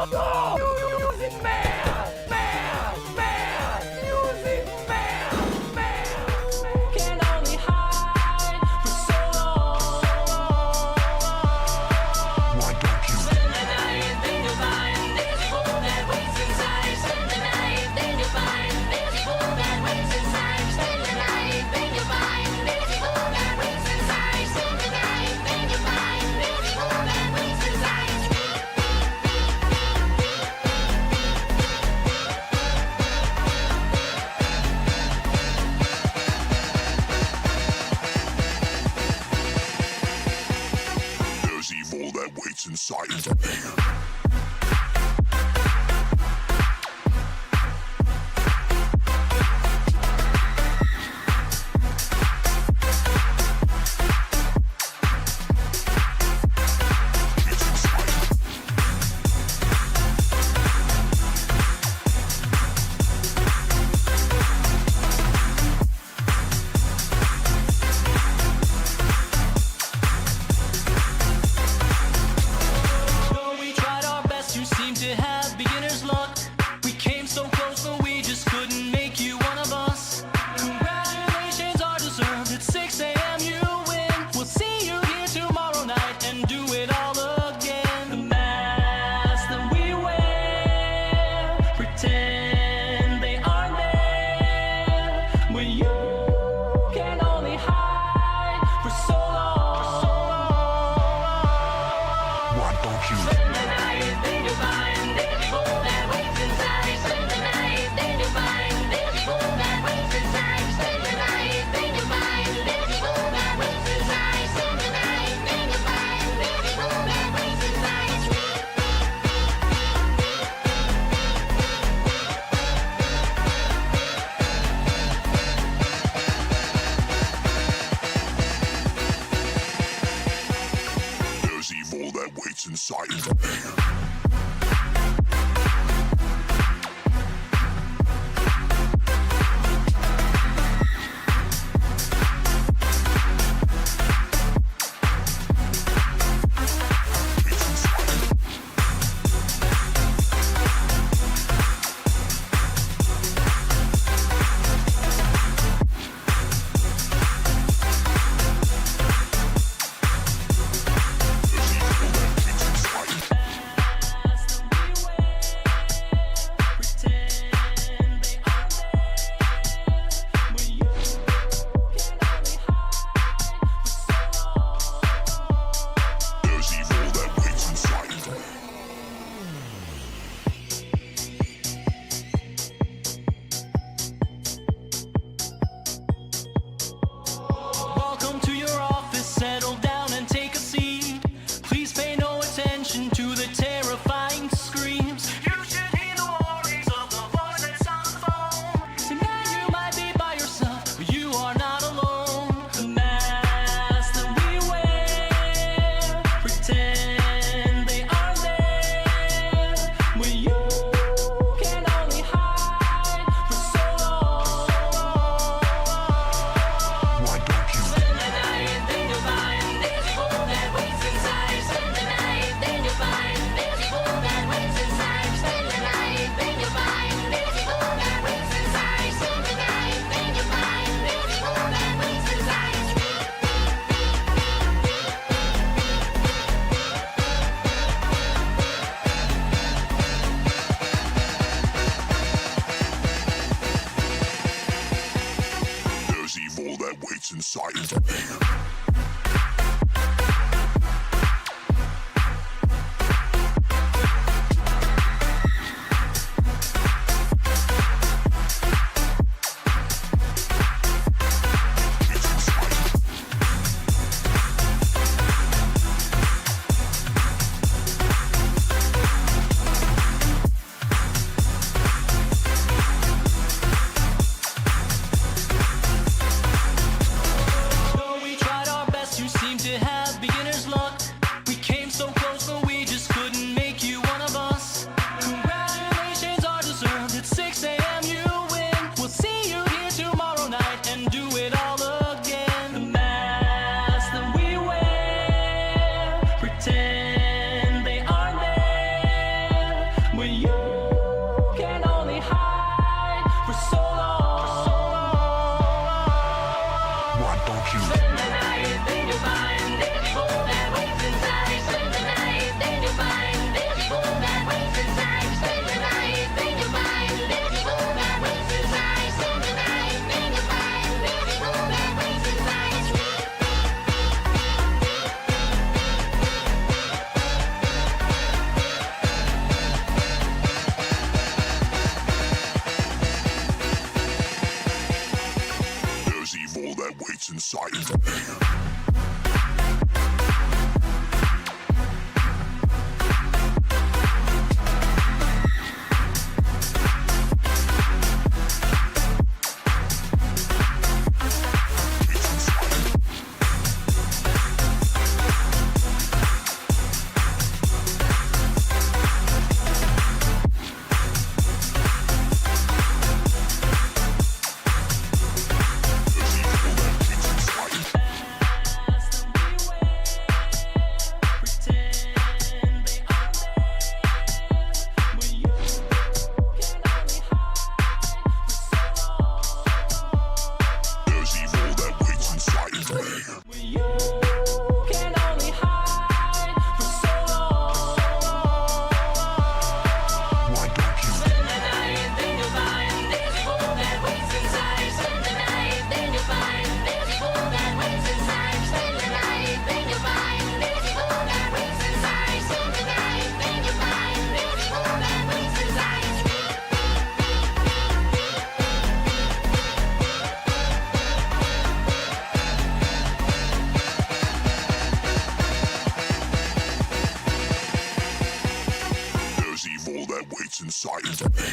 Music man, music man. Can only hide for so long. Why don't you Spend the night, think about it. There's a hole that waits inside. Spend the night, think about it. There's a hole that waits inside. Spend the night, think about it. There's a hole that waits inside. Spend the night, think about it. There's a hole that waits inside. There's evil that waits inside of me. Though we tried our best, you seem to have beginner's luck. We came so close, but we just couldn't make you one of us. Congratulations are deserved. At 6 a.m. you win. We'll see you here tomorrow night and do it all again. The masks that we wear pretend they aren't there. When you can only hide for so long. Why don't you Spend the night, think about it. There's a hole that waits inside. Spend the night, think about it. There's a hole that waits inside. Spend the night, think about it. There's a hole that waits inside. Spend the night, think about it. There's a hole that waits inside. There's evil that waits inside of me. There's evil that waits inside of me. Welcome to your office, settle down and take a seat. Please pay no attention to the terrifying screams. You should hear the warnings of the voice that's on the phone. Tonight you might be by yourself, but you are not alone. The masks that we wear pretend they aren't there. When you can only hide for so long. Why don't you Spend the night, think about it. There's a hole that waits inside. Spend the night, think about it. There's a hole that waits inside. Spend the night, think about it. There's a hole that waits inside. Spend the night, think about it. There's a hole that waits inside. There's evil that waits inside of me. Though we tried our that waits inside of me. Inside of me.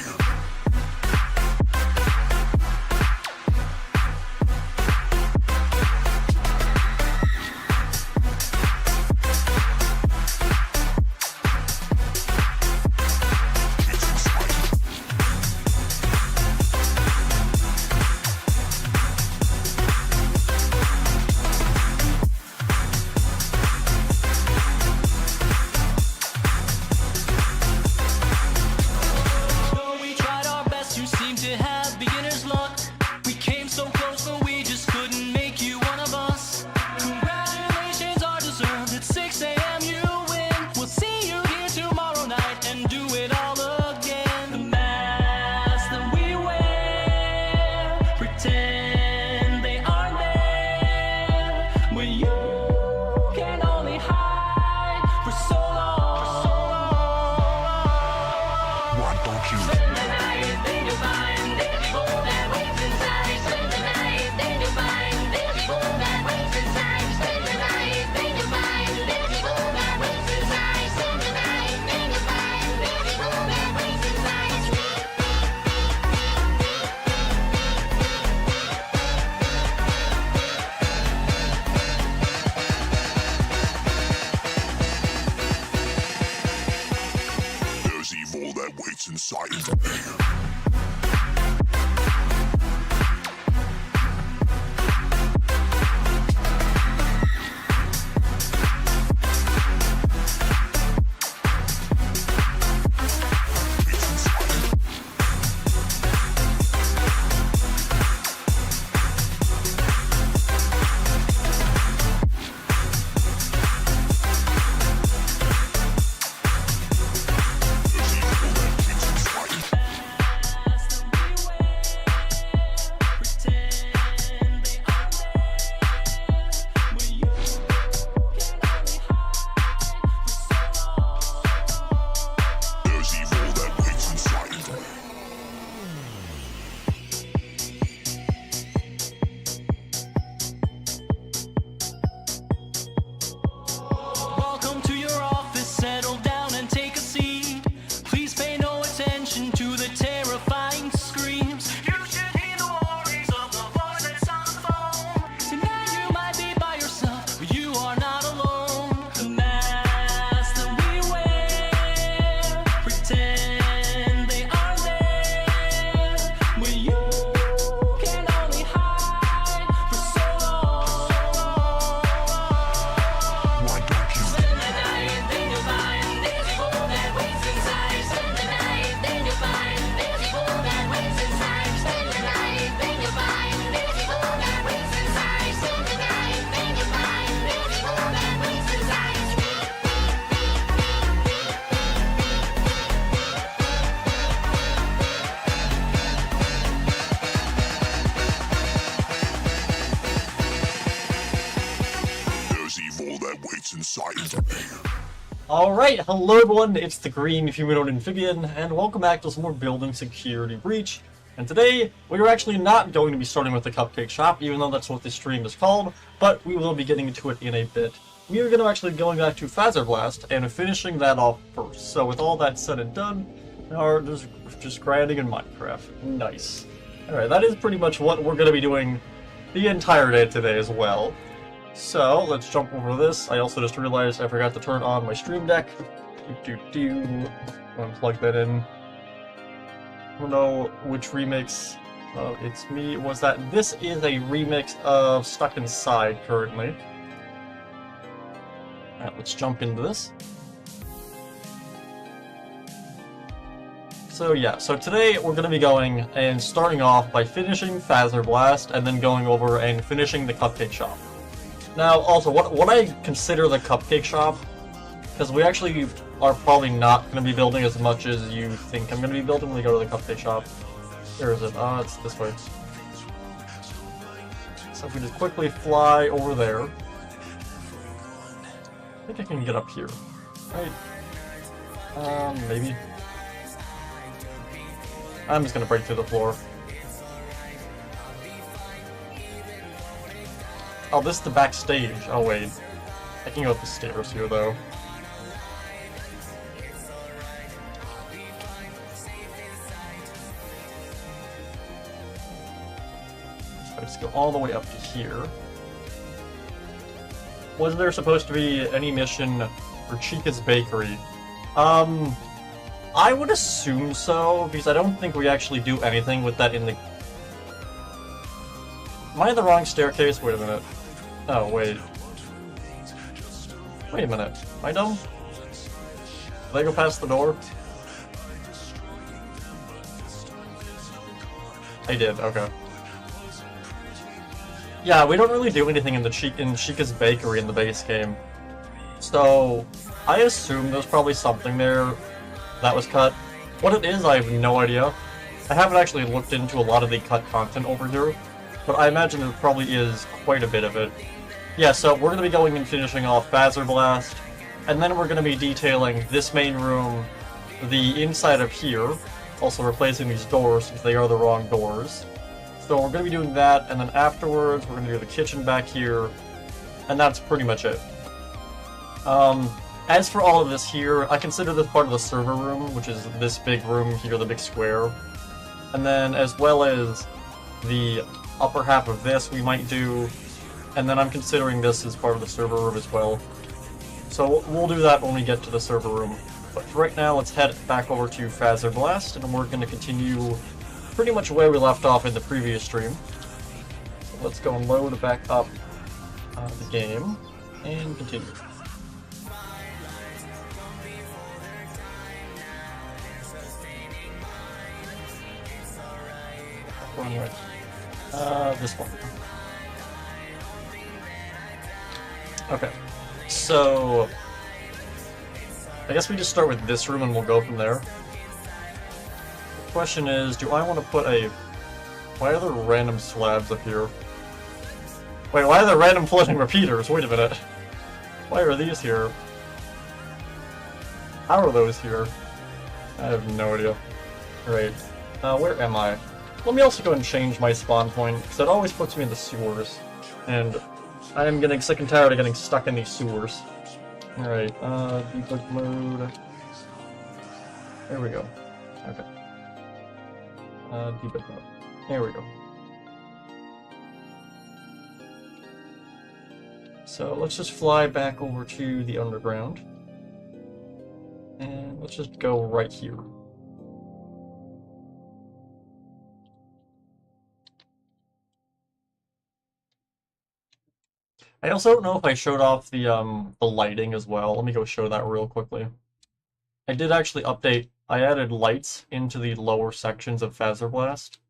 Inside of me. Alright, hello everyone, it's the Green Humanoid Amphibian, and welcome back to some more Building Security Breach. And today, we are actually not going to be starting with the cupcake shop, even though that's what this stream is called, but we will be getting into it in a bit. We are going to actually going back to Fazer Blast and finishing that off first. So with all that said and done, we are just grinding in Minecraft. Nice. Alright, that is pretty much what we're going to be doing the entire day today as well. So, let's jump over this. I also just realized I forgot to turn on my stream deck. Unplug that in. I don't know which remix it's me was that. This is a remix of Stuck Inside currently. Alright, let's jump into this. So yeah, so today we're going to be going and starting off by finishing Fazer Blast and then going over and finishing the cupcake shop. Now also, what I consider the cupcake shop, because we actually are probably not going to be building as much as you think I'm going to be building when we go to the cupcake shop. Where is it? It's this way. So if we just quickly fly over there. I think I can get up here. Right? Maybe. I'm just going to break through the floor. Oh, this is the backstage. Oh wait. I can go up the stairs here though. Let's go all the way up to here. Was there supposed to be any mission for Chica's Bakery? I would assume so, because I don't think we actually do anything with that in the... Am I in the wrong staircase? Wait a minute. Oh, wait. Wait a minute. Am I dumb? Did I go past the door? I did, okay. Yeah, we don't really do anything in the Chica's Bakery in the base game. So, I assume there's probably something there that was cut. What it is, I have no idea. I haven't actually looked into a lot of the cut content over here, but I imagine there probably is quite a bit of it. Yeah, so we're going to be going and finishing off Fazer Blast, and then we're going to be detailing this main room, the inside of here, also replacing these doors since they are the wrong doors. So we're going to be doing that, and then afterwards we're going to do the kitchen back here, and that's pretty much it. As for all of this here, I consider this part of the server room, which is this big room here, the big square. And then as well as the upper half of this we might do, and then I'm considering this as part of the server room as well. So we'll do that when we get to the server room. But for right now, let's head back over to Fazer Blast, and we're going to continue pretty much where we left off in the previous stream. So let's go and load back up the game, and continue. This one. Okay, so I guess we just start with this room and we'll go from there. The question is, do I want to put a... Why are there random slabs up here? Wait, why are there random floating repeaters? Wait a minute. Why are these here? How are those here? I have no idea. Right. Where am I? Let me also go and change my spawn point, because it always puts me in the sewers. And I am getting sick and tired of getting stuck in these sewers. Alright, debug mode. There we go. Okay. Debug mode. There we go. So let's just fly back over to the underground. And let's just go right here. I also don't know if I showed off the lighting as well. Let me go show that real quickly. I did actually update. I added lights into the lower sections of Fazer Blast.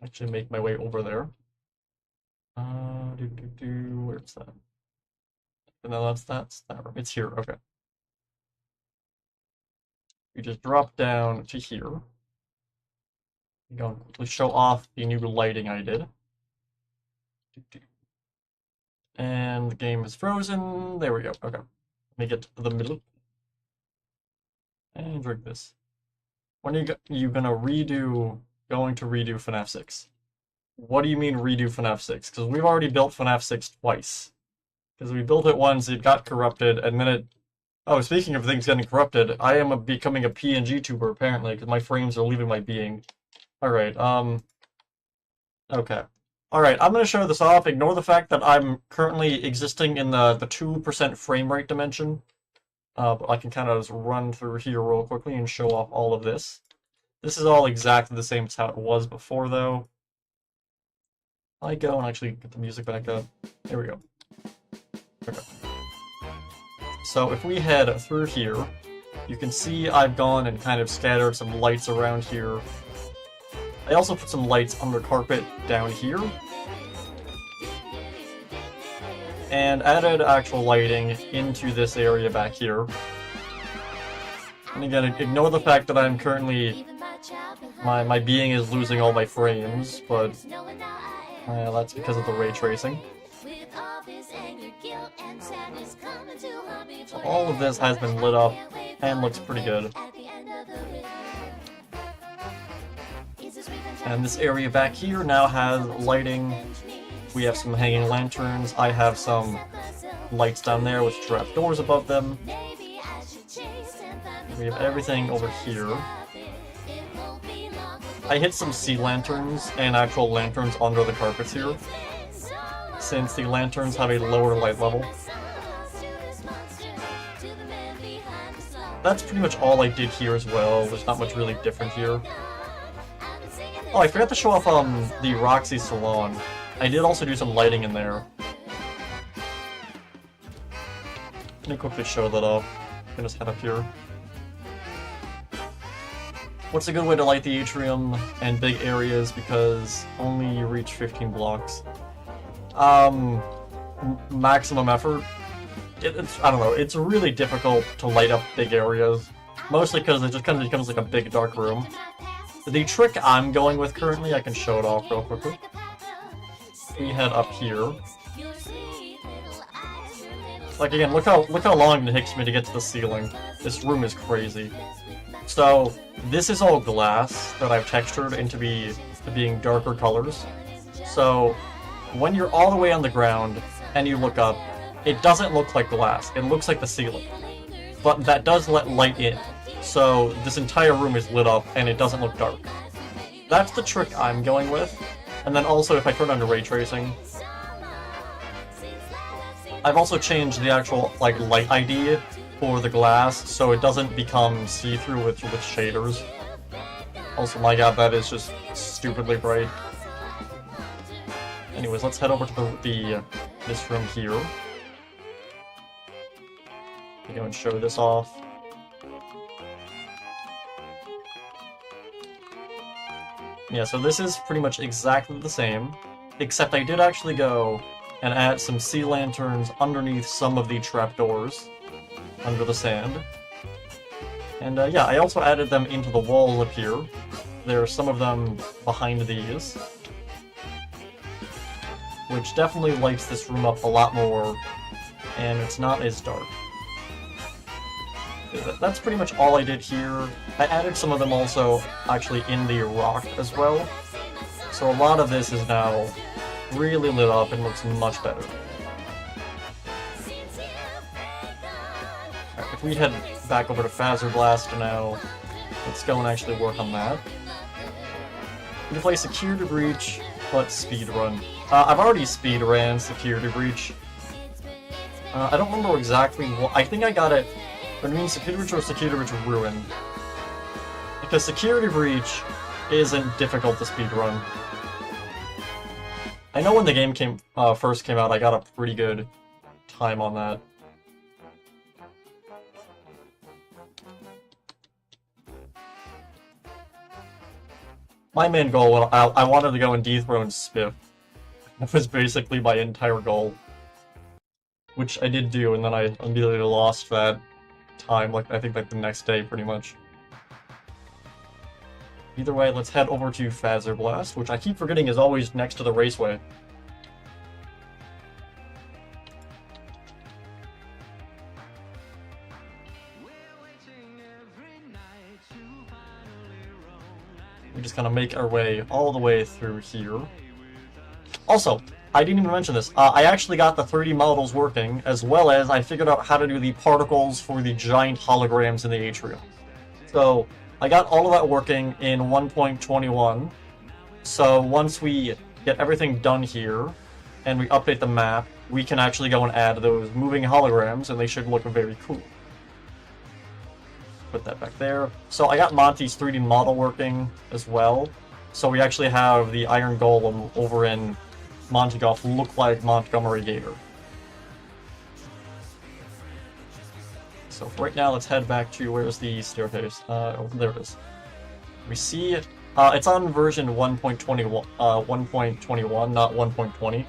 Actually, make my way over there. Where's that? No, that's that room. It's here. Okay. You just drop down to here. I'm going to quickly show off the new lighting I did. And the game is frozen. There we go. Okay. Let me get to the middle. And drink this. When you're gonna redo going to redo FNAF 6. What do you mean redo FNAF 6? Because we've already built FNAF 6 twice. Because we built it once, it got corrupted, and then it... Oh, speaking of things getting corrupted, I am becoming a PNG tuber, apparently, because my frames are leaving my being. Alright, okay. Alright, I'm going to show this off. Ignore the fact that I'm currently existing in the 2% frame rate dimension. But I can kind of just run through here real quickly and show off all of this. This is all exactly the same as how it was before, though. I go and actually get the music back up. There we go. Okay. So if we head through here, you can see I've gone and kind of scattered some lights around here. I also put some lights under carpet down here. And added actual lighting into this area back here. And again, ignore the fact that I'm currently... My being is losing all my frames, but... that's because of the ray tracing. So all of this has been lit up and looks pretty good. And this area back here now has lighting. We have some hanging lanterns. I have some lights down there with trapdoors above them. We have everything over here. I hid some sea lanterns and actual lanterns under the carpets here, since the lanterns have a lower light level. That's pretty much all I did here as well. There's not much really different here. Oh, I forgot to show off the Roxy Salon. I did also do some lighting in there. Let me quickly show that off. I'm gonna just head up here. What's a good way to light the atrium and big areas because only you reach 15 blocks? Maximum effort. I don't know, it's really difficult to light up big areas. Mostly because it just kind of becomes like a big dark room. The trick I'm going with currently, I can show it off real quickly. We head up here. Like again, look how long it takes me to get to the ceiling. This room is crazy. So this is all glass that I've textured into being darker colors. So when you're all the way on the ground and you look up, it doesn't look like glass. It looks like the ceiling. But that does let light in. So this entire room is lit up and it doesn't look dark. That's the trick I'm going with. And then also if I turn on the ray tracing, I've also changed the actual like light ID for the glass so it doesn't become see-through with shaders. Also, my god, that is just stupidly bright. Anyways, let's head over to this room here. Go and show this off. Yeah, so this is pretty much exactly the same, except I did actually go and add some sea lanterns underneath some of the trapdoors under the sand. And yeah, I also added them into the walls up here. There are some of them behind these, which definitely lights this room up a lot more, and it's not as dark. That's pretty much all I did here. I added some of them also actually in the rock as well. So a lot of this is now really lit up and looks much better. Right, if we head back over to Fazer Blast now, let's go and actually work on that. We can play Security Breach, but speedrun. I've already speedran Security Breach. I don't remember exactly what... I think I got it... But it means Security Breach or Security Breach Ruin. Because Security Breach isn't difficult to speedrun. I know when the game first came out, I got a pretty good time on that. My main goal, I wanted to go and dethrone Spiff. That was basically my entire goal. Which I did do, and then I immediately lost that time, I think the next day, pretty much. Either way, let's head over to Fazer Blast, which I keep forgetting is always next to the raceway. We just kind of make our way all the way through here. Also, I didn't even mention this. I actually got the 3D models working, as well as I figured out how to do the particles for the giant holograms in the atrium. So, I got all of that working in 1.21. So, once we get everything done here, and we update the map, we can actually go and add those moving holograms, and they should look very cool. Put that back there. So I got Monty's 3D model working as well. So we actually have the Iron Golem over in Monty Golf look like Montgomery Gator. So for right now, let's head back to, where's the staircase? Oh, there it is. We see it. It's on version 1.21, 1.21, not 1.20.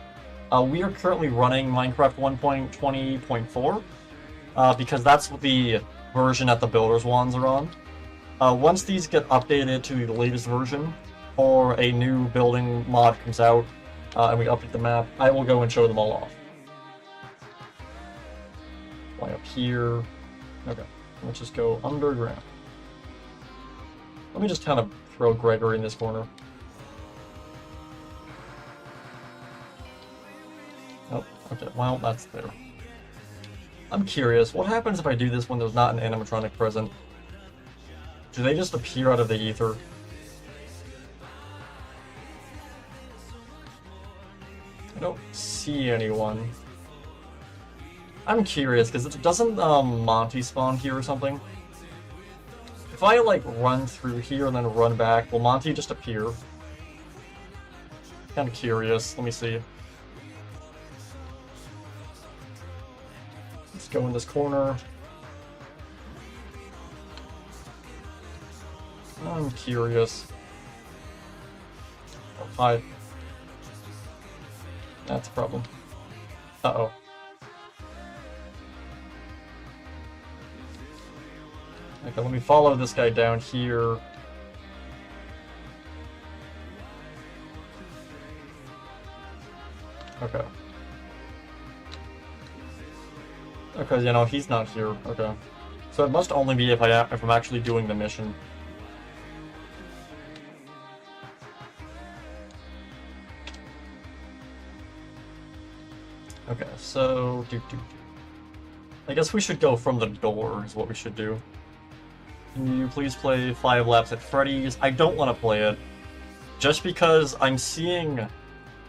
We are currently running Minecraft 1.20.4 because that's what the version that the builders ones are on. Once these get updated to the latest version, or a new building mod comes out, and we update the map, I will go and show them all off. Fly up here. Okay, let's just go underground. Let me just kind of throw Gregory in this corner. Oh, okay, well, that's there. I'm curious, what happens if I do this when there's not an animatronic present? Do they just appear out of the ether? I don't see anyone. I'm curious, because doesn't Monty spawn here or something? If I, like, run through here and then run back, will Monty just appear? Kind of curious. Let me see. Let's go in this corner. I'm curious. Oh, hi. That's a problem. Uh-oh. Okay, let me follow this guy down here. Okay. Okay, you know, he's not here. Okay. So it must only be if I'm actually doing the mission. Okay, so... I guess we should go from the door, is what we should do. Can you please play 5 Laps at Freddy's? I don't want to play it. Just because I'm seeing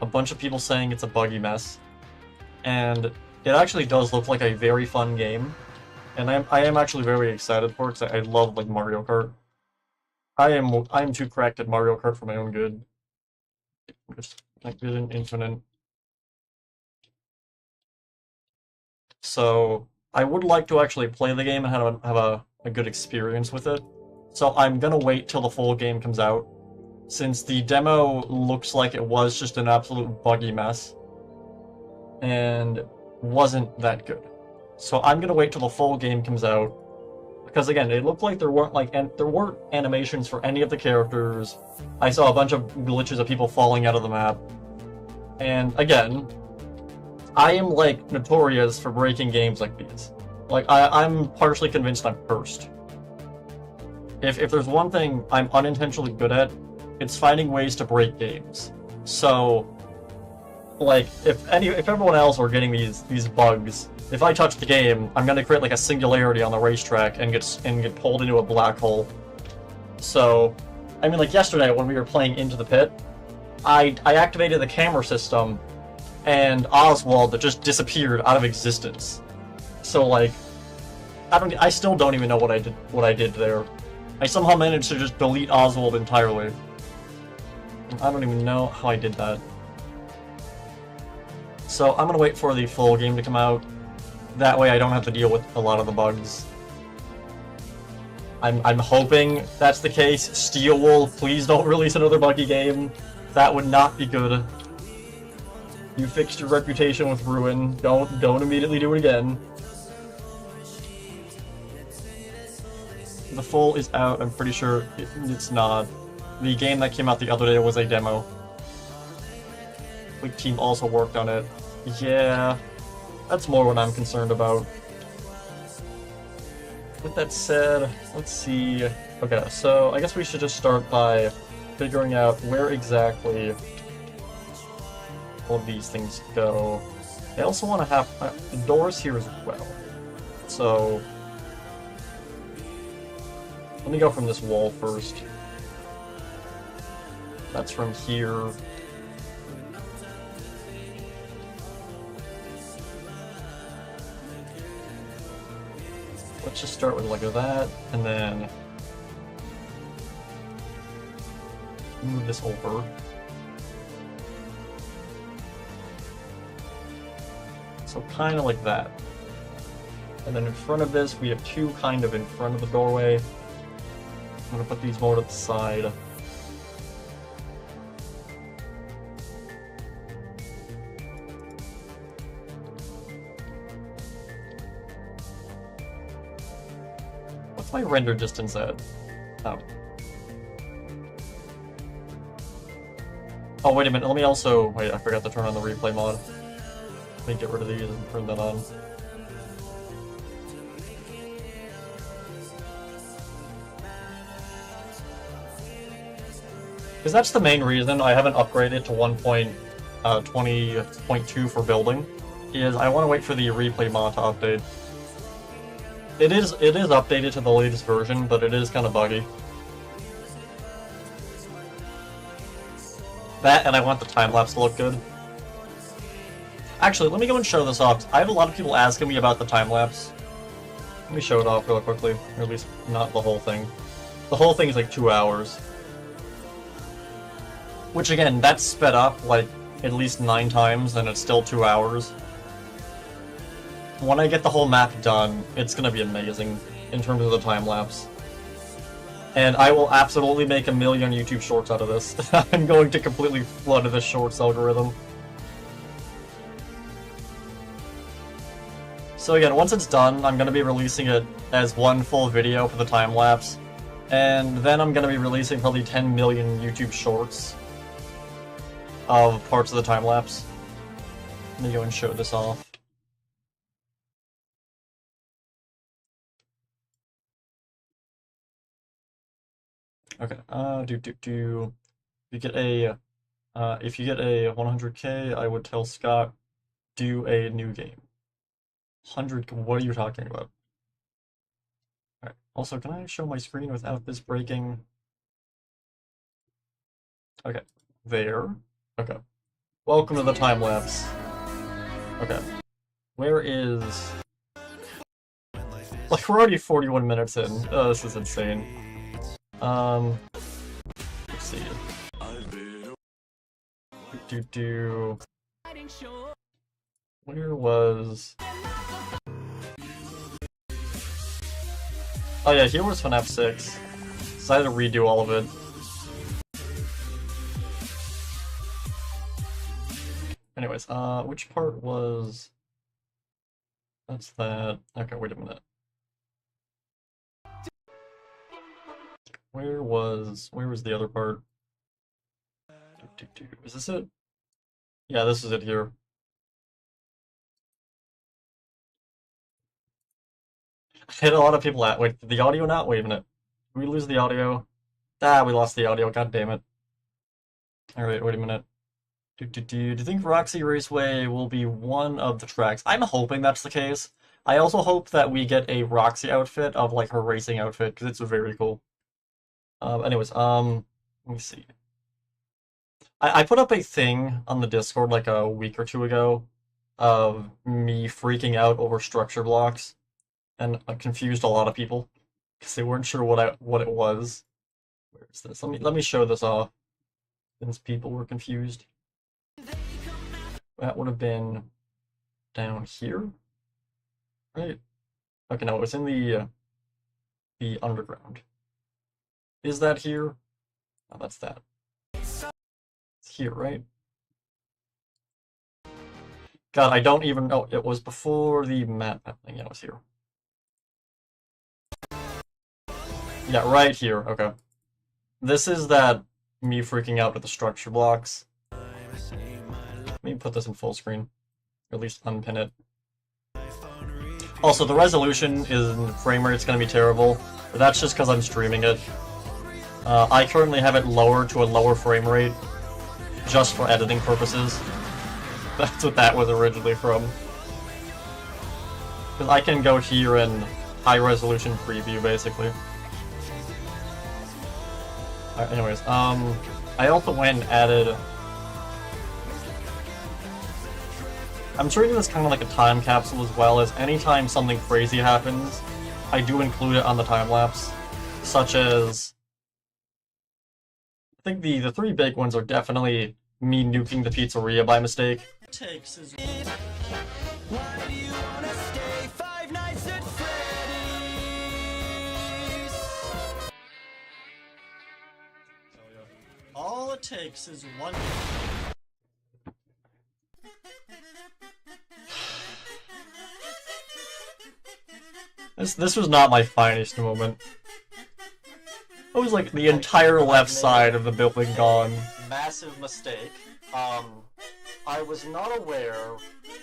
a bunch of people saying it's a buggy mess. And it actually does look like a very fun game. And I am actually very excited for it, because I love, like, Mario Kart. I am too cracked at Mario Kart for my own good. Just, like, Vision Infinite. So, I would like to actually play the game and have a good experience with it. So I'm gonna wait till the full game comes out, since the demo looks like it was just an absolute buggy mess, and wasn't that good. So I'm gonna wait till the full game comes out, because again, it looked like there weren't animations for any of the characters. I saw a bunch of glitches of people falling out of the map, and again, I am, like, notorious for breaking games like these. Like, I'm partially convinced I'm cursed. If there's one thing I'm unintentionally good at, it's finding ways to break games. So, like, if everyone else were getting these bugs, if I touch the game, I'm gonna create, like, a singularity on the racetrack and get pulled into a black hole. So, I mean, like, yesterday when we were playing Into the Pit, I activated the camera system, and Oswald just disappeared out of existence. So, like, I still don't even know what I did there. I somehow managed to just delete Oswald entirely. I don't even know how I did that. So I'm gonna wait for the full game to come out. That way I don't have to deal with a lot of the bugs. I'm hoping that's the case. Steel Wolf, please don't release another buggy game. That would not be good. You fixed your reputation with Ruin. Don't immediately do it again. The full is out, I'm pretty sure it's not. The game that came out the other day was a demo. Big Team also worked on it. Yeah, that's more what I'm concerned about. With that said, let's see. Okay, so I guess we should just start by figuring out where exactly all of these things go. I also want to have the doors here as well. So let me go from this wall first. That's from here. Let's just start with like that, and then move this over. So kind of like that. And then in front of this, we have two kind of in front of the doorway. I'm gonna put these more to the side. What's my render distance at? Oh. Oh, wait a minute, let me also... Wait, I forgot to turn on the replay mod. Let me get rid of these and turn that on. Because that's the main reason I haven't upgraded to 1.20.2 for building, is I want to wait for the replay mod to update. It is updated to the latest version, but it is kind of buggy. That, and I want the time-lapse to look good. Actually, let me go and show this off. I have a lot of people asking me about the time-lapse. Let me show it off real quickly, or at least not the whole thing. The whole thing is like 2 hours. Which again, that's sped up like at least 9 times, and it's still 2 hours. When I get the whole map done, it's gonna be amazing in terms of the time-lapse. And I will absolutely make 1 million YouTube shorts out of this. I'm going to completely flood this shorts algorithm. So again, once it's done, I'm going to be releasing it as one full video for the time-lapse. And then I'm going to be releasing probably 10 million YouTube shorts of parts of the time-lapse. Let me go and show this off. Okay, if you get a 100K, I would tell Scott, do a new game. 100, what are you talking about? Alright, also, can I show my screen without this breaking? Okay, there. Okay. Welcome to the time-lapse. Okay. Where is... Like, we're already 41 minutes in. Oh, this is insane. Let's see. Where was... Oh yeah, here was FNAF 6. So I had to redo all of it. Anyways, which part was... That's that. Okay, wait a minute. Where was the other part? Is this it? Yeah, this is it here. I had a lot of people at. Wait, did the audio not? Wait a minute. Did we lose the audio? Ah, we lost the audio. God damn it. Alright, wait a minute. Do you think Roxy Raceway will be one of the tracks? I'm hoping that's the case. I also hope that we get a Roxy outfit of like her racing outfit, because it's very cool. Anyways, let me see. I put up a thing on the Discord like a week or two ago of me freaking out over structure blocks, and I confused a lot of people because they weren't sure what it was. Where is this? Let me show this off, since people were confused. That would have been down here, right? Okay, no, it was in the underground. Is that here? Oh, that's that. It's here, right? God, I don't even know. It was before the map thing. Yeah, it was here. Yeah, right here. Okay. This is that me freaking out with the structure blocks. Let me put this in full screen. Or at least unpin it. Also, the resolution in frame rate's gonna be terrible, but that's just because I'm streaming it. I currently have it lowered to a lower frame rate, just for editing purposes. That's what that was originally from. Because I can go here and high-resolution preview, basically. Alright, anyways, I also went and added... I'm treating this kind of like a time capsule as well, as anytime something crazy happens, I do include it on the time-lapse. Such as... I think the three big ones are definitely me nuking the pizzeria by mistake. Takes is... Why do you wanna stay 5 nights at Freddy's? All it takes is one... This was not my finest moment. It was like the entire left side of the building gone. Massive mistake. I was not aware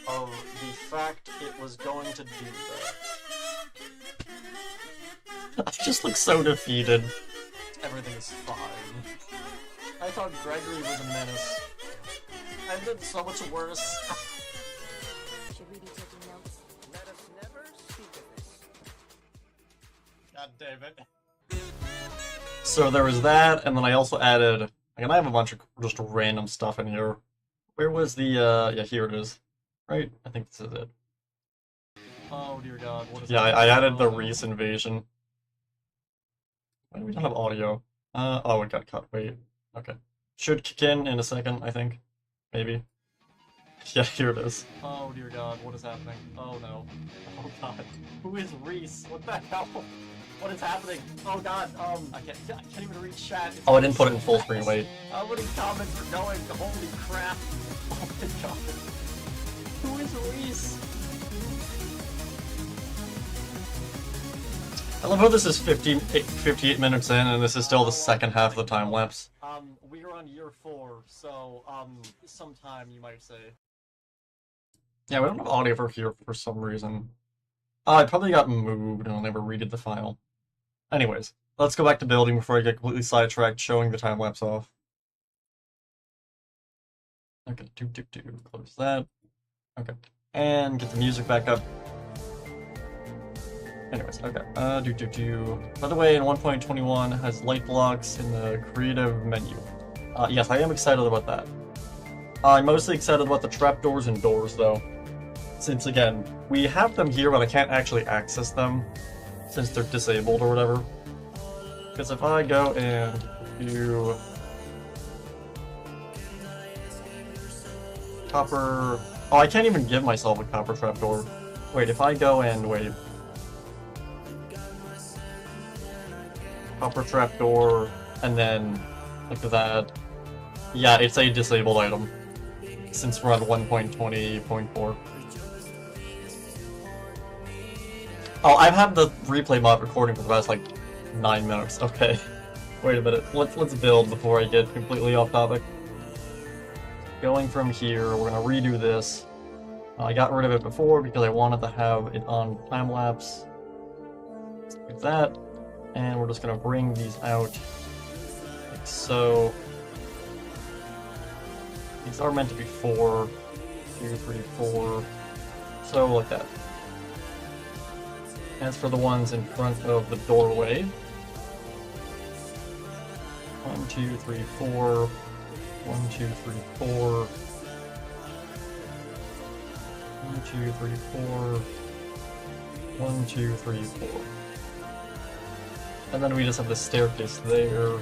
of the fact it was going to do that. I just look so defeated. Everything is fine. I thought Gregory was a menace. I've done so much worse. Should we be taking notes? Let us never speak of this. God damn it. So there was that, and then I also added... Again, I have a bunch of just random stuff in here. Where was the, yeah, here it is. Right? I think this is it. Oh dear god, what is that? Yeah, I added the Reese invasion. Why do we not have audio? Oh, it got cut. Wait. Okay. Should kick in a second, I think. Maybe. Yeah, here it is. Oh dear god, what is happening? Oh no. Oh god. Who is Reese? What the hell? What is happening? Oh god, I can't even read chat. Oh, I didn't put it in full screen, wait. How many comments are going? Holy crap. Oh my god. Who is Reese? I love how this is 58 minutes in, and this is still the second half of the time lapse. We are on year 4, so, sometime you might say. Yeah, we don't have audio for here for some reason. It probably got moved and I'll never redid the file. Anyways, let's go back to building before I get completely sidetracked showing the time lapse off. Okay, close that. Okay, and get the music back up. Anyways, okay, By the way, in 1.21 has light blocks in the creative menu. Yes, I am excited about that. I'm mostly excited about the trapdoors and doors, though. Since, again, we have them here, but I can't actually access them, since they're disabled or whatever. Because if I go and do... Copper... Oh, I can't even give myself a copper trapdoor. Wait, if I go and... Wait. Copper trapdoor, and then... Look at that. Yeah, it's a disabled item. Since we're on 1.20.4. Oh, I've had the replay mod recording for the past, like, 9 minutes. Okay. Wait a minute. Let's build before I get completely off topic. Going from here, we're gonna redo this. I got rid of it before because I wanted to have it on time-lapse. Let's do that. And we're just gonna bring these out. Like so. These are meant to be 4. 2, 3, 4. So, like that. As for the ones in front of the doorway, 1, 2, 3, 4, 1, 2, 3, 4, 1, 2, 3, 4, 1, 2, 3, 4. And then we just have the staircase there.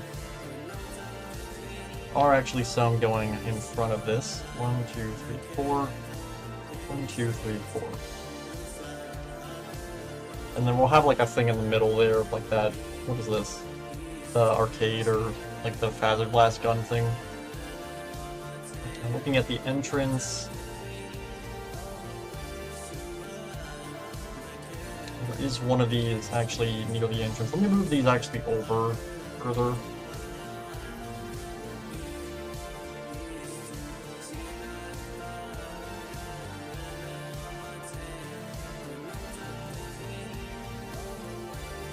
Are actually some going in front of this. 1, 2, 3, 4, 1, 2, 3, 4. And then we'll have like a thing in the middle there, like that. What is this? The arcade or like the fazer blast gun thing. I'm looking at the entrance. There is one of these actually near the entrance. Let me move these actually over further.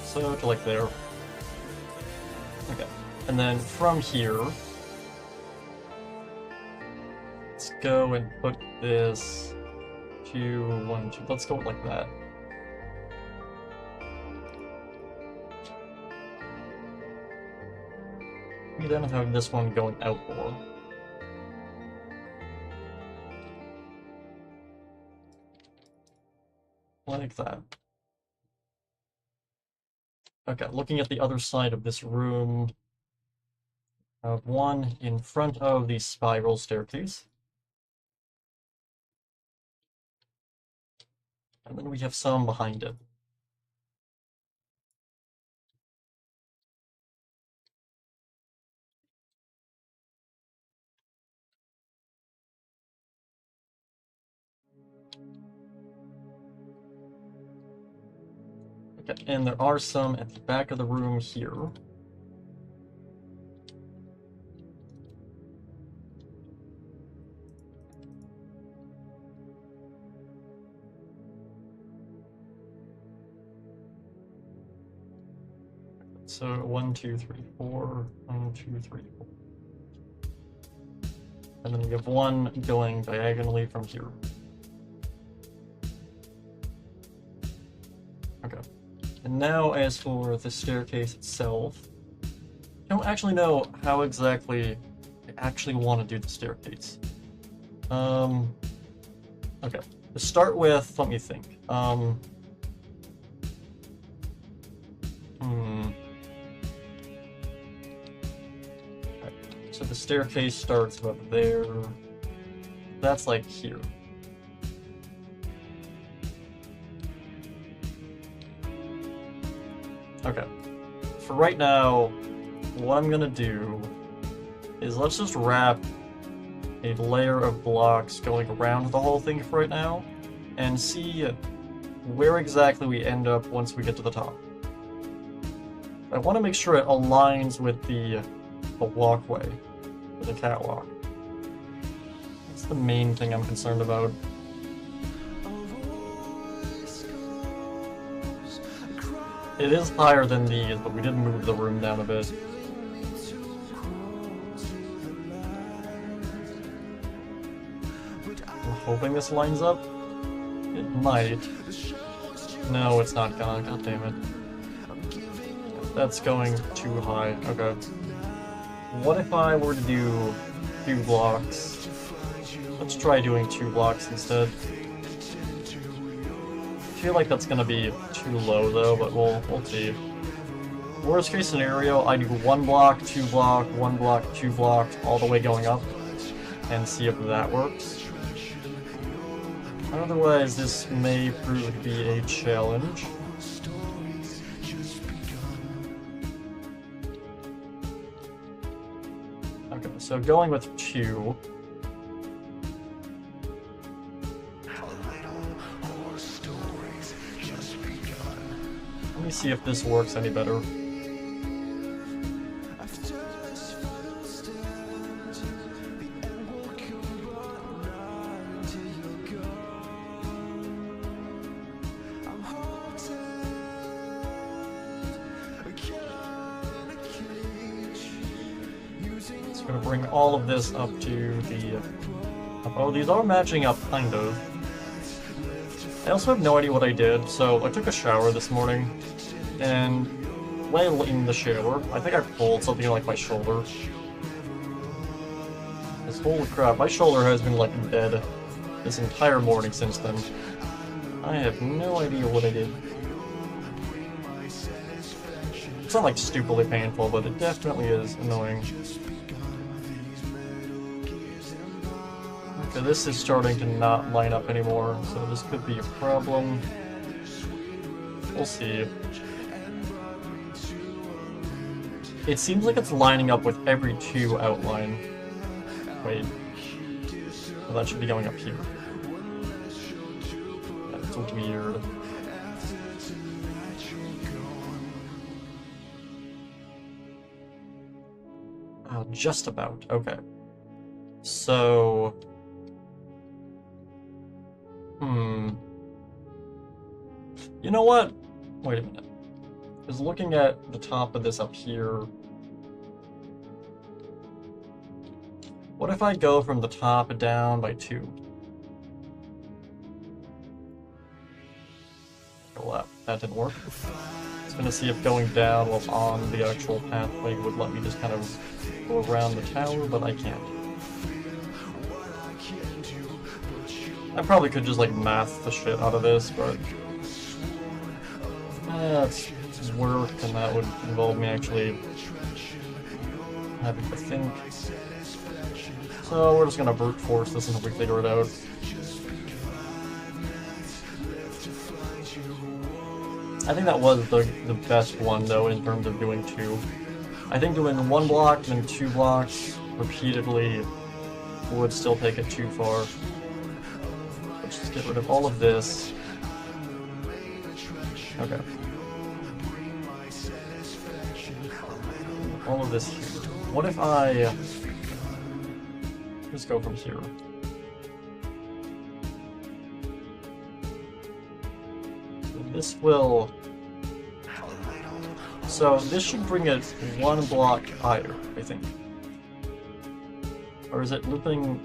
So, to like there. Okay. And then from here, let's go and put this 2, 1, 2. Let's go like that. We then have this one going out more. Like that. Okay, looking at the other side of this room, I have one in front of the spiral staircase. And then we have some behind it. Okay, and there are some at the back of the room here. So 1, 2, 3, 4. 1, 2, 3, 4. And then we have one going diagonally from here. Okay. And now as for the staircase itself, I don't actually know how exactly I actually want to do the staircase. Okay. To start with, let me think. So the staircase starts up there. That's like here. Okay. For right now, what I'm gonna do is let's just wrap a layer of blocks going around the whole thing for right now, and see where exactly we end up once we get to the top. I want to make sure it aligns with the walkway, with the catwalk. That's the main thing I'm concerned about. It is higher than these, but we did move the room down a bit. I'm hoping this lines up. It might. No, it's not gonna. God damn it. That's going too high. Okay. What if I were to do 2 blocks? Let's try doing 2 blocks instead. I feel like that's gonna be too low though, but we'll see. Worst case scenario, I do 1 block, 2 block, 1 block, 2 block, all the way going up, and see if that works. Otherwise, this may prove to be a challenge. Okay, so going with 2. Let me see if this works any better. It's gonna bring all of this up to the... Oh, these are matching up, kind of. I also have no idea what I did, so I took a shower this morning, and while in the shower, I think I pulled something like my shoulder. Because holy crap, my shoulder has been like dead this entire morning since then. I have no idea what I did. It's not like stupidly painful, but it definitely is annoying. Okay, this is starting to not line up anymore, so this could be a problem. We'll see. It seems like it's lining up with every 2 outline. Wait. Well, that should be going up here. That's weird. Oh, just about. Okay. So... You know what? Wait a minute. Because looking at the top of this up here, What if I go from the top down by 2? Well, that didn't work. I was gonna see if going down was on the actual pathway would let me just kind of go around the tower, but I can't. I probably could just like math the shit out of this, but it's work, and that would involve me actually having to think. So we're just gonna brute force this until we figure it out. I think that was the best one though in terms of doing 2. I think doing 1 block and then 2 blocks repeatedly would still take it too far. Let's just get rid of all of this. Okay. All of this here. What if I just go from here? This will... So this should bring it 1 block higher, I think. Or is it looping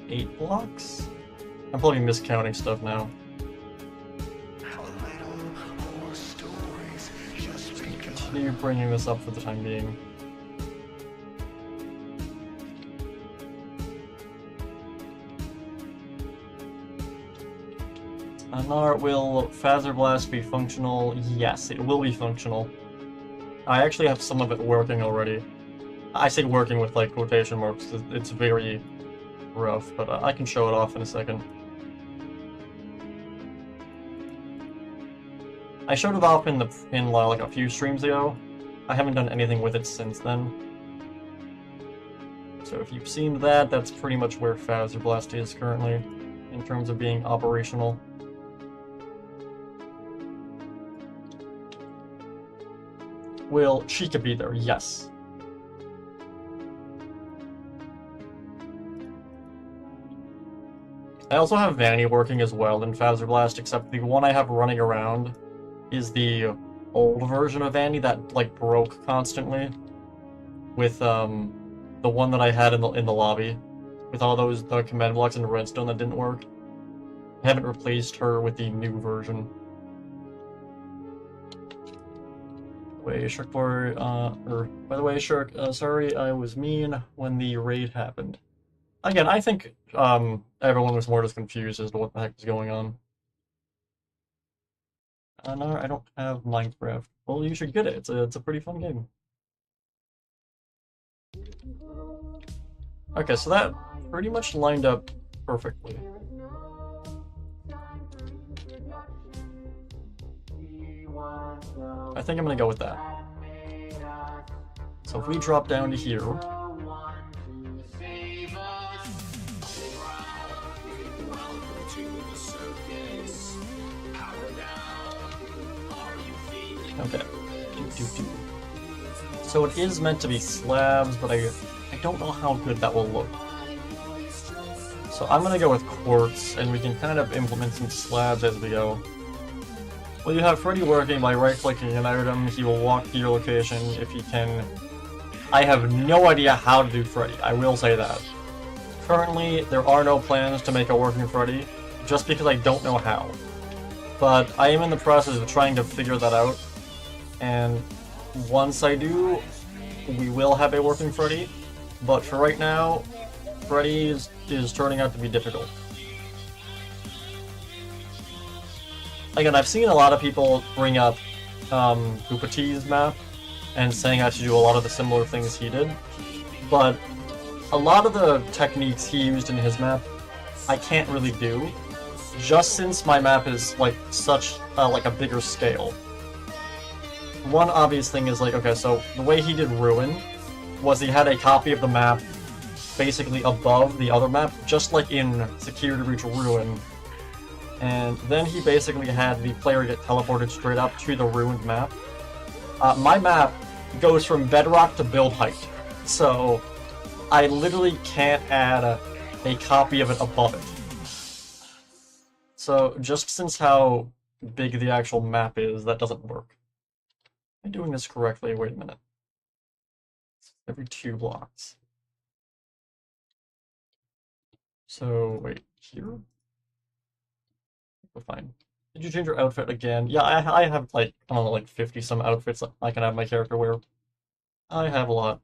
8 blocks? I'm probably miscounting stuff now. Just gonna continue bringing this up for the time being. Will Fazer Blast be functional? Yes, it will be functional. I actually have some of it working already. I say working with like quotation marks, it's very rough, but I can show it off in a second. I showed it off in like a few streams ago. I haven't done anything with it since then. So if you've seen that, that's pretty much where Fazer Blast is currently, in terms of being operational. Will Chica be there? Yes. I also have Vanny working as well in Fazer Blast, except the one I have running around is the old version of Vanny that like broke constantly, with the one that I had in the lobby, with all those command blocks and redstone that didn't work. I haven't replaced her with the new version. Wait, Shirk boy, by the way, Shirk, sorry I was mean when the raid happened. Again, I think everyone was more just confused as to what the heck was going on. No, I don't have Minecraft. Well, you should get it. It's a pretty fun game. Okay, so that pretty much lined up perfectly. I think I'm gonna go with that. So if we drop down to here, okay. So it is meant to be slabs, but I don't know how good that will look. So I'm gonna go with quartz, and we can kind of implement some slabs as we go. Well, you have Freddy working by right-clicking an item. He will walk to your location if he can. I have no idea how to do Freddy, I will say that. Currently, there are no plans to make a working Freddy, just because I don't know how. But I am in the process of trying to figure that out, and once I do, we will have a working Freddy. But for right now, Freddy is turning out to be difficult. Again, I've seen a lot of people bring up Bupati's map and saying I should do a lot of the similar things he did, but a lot of the techniques he used in his map I can't really do, just since my map is like such like a bigger scale. One obvious thing is like, okay, so the way he did Ruin was he had a copy of the map basically above the other map, just like in Security Breach Ruin. And then he basically had the player get teleported straight up to the ruined map. My map goes from bedrock to build height, so I literally can't add a copy of it above it. So just since how big the actual map is, that doesn't work. Am I doing this correctly? Wait a minute. Every 2 blocks. So, wait, here? We're fine. Did you change your outfit again? Yeah, I have, like, I don't know, like 50-some outfits that I can have my character wear. I have a lot.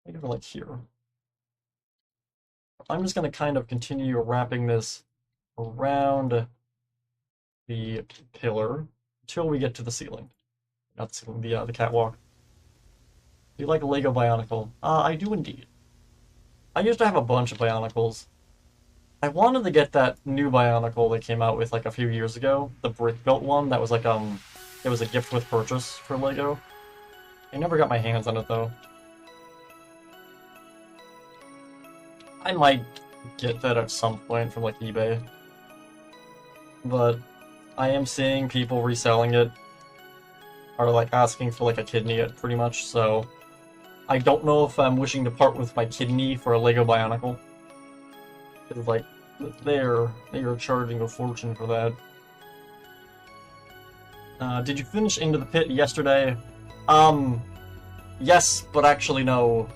Maybe like here. I'm just gonna kind of continue wrapping this around the pillar until we get to the ceiling. Not the ceiling, the catwalk. Do you like a Lego Bionicle? I do indeed. I used to have a bunch of Bionicles. I wanted to get that new Bionicle they came out with like a few years ago, the brick-built one that was like, it was a gift with purchase for Lego. I never got my hands on it though. I might get that at some point from like eBay. But I am seeing people reselling it, or like asking for like a kidney pretty much, so I don't know if I'm wishing to part with my kidney for a Lego Bionicle. It's like, they are charging a fortune for that. Did you finish Into the Pit yesterday? Yes, but actually no.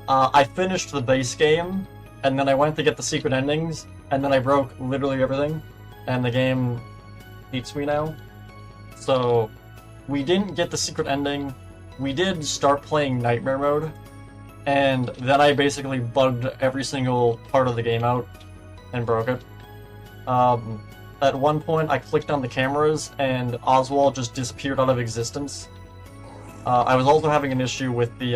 I finished the base game, and then I went to get the secret endings, and then I broke literally everything, and the game hates me now. So, we didn't get the secret ending. We did start playing Nightmare Mode, and then I basically bugged every single part of the game out and broke it. At one point, I clicked on the cameras, and Oswald just disappeared out of existence. I was also having an issue with the,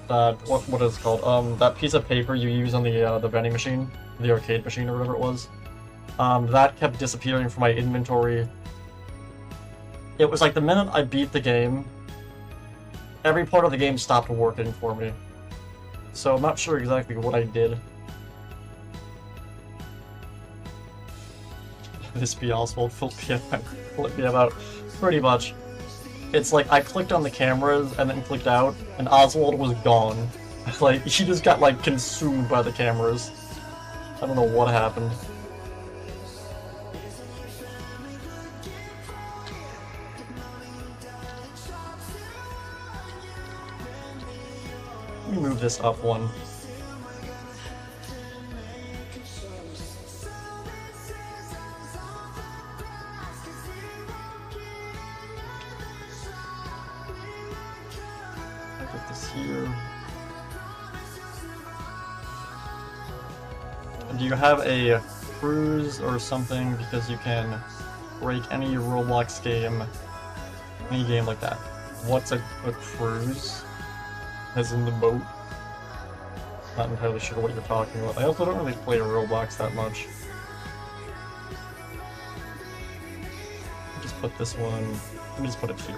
what is it called? That piece of paper you use on the vending machine, the arcade machine or whatever it was. That kept disappearing from my inventory. It was like the minute I beat the game, every part of the game stopped working for me. So I'm not sure exactly what I did. This be Oswald flip me about. Pretty much. It's like I clicked on the cameras and then clicked out, and Oswald was gone. Like, he just got like consumed by the cameras. I don't know what happened. Let me move this up one. Put this here. Do you have a cruise or something, because you can break any Roblox game, any game like that? What's a cruise? As in the boat? Not entirely sure what you're talking about. I also don't really play Roblox that much. Just put this one. Let me just put it here.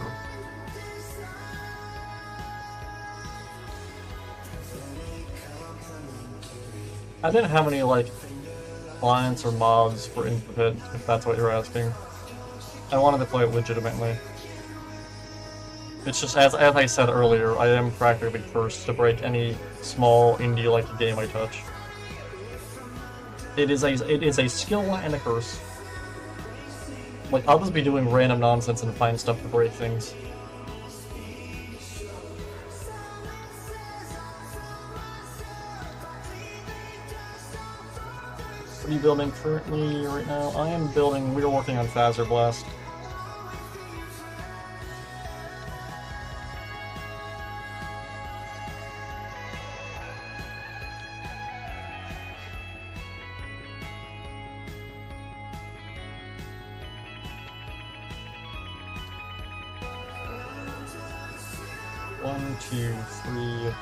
I didn't have any like clients or mods for Into the Pit, if that's what you're asking. I wanted to play it legitimately. It's just, as I said earlier, I am practically cursed to break any small indie-like game I touch. It is a skill and a curse. Like, I'll just be doing random nonsense and find stuff to break things. What are you building currently right now? I am building, we are working on Fazer Blast. One, two, three.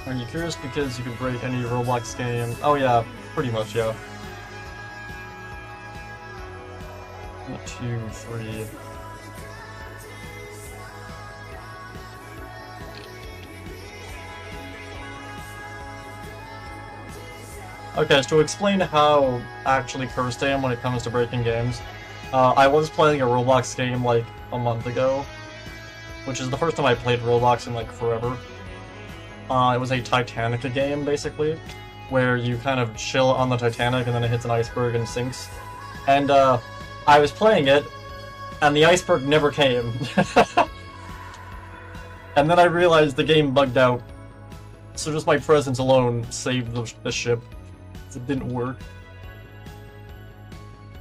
Are you curious because you can break any Roblox game? Oh yeah, pretty much, yeah. 1, 2, 3. Okay, so to explain how actually cursed I am when it comes to breaking games, I was playing a Roblox game like a month ago, which is the first time I played Roblox in like forever. It was a Titanic game, basically, where you kind of chill on the Titanic and then it hits an iceberg and sinks. And I was playing it, and the iceberg never came. And then I realized the game bugged out. So just my presence alone saved the ship. It didn't work.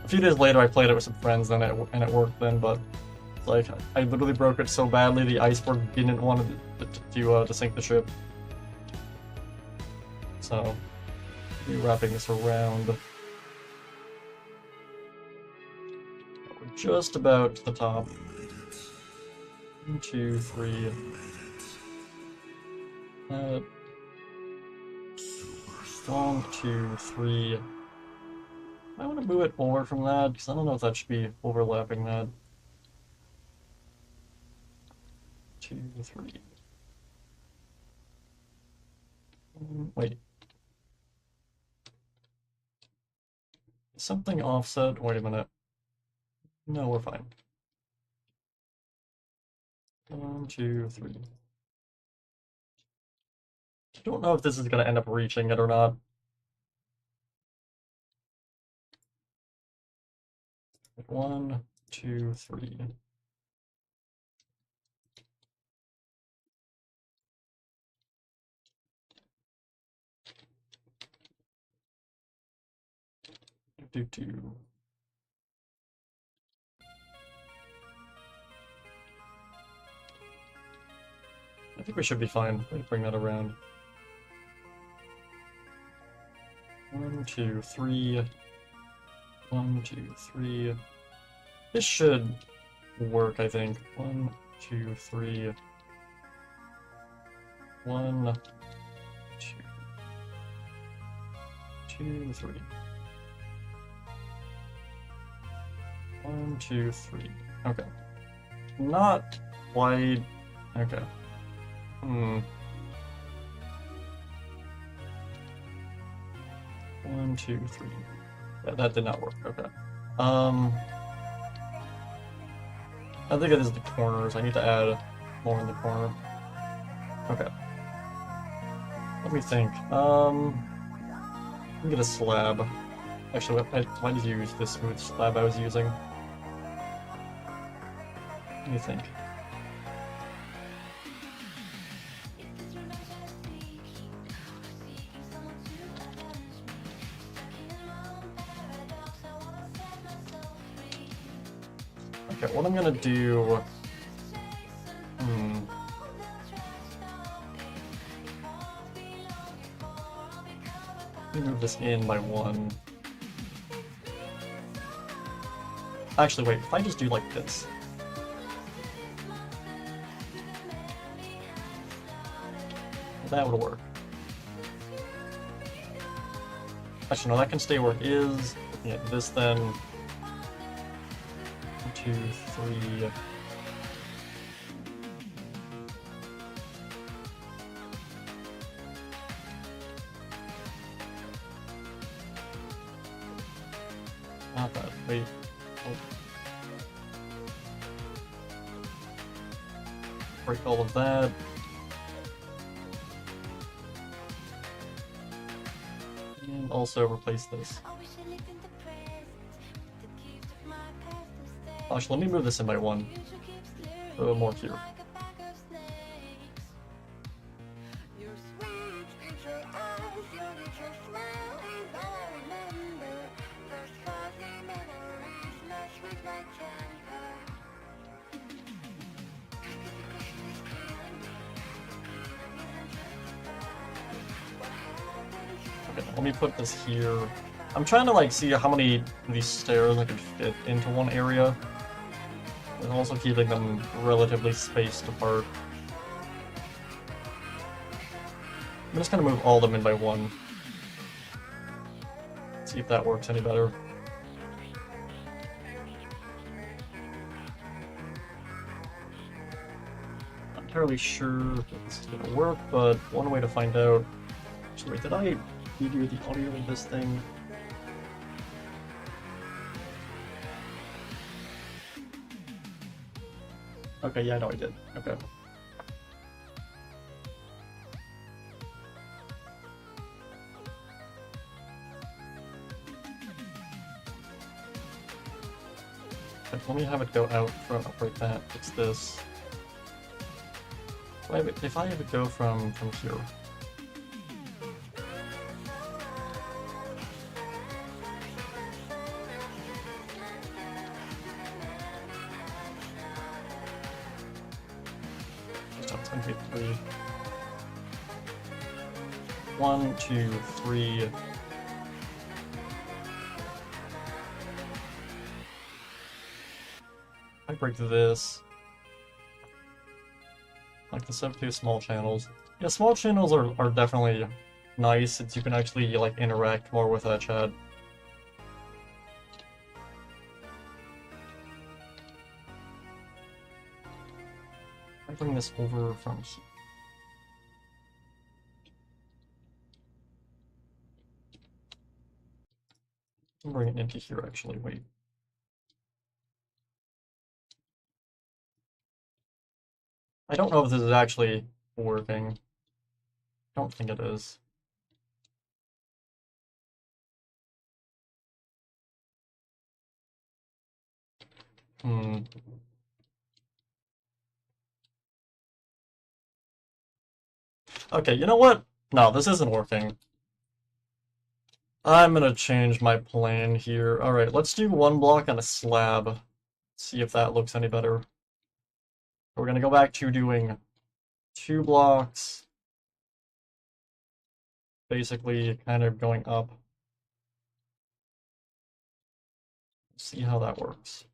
A few days later I played it with some friends and it worked then, but like I literally broke it so badly the iceberg didn't want to sink the ship. So, be wrapping this around. We're just about to the top. 1, 2, 3. 1, 2, 3. I want to move it forward from that because I don't know if that should be overlapping that. 2, 3. Wait. Something offset? Wait a minute. No, we're fine. 1, 2, 3. I don't know if this is going to end up reaching it or not. One, 2, 3. Do. I think we should be fine. Let me bring that around. 1, 2, 3. 1, 2, 3. This should work, I think. 1, 2, 3. 1, 2, 2, 3. 1, 2, 3. Okay. Not quite. Okay. 1, 2, 3. Yeah, that did not work. Okay. I think it is the corners. I need to add more in the corner. Okay. Let me think. Let me get a slab. Actually, I might just use this smooth slab I was using. What do you think? Okay, what I'm gonna do... Let me move this in by 1. Actually, wait, if I just do like this. That would work. Actually, no, that can stay where it is. Looking at this then. 1, 2, 3. Not that. Wait. Oh. Break all of that. And also replace this. Actually, let me move this in by 1. A little more here. Okay, let me put this here. I'm trying to like see how many of these stairs I can fit into one area. And also keeping them relatively spaced apart. I'm just gonna move all of them in by 1. See if that works any better. Not entirely sure if this is gonna work, but one way to find out. Actually, wait, did I redo the audio of this thing? Okay, yeah, no, I did. Okay. Let me have it go out from up like that. It's this. if I would go from here. It's going to be 3. 1, 2, 3. I break this. Like the 72 small channels. Yeah, small channels are definitely nice since you can actually like interact more with that chat. I bring this over from here. I'll bring it into here actually, wait. I don't know if this is actually working. I don't think it is. Okay, you know what? No, this isn't working. I'm gonna change my plan here. Alright, let's do 1 block on a slab. See if that looks any better. We're gonna go back to doing 2 blocks. Basically, kind of going up. See how that works.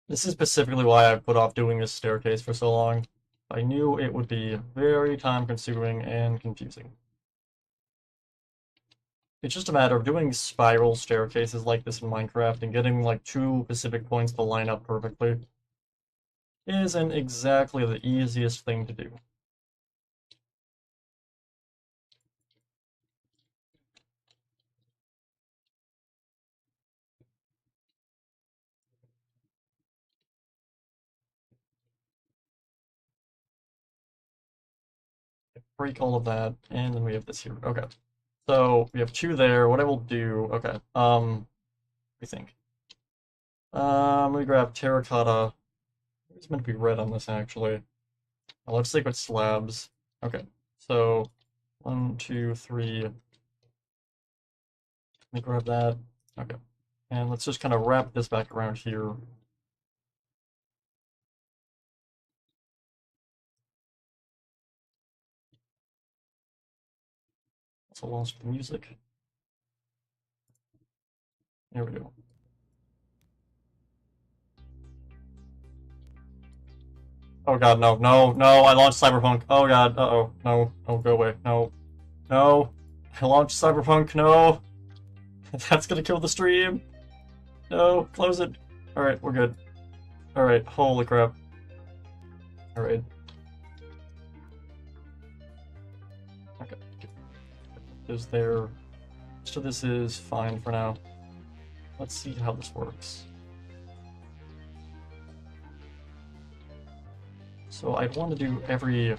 This is specifically why I put off doing this staircase for so long. I knew it would be very time-consuming and confusing. It's just a matter of doing spiral staircases like this in Minecraft and getting like 2 specific points to line up perfectly isn't exactly the easiest thing to do. Break all of that, and then we have this here. Okay. So we have 2 there. What I will do, okay. What do you think? Let me grab terracotta. It's meant to be red on this actually. Let's stick with slabs. Okay. So 1, 2, 3. Let me grab that. Okay. And let's just kind of wrap this back around here. Also lost the music. There we go. Oh god, no, no, no, I launched Cyberpunk. Oh god, uh-oh, no, no, go away, no, no, I launched Cyberpunk, no, that's gonna kill the stream, no, close it. Alright, we're good. Alright, holy crap. Alright. Okay. Is there... So this is fine for now. Let's see how this works. So I'd want to do every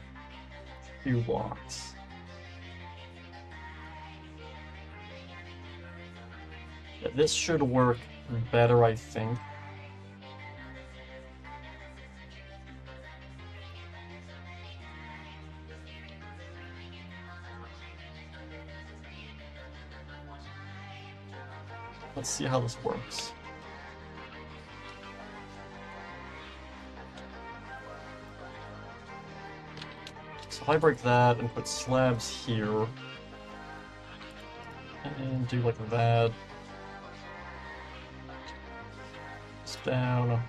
few blocks. Yeah, this should work better, I think. Let's see how this works. So if I break that and put slabs here, and do like that, it's down.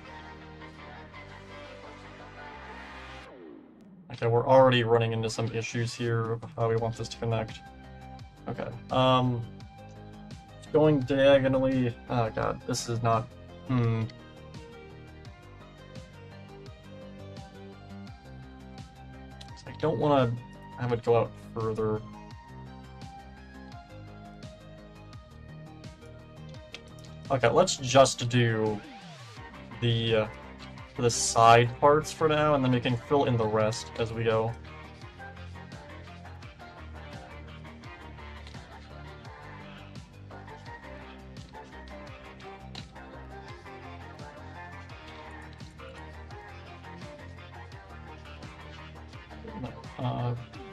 Okay, we're already running into some issues here of how we want this to connect. Okay, going diagonally. Oh god, this is not. I don't want to have it go out further. Okay, let's just do the side parts for now, and then we can fill in the rest as we go.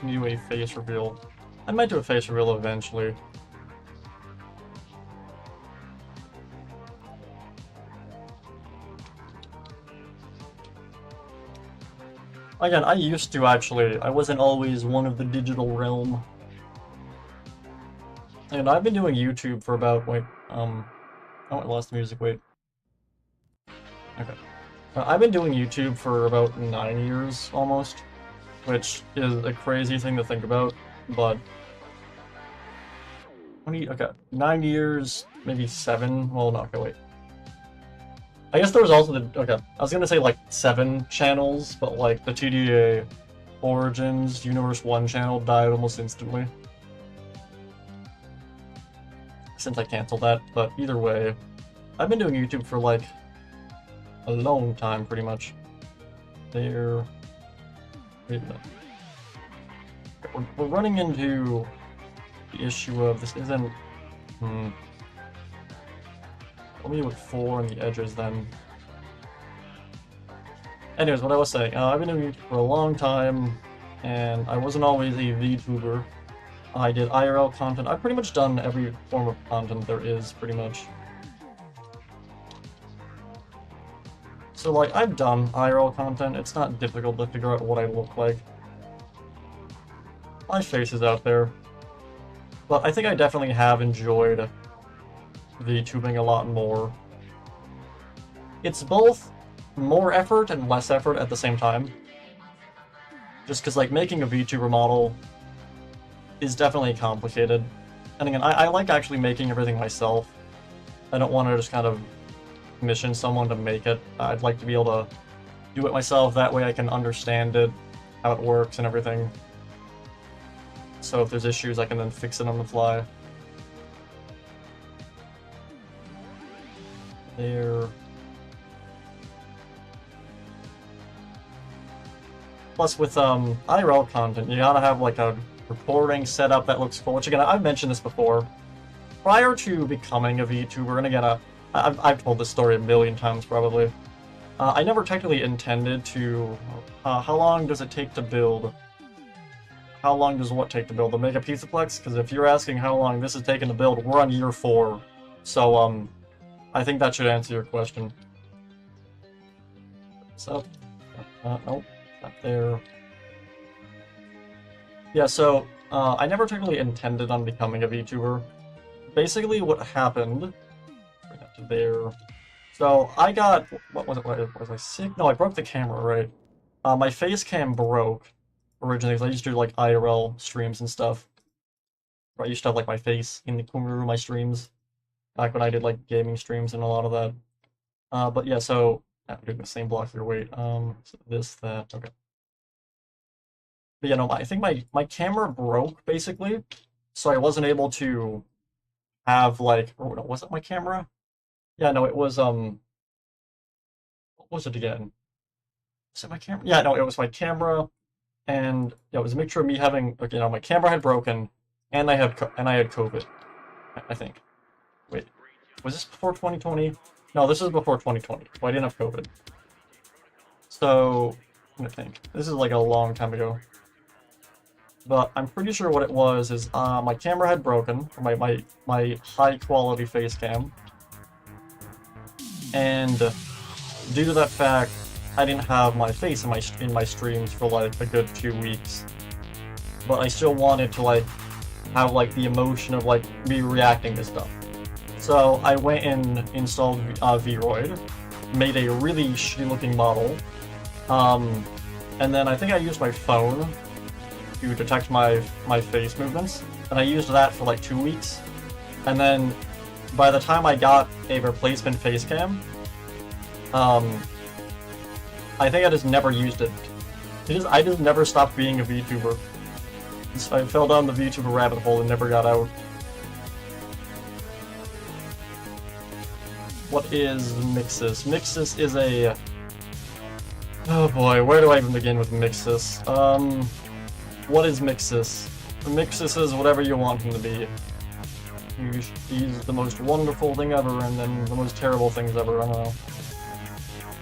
Do a face reveal. I might do a face reveal eventually. Again, I used to actually. I wasn't always one of the digital realm. And I've been doing YouTube for about, wait, oh, I lost the music, wait. Okay. I've been doing YouTube for about 9 years, almost. Which is a crazy thing to think about, but... okay, 9 years, maybe 7, well, no, okay, wait. I guess there was also the, okay, I was gonna say like 7 channels, but like the TDA Origins Universe 1 channel died almost instantly. Since I canceled that, but either way, I've been doing YouTube for like a long time, pretty much. We're running into the issue of this isn't. Let me look 4 on the edges then. Anyways, what I was saying, I've been doing YouTube for a long time, and I wasn't always a VTuber. I did IRL content. I've pretty much done every form of content there is, pretty much. So, like, I've done IRL content. It's not difficult to figure out what I look like. My face is out there. But I think I definitely have enjoyed VTubing a lot more. It's both more effort and less effort at the same time. Just because, like, making a VTuber model is definitely complicated. And again, I like actually making everything myself. I don't want to just kind of commission someone to make it. I'd like to be able to do it myself, that way I can understand it, how it works and everything. So if there's issues, I can then fix it on the fly. There. Plus with IRL content, you gotta have like a recording setup that looks cool, which again, I've mentioned this before. Prior to becoming a VTuber, and again, I've told this story a million times probably, I never technically intended to, how long does it take to build? How long does what take to build? The Mega Pizzaplex? Because if you're asking how long this is taking to build, we're on year 4. So, I think that should answer your question. So, nope, not there. Yeah, so, I never technically intended on becoming a VTuber. Basically, what happened... Bring up to there. So, I got... What was it? Was I sick? No, I broke the camera, right? My face cam broke originally, because I used to do, like, IRL streams and stuff. I used to have, like, my face in the corner of my streams. Back when I did, like, gaming streams and a lot of that. But yeah, so... I'm doing the same block here, wait. So this, that, okay. But yeah, no, I think my camera broke, basically, so I wasn't able to have, like, oh, no, was it my camera? Yeah, no, it was, what was it again? Was it my camera? Yeah, no, it was my camera, and, yeah, it was a mixture of me having, like, you know, my camera had broken, and I had COVID, I think. Wait, was this before 2020? No, this is before 2020, so I didn't have COVID. So, I'm gonna think. This is, like, a long time ago. But I'm pretty sure what it was is my camera had broken, my high quality face cam, and due to that fact, I didn't have my face in my streams for like a good 2 weeks. But I still wanted to like have like the emotion of like me reacting to stuff. So I went and installed Vroid, made a really shitty looking model, and then I think I used my phone to detect my face movements, and I used that for like 2 weeks, and then by the time I got a replacement face cam, I think I just never used it. I just never stopped being a VTuber. I fell down the VTuber rabbit hole and never got out. What is Mixus? Mixus is a... Oh boy, where do I even begin with Mixus? What is Mixus? Mixus is whatever you want him to be. He's the most wonderful thing ever, and then the most terrible things ever, I don't know.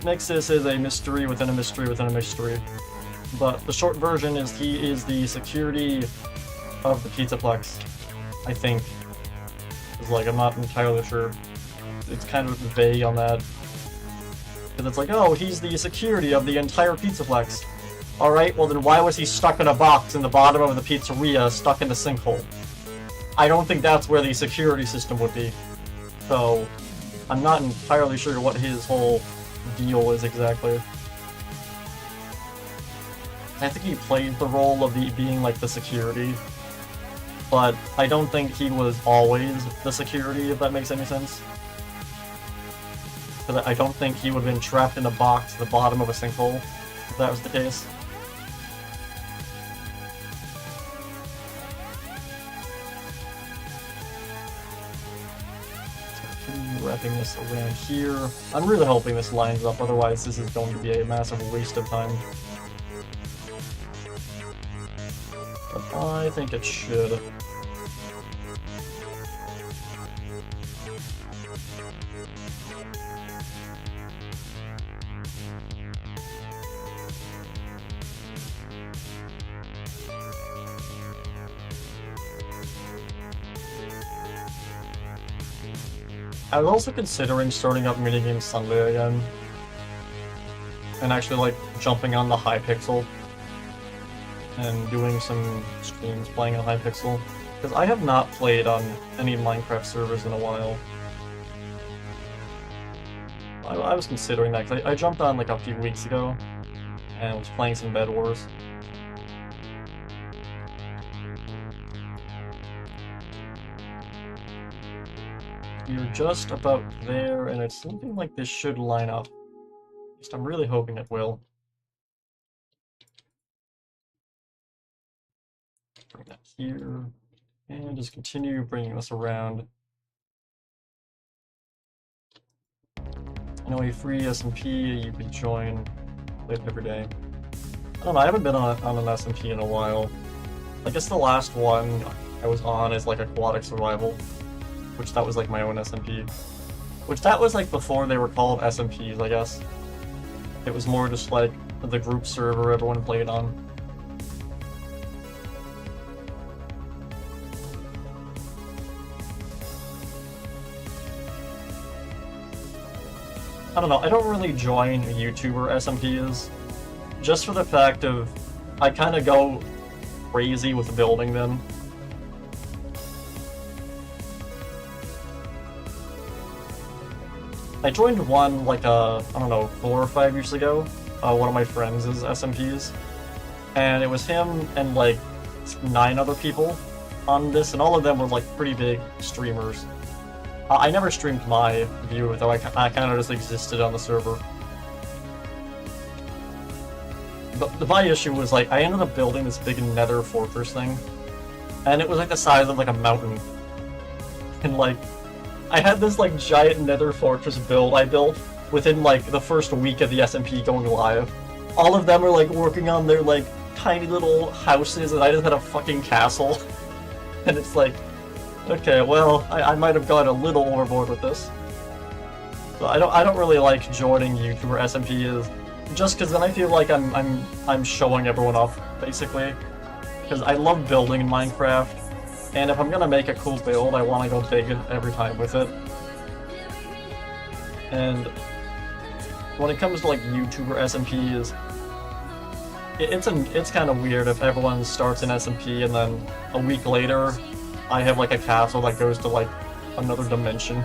Mixus is a mystery within a mystery within a mystery. But the short version is he is the security of the Pizzaplex, I think. It's like, I'm not entirely sure. It's kind of vague on that. Because it's like, oh, he's the security of the entire Pizzaplex. Alright, well then why was he stuck in a box in the bottom of the pizzeria, stuck in the sinkhole? I don't think that's where the security system would be. So, I'm not entirely sure what his whole deal is exactly. I think he played the role of being like the security, but I don't think he was always the security, if that makes any sense. Because I don't think he would have been trapped in a box at the bottom of a sinkhole, if that was the case. Wrapping this around here. I'm really hoping this lines up, otherwise this is going to be a massive waste of time. But I think it should. I was also considering starting up Minigame Sunday again. And actually like jumping on the Hypixel. And doing some streams playing on Hypixel. Because I have not played on any Minecraft servers in a while. I was considering that, because I jumped on like a few weeks ago. And was playing some Bed Wars. You're just about there, and it's looking like this should line up. At least I'm really hoping it will. Bring that here, and just continue bringing this around. I know a free SMP you can join late every day. I don't know, I haven't been on an SMP in a while. I guess the last one I was on is like Aquatic Survival. Which that was like my own SMP. Which that was like before they were called SMPs, I guess. It was more just like the group server everyone played on. I don't know, I don't really join YouTuber SMPs. Just for the fact of, I kind of go crazy with building them. I joined one like I don't know, 4 or 5 years ago, one of my friends' SMPs, and it was him and like 9 other people on this, and all of them were like pretty big streamers. I never streamed my view, though I kind of just existed on the server. But my issue was like, I ended up building this big nether fortress thing, and it was like the size of like a mountain, and like, I had this like giant nether fortress build I built within like the first week of the SMP going live. All of them are like working on their like tiny little houses, and I just had a fucking castle. And it's like, okay, well, I might have gone a little overboard with this. So I don't really like joining YouTuber SMPs, just because then I feel like I'm showing everyone off basically. Because I love building in Minecraft. And if I'm gonna make a cool build, I want to go big every time with it. And when it comes to like YouTuber SMPs, it's kind of weird if everyone starts an SMP and then a week later, I have like a castle that goes to like another dimension.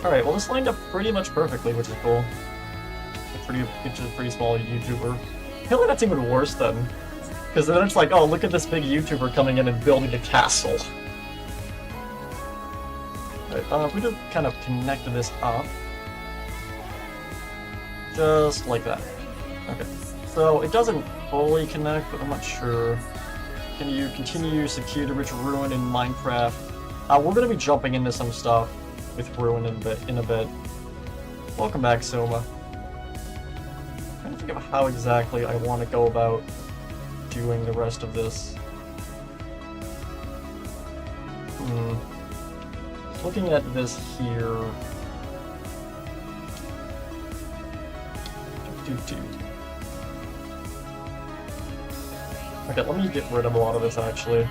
Alright, well this lined up pretty much perfectly, which is cool. It's a pretty small YouTuber. I feel like that's even worse then. Because then it's like, oh, look at this big YouTuber coming in and building a castle. Alright, we just kind of connected this up. Just like that. Okay. So, it doesn't fully connect, but I'm not sure. Can you continue Secure the Rich Ruin in Minecraft? We're going to be jumping into some stuff with Ruin in a bit. Welcome back, Soma. I'm trying to think of how exactly I want to go about doing the rest of this. Looking at this here. Okay, let me get rid of a lot of this actually.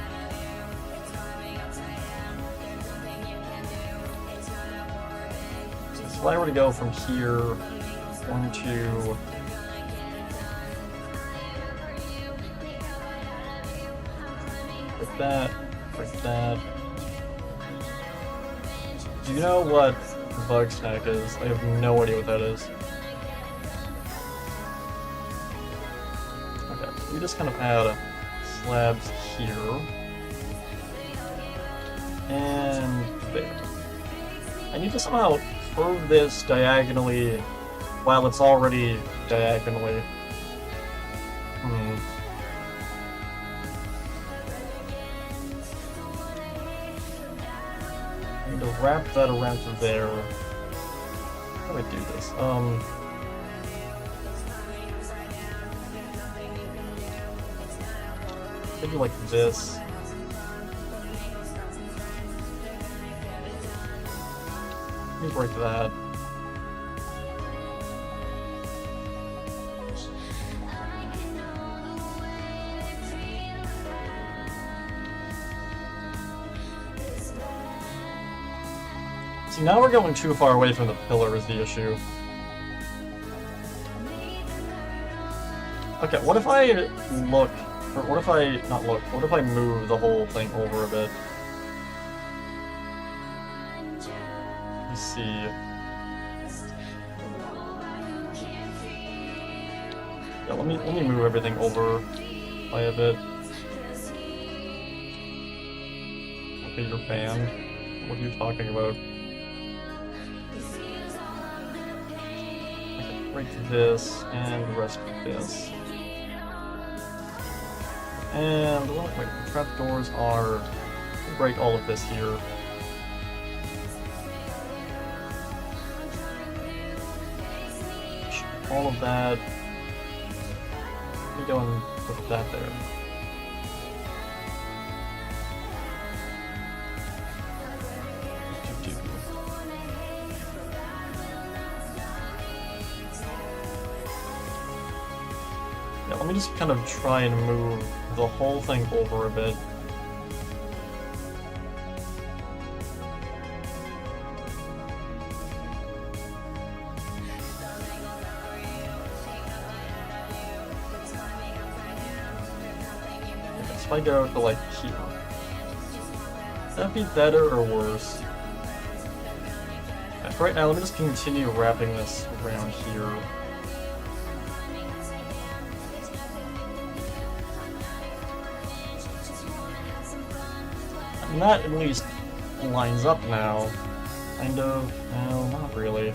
So if I were to go from here, 1, 2. Like that, like that. Do you know what bug snack is? I have no idea what that is. Okay, so we just kind of add slabs here. And there. I need to somehow curve this diagonally while it's already diagonally. I need to wrap that around to there. How do I do this? Maybe like this. Let me break that. See, now we're going too far away from the pillar is the issue. Okay, what if I look, or what if I, not look, what if I move the whole thing over a bit? Let's see. Yeah, let me move everything over by a bit. Okay, you're banned. What are you talking about? Okay, break this and the rest of this. And wait, the trapdoors are. Break all of this here. All of that. Let me go and put that there. Yeah, let me just kind of try and move the whole thing over a bit. If I go to like here, would that be better or worse? Okay, for right now, let me just continue wrapping this around here. And that at least lines up now. Kind of. No, not really.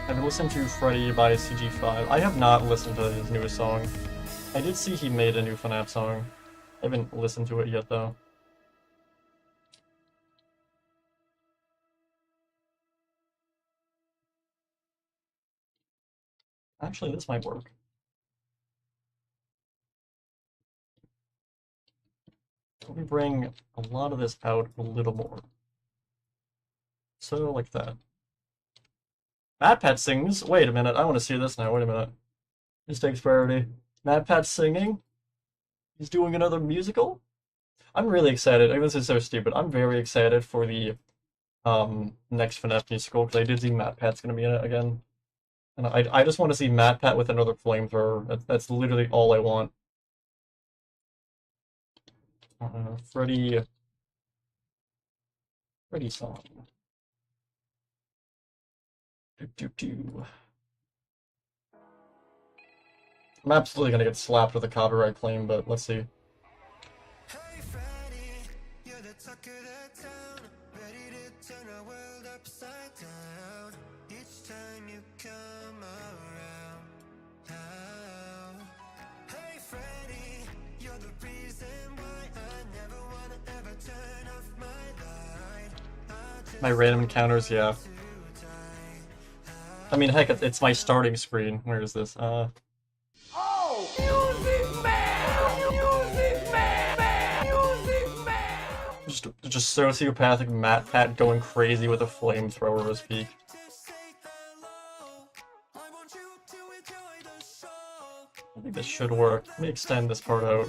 I've listened to Freddy by CG5. I have not listened to his newest song. I did see he made a new FNAF song. I haven't listened to it yet, though. Actually, this might work. Let me bring a lot of this out a little more. So, like that. MatPat sings. Wait a minute, I want to see this now. Wait a minute. This takes priority. MatPat's singing? He's doing another musical? I'm really excited. I mean, this is so stupid. I'm very excited for the next FNAF musical, because I did see MatPat's going to be in it again. And I just want to see MatPat with another flamethrower. That's literally all I want. Freddy song. I'm absolutely gonna get slapped with a copyright claim, but let's see. Hey Freddy, you're the talk of the town, ready to turn our world upside down. Each time you come around. Oh. Hey Freddy, you're the reason why I never wanna ever turn off my light. My random encounters, yeah. I mean, heck, it's my starting screen. Where is this? Oh! Music man! Music man! Music man! just sociopathic Matt Pat going crazy with a flamethrower at his peak. I think this should work. Let me extend this part out.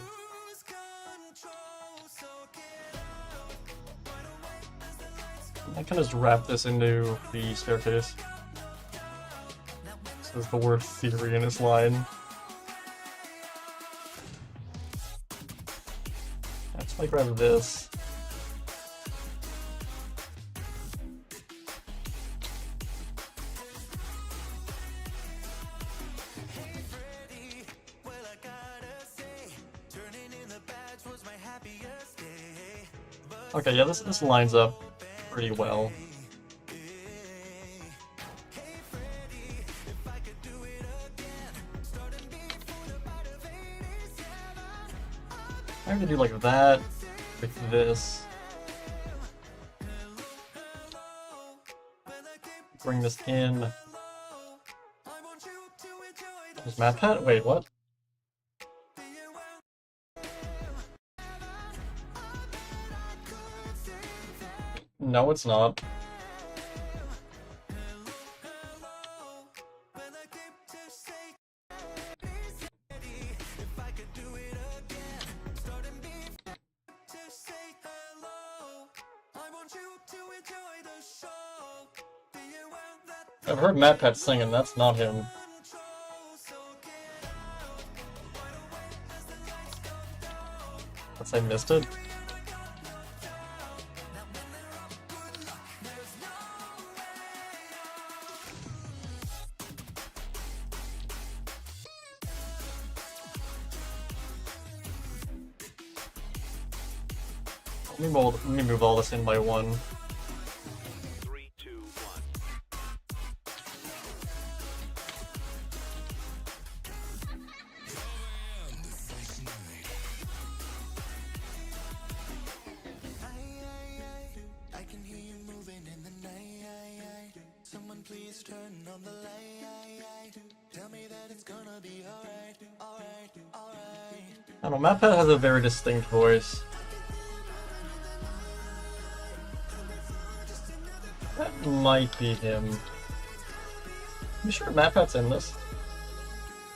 I can just wrap this into the staircase. Says the word theory in his line. Let's like grab this. Okay, yeah, this lines up pretty well. I'm gonna do like that with this. Bring this in. Is Matt Pat? Wait, what? No, it's not. I've heard Matt Pat singing, that's not him. Guess I missed it. Let me move all this in by one. 3, 2, 1. I can hear you moving in the night. Someone please turn on the light. Tell me that it's gonna be alright, alright, alright. I don't know, Matt Pat has a very distinct voice. That might be him. You sure Matt Pat's in this?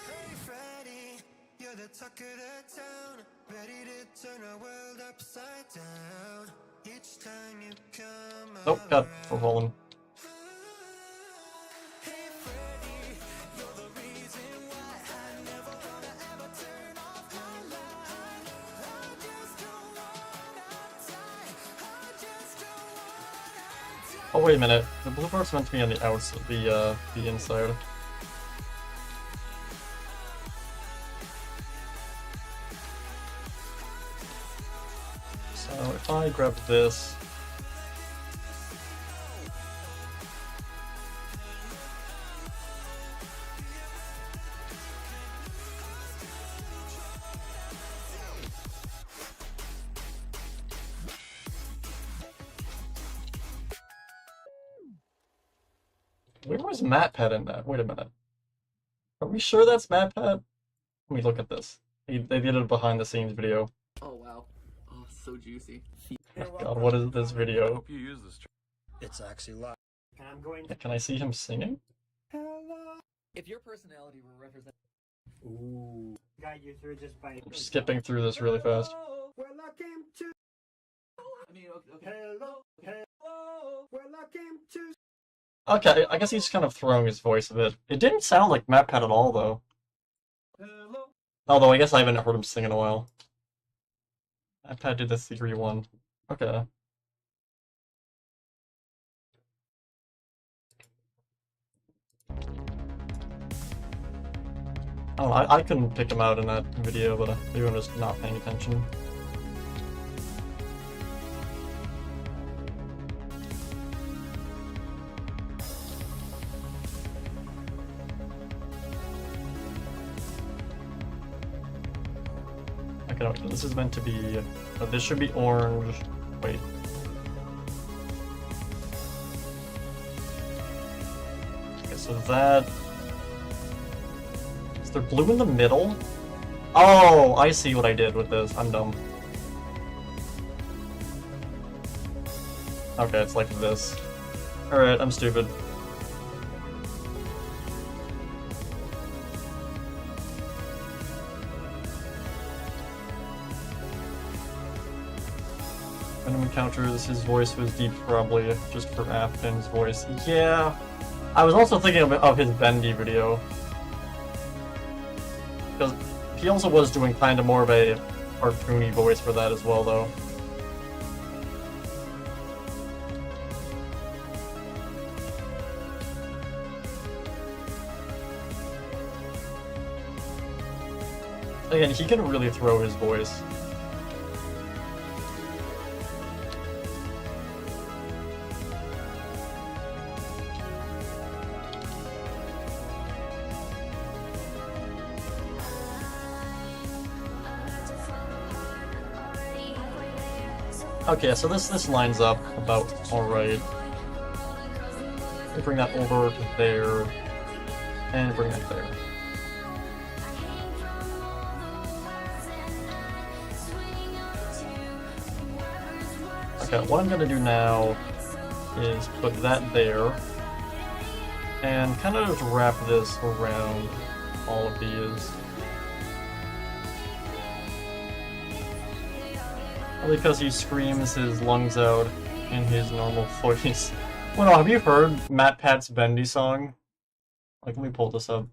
Hey Freddy, you're the talk of the town, ready to turn our world upside down. Each time you come Nope, got for Holland. Oh wait a minute, the blue part's meant to be on the outside, the inside. So if I grab this, where was Matt Pat in that? Wait a minute. Are we sure that's Matt Pat? Let me look at this. They did a behind the scenes video. Oh wow. Oh, so juicy. Oh God, what is this video? Hope you use this. It's actually live. And I'm going to. Can I see him singing? If your personality were represented. Ooh. Guide you through just by. I'm skipping through this really fast. Well, I came to. I mean, okay. Hello, hello. Well, I came to. Okay, I guess he's kind of throwing his voice a bit. It didn't sound like Matt Pat at all, though. Hello. Although I guess I haven't heard him sing in a while. Matt Pat did the theory one. Okay. I don't know, I couldn't pick him out in that video, but maybe I'm just not paying attention. Okay, no, this is meant to be... this should be orange. Wait. Okay, so that... Is there blue in the middle? Oh, I see what I did with this. I'm dumb. Okay, it's like this. Alright, I'm stupid. Random encounters, his voice was deep probably, just for Afton's voice. Yeah, I was also thinking of his Bendy video. Because he also was doing kind of more of a cartoony voice for that as well, though. Again, he can really throw his voice. Okay, so this lines up about alright. Bring that over to there, and bring that there. Okay, what I'm gonna do now is put that there, and kind of just wrap this around all of these. Because he screams his lungs out in his normal voice. Well, no, have you heard MatPat's Bendy song? Like, let me pull this up.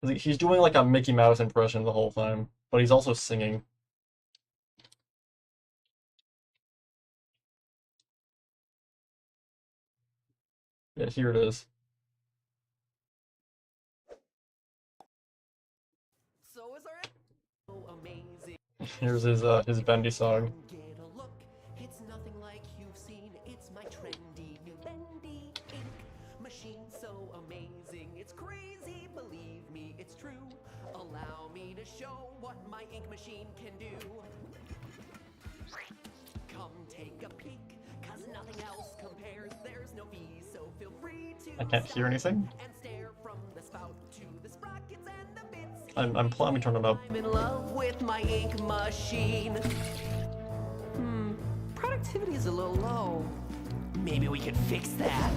He's doing like a Mickey Mouse impression the whole time, but he's also singing. Yeah, here it is. So is our so amazing. Here's his Bendy song. Get a look, it's nothing like you've seen. It's my trendy new Bendy ink machine, so amazing. It's crazy, believe me, it's true. Allow me to show what my ink machine can do. Come take a peek, cause nothing else compares. There's no fee, so feel free to I can't hear anything. and stare from the spout to the sprockets and the bits. Let me turn it up. I'm in love with my ink machine. Productivity is a little low. Maybe we could fix that.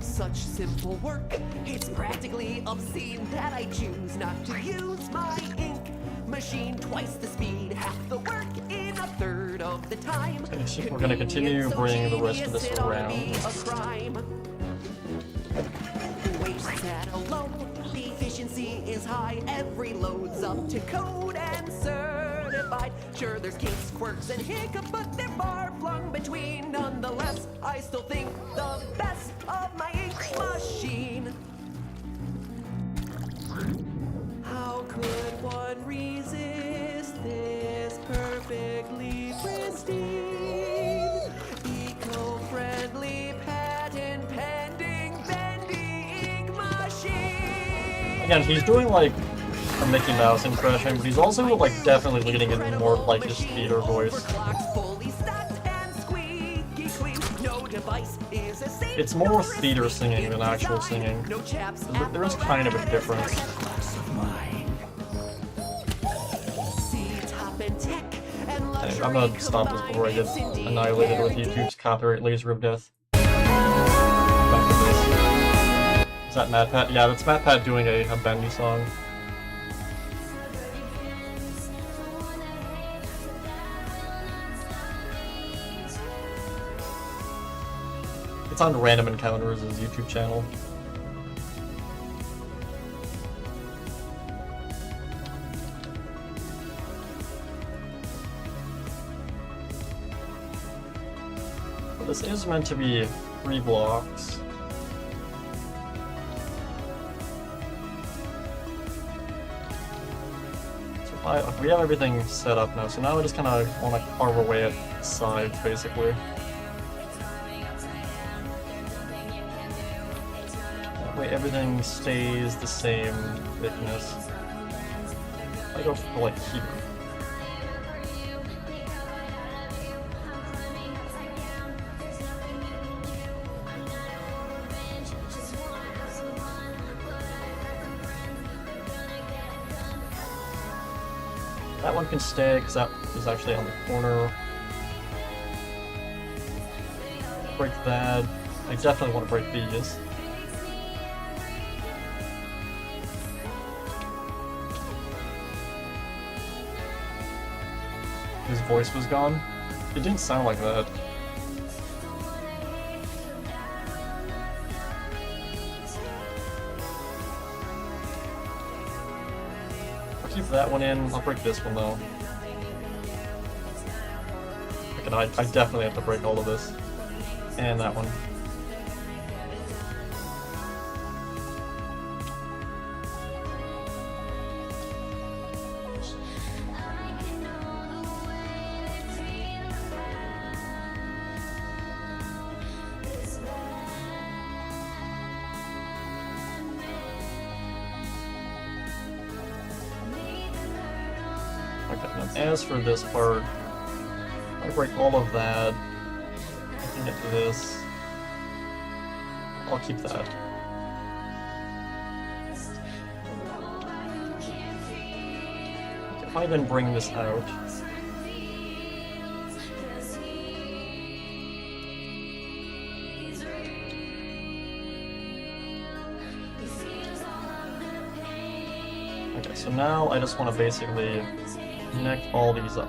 Such simple work, it's practically obscene that I choose not to use my ink machine twice the speed, half the work in a third of the time. Okay, so we're gonna continue bringing the rest of this Convenience, it ought to around. be a crime. Waste at a low, the efficiency is high. Every load's up to code and certified. Sure, there's kinks, quirks, and hiccups, but they're far flung between. Nonetheless, I still think the best of my ink machine. How could one resist this perfectly pristine, eco-friendly, patent-pending Bendy ink machine? Again, he's doing like a Mickey Mouse impression, but he's also like definitely leaning in more like his theater voice. It's more theater singing than actual singing. There is kind of a difference. Hey, I'm gonna stop this before I get annihilated with YouTube's copyright laser of death. Back to this. Is that MatPat? Yeah, that's MatPat doing a Bendy song. It's on Random Encounters, his YouTube channel. This is meant to be 3 blocks. So we have everything set up now, so now we just kind of want to carve away at sides, basically. That way everything stays the same thickness. I go for like here. That one can stay because that is actually on the corner. break that. I definitely want to break these. His voice was gone. It didn't sound like that. I'll keep that one in. I'll break this one though. I definitely have to break all of this. And that one. Okay, and as for this part, I break all of that. I can get to this. I'll keep that. Okay, if I then bring this out. Okay, so now I just want to basically connect all these up.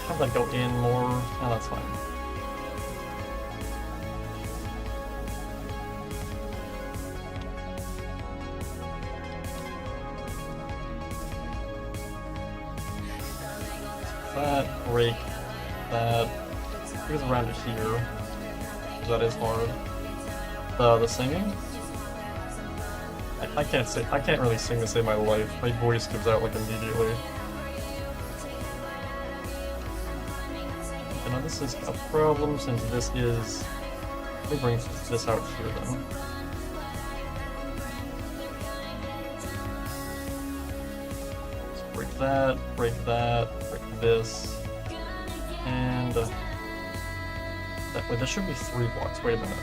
Have that go in more. Oh, that's fine. That, break, that. It goes around to here. That is hard. The singing? I can't really sing to save my life. My voice gives out like immediately. Now this is a problem since this is... Let me bring this out here then. So break that, break this, and... Wait, there should be 3 blocks, wait a minute.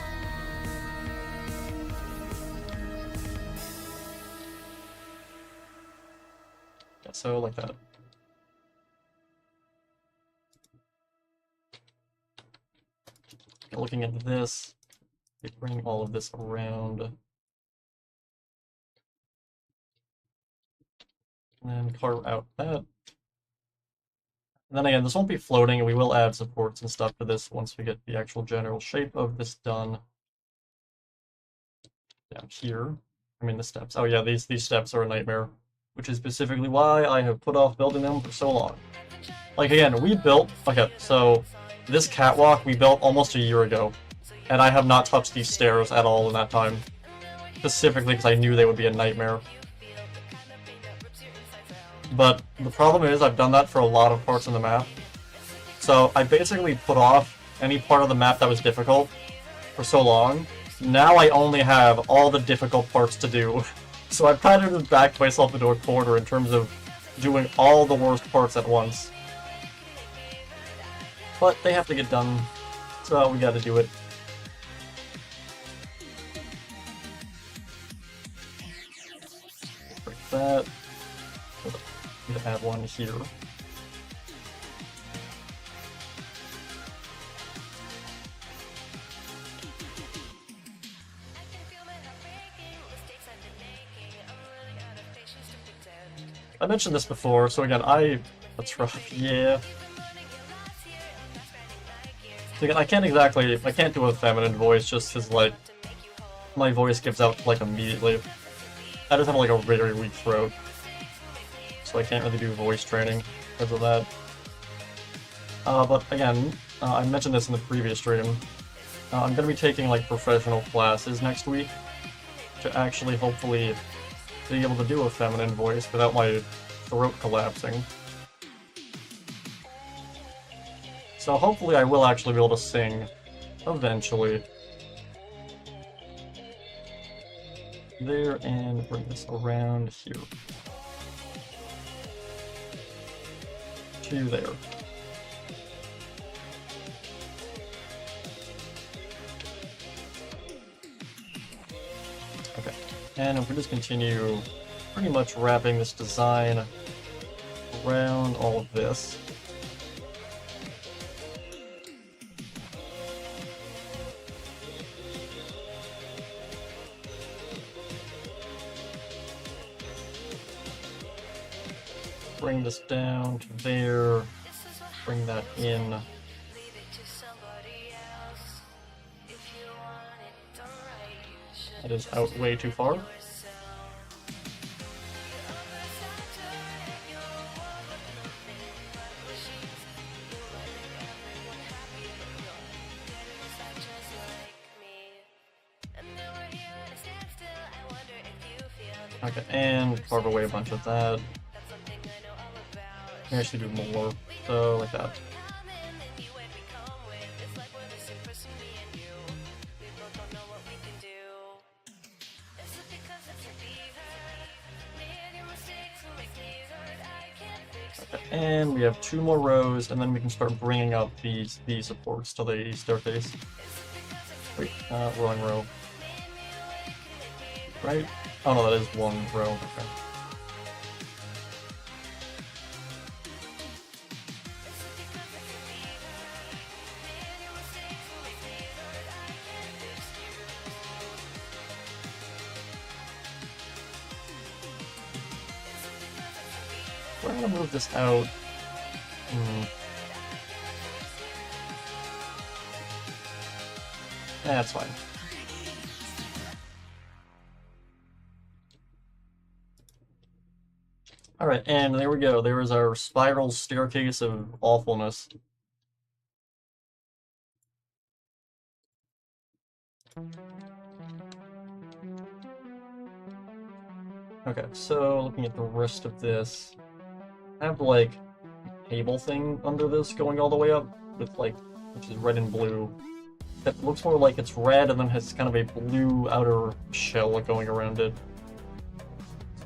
Yeah, so like that. Looking at this, bring all of this around, and then carve out that. And then again, this won't be floating, and we will add supports and stuff to this once we get the actual general shape of this done. Down here, I mean the steps. Oh yeah, these steps are a nightmare, which is specifically why I have put off building them for so long. Like again, we built, okay, so this catwalk we built almost a year ago, and I have not touched these stairs at all in that time. Specifically because I knew they would be a nightmare. But the problem is I've done that for a lot of parts of the map. So I basically put off any part of the map that was difficult for so long. Now I only have all the difficult parts to do. So I've kind of just backed myself into a corner in terms of doing all the worst parts at once. But they have to get done, so we gotta do it. Break that. I'm gonna add one here. I mentioned this before, so again, that's rough, yeah. Again, I can't do a feminine voice just because, like, my voice gives out, like, immediately. I just have, like, a very weak throat. So I can't really do voice training because of that. But again, I mentioned this in the previous stream. I'm going to be taking, like, professional classes next week to actually, hopefully, be able to do a feminine voice without my throat collapsing. So hopefully I will actually be able to sing eventually. there and bring this around here. To there. Okay, and if we just continue pretty much wrapping this design around all of this. Bring this down to there, bring that in. That is out way too far. Okay, and carve away a bunch of that. I actually do more, so like that. Okay, and we have 2 more rows, and then we can start bringing up these supports to the staircase. Wait, wrong row. Right? Oh no, that is 1 row. Okay. We're gonna move this out. That's fine. Alright, and there we go. There is our spiral staircase of awfulness. Okay, so looking at the rest of this, I have like a table thing under this going all the way up with like, which is red and blue. That looks more like it's red and then has kind of a blue outer shell going around it.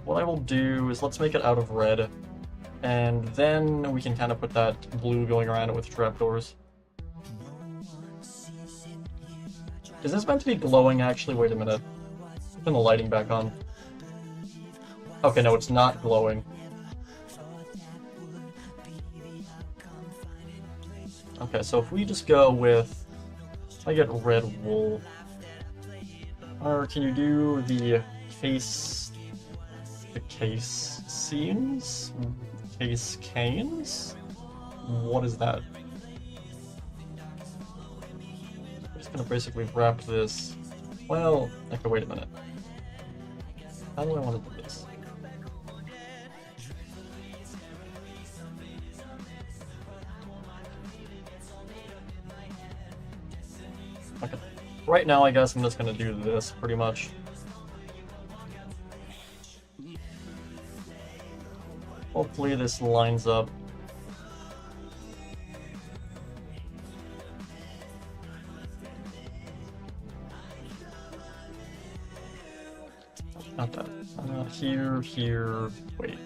What I will do is let's make it out of red, and then we can kind of put that blue going around it with trapdoors. Is this meant to be glowing actually? Wait a minute. Turn the lighting back on. Okay, no, it's not glowing. Okay, so if we just go with... I get red wool. Or can you do the case... the case scenes? Case canes? What is that? I'm just gonna basically wrap this... Well, okay, wait a minute. How do I want to do this? Okay. Right now, I guess I'm just gonna do this, pretty much. Hopefully this lines up. Not that. Here, here, wait.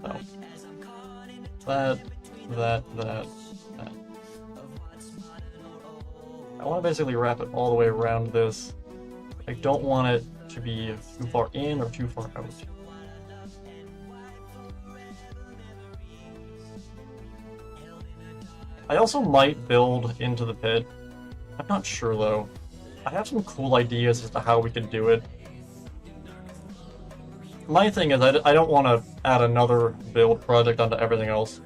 No. That. I want to basically wrap it all the way around this. I don't want it to be too far in or too far out. I also might build into the pit. I'm not sure though. I have some cool ideas as to how we could do it. My thing is I don't want to add another build project onto everything else.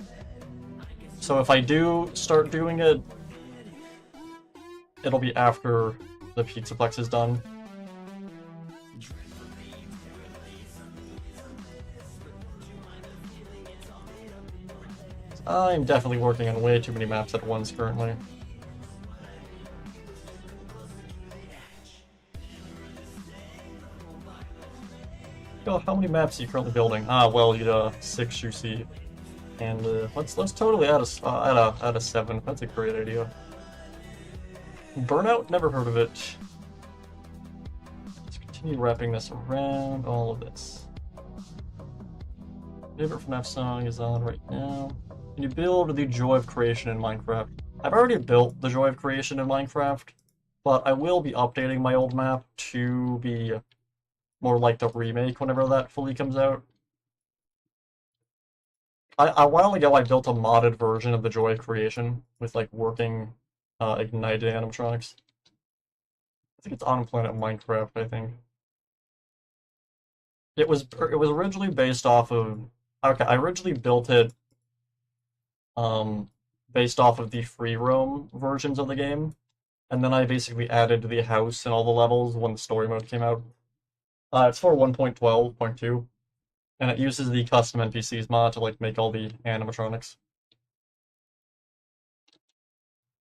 So if I do start doing it, it'll be after the Pizzaplex is done. I'm definitely working on way too many maps at once currently. Oh, how many maps are you currently building? Ah, well, you 6 you see, and let's totally add a 7. That's a great idea. Burnout? Never heard of it. Let's continue wrapping this around all of this. Favorite FNAF song is on right now. Can you build the Joy of Creation in Minecraft? I've already built the Joy of Creation in Minecraft, but I will be updating my old map to be more like the remake whenever that fully comes out. A while ago, I built a modded version of the Joy of Creation with like working ignited animatronics. I think it's on Planet Minecraft, I think. It was originally based off of... Okay, I originally built it based off of the free roam versions of the game, and then I basically added the house and all the levels when the story mode came out. It's for 1.12.2, and it uses the custom NPCs mod to like make all the animatronics.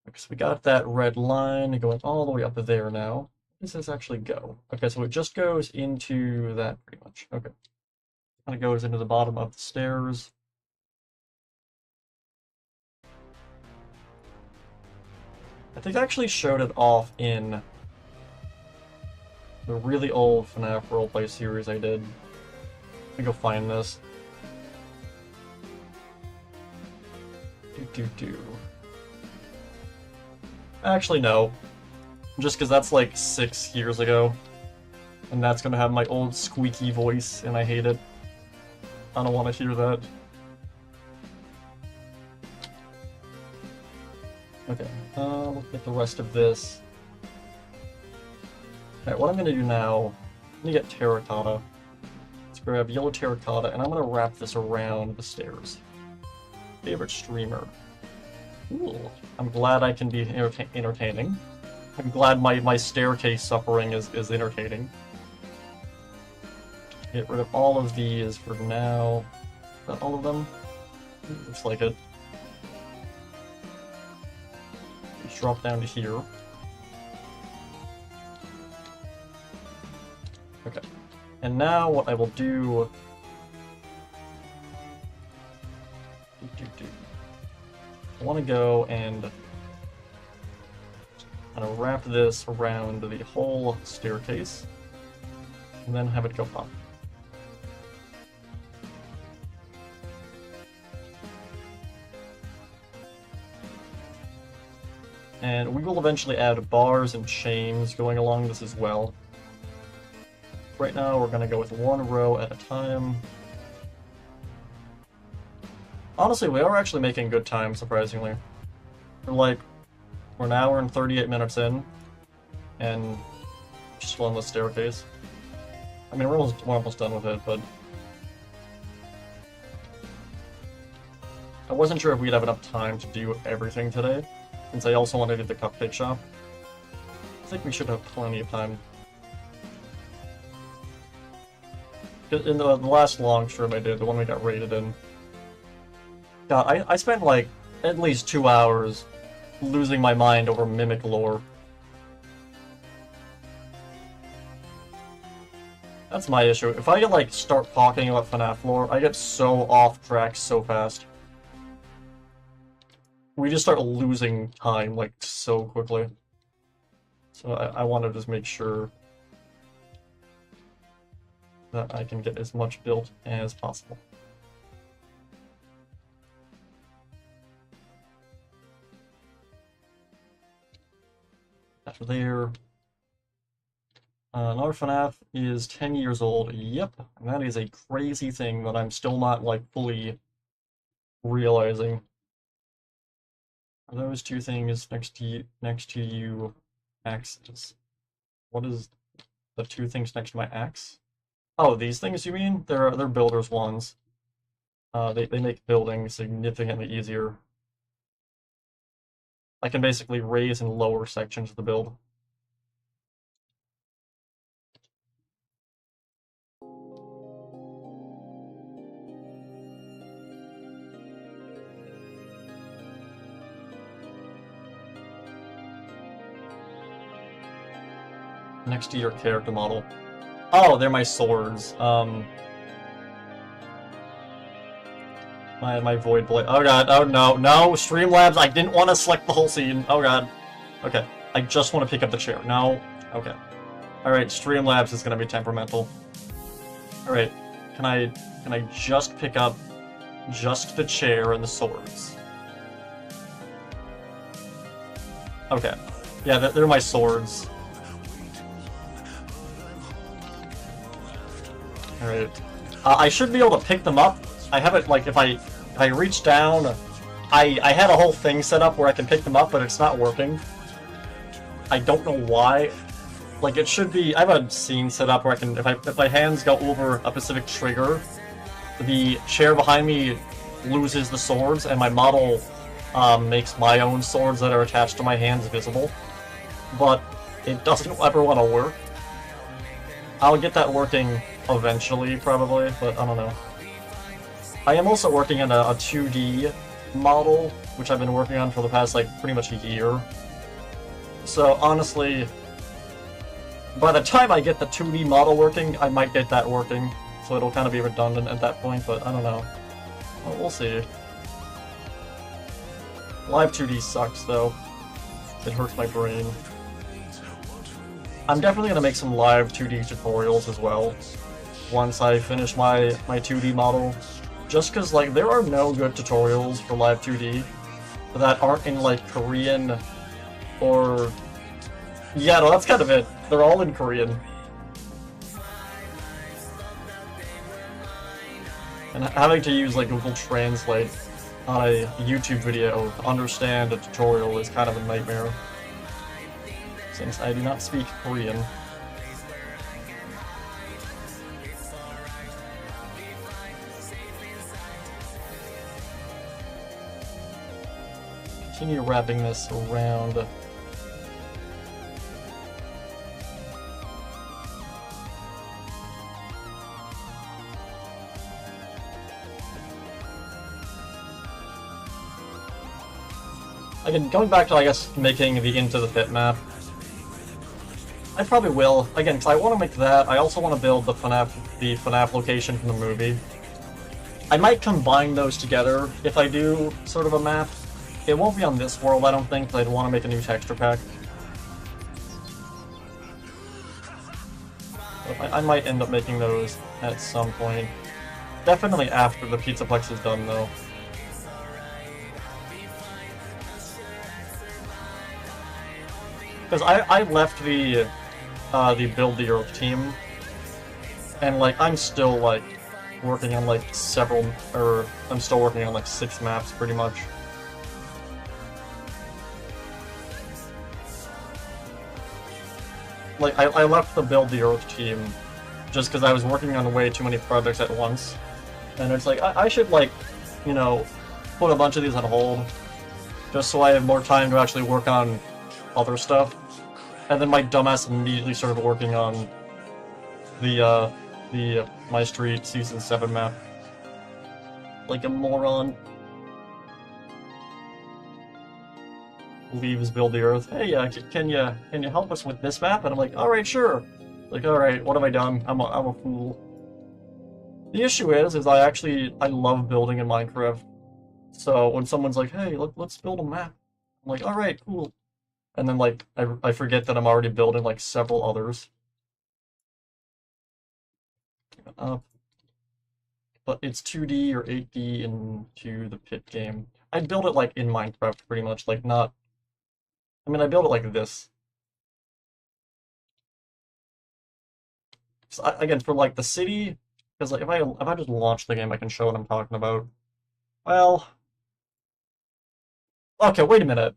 Okay, so we got that red line going all the way up there now. Where does this actually go? Okay, so it just goes into that pretty much. Okay. Kind of goes into the bottom of the stairs. I think I actually showed it off in the really old FNAF roleplay series I did. Let me go find this. Actually, no. Just because that's like 6 years ago. And that's gonna have my old squeaky voice, and I hate it. I don't want to hear that. Okay, let's get the rest of this. Alright, what I'm gonna do now, I'm gonna get terracotta. Let's grab yellow terracotta, and I'm gonna wrap this around the stairs. Favorite streamer. Ooh, I'm glad I can be entertaining. I'm glad my staircase suffering is entertaining. Get rid of all of these for now. Got all of them? Looks like it. Just drop down to here. Okay. And now what I will do... I want to go and kind of wrap this around the whole staircase, and then have it go up. And we will eventually add bars and chains going along this as well. Right now we're going to go with one row at a time. Honestly, we are actually making good time, surprisingly. We're an hour and 38 minutes in, and just on the staircase. I mean, we're almost done with it, but... I wasn't sure if we'd have enough time to do everything today, since I also want to do the cupcake shop. I think we should have plenty of time. In the last long stream I did, the one we got rated in, God, I spent like at least 2 hours losing my mind over Mimic lore. That's my issue. If I like start talking about FNAF lore, I get so off track so fast. We just start losing time like so quickly. So I want to just make sure that I can get as much built as possible. After there, another FNAF is 10 years old. Yep, and that is a crazy thing that I'm still not like fully realizing. Are those two things next to you axes? What is the two things next to my axe? Oh, these things you mean? They're builder's ones. They make building significantly easier. I can basically raise and lower sections of the build. Next to your character model. Oh, they're my swords. My void blade. Oh god, oh no, no, Streamlabs, I didn't want to select the whole scene. Oh god. Okay, I just want to pick up the chair. No, okay. Alright, Streamlabs is gonna be temperamental. Alright, can I just pick up just the chair and the swords? Okay. Yeah, they're my swords. Alright. I should be able to pick them up. I have it, like, if I reach down... I had a whole thing set up where I can pick them up, but it's not working. I don't know why. Like, it should be... I have a scene set up where I can... If my hands go over a specific trigger, the chair behind me loses the swords, and my model makes my own swords that are attached to my hands visible. But it doesn't ever want to work. I'll get that working eventually, probably, but I don't know. I am also working on a 2D model, which I've been working on for the past, like, pretty much a year. So, honestly, by the time I get the 2D model working, I might get that working. So it'll kind of be redundant at that point, but I don't know. Well, we'll see. Live 2D sucks, though. It hurts my brain. I'm definitely gonna make some live 2D tutorials as well, once I finish my 2D model. Just cause, like, there are no good tutorials for live 2D that aren't in, like, Korean or... Yeah, no, that's kind of it. They're all in Korean. And having to use, like, Google Translate on a YouTube video to understand a tutorial is kind of a nightmare, since I do not speak Korean. Continue wrapping this around. Again, going back to, I guess, making the Into the Pit map, I probably will. Again, because I want to make that. I also want to build the FNAF location from the movie. I might combine those together if I do sort of a map. It won't be on this world, I don't think, because I'd want to make a new texture pack. But I might end up making those at some point. Definitely after the Pizzaplex is done, though. Because I left the Build the Earth team, and, like, I'm still, like, working on, like, I'm still working on, like, 6 maps, pretty much. Like, I left the Build the Earth team just because I was working on way too many projects at once, and it's like, I should, like, you know, put a bunch of these on hold, just so I have more time to actually work on other stuff. And then my dumbass immediately started working on the My Street Season 7 map. Like a moron. Leaves Build the Earth. Hey, can you help us with this map? And I'm like, alright, sure. Like, alright, what have I done? I'm a fool. The issue is I love building in Minecraft. So when someone's like, hey, let's build a map, I'm like, alright, cool. And then, like, I forget that I'm already building, like, several others. But it's 2D or 8D into the Pit game. I build it, like, in Minecraft, pretty much, like, not... I mean, I build it like this. So, again, for, like, the city, because, like, if I just launch the game, I can show what I'm talking about. Well... Okay, wait a minute.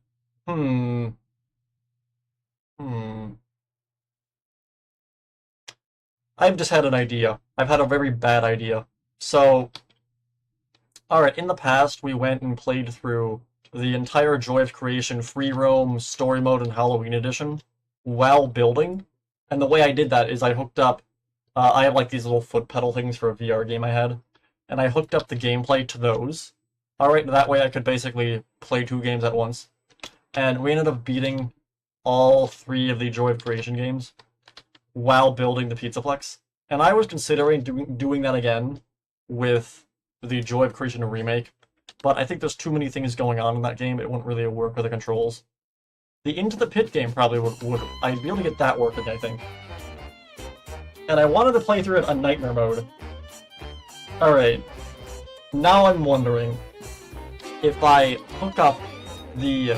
I've just had an idea. I've had a very bad idea. So, alright, in the past, we went and played through the entire Joy of Creation free roam, story mode, and Halloween edition while building. And the way I did that is I hooked up, I have like these little foot pedal things for a VR game I had, and I hooked up the gameplay to those. Alright, that way I could basically play 2 games at once. And we ended up beating all 3 of the Joy of Creation games while building the Pizzaplex. And I was considering doing that again with the Joy of Creation remake, but I think there's too many things going on in that game, it wouldn't really work with the controls. The Into the Pit game probably would I'd be able to get that working, I think. and I wanted to play through it on Nightmare mode. Alright, now I'm wondering if I hook up the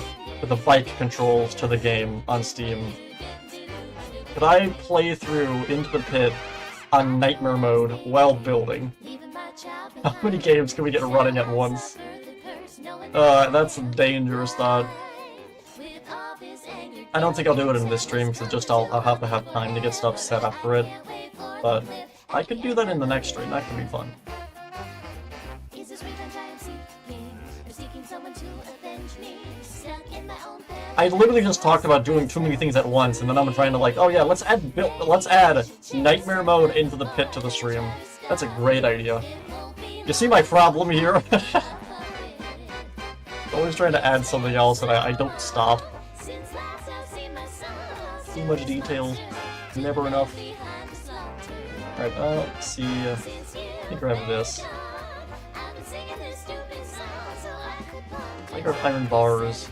bike controls to the game on Steam, could I play through Into the Pit on Nightmare mode while building? How many games can we get running at once? That's a dangerous thought. I don't think I'll do it in this stream, because just I'll have to have time to get stuff set up for it. But I could do that in the next stream, that could be fun. I literally just talked about doing too many things at once, and then I'm trying to like, oh yeah, let's add Nightmare mode into the pit to the stream. That's a great idea. You see my problem here? Always trying to add something else, and I don't stop. Too much detail, never enough. Alright, let's see. Let me grab this. I grab iron bars.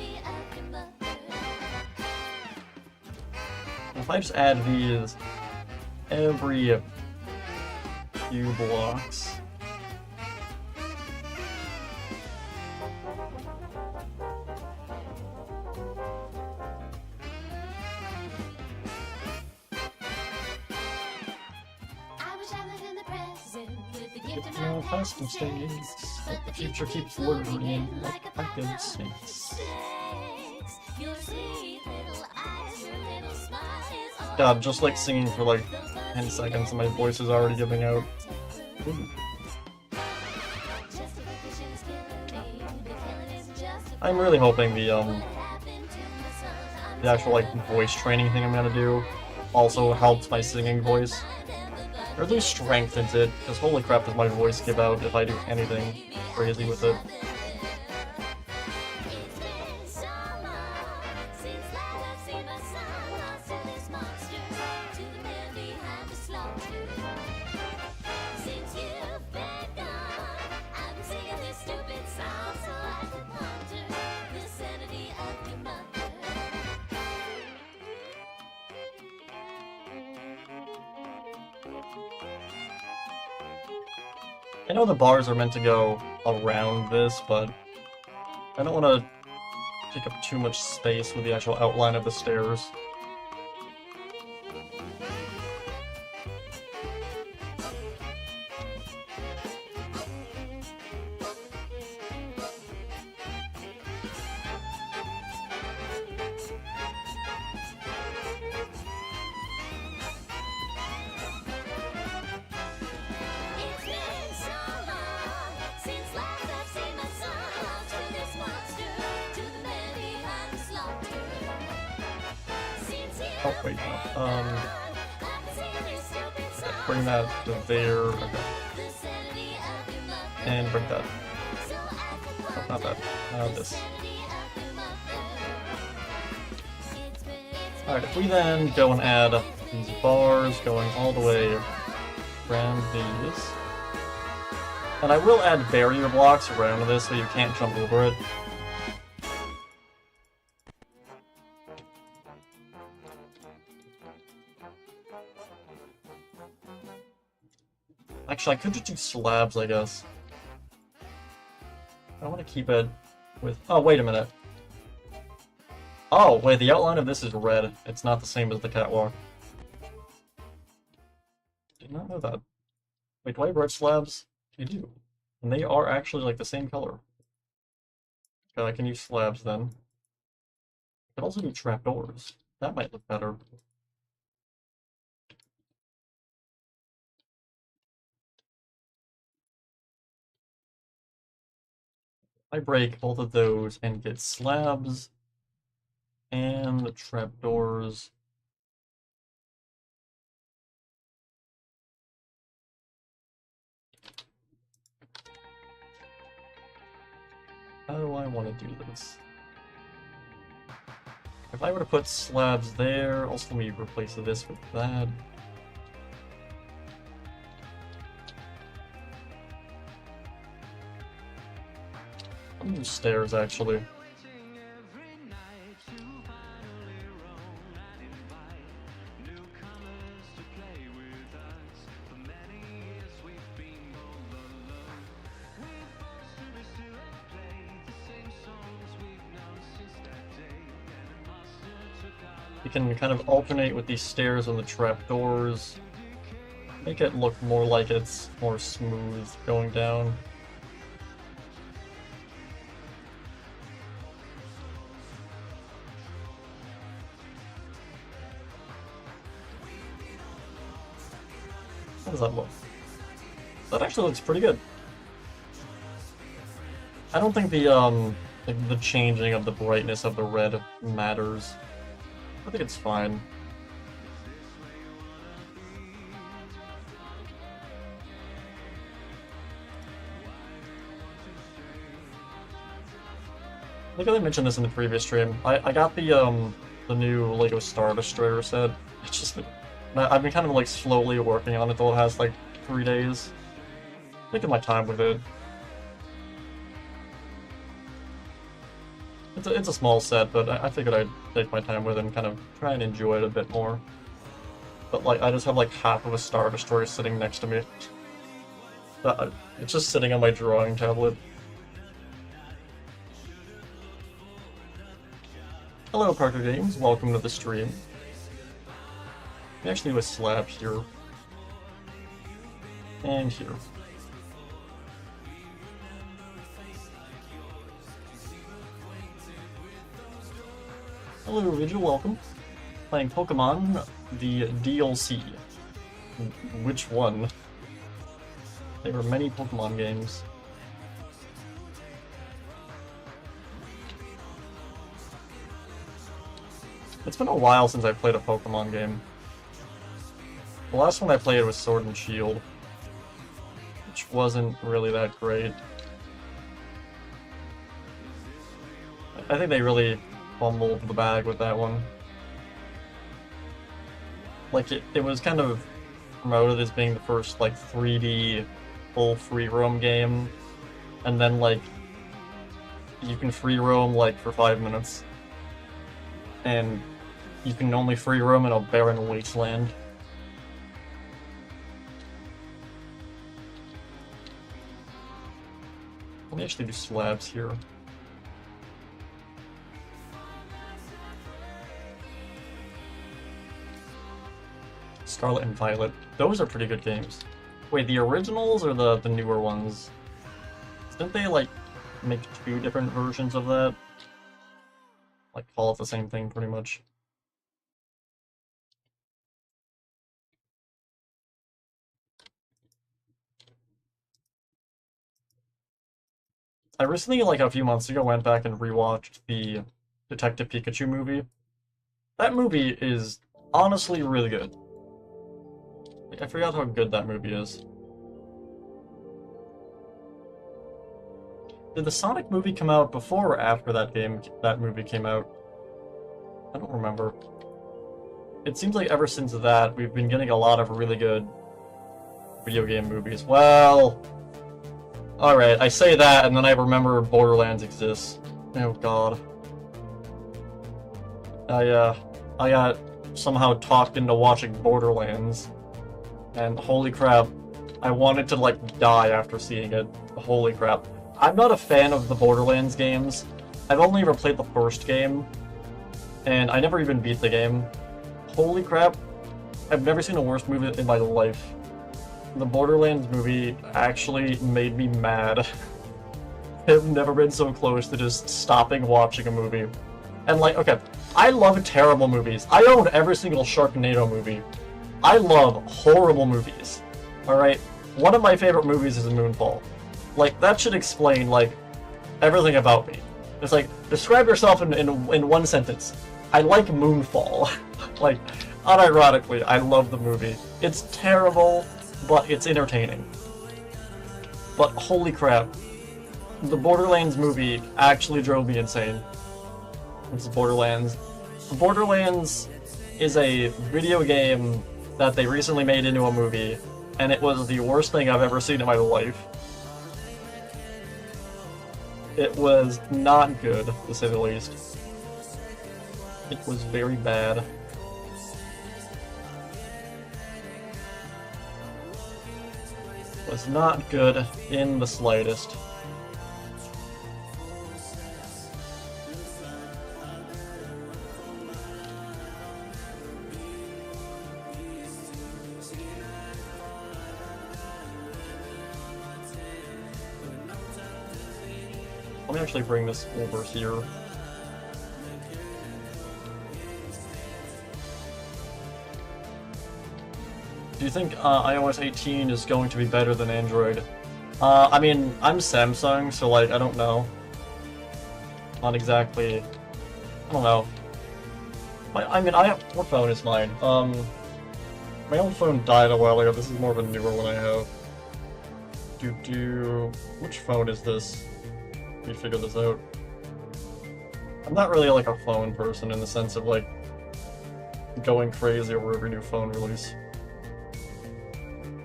If I just add these every few blocks. No past mistakes, but the future keeps luring like packed snakes. God, just like singing for like 10 seconds and my voice is already giving out. Ooh. I'm really hoping the actual like voice training thing I'm gonna do also helps my singing voice. Or at least strengthens it, because holy crap does my voice give out if I do anything crazy with it. I know the bars are meant to go around this, but I don't want to take up too much space with the actual outline of the stairs. Oh, wait, no. Bring that to there. Okay. And bring that. Oh, not that. This. Alright, if we then go and add these bars going all the way around these. And I will add barrier blocks around this so you can't jump over it. Actually, I could just do slabs, I guess. I want to keep it with... Oh, wait a minute. Oh, wait, the outline of this is red. It's not the same as the catwalk. Did not know that. Wait, do I have red slabs? I do. And they are actually, like, the same color. Okay, I can use slabs, then. I could also do trapdoors. That might look better. I break both of those and get slabs and the trapdoors. How do I want to do this? If I were to put slabs there, also let me replace this with that. I'll use stairs, actually. You can kind of alternate with these stairs and the trapdoors. Make it look more like it's more smooth going down. How does that look? That actually looks pretty good. I don't think the changing of the brightness of the red matters. I think it's fine. I think I mentioned this in the previous stream. I got the new Lego Star Destroyer set. It's just I've been kind of like slowly working on it though. It has like 3 days. Taking my time with it. It's a small set, but I figured I'd take my time with it and kind of try and enjoy it a bit more. But like, I just have like half of a Star Destroyer sitting next to me. It's just sitting on my drawing tablet. Hello, Parker Games. Welcome to the stream. We actually do a slab here. And here. Hello, Vigil, welcome. Playing Pokemon, the DLC. Which one? There were many Pokemon games. It's been a while since I played a Pokemon game. The last one I played was Sword and Shield, which wasn't really that great. I think they really fumbled the bag with that one. Like, it was kind of promoted as being the first, like, 3D full free roam game, and then, like, you can free roam, like, for 5 minutes, and you can only free roam in a barren wasteland. Let me actually do slabs here. Scarlet and Violet. Those are pretty good games. Wait, the originals or the newer ones? Didn't they, like, make 2 different versions of that? Like, call it the same thing, pretty much. I recently, like a few months ago, went back and rewatched the Detective Pikachu movie. That movie is honestly really good. Like, I forgot how good that movie is. Did the Sonic movie come out before or after that movie came out? I don't remember. It seems like ever since that, we've been getting a lot of really good video game movies. Well, alright, I say that and then I remember Borderlands exists. Oh god. I got somehow talked into watching Borderlands. And holy crap, I wanted to, like, die after seeing it. Holy crap. I'm not a fan of the Borderlands games. I've only ever played the first game, and I never even beat the game. Holy crap, I've never seen a worse movie in my life. The Borderlands movie actually made me mad. I've never been so close to just stopping watching a movie. And like, okay, I love terrible movies. I own every single Sharknado movie. I love horrible movies. Alright? One of my favorite movies is Moonfall. Like, that should explain, like, everything about me. It's like, describe yourself in one sentence. I like Moonfall. Like, unironically, I love the movie. It's terrible, but it's entertaining. But holy crap. The Borderlands movie actually drove me insane. It's Borderlands. Borderlands is a video game that they recently made into a movie, and it was the worst thing I've ever seen in my life. It was not good, to say the least. It was very bad. It was not good in the slightest. Let me actually bring this over here. Do you think iOS 18 is going to be better than Android? I mean, I'm Samsung, so like, I don't know. Not exactly. I don't know. What phone is mine? My old phone died a while ago. This is more of a newer one I have. Which phone is this? Let me figure this out. I'm not really like a phone person in the sense of like going crazy over every new phone release.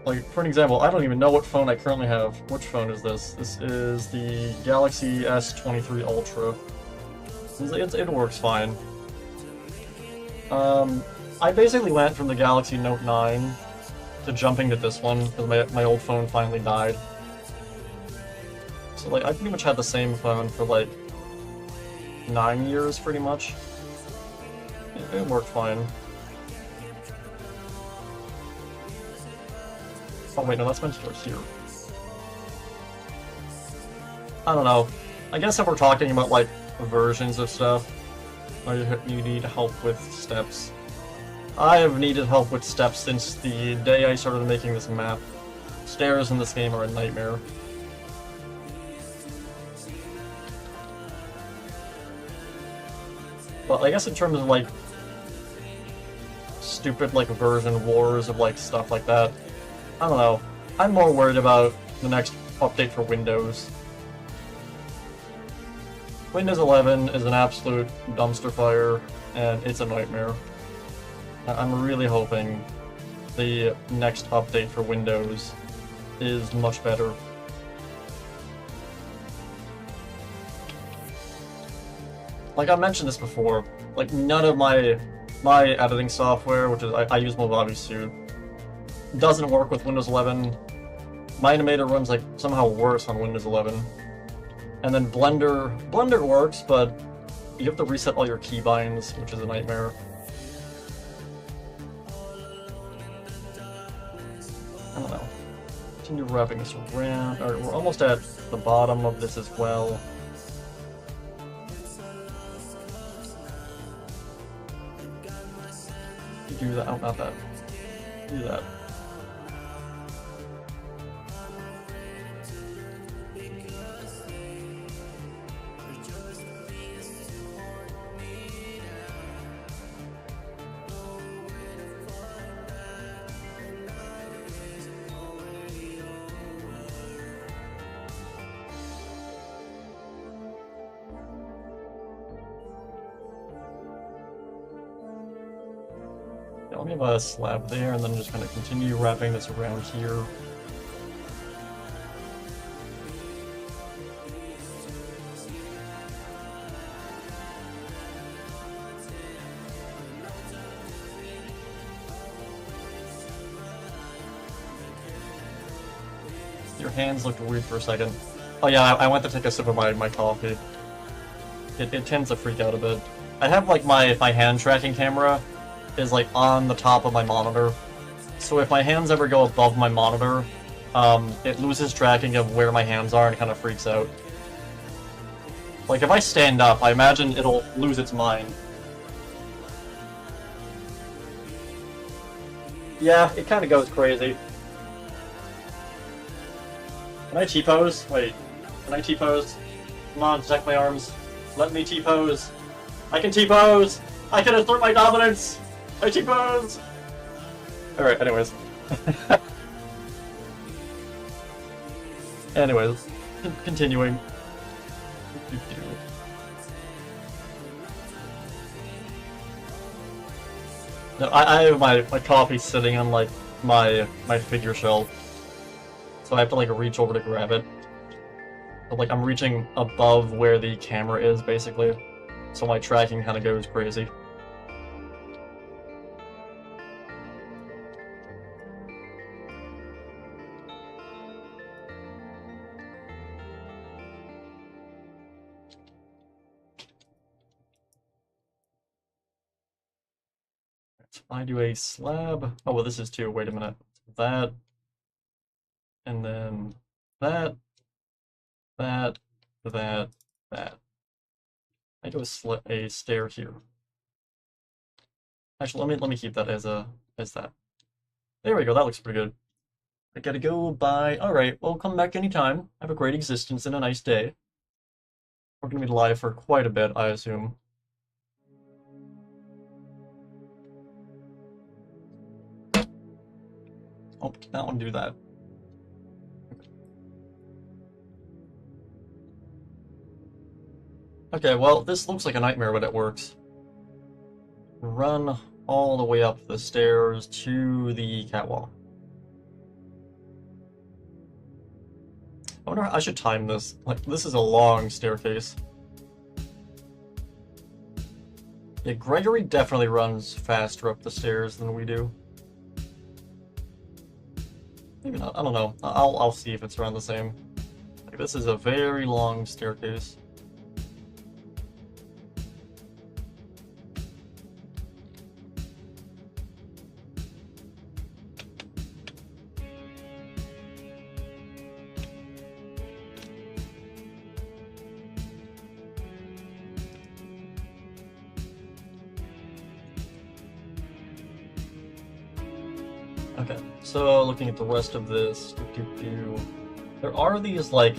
Like, for an example, I don't even know what phone I currently have. Which phone is this? This is the Galaxy S23 Ultra. It works fine. I basically went from the Galaxy Note 9 to jumping to this one because my old phone finally died. So like, I pretty much had the same phone for like 9 years, pretty much. It worked fine. Oh wait, no, that's meant to go here. I don't know. I guess if we're talking about like versions of stuff, or you need help with steps. I have needed help with steps since the day I started making this map. Stairs in this game are a nightmare. But I guess in terms of like stupid like version wars of like stuff like that, I don't know. I'm more worried about the next update for Windows. Windows 11 is an absolute dumpster fire, and it's a nightmare. I'm really hoping the next update for Windows is much better. Like I mentioned this before, like none of my editing software, which is I use Movavi Suite, doesn't work with Windows 11. My Animator runs like somehow worse on Windows 11. And then Blender works, but you have to reset all your keybinds, which is a nightmare. I don't know. Continue wrapping this around. Alright, we're almost at the bottom of this as well. You do that. Oh, not that. Do that. Let me have a slab there, and then I'm just going to continue wrapping this around here. Your hands looked weird for a second. Oh yeah, I went to take a sip of my coffee. It tends to freak out a bit. I have like my hand tracking camera is like on the top of my monitor. So if my hands ever go above my monitor, it loses tracking of where my hands are and kind of freaks out. Like if I stand up, I imagine it'll lose its mind. Yeah, it kind of goes crazy. Can I T-pose? Wait, can I T-pose? Come on, check my arms. Let me T-pose. I can T-pose! I can assert my dominance! I T-pose! Alright, anyways. Anyways, continuing. No, I have my coffee sitting on like my figure shelf. So I have to like reach over to grab it. But like I'm reaching above where the camera is basically. So my tracking kind of goes crazy. I do a slab. Oh, well, this is two. Wait a minute. That. And then that. That. that. I do a stair here. Actually, let me keep that as that. There we go. That looks pretty good. I gotta go. Bye. All right. Well, come back anytime. Have a great existence and a nice day. We're gonna be live for quite a bit, I assume. Oh, did that one do that? Okay, well, this looks like a nightmare, but it works. Run all the way up the stairs to the catwalk. I wonder, I should time this. Like, this is a long staircase. Yeah, Gregory definitely runs faster up the stairs than we do. Maybe not, I don't know. I'll see if it's around the same. Like, this is a very long staircase. Okay, so looking at the rest of this, there are these like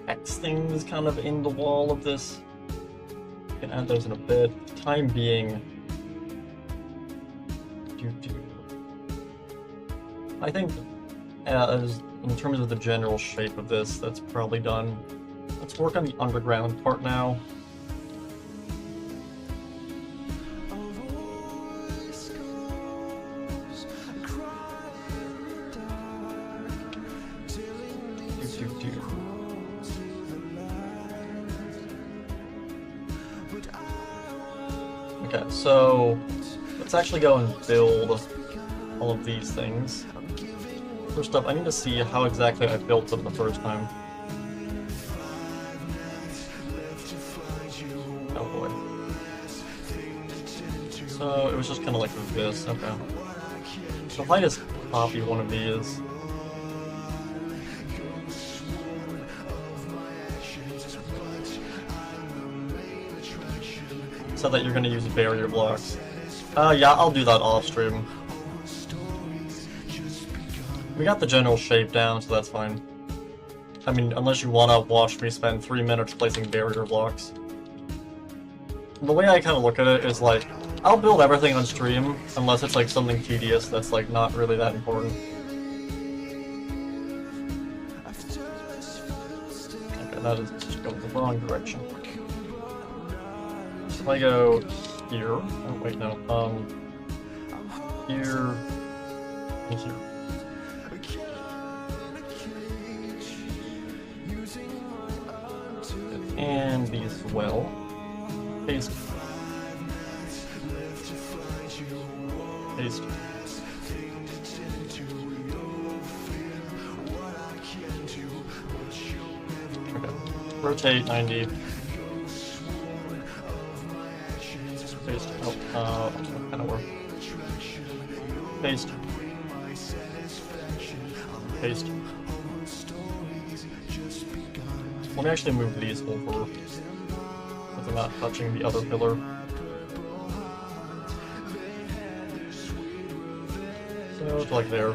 X things kind of in the wall of this. I can add those in a bit. Time being, I think as in terms of the general shape of this, that's probably done. Let's work on the underground part now. Okay, so let's actually go and build all of these things. First up, I need to see how exactly I built them the first time. Oh boy. So it was just kind of like this, okay. So if I just copy one of these. So that you're going to use barrier blocks. Yeah, I'll do that off stream. We got the general shape down, so that's fine. I mean, unless you want to watch me spend 3 minutes placing barrier blocks. The way I kind of look at it is like, I'll build everything on stream, unless it's like something tedious that's like not really that important. Okay, that is just going the wrong direction. If I go here, oh wait, no, here, and here. And these as well. Paste. Paste. Okay. Rotate 90. Paste. Oh, that kind of work. Paste. Paste. Let me actually move these over, so they're not touching the other pillar. So it's like there.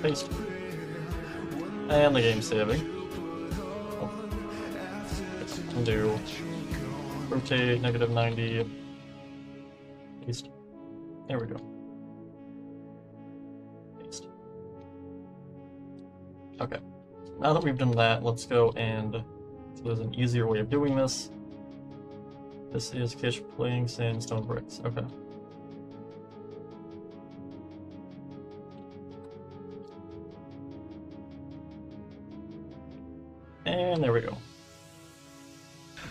Paste. And the game's saving. Oh. Undo. Rotate, -90. Paste. There we go. Paste. Okay. Now that we've done that, let's go and... So there's an easier way of doing this. This is Kish playing sandstone bricks. Okay. And there we go.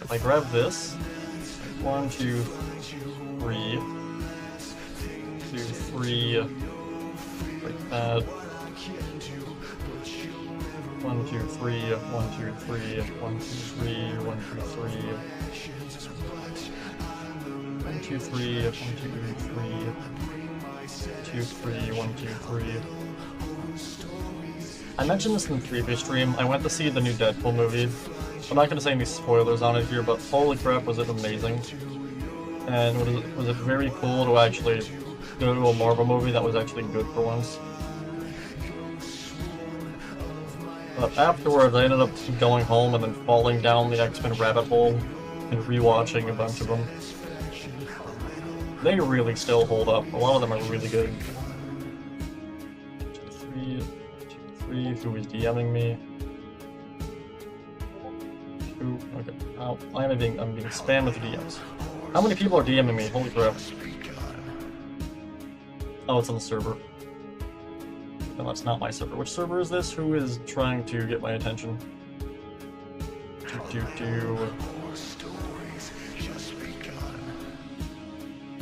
If I grab this, 1, 2, 3, 2, 3, like that. 1, 2, 3, 1, 2, 3, 1, 2, 3, 1, 2, 3. 1, 2, 3, 1, 2, 3. 2, 3, 1, 2, 3. I mentioned this in the previous stream. I went to see the new Deadpool movie. I'm not going to say any spoilers on it here, but holy crap, was it amazing. And was it very cool to actually go to a Marvel movie that was actually good for once. But afterwards, I ended up going home and then falling down the X-Men rabbit hole and rewatching a bunch of them. They really still hold up. A lot of them are really good. 2, 3, who is DMing me? 2, okay. Oh, I'm being spammed with DMs. How many people are DMing me? Holy crap. Oh, it's on the server. No, that's not my server. Which server is this? Who is trying to get my attention?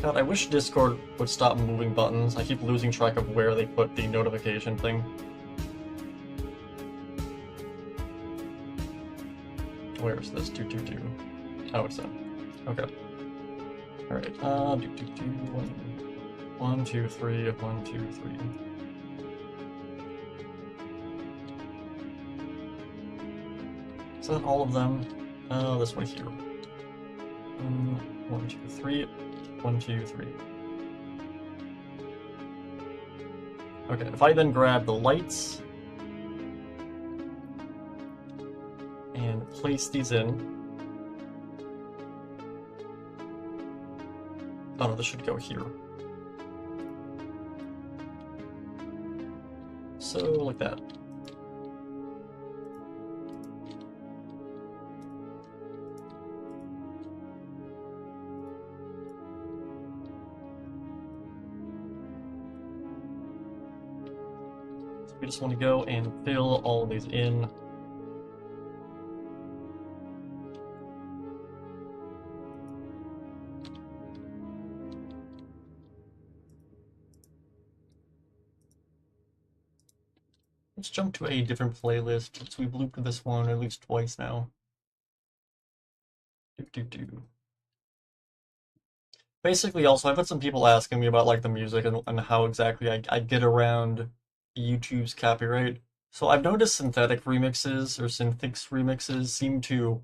God, I wish Discord would stop moving buttons. I keep losing track of where they put the notification thing. Where is this? 222. Oh, it's that. Okay. Alright, 1, 2, 3, 1, 2, 3. Is that all of them? This one here. 1, 2, 3. 1, 2, 3. Okay, if I then grab the lights and place these in. Oh no, this should go here. So, like that. So we just want to go and fill all of these in. Let's jump to a different playlist, since we've looped this one at least twice now. Basically, also, I've had some people asking me about like the music and how exactly I get around YouTube's copyright. So I've noticed synthetic remixes or synthics remixes seem to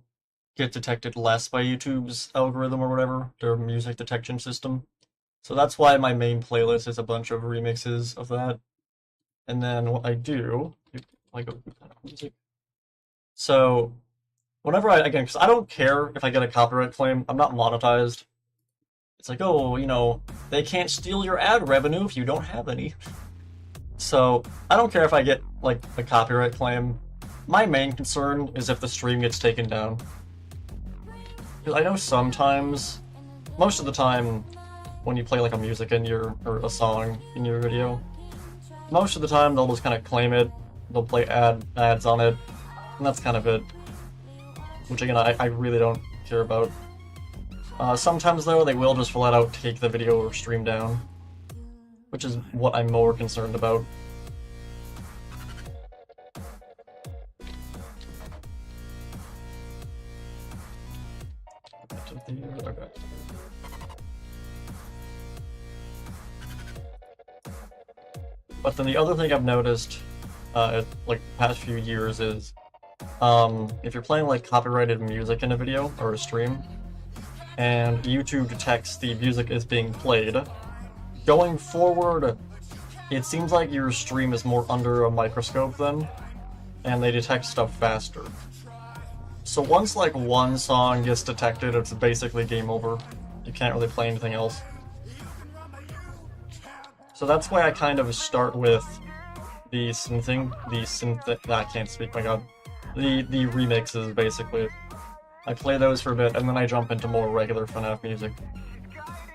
get detected less by YouTube's algorithm or whatever, their music detection system. So that's why my main playlist is a bunch of remixes of that. And then what I do, I go music. So whenever again, because I don't care if I get a copyright claim, I'm not monetized. It's like, oh, you know, they can't steal your ad revenue if you don't have any. So I don't care if I get like a copyright claim. My main concern is if the stream gets taken down. Because I know sometimes, most of the time, when you play like a music in your, or a song in your video, most of the time they'll just kind of claim it, they'll play ads on it, and that's kind of it. Which again, I really don't care about. Sometimes though, they will just flat out take the video or stream down, which is what I'm more concerned about. Okay. But then the other thing I've noticed, like the past few years is, if you're playing like copyrighted music in a video or a stream, and YouTube detects the music is being played, going forward, it seems like your stream is more under a microscope then, and they detect stuff faster. So once like one song gets detected, it's basically game over. You can't really play anything else. So that's why I kind of start with the I can't speak, my god. The remixes, basically. I play those for a bit, and then I jump into more regular FNAF music.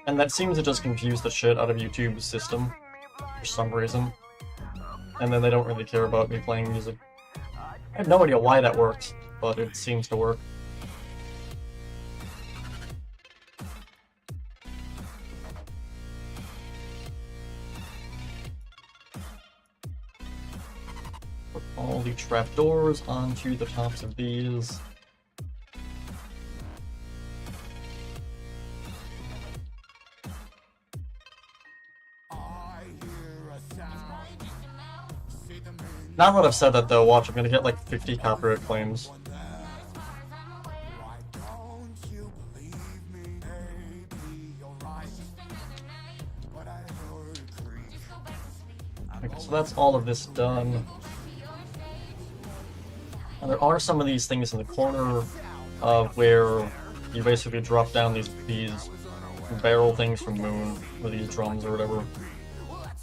And that seems to just confuse the shit out of YouTube's system, for some reason. And then they don't really care about me playing music. I have no idea why that works, but it seems to work. Put all the trapdoors onto the tops of these. Now that I've said that though, watch, I'm gonna get like 50 copyright claims. Okay, so that's all of this done. And there are some of these things in the corner of where you basically drop down these barrel things from Moon, or these drums or whatever.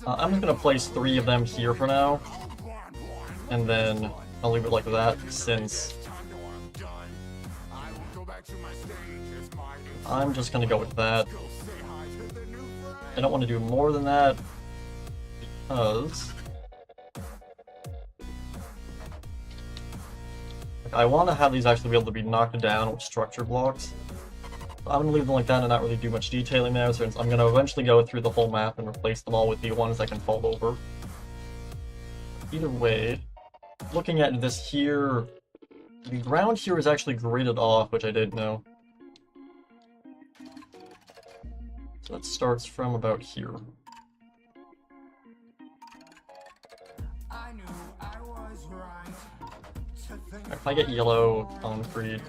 I'm just gonna place 3 of them here for now, and then I'll leave it like that, since I'm just gonna go with that. I don't want to do more than that, because I want to have these actually be able to be knocked down with structure blocks. I'm going to leave them like that and not really do much detailing there, since I'm going to eventually go through the whole map and replace them all with the ones that can fall over. Either way, looking at this here, the ground here is actually gridded off, which I didn't know. So that starts from about here. If I get yellow concrete,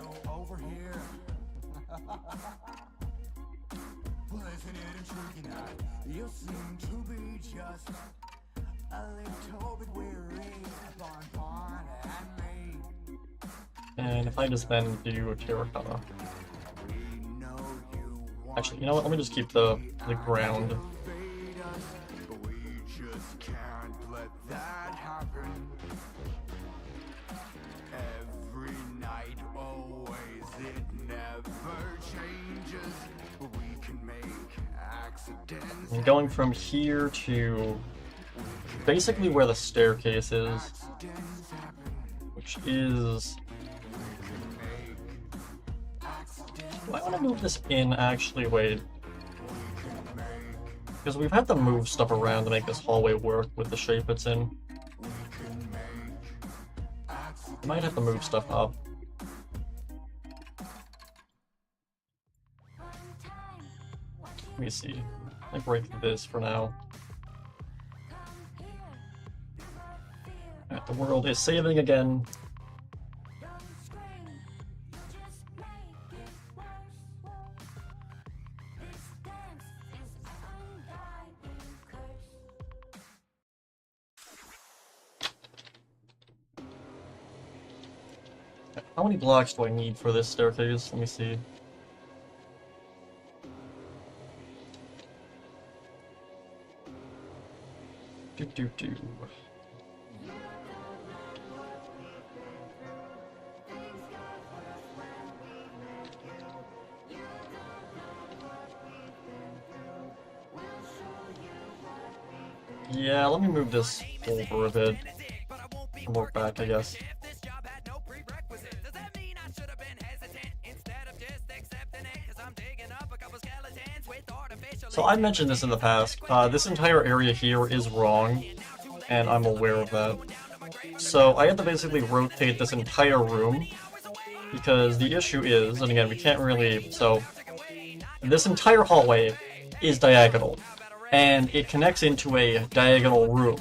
and if I just then do a terracotta. Actually, you know what? Let me just keep the ground. And going from here to basically where the staircase is, which is... Do I want to move this in, actually? Wait. Because we've had to move stuff around to make this hallway work with the shape it's in. Might have to move stuff up. Let me see. I break this for now. Alright, the world is saving again. How many blocks do I need for this staircase? Let me see. Do. Yeah, let me move this over a bit. And work back, I guess. So I mentioned this in the past, this entire area here is wrong, and I'm aware of that. So I had to basically rotate this entire room, because the issue is, and again, we can't really, so this entire hallway is diagonal, and it connects into a diagonal room.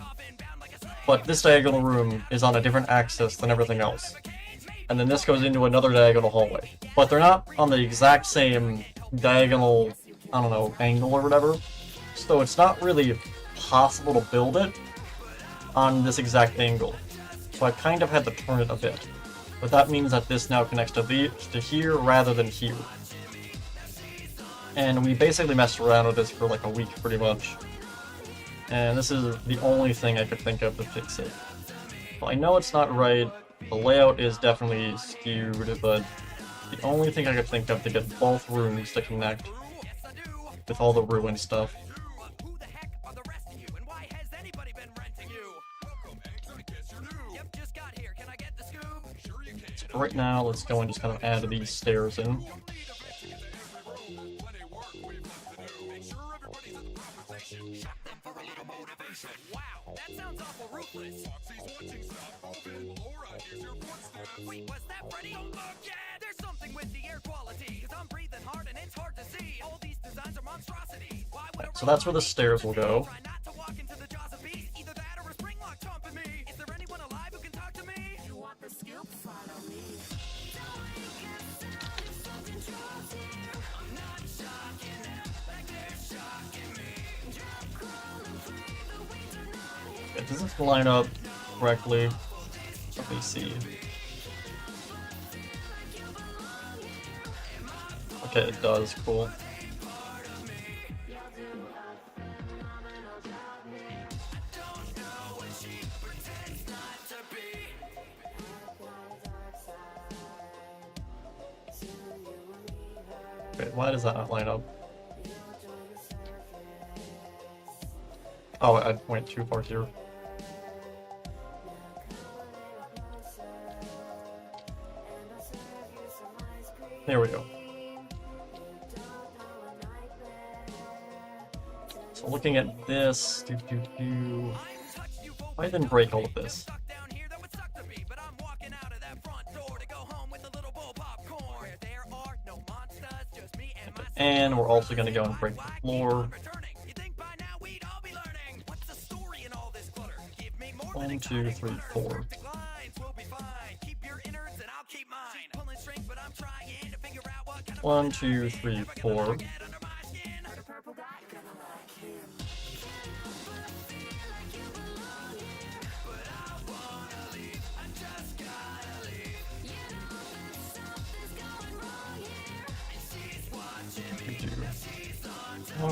But this diagonal room is on a different axis than everything else. And then this goes into another diagonal hallway. But they're not on the exact same diagonal, I don't know, angle or whatever. So it's not really possible to build it on this exact angle. So I kind of had to turn it a bit. But that means that this now connects to here rather than here. And we basically messed around with this for like a week pretty much. And this is the only thing I could think of to fix it. Well, I know it's not right, the layout is definitely skewed, but the only thing I could think of to get both rooms to connect with all the ruined stuff. So right now, let's go and just kind of add these stairs in. Wow, that sounds awful ruthless. Wait, was that Freddy? Don't look at. There's something with the air quality, cause I'm breathing hard and it's hard to see. All these designs are monstrosities. So that's where the stairs will go. Try not to walk into the jaws of beast. Either that or a spring lock chomping me. Is there anyone alive? does this line up correctly? Let me see. Okay, it does. Cool. Wait, why does that not line up? Oh, I went too far here. There we go. So looking at this, I didn't break all of this. And we're also going to go and break the floor. 1, 2, 3, 4. 1, 2, 3, 4.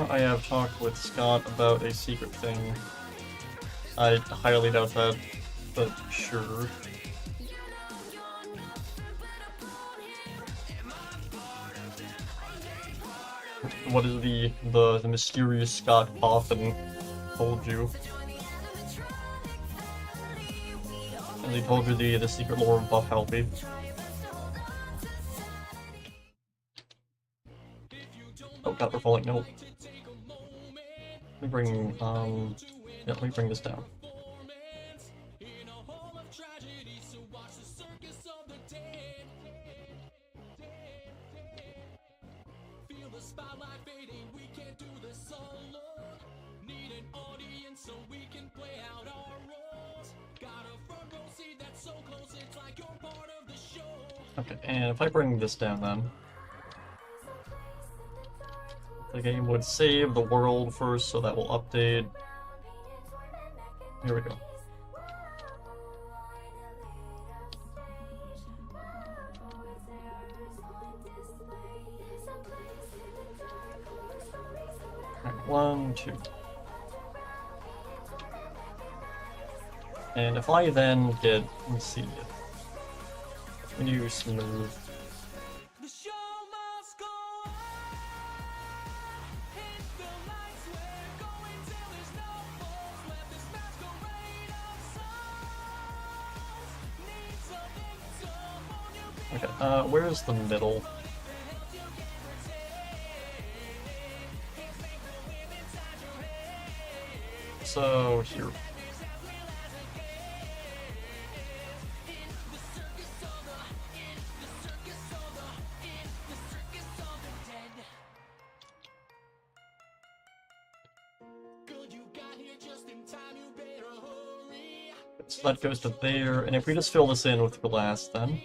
I have talked with Scott about a secret thing. I highly doubt that, but sure. What is the mysterious Scott Boffin told you? And he told you the secret lore of Buff Helpy. Oh god, we're falling. No. Let me bring yeah, let me bring this down. Okay, and if I bring this down then, the game would save the world first, so that will update. Here we go. Alright, 1, 2. And if I then get, let's see, new smooth. Okay, where's the middle? So, here. So that goes to there, and if we just fill this in with glass then.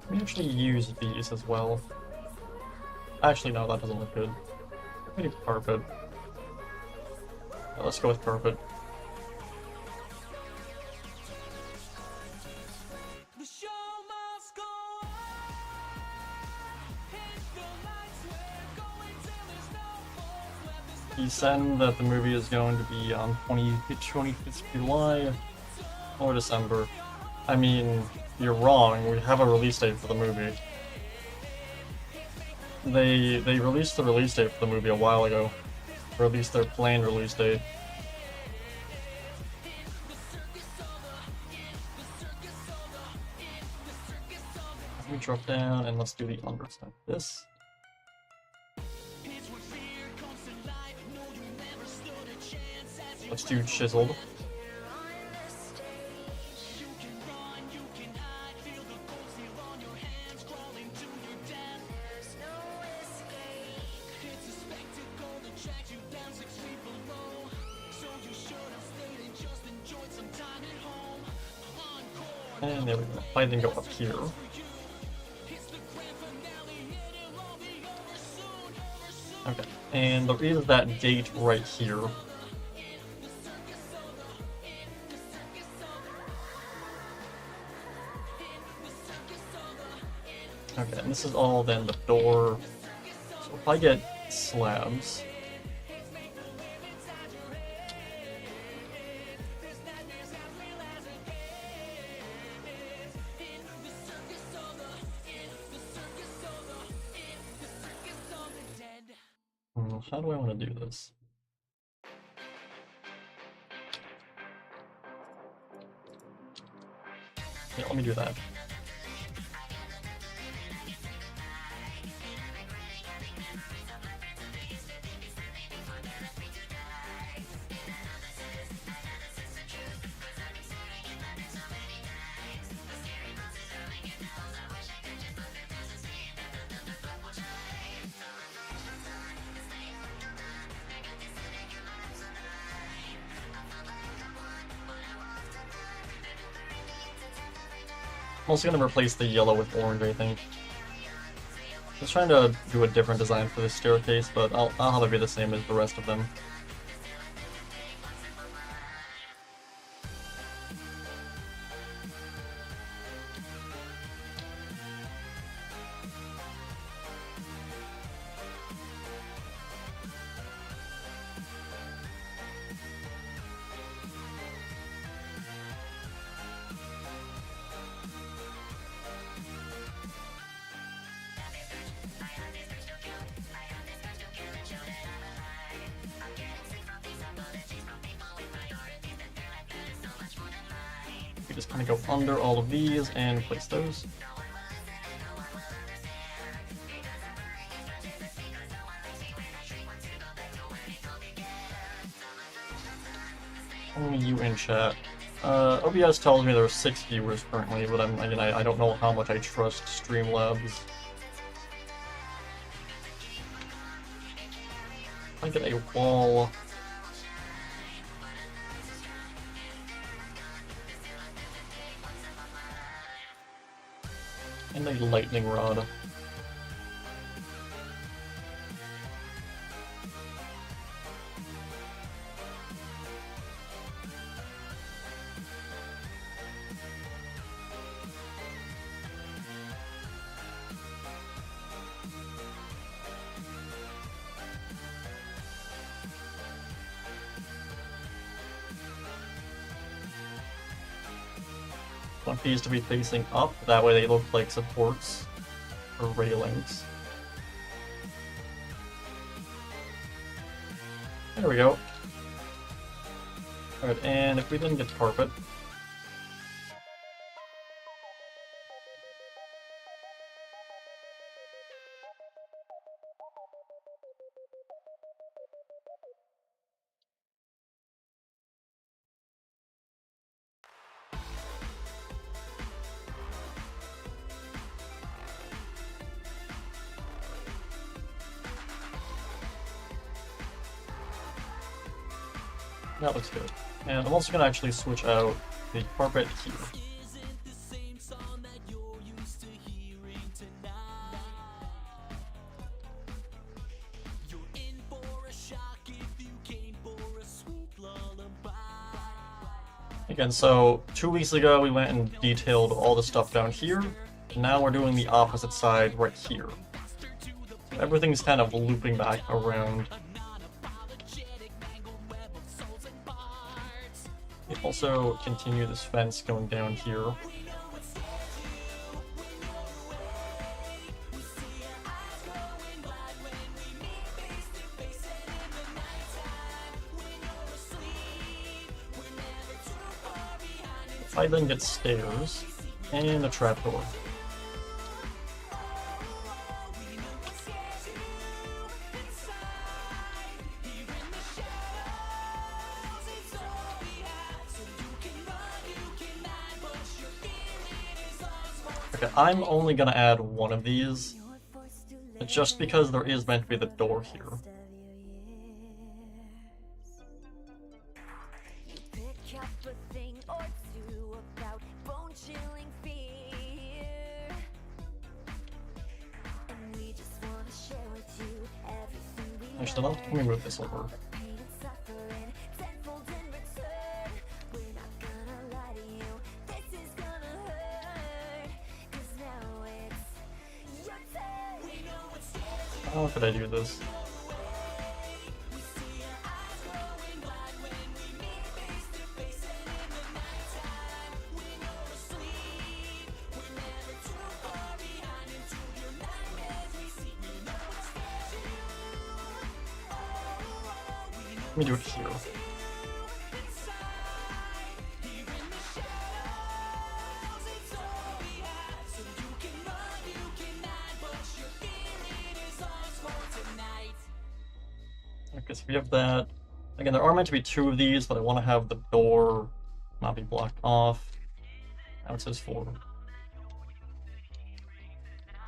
We actually use these as well. Actually, no, that doesn't look good. We need carpet. Let's go with carpet. He said that the movie is going to be on 25th July or December. I mean, you're wrong. We have a release date for the movie. They released the release date for the movie a while ago. Released their planned release date. Let me drop down and let's do the unders like this. It's too chiseled. And there we go. I then go up here. Okay, and there is that gate right here. Okay, and this is all then the door. So if I get slabs. How do I want to do this? Yeah, let me do that. I'm also going to replace the yellow with orange, I think. I was trying to do a different design for this staircase, but I'll have it be the same as the rest of them. Just kind of go under all of these and place those. Only you in chat. OBS tells me there are 6 viewers currently, but I don't know how much I trust Streamlabs. I get a wall. And a lightning rod. Want these to be facing up, that way they look like supports or railings. There we go. Alright, and if we didn't get carpet, that looks good. And I'm also going to actually switch out the carpet here. Again, so 2 weeks ago we went and detailed all the stuff down here. Now we're doing the opposite side right here. Everything's kind of looping back around. We also continue this fence going down here. I then get stairs and a trapdoor. Okay, I'm only gonna add one of these, just because there is meant to be the door here. Pick up a thing or two about bone-chilling fear, and we just want to share with you everything we Actually, let me move this over. pain and suffering tenfold in return. We're not gonna lie to you, this is gonna hurt, 'cause now it's your turn. We know what's scared. How could I do this? Let me do it here. Okay, so we have that. Again, there are meant to be two of these, but I want to have the door not be blocked off. Now it says 4.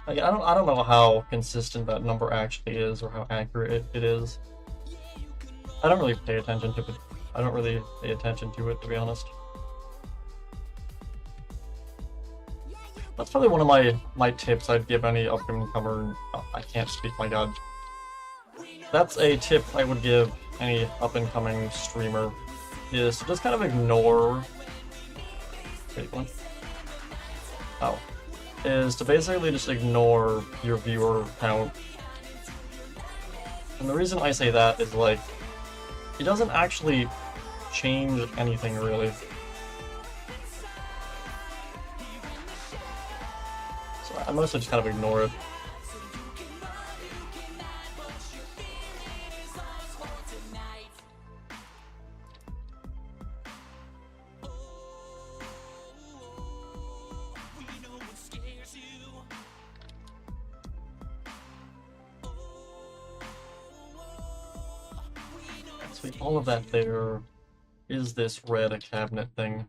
Again, I don't know how consistent that number actually is, or how accurate it is. I don't really pay attention to it. I don't really pay attention to it, to be honest. That's probably one of my tips I'd give any upcoming comer. Oh, I can't speak, my god. That's a tip I would give any up-and-coming streamer, is to just kind of ignore... Wait, what? Oh. Is to basically just ignore your viewer count. And the reason I say that is, like, it doesn't actually change anything, really. So I mostly just kind of ignore it. So all of that there is this red cabinet thing.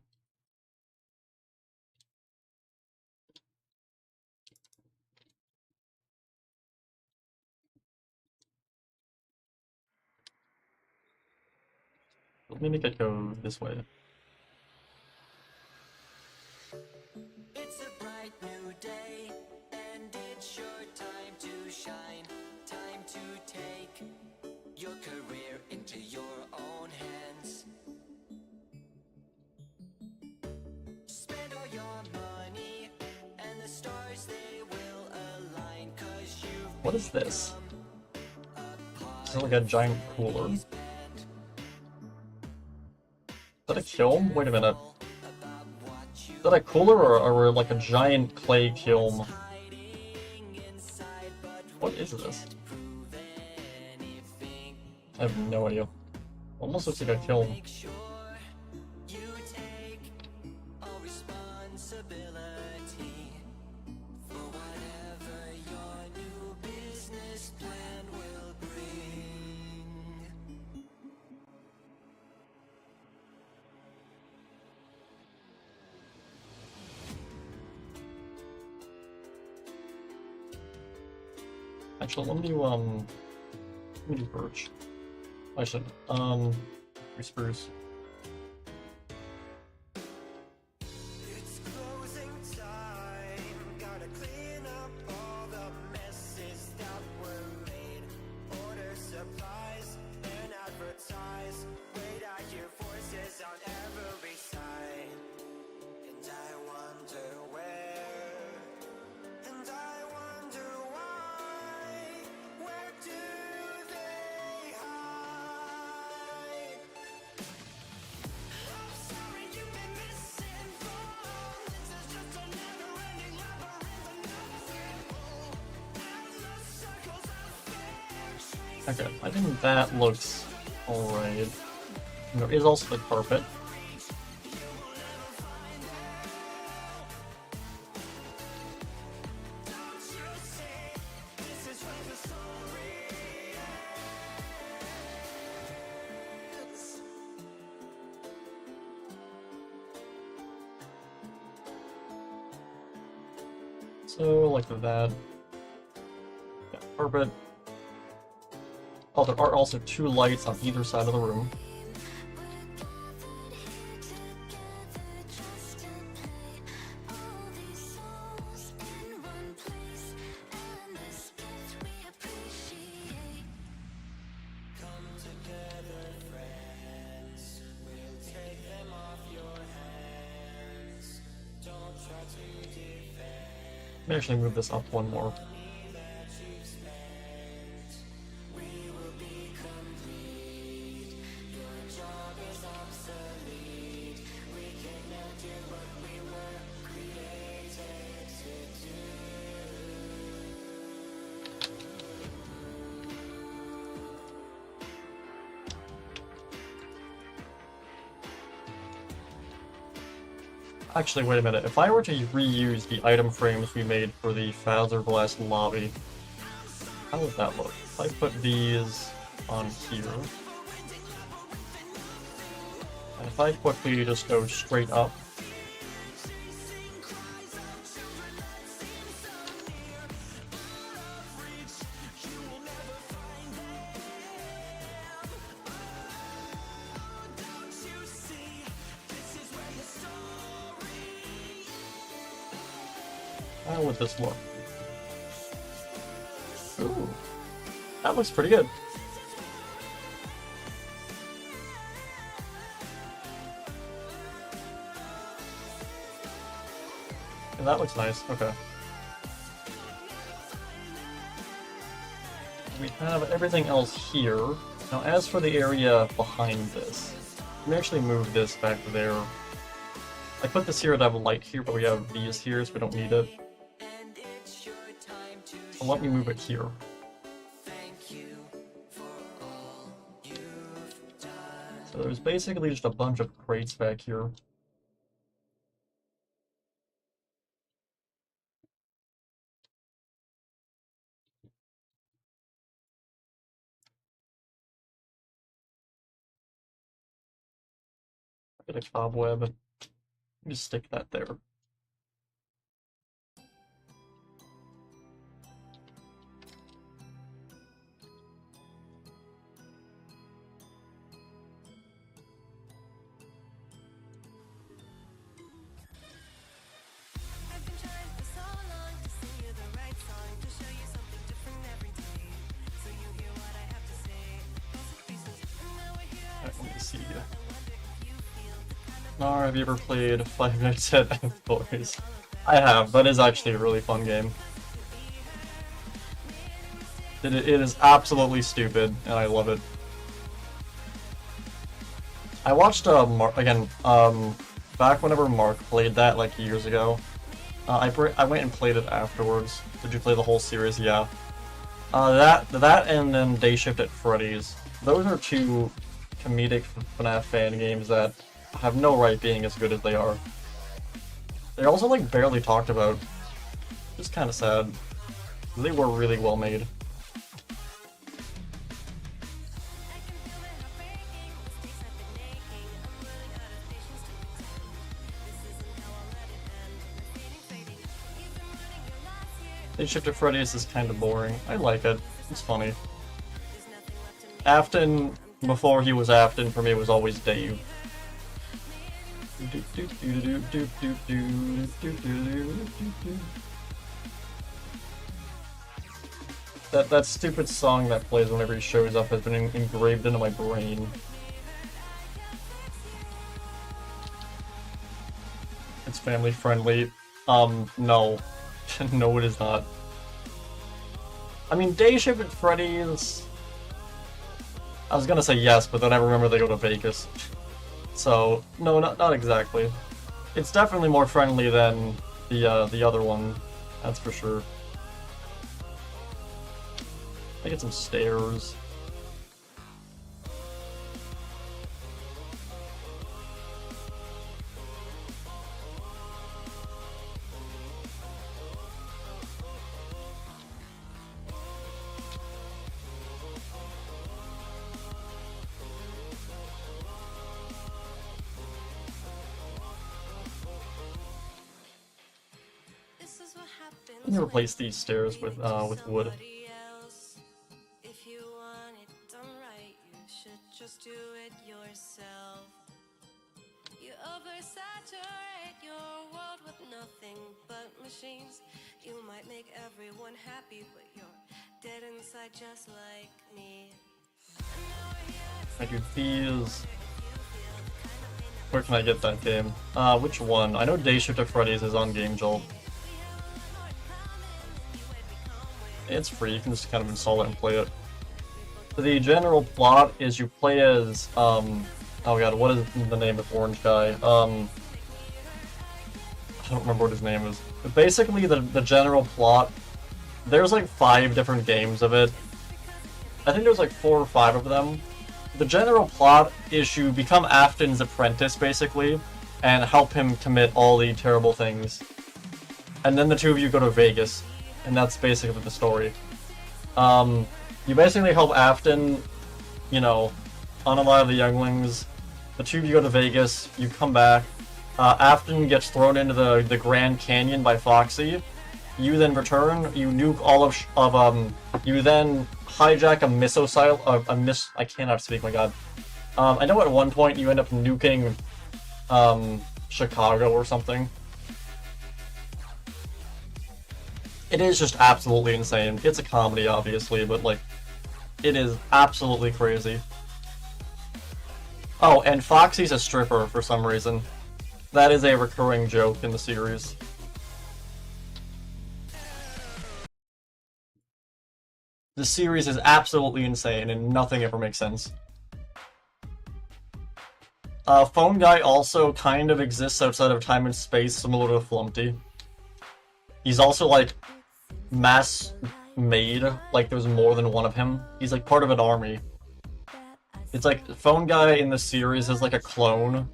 Let me make it go this way. It's a bright new day, and it's your time to shine. Time to take your career into your own hands. Spend all your money, and the stars they will align, 'cause you've What is this? Is it like a giant cooler? Is that a kiln? Wait a minute. Is that a cooler or like a giant clay kiln? What is this? I have no idea. Almost looks like a kiln. you take all responsibility for whatever your new business plan will bring. Actually, let me do birch. I should, spruce. It's closing time. Gotta clean up all the messes that were made. Order supplies and advertise. Wait, I hear voices on every side. And I wonder where. And I wonder why. Where do they hide? I'm sorry you've been misinformed. This is just a never-ending labyrinth of nothing. Endless circles of fear. Okay, I think that looks alright. There is also the carpet. So, like that. Yeah, carpet. Oh, there are also 2 lights on either side of the room. Let me actually move this up one more. Actually, wait a minute. If I were to reuse the item frames we made for the Fazer Blast lobby, how would that look? If I put these on here, and if I quickly just go straight up, how would this look? Ooh, that looks pretty good. And that looks nice, okay. We have everything else here. Now as for the area behind this, let me actually move this back there. I put this here to have a light here, but we have these here, so we don't need it. So let me move it here. So there's basically just a bunch of crates back here. Get a cobweb. Just stick that there. Let me see. Nar, have you ever played 5 Nights at Boys? I have. That is actually a really fun game. It is absolutely stupid, and I love it. I watched back whenever Mark played that like years ago. I went and played it afterwards. Did you play the whole series? Yeah. That and then Day Shift at Freddy's. Those are 2 comedic FNAF fan games that have no right being as good as they are. They're also like barely talked about. Just kind of sad. They were really well made. Day Shift at Freddy's is kind of boring. I like it. It's funny. Afton, before he was Afton, for me was always Dave. That stupid song that plays whenever he shows up has been engraved into my brain. It's family friendly. No. No, it is not. I mean, Day Shift at Freddy's... I was gonna say yes, but then I remember they go to Vegas. So, no, not exactly. It's definitely more friendly than the other one, that's for sure. I get some stairs. Can you replace these stairs with wood? If you want it done right, you should just do it yourself. You oversaturate your world with nothing but machines. You might make everyone happy, but you're dead inside just like me. I do these. Where can I get that game? Which one? I know Day Shift at Freddy's is on Game Jolt. It's free, you can just kind of install it and play it. The general plot is you play as, oh god, what is the name of the orange guy? I don't remember what his name is. But basically, the general plot, there's like 5 different games of it. I think there's like 4 or 5 of them. The general plot is you become Afton's apprentice, basically, and help him commit all the terrible things. And then the two of you go to Vegas, and that's basically the story. You basically help Afton, you know, unalive the younglings. The two of you go to Vegas, you come back. Afton gets thrown into the Grand Canyon by Foxy. You then return, you nuke all of you then hijack a missile, I cannot speak, my god. I know at one point you end up nuking, Chicago or something. It is just absolutely insane. It's a comedy, obviously, but, like, it is absolutely crazy. Oh, and Foxy's a stripper for some reason. That is a recurring joke in the series. The series is absolutely insane, and nothing ever makes sense. Phone Guy also kind of exists outside of time and space, similar to Flumpty. He's also, like, mass-made, like there's more than one of him. He's, like, part of an army. It's like, Phone Guy in the series is, like, a clone.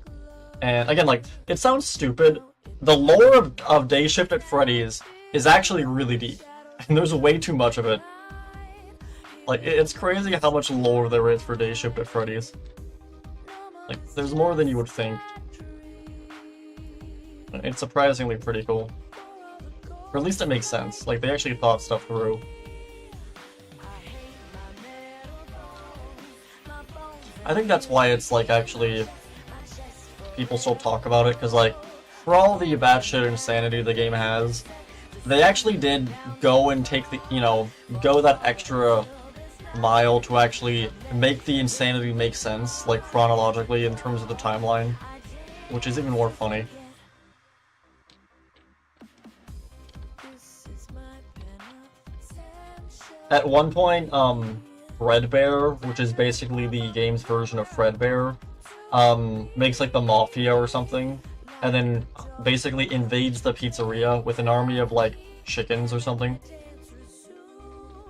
And, again, like, it sounds stupid. The lore of Day Shift at Freddy's is actually really deep. And there's way too much of it. Like, it's crazy how much lore there is for Day Shift at Freddy's. Like, there's more than you would think. It's surprisingly pretty cool. Or at least it makes sense. Like, they actually thought stuff through. I think that's why it's, like, actually... people still talk about it, because, like, for all the batshit insanity the game has, they actually did go and take the, you know, go that extra mile to actually make the insanity make sense, like, chronologically in terms of the timeline, which is even more funny. At one point, Fredbear, which is basically the game's version of Fredbear, makes like the Mafia or something, and then basically invades the pizzeria with an army of like chickens or something.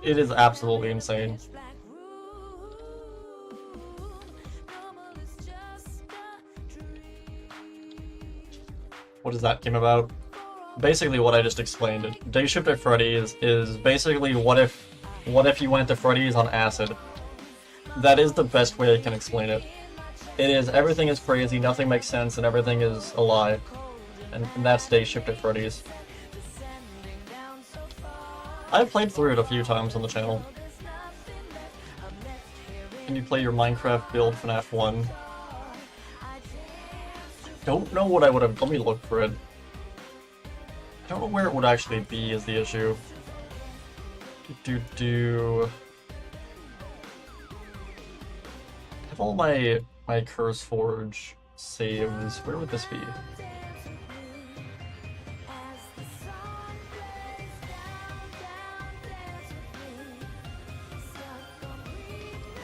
It is absolutely insane. What is that game about? Basically what I just explained. Day Shift at Freddy's is basically what if you went to Freddy's on acid. That is the best way I can explain it. It is, everything is crazy, nothing makes sense, and everything is a lie. And that's Day Shift at Freddy's. I've played through it a few times on the channel. Can you play your Minecraft build FNAF 1? Don't know what I would have... let me look for it. I don't know where it would actually be is the issue. I have all my CurseForge saves. Where would this be?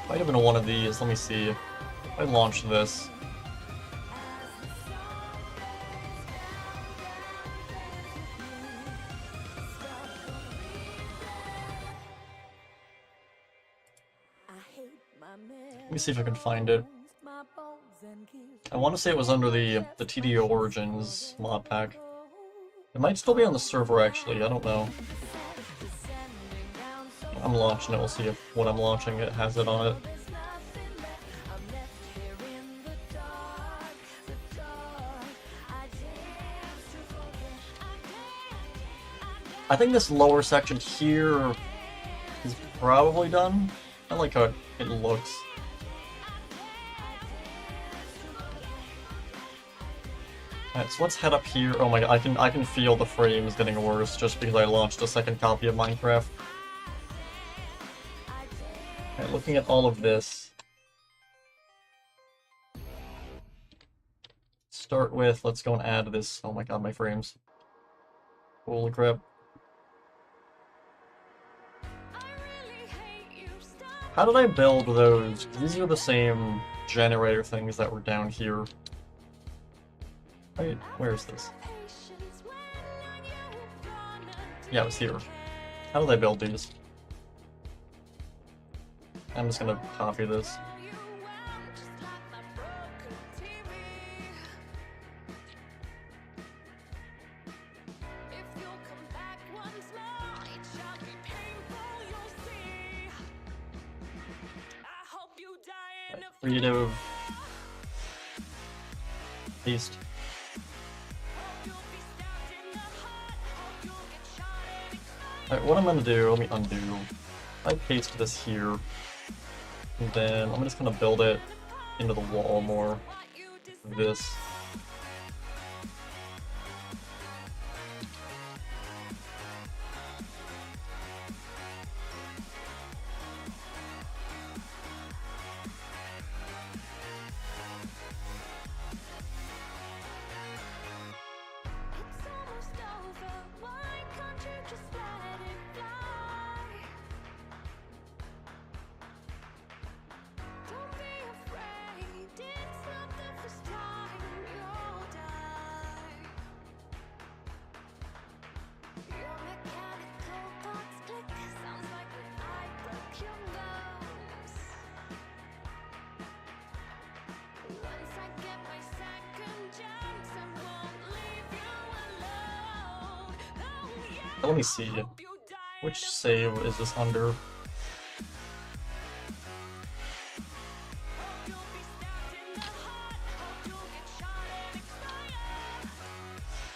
Might have been one of these. Let me see. If I launch this. Let me see if I can find it. I want to say it was under the TD Origins mod pack. It might still be on the server, actually. I don't know. I'm launching it. We'll see if when I'm launching it has it on it. I think this lower section here is probably done. I like how it looks. Alright, so let's head up here. Oh my god, I can feel the frames getting worse just because I launched a second copy of Minecraft. Alright, looking at all of this. Start with, let's go and add this. Oh my god, my frames. Holy crap. How did I build those? These are the same generator things that were down here. Wait, where is this? Yeah, it was here. How did I build these? I'm just gonna copy this. Creative. Paste. Alright, what I'm gonna do, let me undo. I paste this here. And then I'm just gonna build it into the wall more. This. Let me see. Which save is this under?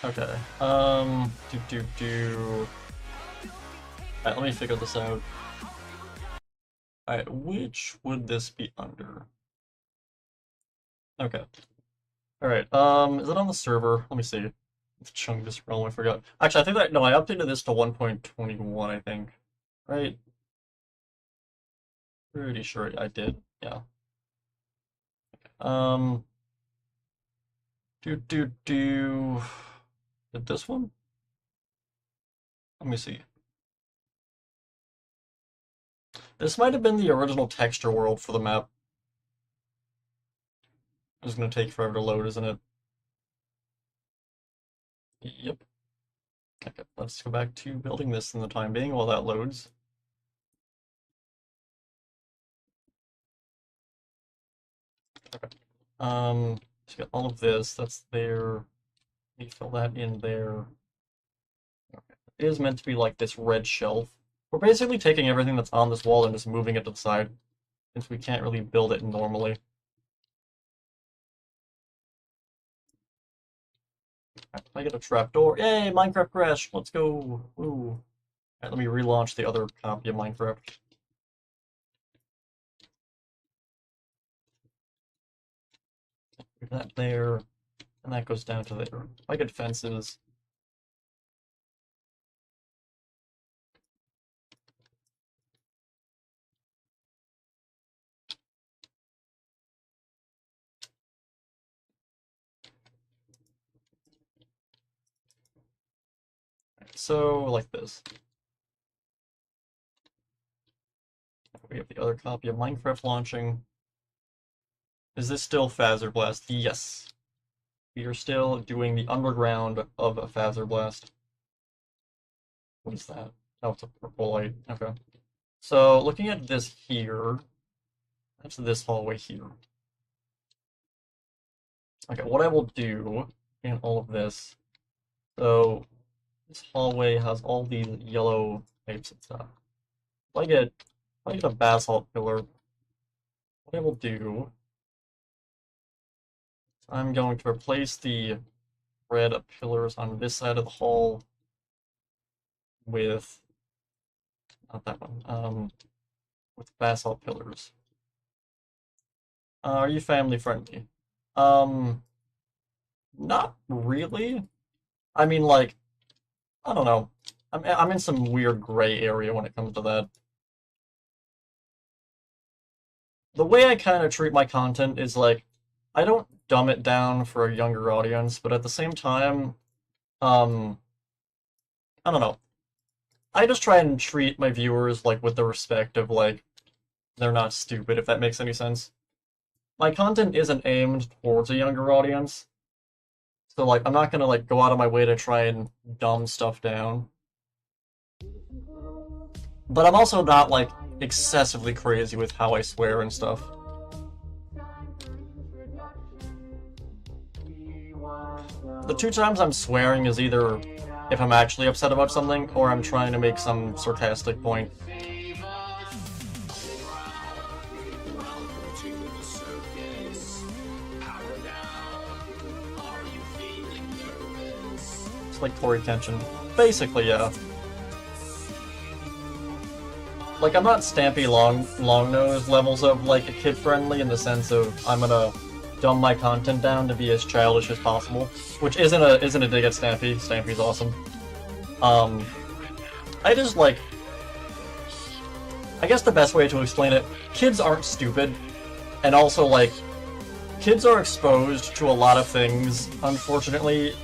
Okay. Alright, let me figure this out. Alright, which would this be under? Okay. Alright, is it on the server? Let me see. Chunk this realm, I forgot. Actually, I think that, no, I updated this to 1.21, I think. Right? Pretty sure I did, yeah. Did this one? Let me see. This might have been the original texture world for the map. It's gonna take forever to load, isn't it? Yep. Okay, let's go back to building this in the time being while that loads. Okay. So get all of this, that's there. Let me fill that in there. Okay. It is meant to be like this red shelf. We're basically taking everything that's on this wall and just moving it to the side, since we can't really build it normally. I get a trapdoor. Yay, Minecraft crash. Let's go. Woo. Alright, let me relaunch the other copy of Minecraft. Put that there, and that goes down to there. I get fences. So, like this. We have the other copy of Minecraft launching. Is this still Fazer Blast? Yes. We are still doing the underground of a Fazer Blast. What is that? Oh, it's a purple light. Okay. So, looking at this here, that's this hallway here. Okay, what I will do in all of this, so this hallway has all these yellow pipes and stuff. If I get a basalt pillar, what I will do, I'm going to replace the red pillars on this side of the hall with, not that one, with basalt pillars. Are you family friendly? Not really. I mean, like, I don't know. I'm in some weird gray area when it comes to that. The way I kind of treat my content is like, I don't dumb it down for a younger audience, but at the same time, I don't know. I just try and treat my viewers like with the respect of like, they're not stupid, if that makes any sense. My content isn't aimed towards a younger audience, so like, I'm not gonna like go out of my way to try and dumb stuff down. But I'm also not like excessively crazy with how I swear and stuff. The two times I'm swearing is either if I'm actually upset about something, or I'm trying to make some sarcastic point. It's like Tori Kenshin. Basically, yeah. Like, I'm not Stampy Longnose levels of, like, a kid-friendly in the sense of I'm gonna dumb my content down to be as childish as possible. Which isn't a dig at Stampy. Stampy's awesome. I just, like... I guess the best way to explain it, kids aren't stupid. And also, like, kids are exposed to a lot of things, unfortunately,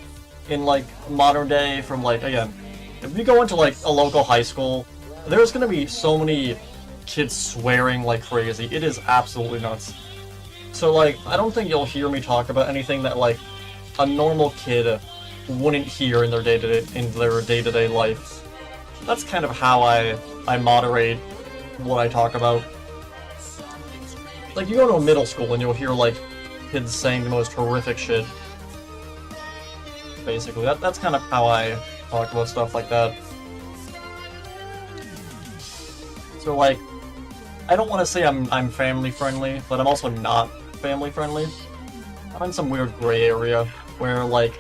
in, like, modern day from, like, again, if you go into, like, a local high school, there's gonna be so many kids swearing like crazy. It is absolutely nuts. So, like, I don't think you'll hear me talk about anything that, like, a normal kid wouldn't hear in their day-to-day life. That's kind of how I moderate what I talk about. Like, you go to a middle school and you'll hear, like, kids saying the most horrific shit. Basically, that's kind of how I talk about stuff like that. So, like, I don't want to say I'm family friendly, but I'm also not family friendly. I'm in some weird gray area where, like,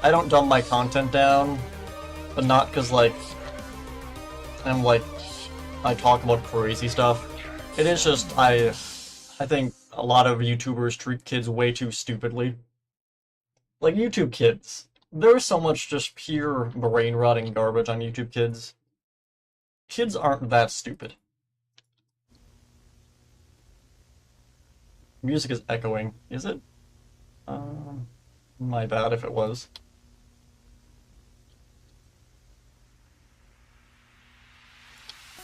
I don't dumb my content down, but not because, like, I talk about crazy stuff. It is just, I think a lot of YouTubers treat kids way too stupidly. Like, YouTube kids. There's so much just pure brain-rotting garbage on YouTube kids. Kids aren't that stupid. Music is echoing. Is it? My bad if it was.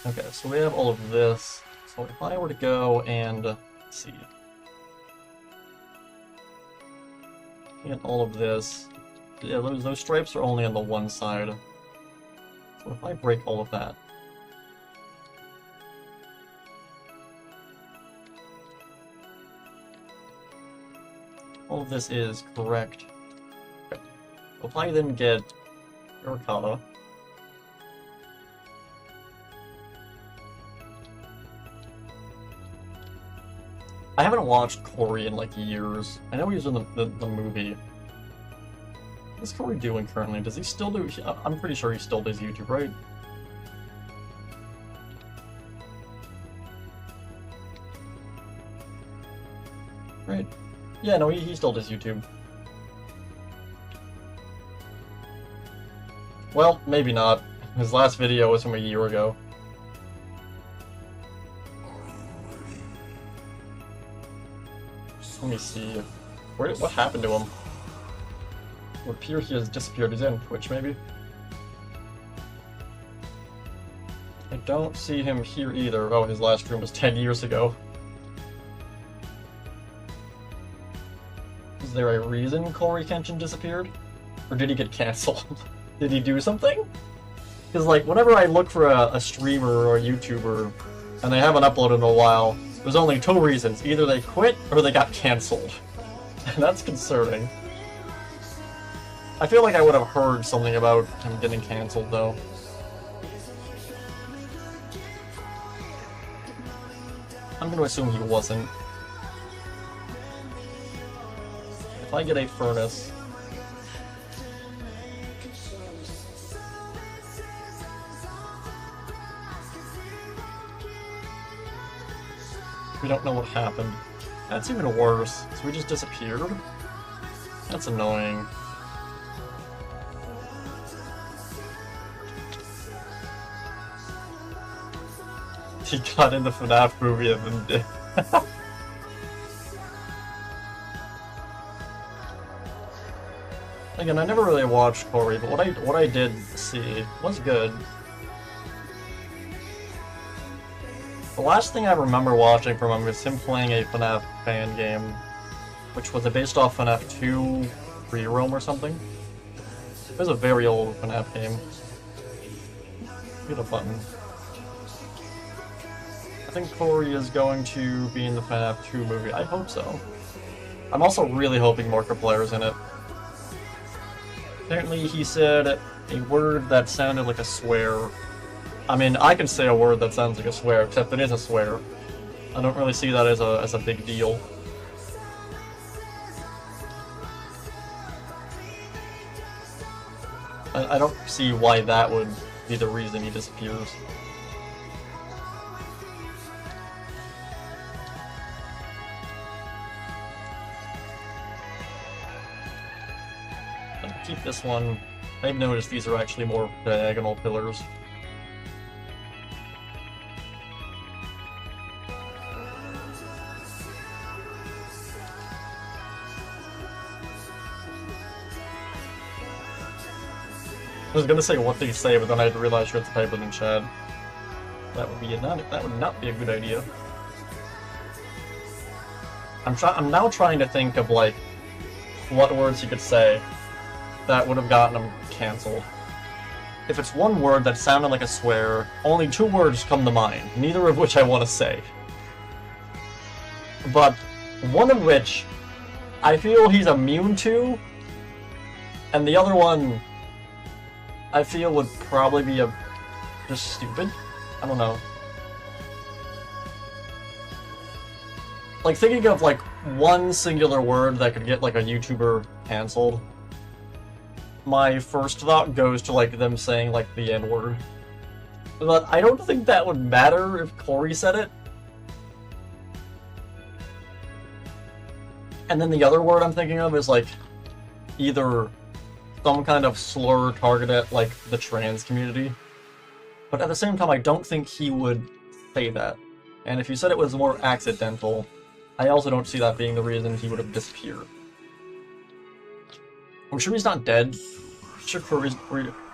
Okay, so we have all of this. So if I were to go and, let's see. Get all of this. Yeah, those stripes are only on the one side. So if I break all of that. All of this is correct. Okay. So if I then get terracotta. I haven't watched Corey in like years. I know he was in the movie. What's Corey doing currently? Does he still do... I'm pretty sure he still does YouTube, right? Right. Yeah, no, he still does YouTube. Well, maybe not. His last video was from a year ago. Let me see. What happened to him? It would appear he has disappeared. He's in Twitch, maybe? I don't see him here either. Oh, his last stream was 10 years ago. Is there a reason Corey Kenshin disappeared? Or did he get cancelled? Did he do something? Because, like, whenever I look for a streamer or a YouTuber, and they haven't uploaded in a while, there's only two reasons. Either they quit, or they got cancelled. And that's concerning. I feel like I would have heard something about him getting cancelled, though. I'm gonna assume he wasn't. If I get a furnace... We don't know what happened. That's even worse. So we just disappeared? That's annoying. He got in the FNAF movie and then did. Again, I never really watched Corey, but what I did see was good. The last thing I remember watching from him was him playing a FNAF fan game, which was based off FNAF 2 Free Roam or something. It was a very old FNAF game. Get a button. I think Corey is going to be in the FNAF 2 movie. I hope so. I'm also really hoping Markiplier's in it. Apparently he said a word that sounded like a swear. I mean, I can say a word that sounds like a swear, except it is a swear. I don't really see that as a big deal. I don't see why that would be the reason he disappears. Keep this one. I've noticed these are actually more diagonal pillars. I was gonna say what they say, but then I realized you had to type it in chat. That would not be a good idea. I'm now trying to think of like what words he could say that would have gotten him cancelled. If it's one word that sounded like a swear, only 2 words come to mind, neither of which I want to say. But one of which I feel he's immune to, and the other one I feel would probably be just stupid. I don't know. Like, thinking of like one singular word that could get like a YouTuber cancelled, my first thought goes to like them saying like the N-word. But I don't think that would matter if Corey said it. And then the other word I'm thinking of is like either some kind of slur targeted at like the trans community. But at the same time, I don't think he would say that. And if you said it was more accidental, I also don't see that being the reason he would have disappeared. I'm sure he's not dead.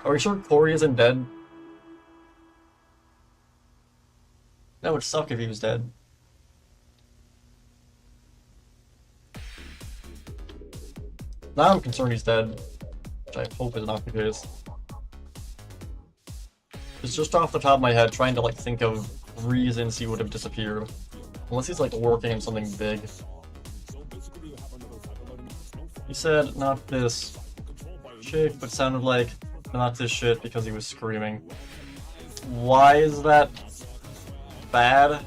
Are we sure Corey isn't dead? That would suck if he was dead. Now I'm concerned he's dead, which I hope is not the case. It's just off the top of my head trying to like think of reasons he would have disappeared. Unless he's like working on something big. He said not this chick, but sounded like not this shit because he was screaming. Why is that bad?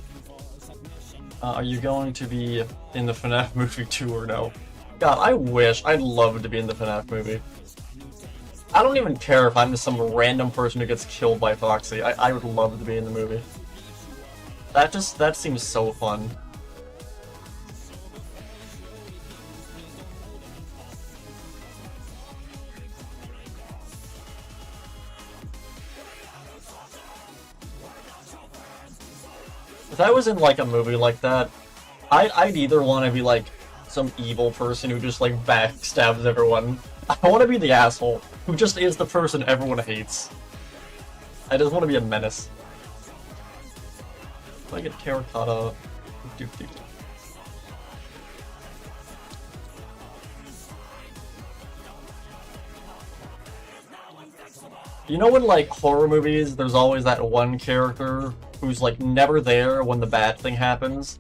Are you going to be in the FNAF movie too or no? God, I wish. I'd love to be in the FNAF movie. I don't even care if I'm just some random person who gets killed by Foxy. I would love to be in the movie. That seems so fun. If I was in like a movie like that, I'd either want to be like some evil person who just like backstabs everyone. I want to be the asshole who just is the person everyone hates. I just want to be a menace. If I get terracotta, You know when like horror movies, there's always that one character who's like never there when the bad thing happens,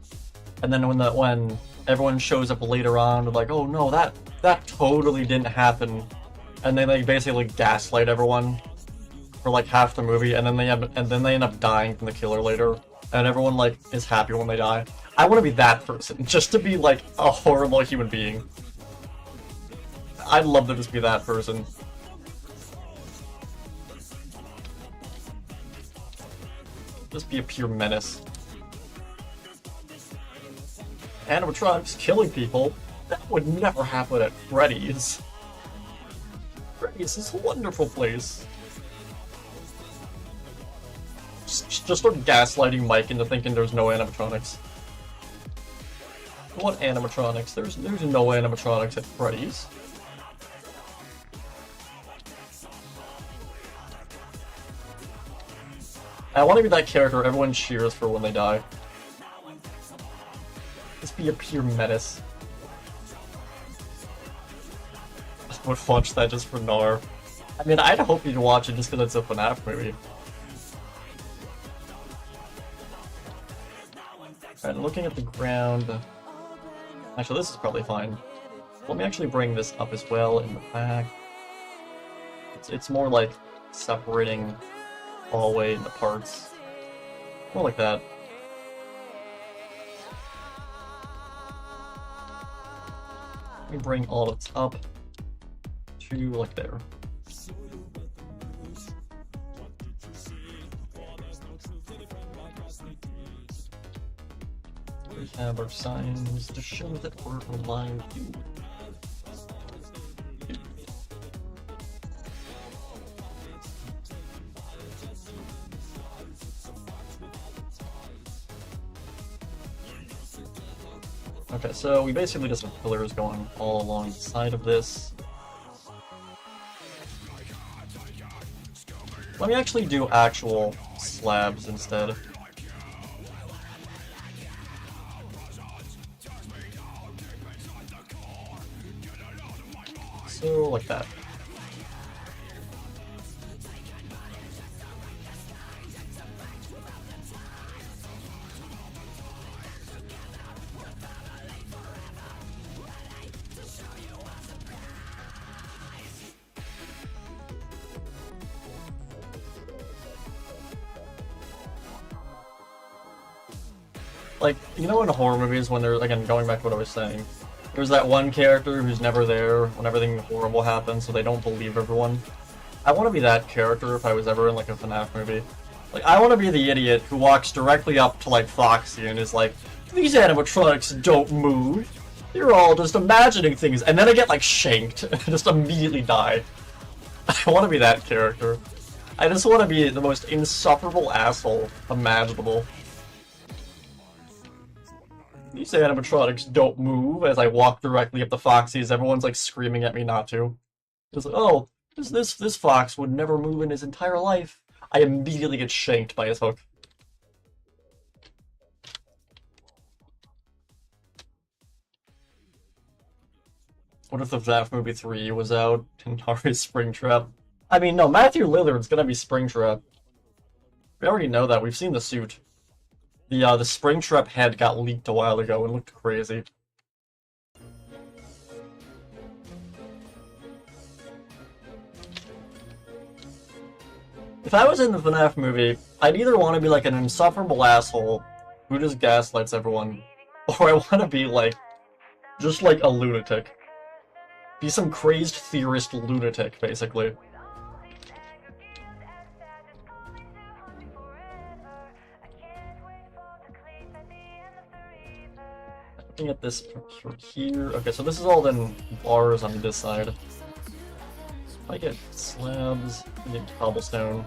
and then when everyone shows up later on, they're like, oh no, that totally didn't happen, and they like basically gaslight everyone for like half the movie, and then they end up dying from the killer later, and everyone like is happy when they die. I want to be that person, just to be like a horrible human being. I'd love to just be that person. Just be a pure menace. animatronics killing people. That would never happen at Freddy's. Freddy's is a wonderful place. Just start gaslighting Mike into thinking there's no animatronics. What animatronics? There's no animatronics at Freddy's. I want to be that character everyone cheers for when they die. Just be a pure menace. I would watch that just for Gnar. I mean, I'd hope you'd watch it just because it's a FNAF movie. Alright, looking at the ground. Actually, this is probably fine. Let me actually bring this up as well in the back. It's more like separating hallway into parts. More like that. Let me bring all of this up to like there. We have our signs to show that we're alive. Okay, so we basically just have pillars going all along the side of this. Let me actually do actual slabs instead. So, like that. Like, you know in horror movies when they're, again, going back to what I was saying, there's that one character who's never there when everything horrible happens, so they don't believe everyone. I want to be that character if I was ever in, like, a FNAF movie. Like, I want to be the idiot who walks directly up to, like, Foxy and is like, these animatronics don't move. You're all just imagining things. And then I get, like, shanked and just immediately die. I want to be that character. I just want to be the most insufferable asshole imaginable. These animatronics don't move as I walk directly up to Foxy's. Everyone's like screaming at me not to. It's like, oh, this fox would never move in his entire life. I immediately get shanked by his hook. What if the FNAF movie 3 was out and Nari's Springtrap? I mean, no, Matthew Lillard's gonna be Springtrap. We already know that. We've seen the suit. The Springtrap head got leaked a while ago and looked crazy. If I was in the FNAF movie, I'd either want to be like an insufferable asshole who just gaslights everyone, or I want to be like, just like a lunatic. Be some crazed theorist lunatic, basically. Looking at this from here. Okay, so this is all then bars on this side. If I get slabs, I get cobblestone.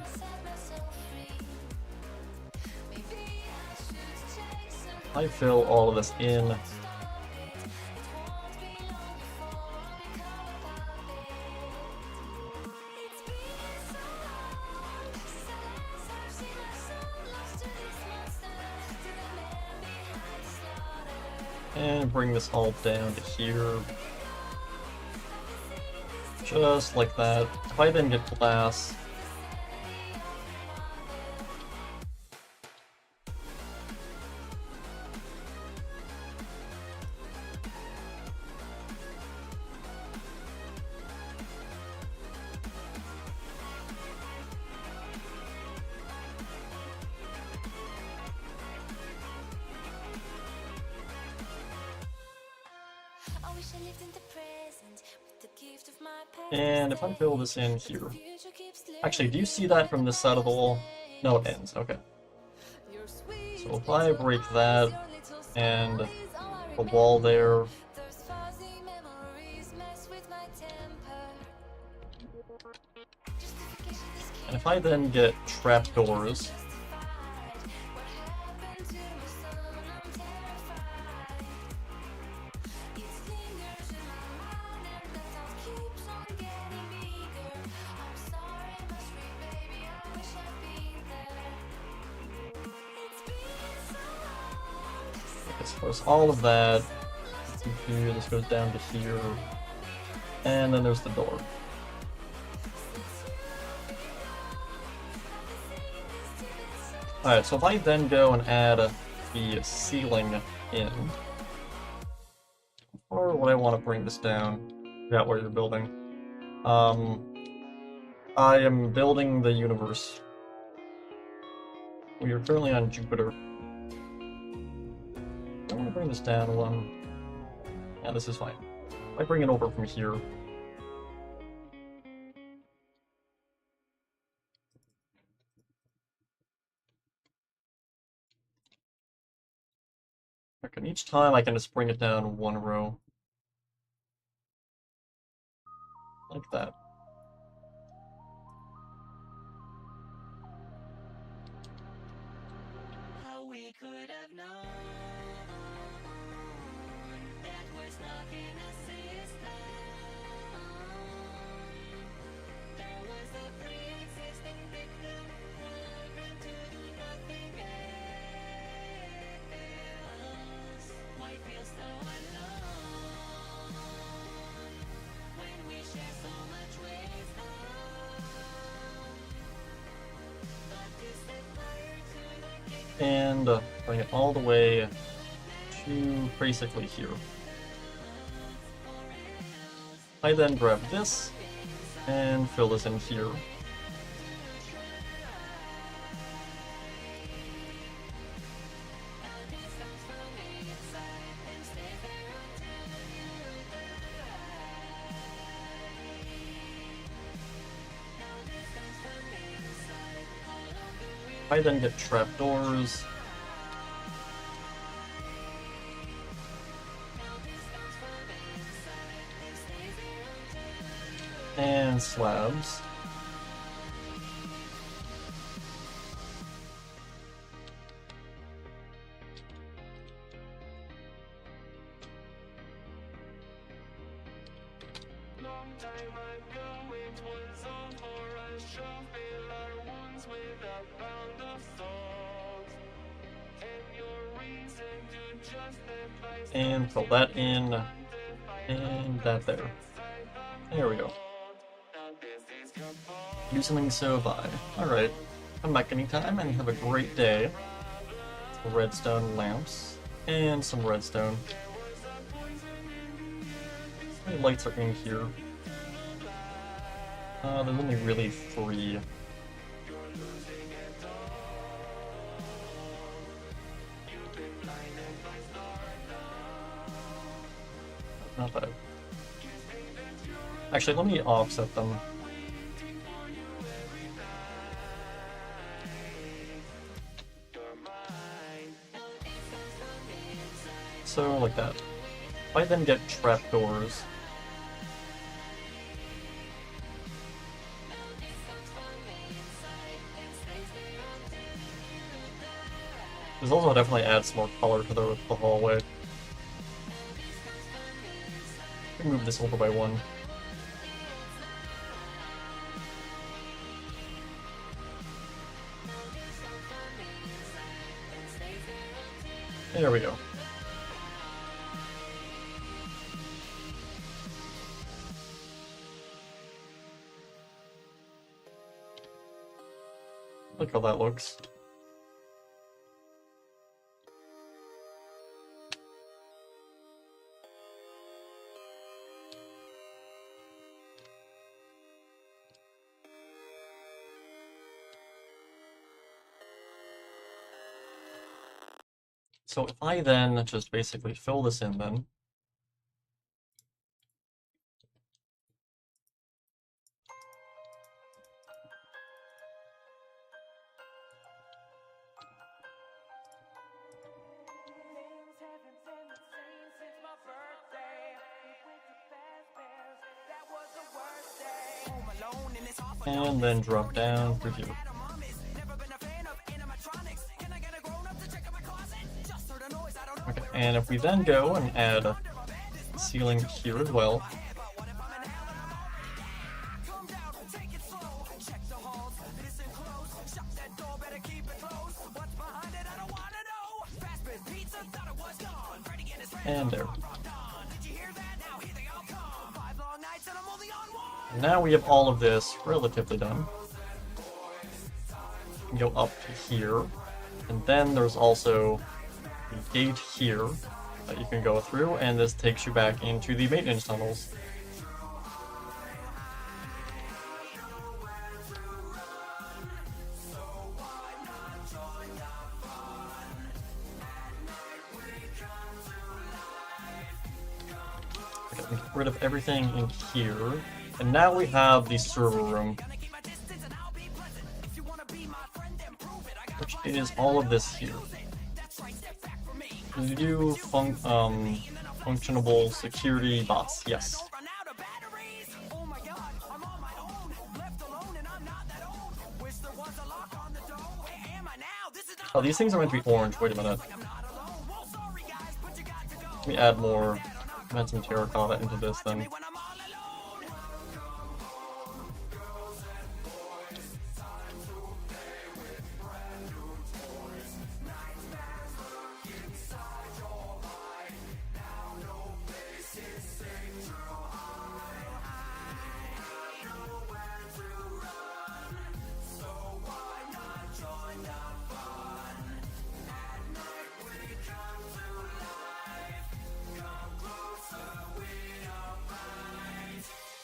I fill all of this in. And bring this all down to here. Just like that. If I then get glass... And if I fill this in here... Actually, do you see that from this side of the wall? No, it ends. Okay. So if I break that, and a wall there. Those fuzzy memories mess with my temper. Justification is And if I then get trapdoors, justified. What happened to my son? I'm terrified. It lingers in my mind and the thought keeps on getting bigger. I'm sorry, my sweet baby, I wish I'd been there. It's been so long this goes all of that to here, this goes down to here, and then there's the door. Alright, so if I then go and add the ceiling in, or would I want to bring this down? Forgot what you're building. I am building the universe. We are currently on Jupiter. I'm gonna bring this down one. Yeah, this is fine. If I bring it over from here. Okay, and each time I can just bring it down one row. Like that. How we could have known that we're stuck in a system. There was a pre-existing victim programmed to do nothing else. Why feel so alone when we share so much wisdom? But to set fire to the kingdom. And bring it all the way to basically here. I then grab this and fill this in here. I then get trapdoors. And slabs. Long time ago it was all for us, shall fill our wounds with a pound of salt. And your reason to justify And fill that in. And that there. There we go. Do something so by. Alright. Come back anytime and have a great day. Redstone lamps. And some redstone. How many lights are in here? There's only really 3. Not bad. Actually, let me offset them. So, like that. If I then get trapdoors, this also definitely adds more color to the hallway. Move this over by 1. There we go. Look how that looks. So if I then just basically fill this in then, And then drop down through here. Okay, and if we then go and add a ceiling here as well. And there. Now we have all of this relatively done. We can go up to here, and then there's also a gate here that you can go through, and this takes you back into the maintenance tunnels. Okay, we get rid of everything in here, and now we have the server room, which is all of this here. You do functionable security bots, yes. Oh, these things are meant to be orange. Wait a minute. Let me add more. Add some terracotta into this then.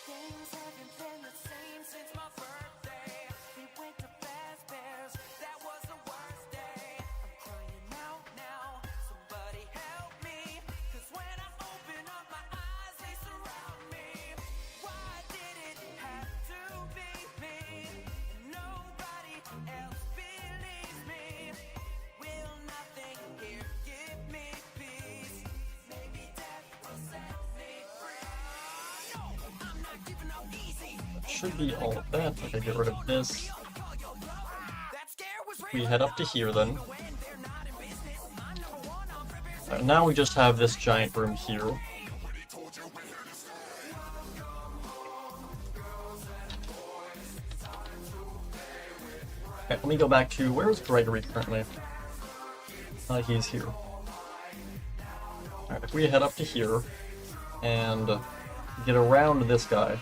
Things haven't been the same since my birthday. We went to Fast Bears, that was the worst day. I'm crying out now, somebody help me. 'Cause when I open up my eyes, they surround me. Why did it have to be me? And nobody else believes me. Will nothing here give me peace? Maybe death will set me free. No, I'm not giving up easy. Should be all of that. Okay, get rid of this. We head up to here then. Now we just have this giant room here. Okay, let me go back to, where is Gregory currently? He's here. Alright, if we head up to here and get around this guy.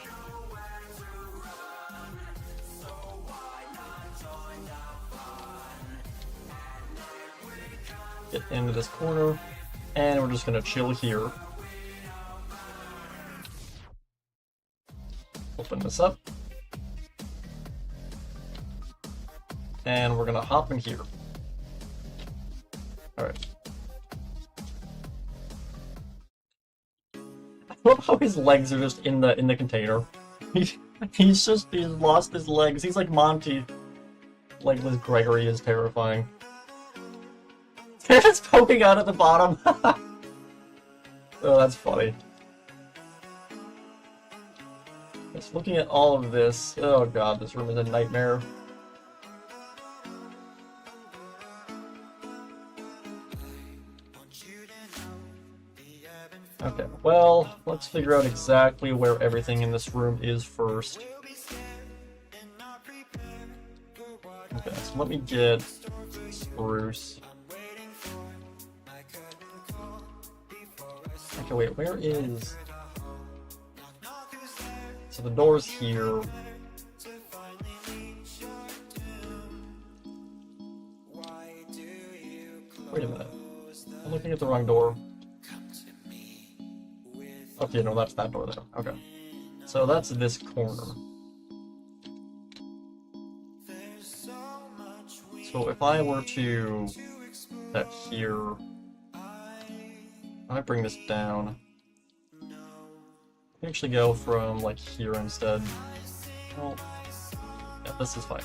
Get into this corner, and we're just gonna chill here. Open this up. And we're gonna hop in here. Alright. I love how his legs are just in the container. He's lost his legs. He's like Monty. Legless Gregory is terrifying. They're just poking out at the bottom. Oh, that's funny. Just looking at all of this. Oh god, this room is a nightmare. Okay, well, let's figure out exactly where everything in this room is first. Okay, so let me get spruce. Okay, wait, where is... So the door's here. Wait a minute. I'm looking at the wrong door. Okay, no, that's that door there. Okay. So that's this corner. So if I were to set here, I bring this down. I actually go from like here instead. Well, yeah, this is fine.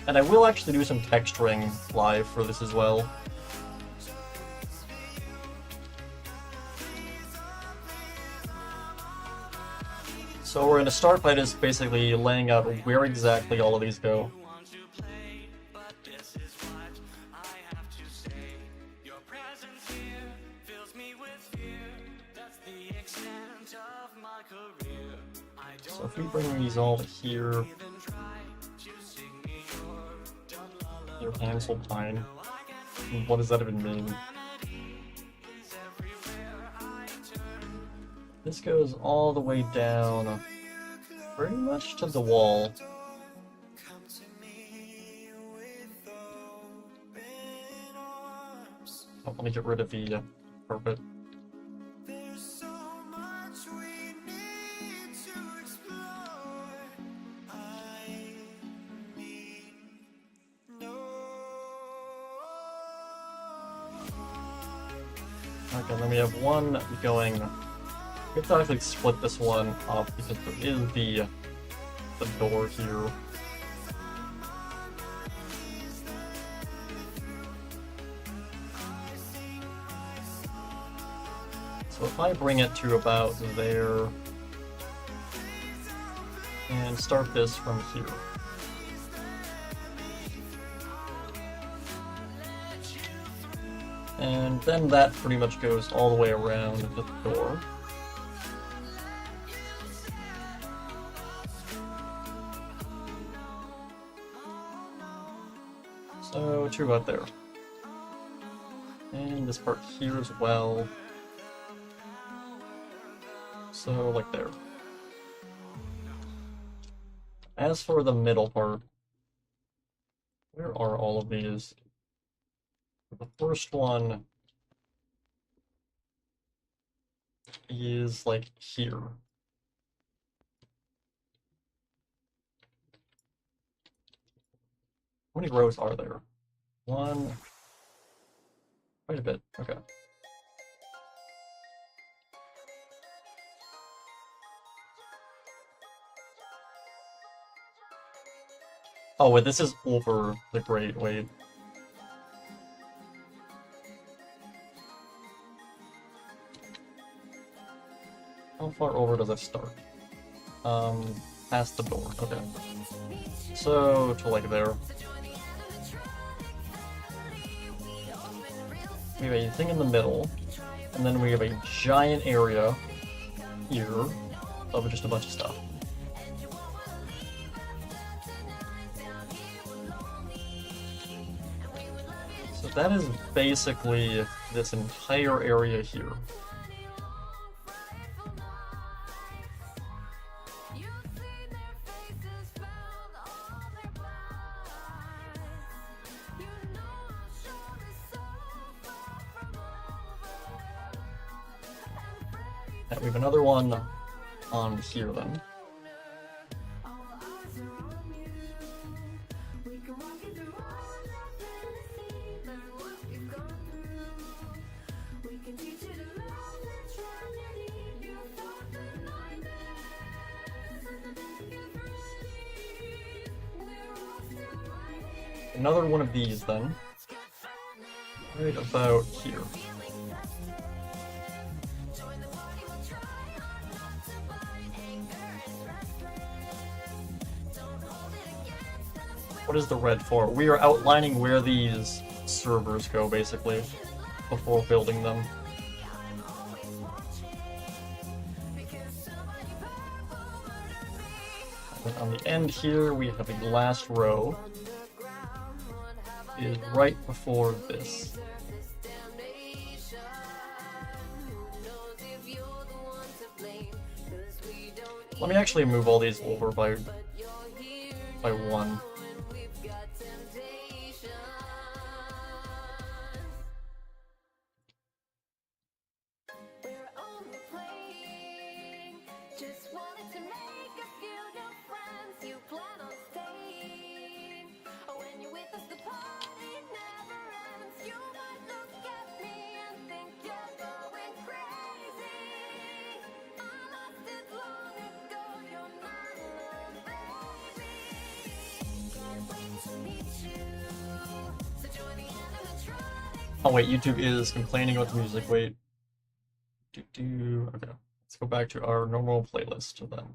And I will actually do some texturing live for this as well. So we're going to start by just basically laying out where exactly all of these go. So if we bring these all to here, your Hansel Pine, what does that even mean? This goes all the way down, pretty much to the wall. Oh, let me get rid of the carpet. Okay, then we have one going. We have to actually split this one up because there is the door here. So if I bring it to about there and start this from here. And then that pretty much goes all the way around the door. So, to about there. And this part here as well. So, like there. As for the middle part, where are all of these? The first one is like here. How many rows are there? One. Quite a bit. Okay. Oh, wait, this is over the grate. Wait. How far over does it start? Past the door. Okay. So, to like there. We have a thing in the middle, and then we have a giant area here of just a bunch of stuff. So that is basically this entire area here. And we have another one on here then. Another one of these then, right about here. What is the red for? We are outlining where these servers go, basically, before building them. And on the end here, we have the last row. Is right before this. Let me actually move all these over by one. Oh wait, YouTube is complaining about the music. Wait. Okay, let's go back to our normal playlist then.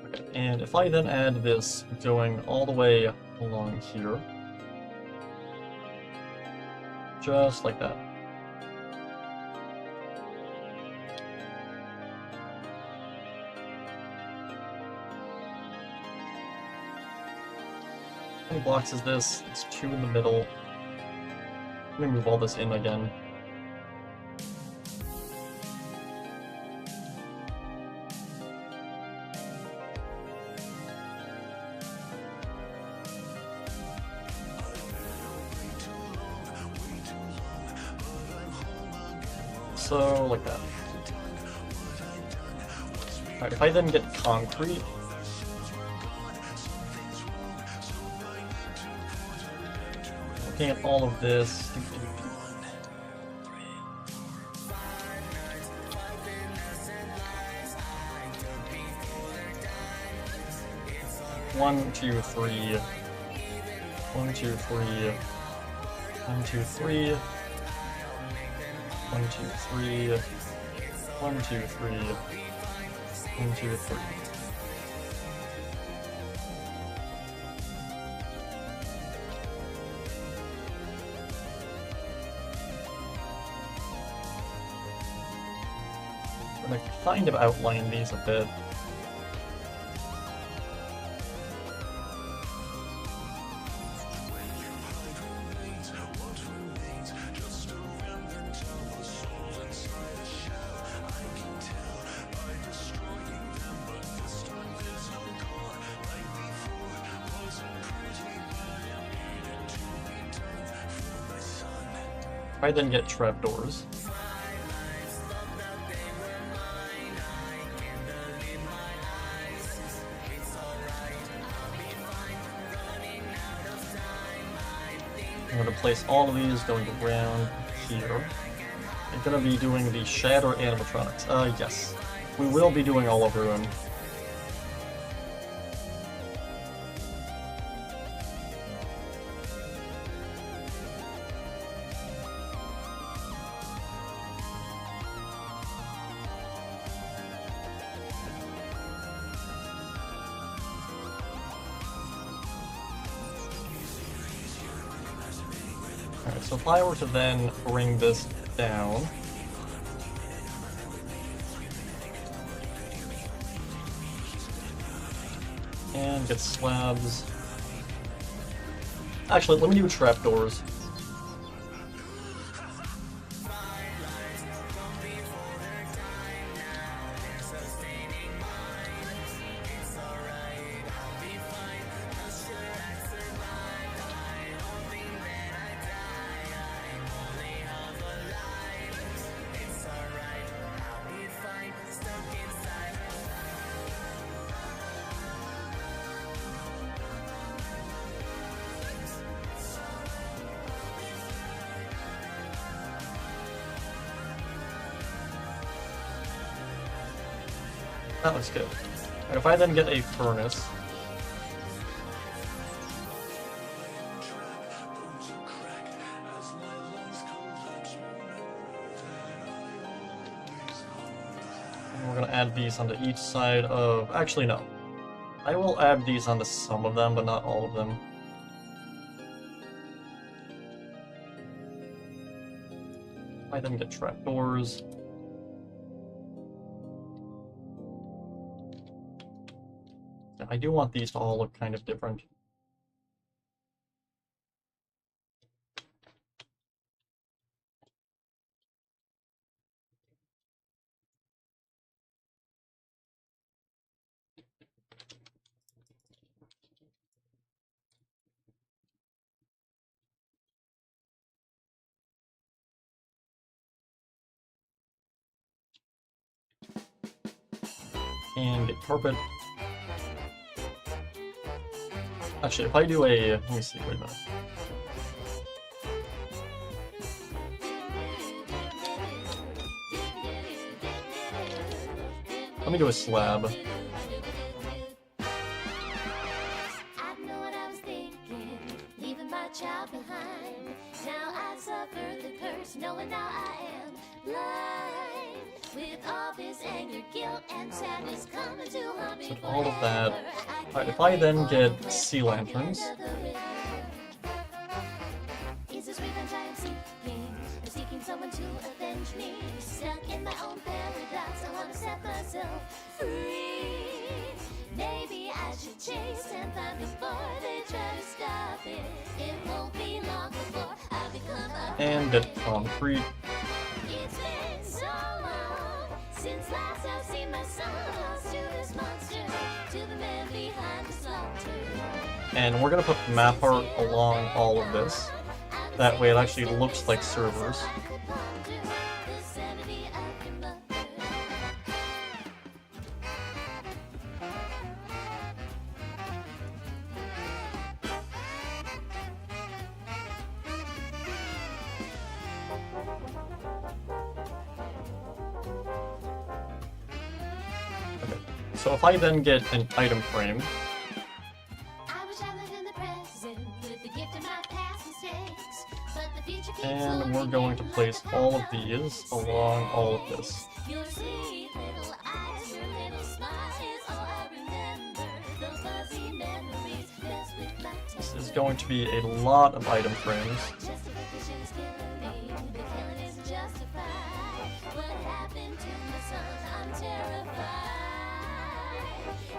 Okay, and if I then add this going all the way along here, just like that. How many blocks is this? It's 2 in the middle. Let me move all this in again. So, like that. Alright, if I then get concrete, looking at all of this, one, two, three, 1, 2, 3, 1, 2, 3, 1, 2, 3, 1, 2, 3, 1, 2, 3. I'm gonna kind of outline these a bit. I then get trapdoors. I'm going to place all of these going around here. I'm going to be doing the shadow animatronics. Yes. We will be doing all of Ruin. Alright, so if I were to then bring this down, and get slabs. Actually, let me do trapdoors. That looks good. Right, if I then get a furnace, and we're going to add these onto each side of... Actually, no. I will add these onto some of them, but not all of them. I then get trapdoors. I do want these to all look kind of different. And get carpet. Actually, if I do a... Let me see, wait a minute. Let me do a slab. a child behind. Now I suffer the curse, knowing now I am blind. With all this anger, guilt, and sadness coming to haunt me So all of that. forever, I Alright, if can't I then wait get for the sea end lanterns. of the river. Is this revenge I am seeking? I'm seeking someone to avenge me. Stuck in my own paradox, I wanna set myself free. Maybe I should chase and find before they try to stop it. It won't be long before I become a And get concrete. It's been so long since last I've seen my son lost to this monster, to the man behind the slaughter. And we're gonna put map art along all of this. That way it actually looks like servers. Okay. So if I then get an item frame, I wish I lived in the present with the gift of my past mistakes, but the future keeps and we're going to place all of these along all of this. Your sweet little eyes, your little smile is all I remember. Those fuzzy memories mess with my This temper. is going to be a lot of item frames. Justification is killing me. The killing isn't justified. What happened to my son? I'm terrified.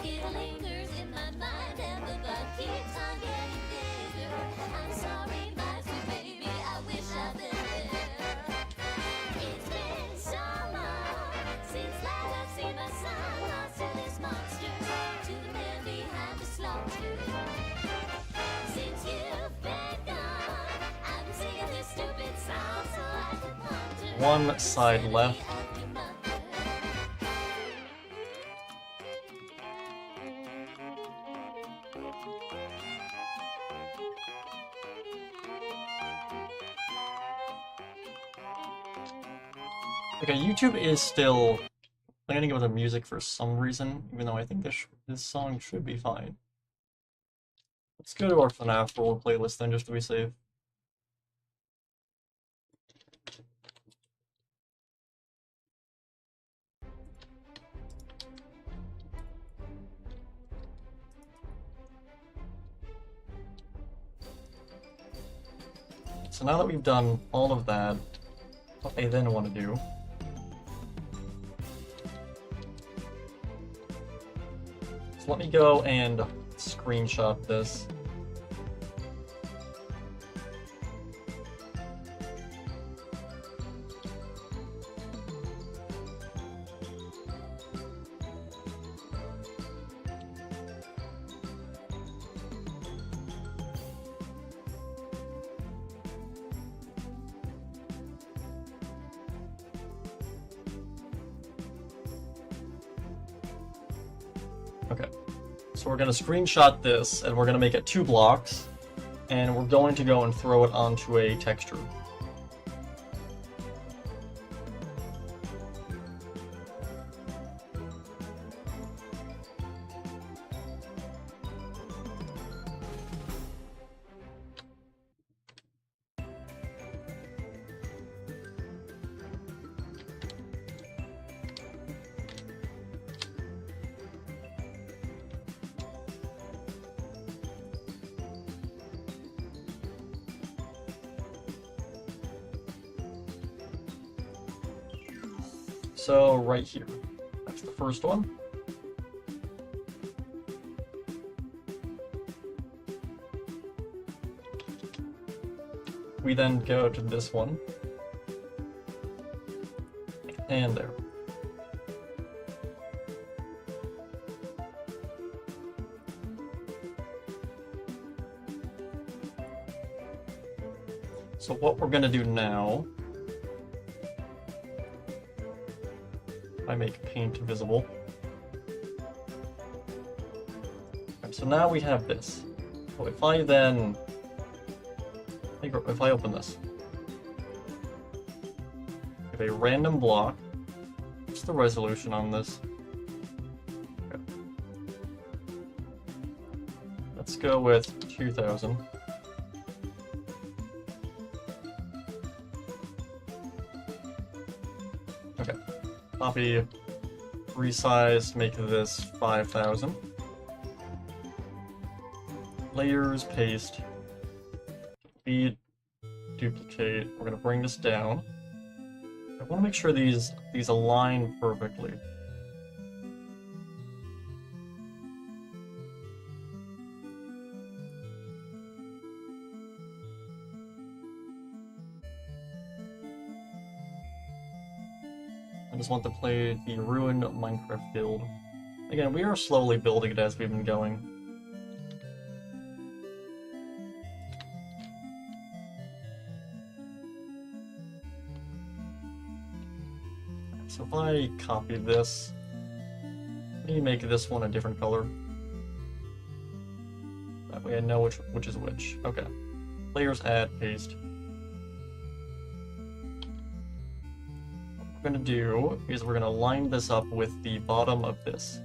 It lingers in my mind and the thought keeps on getting bigger. I'm sorry, my sweet baby. I wish I'd been there. It's been so long since last I've seen my son lost to this monster, to the man behind the slaughter. Since you've been gone, I've been singing this stupid song so I can wonder. One side left. Happy mother. Okay, YouTube is still planning with the music for some reason, even though I think this song should be fine. Let's go to our FNAF roll playlist then, just to be safe. So now that we've done all of that, what I then want to do so let me go and screenshot this. Okay, so we're going to screenshot this, and we're going to make it 2 blocks, and we're going to go and throw it onto a texture. So right here, that's the first one. We then go to this one, and there. So what we're gonna do now, I make paint visible. Right, so now we have this. So if I then, if I open this, I have a random block. What's the resolution on this? Okay. Let's go with 2000. Copy, resize, make this 5,000. Layers, paste, delete, duplicate. We're gonna bring this down. I want to make sure these align perfectly. I just want to play the ruined Minecraft build. Again, we are slowly building it as we've been going. So if I copy this, maybe make this one a different color. That way I know which is which. Okay. Layers, add, paste. What we're gonna do is we're gonna line this up with the bottom of this.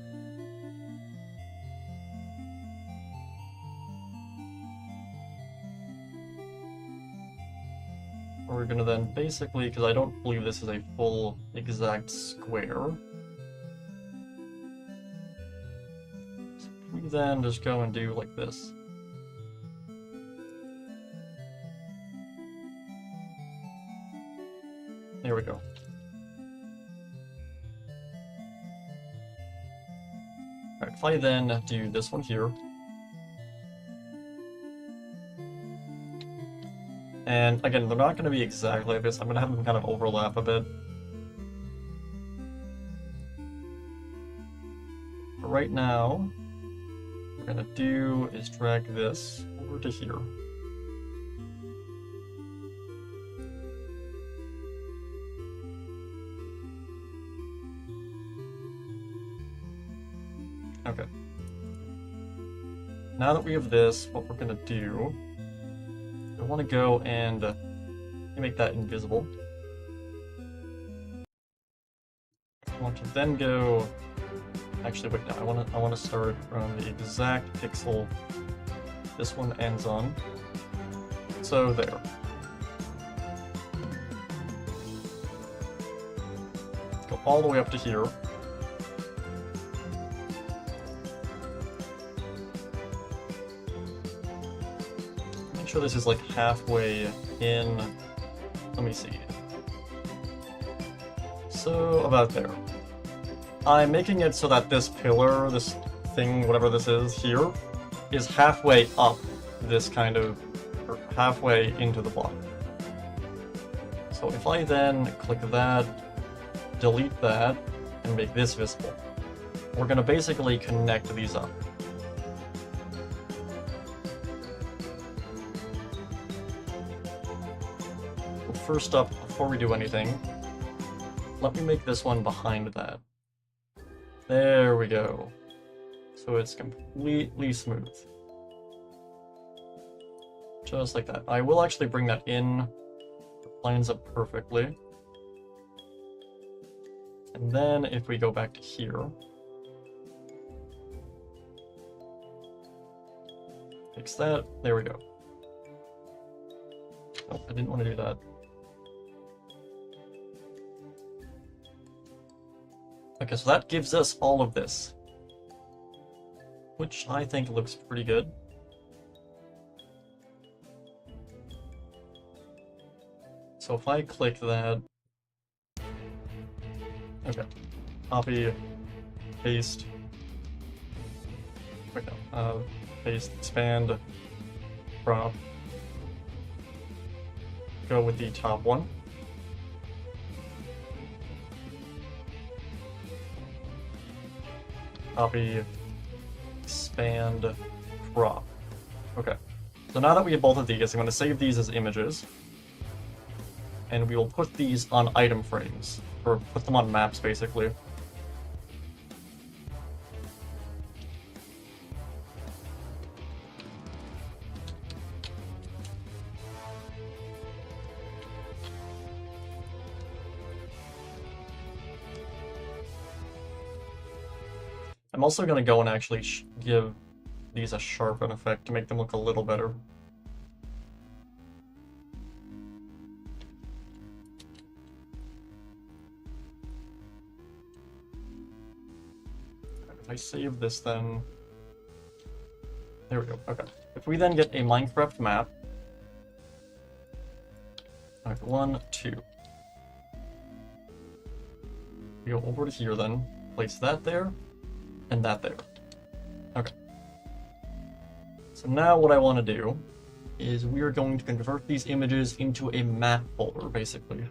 We're gonna then basically, because I don't believe this is a full exact square, so we then just go and do like this. There we go. Alright, if I then do this one here, and again, they're not going to be exactly like this. I'm going to have them kind of overlap a bit. But right now, what we're going to do is drag this over to here. Okay. Now that we have this, what we're going to do, I want to go and make that invisible. I want to then go. Actually, wait. No, I want to start from the exact pixel this one ends on. So there. Go all the way up to here. Sure this is like halfway in. Let me see. So about there. I'm making it so that this pillar, this thing, whatever this is here, is halfway up this kind of, or halfway into the block. So if I then click that, delete that, and make this visible, we're going to basically connect these up. First up, before we do anything, let me make this one behind that. There we go. So it's completely smooth. Just like that. I will actually bring that in. It lines up perfectly. And then if we go back to here, fix that. There we go. Oh, I didn't want to do that. Okay, so that gives us all of this, which I think looks pretty good. So if I click that, okay, copy, paste, wait no, paste, expand, crop, go with the top one. Copy, expand, crop. Okay. So now that we have both of these, I'm going to save these as images. And we will put these on item frames. Or put them on maps, basically. I'm also going to go and actually give these a sharpen effect to make them look a little better. I save this then. There we go, okay. If we then get a Minecraft map. Alright, 1, 2. We go over to here then. Place that there, and that there. Okay. So now what I want to do is we are going to convert these images into a map folder, basically.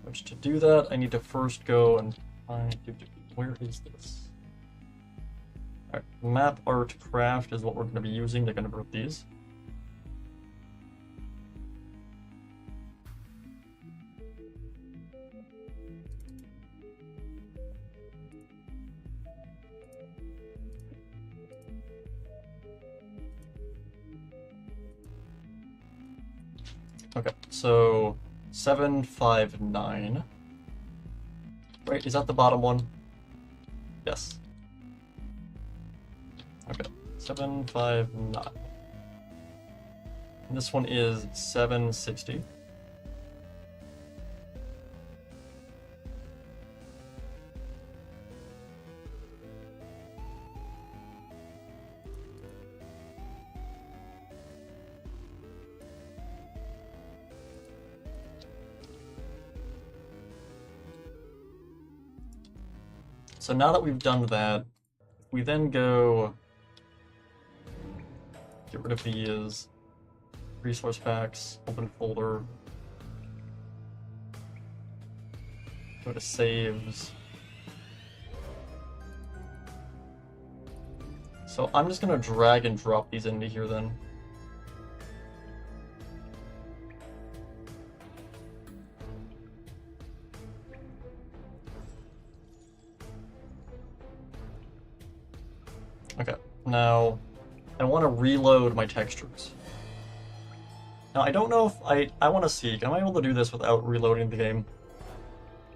Which to do that, I need to first go and find... Where is this? Alright, map art craft is what we're going to be using to convert these. Okay, so 759. Wait, is that the bottom one? Yes. Okay, 759. And this one is 760. So now that we've done that, we then go get rid of these resource packs, open folder, go to saves. So I'm just gonna drag and drop these into here then. Okay, now I want to reload my textures. Now I don't know if I want to see, am I able to do this without reloading the game?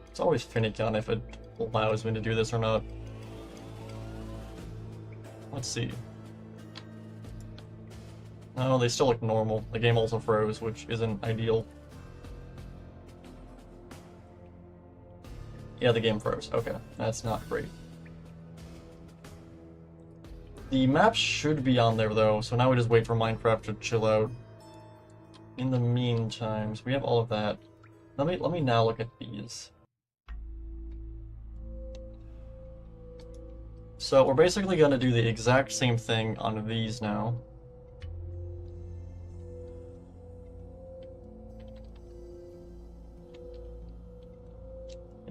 It's always finicky on if it allows me to do this or not. Let's see. No, they still look normal. The game also froze, which isn't ideal. Yeah, the game froze. Okay, that's not great. The maps should be on there though, so now we just wait for Minecraft to chill out. In the meantime, so we have all of that. Let me now look at these. So we're basically gonna do the exact same thing on these now.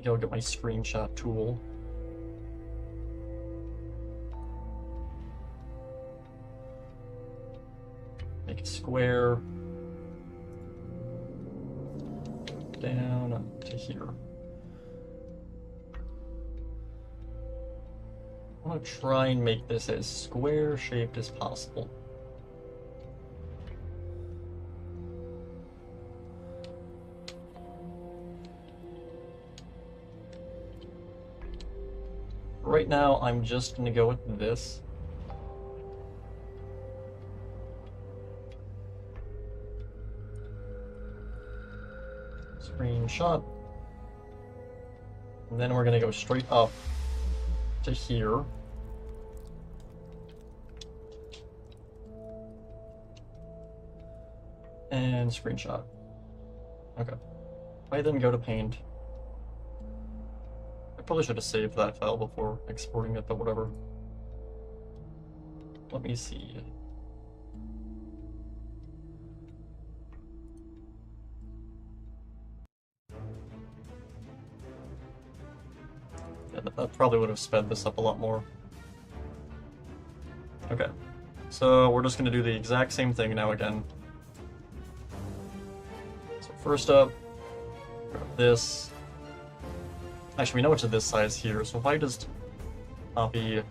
I'll get my screenshot tool. Make a square. Down to here. I want to try and make this as square shaped as possible. Right now, I'm just going to go with this. Screenshot. And then we're going to go straight up to here. And screenshot. Okay. I then go to Paint. I probably should have saved that file before exporting it, but whatever. Let me see. Yeah, that probably would have sped this up a lot more. Okay. So we're just going to do the exact same thing now again. So first up, grab this. Actually, we know it's at this size here, so if I just copy,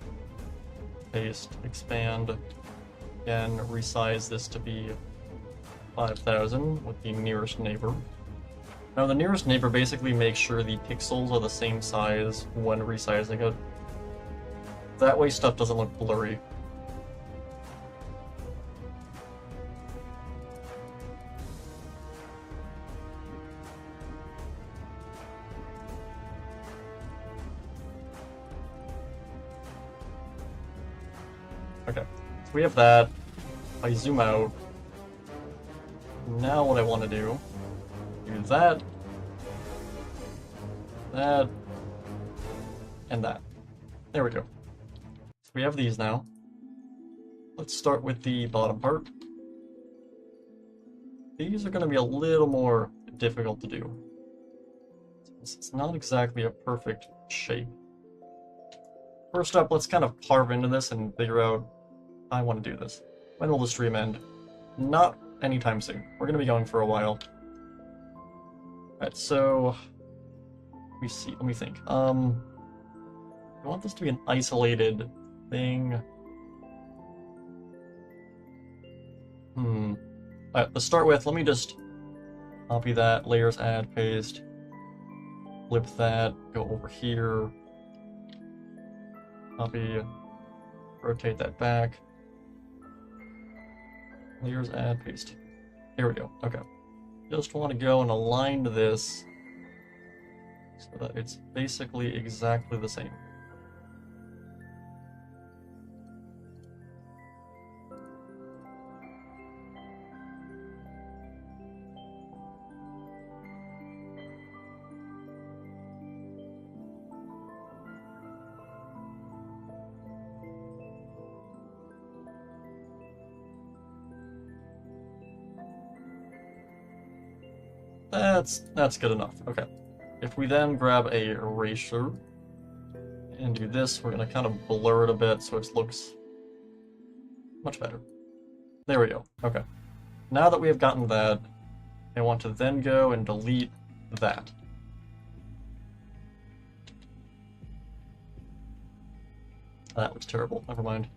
paste, expand, again, resize this to be 5,000 with the nearest neighbor. Now the nearest neighbor basically makes sure the pixels are the same size when resizing it. That way stuff doesn't look blurry. Okay, so we have that. If I zoom out, now what I want to do that, that, and that. There we go. So we have these now. Let's start with the bottom part. These are going to be a little more difficult to do. It's not exactly a perfect shape. First up, let's kind of carve into this and figure out how I want to do this. When will the stream end? Not anytime soon. We're going to be going for a while. Alright, so let me think. I want this to be an isolated thing. Alright, let's start with, let me just copy that, layers, add, paste, flip that, go over here, copy, rotate that back, layers, add, paste. Here we go, okay. Just want to go and align this so that it's basically exactly the same. That's good enough. Okay. If we then grab a eraser and do this, we're gonna kind of blur it a bit so it looks much better. There we go. Okay. Now that we have gotten that, I want to then go and delete that. That looks terrible. Never mind.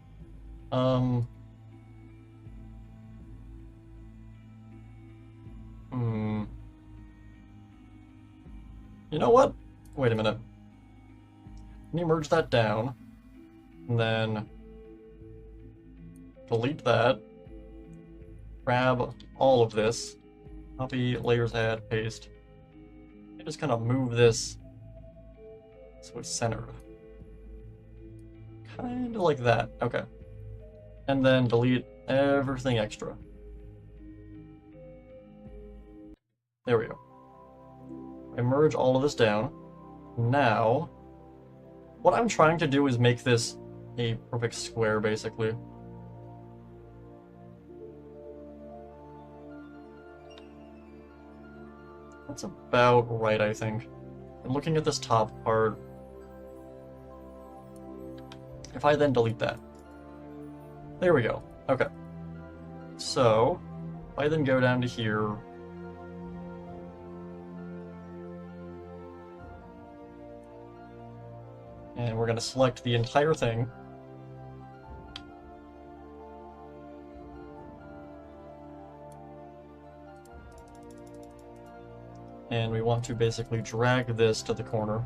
You know what? Wait a minute. Can you merge that down? And then delete that. Grab all of this. Copy, layers, add, paste. And just kind of move this so it's centered. Kind of like that. Okay. And then delete everything extra. There we go. I merge all of this down. Now, what I'm trying to do is make this a perfect square, basically. That's about right, I think. And looking at this top part, if I then delete that. There we go. Okay. So, if I then go down to here, and we're going to select the entire thing. And we want to basically drag this to the corner.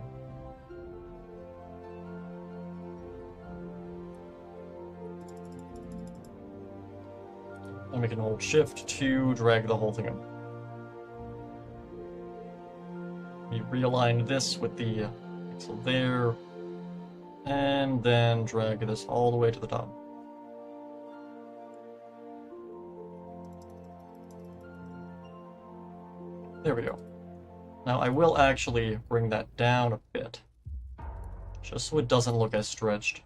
And we can hold Shift to drag the whole thing up. We realign this with the pixel there. And then drag this all the way to the top. There we go. Now I will actually bring that down a bit, just so it doesn't look as stretched.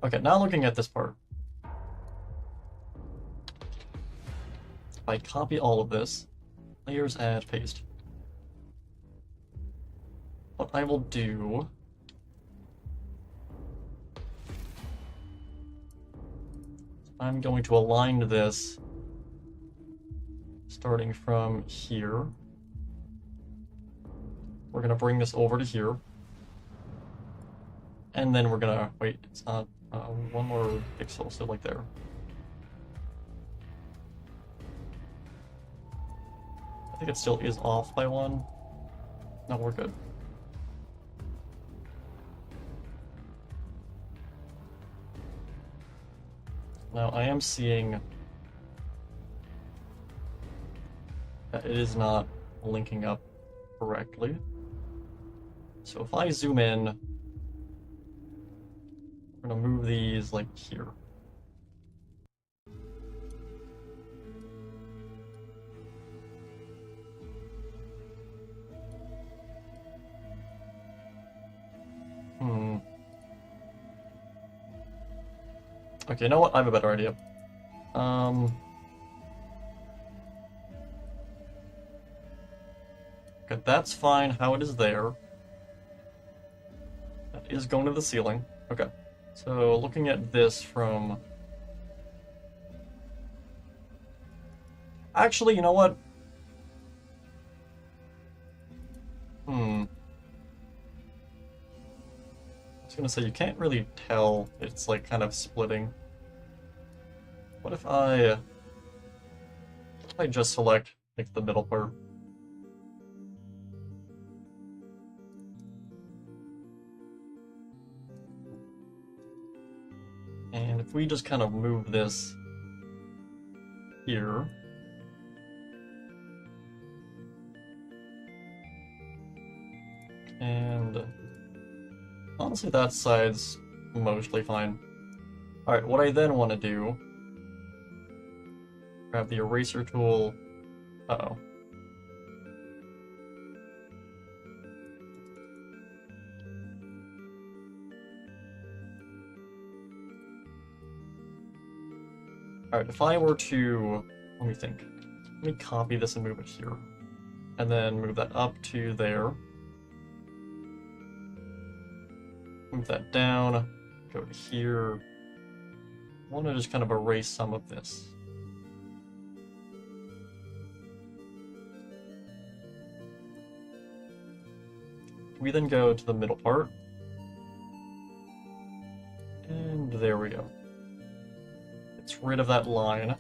Okay, now looking at this part. If I copy all of this, layers, add, paste. What I will do I'm going to align this starting from here. We're going to bring this over to here. And then we're going to, wait, it's not, one more pixel, so like there. I think it still is off by one. No, we're good. Now, I am seeing that it is not linking up correctly. So if I zoom in, we're going to move these like here. Okay, you know what? I have a better idea. Okay, that's fine how it is there. That is going to the ceiling. Okay. So, looking at this from... Actually, you know what? I was gonna say, you can't really tell. It's like kind of splitting. What if I just select like the middle part? And if we just kind of move this here. And honestly, that side's mostly fine. Alright, what I then want to do, grab the eraser tool. Uh-oh. Alright, if I were to, let me think. Let me copy this and move it here. And then move that up to there. Move that down, go to here. I want to just kind of erase some of this. We then go to the middle part. And there we go. It's rid of that line.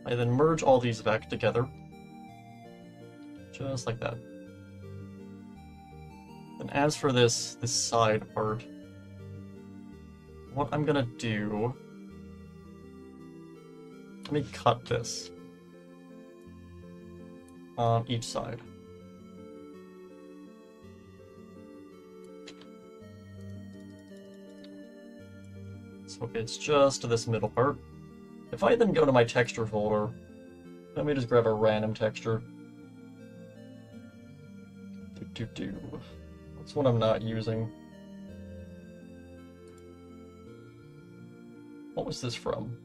I then merge all these back together. Just like that. And as for this side part, what I'm gonna do, let me cut this on each side. So it's just this middle part. If I then go to my texture folder, let me just grab a random texture. That's what I'm not using. What was this from?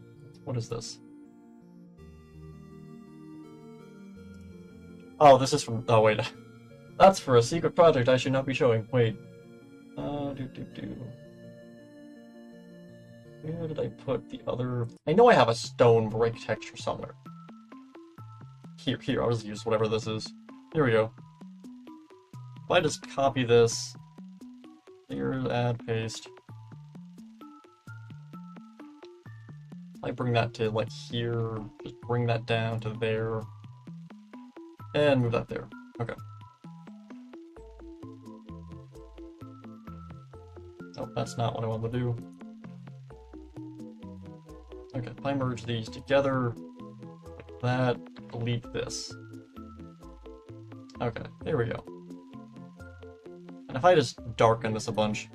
What is this? Oh, this is from... Oh, wait. That's for a secret project I should not be showing. Wait. Where did I put the other... I know I have a stone brick texture somewhere. Here, I'll just use whatever this is. Here we go. If I just copy this, here, add, paste. I bring that to like here, just bring that down to there, and move that there. Okay. Oh, that's not what I wanted to do. Okay, if I merge these together, like that, delete this. Okay, there we go. And if I just darken this a bunch,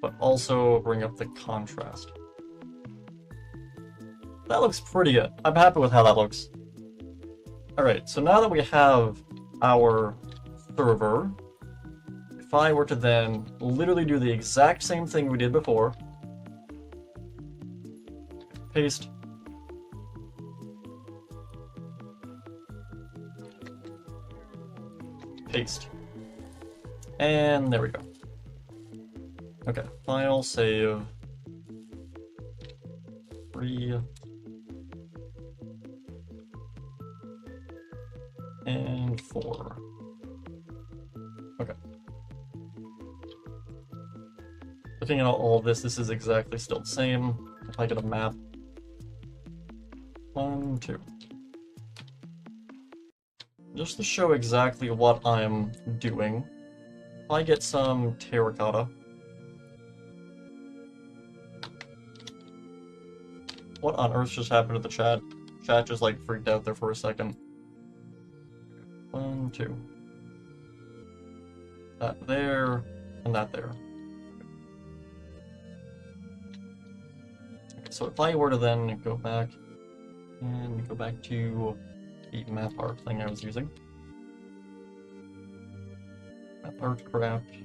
but also bring up the contrast. That looks pretty good. I'm happy with how that looks. Alright, so now that we have our server, if I were to then literally do the exact same thing we did before, paste, paste, and there we go. Okay, file, save, 3, and 4. Okay. Looking at all of this, this is exactly still the same. If I get a map, 1, 2. Just to show exactly what I'm doing, if I get some terracotta, what on earth just happened to the chat? Chat just like freaked out there for a second. 1, 2. That there, and that there. Okay, so if I were to then go back, and go back to the map art thing I was using. Map art craft.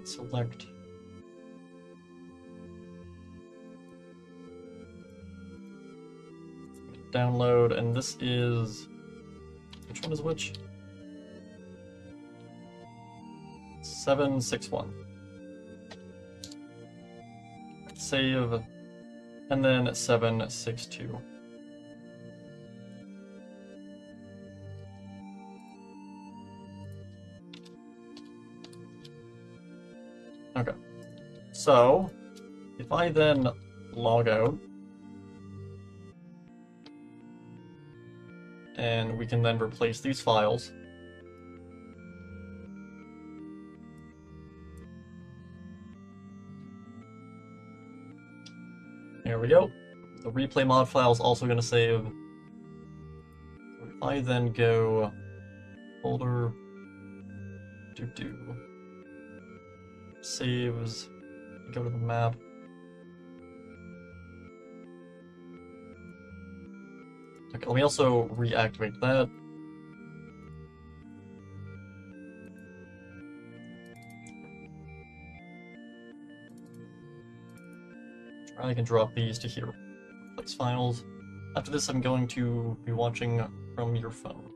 Select download, and this is... Which one is which? 761. Save, and then 762. Okay, so if I then log out, and we can then replace these files. There we go. The replay mod file is also going to save. If I then go folder, saves, go to the map. Okay, let me also reactivate that. I can drop these to here. Flex files. After this, I'm going to be watching from your phone.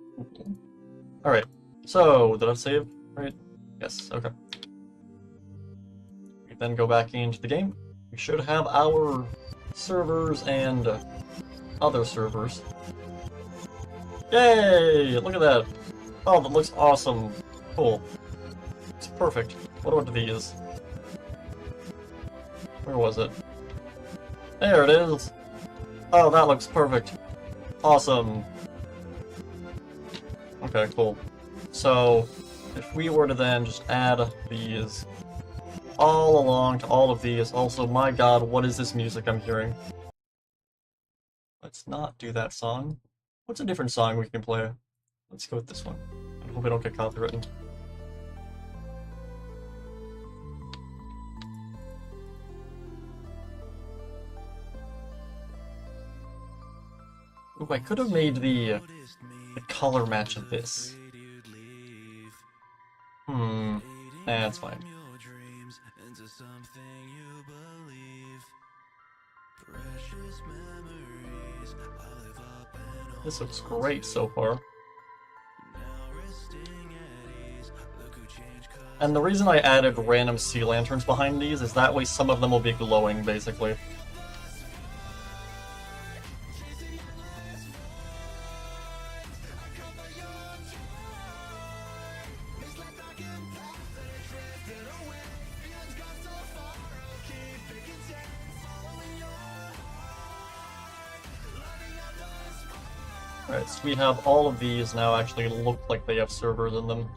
Alright, so did I save? Right? Yes, okay. We then go back into the game. We should have our servers and other servers. Yay! Look at that! Oh, that looks awesome. Cool. It's perfect. What about these? Where was it? There it is! Oh, that looks perfect. Awesome. Okay, cool. So, if we were to then just add these all along to all of these, also, my god, what is this music I'm hearing? Let's not do that song. What's a different song we can play? Let's go with this one. I hope I don't get copywritten. Ooh, I could have made the color match of this. That's fine. This looks great so far. And the reason I added random sea lanterns behind these is that way some of them will be glowing, basically. Alright, so we have all of these now actually look like they have servers in them.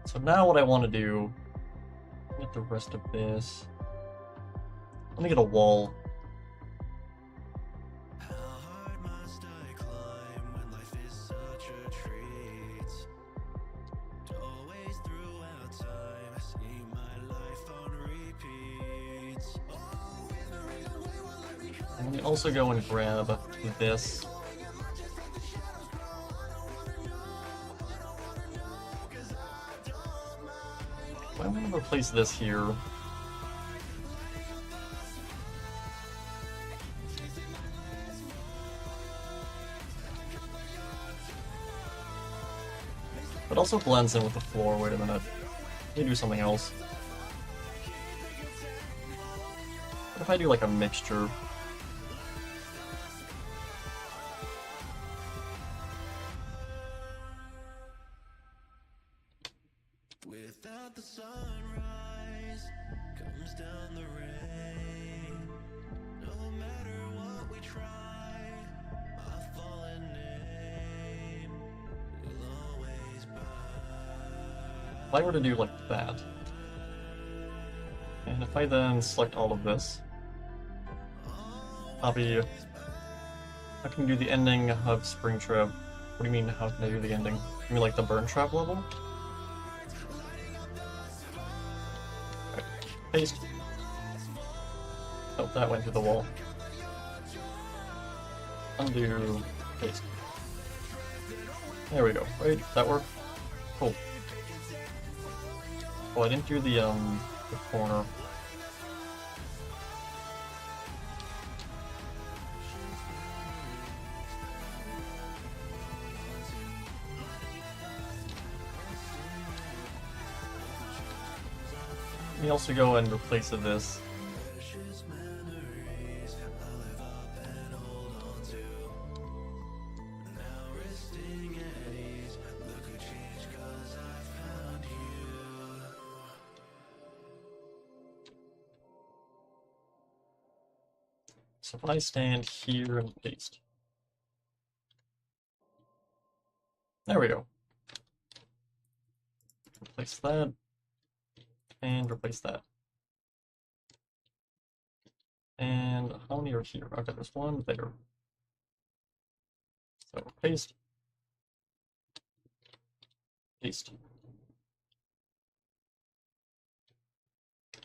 So now what I want to do, get the rest of this. Let me get a wall. And let me also go and grab this. I'm going to replace this here. It also blends in with the floor. Wait a minute. Let me do something else. What if I do like a mixture? Without the sunrise comes down the rain. No matter what we try, my fallen name will always burn. If I were to do like that, and if I then select all of this, I can do the ending of Spring Trip. What do you mean, how can I do the ending? You mean like the Burn Trap level? Right. Paste. Oh, that went through the wall. Undo, paste. There we go, right? That work? Cool. Oh, I didn't do the corner. me also go and replace this. So if I stand here and paste. There we go. Replace that. And replace that. And how many are here? Okay, there's one there. So paste. Paste.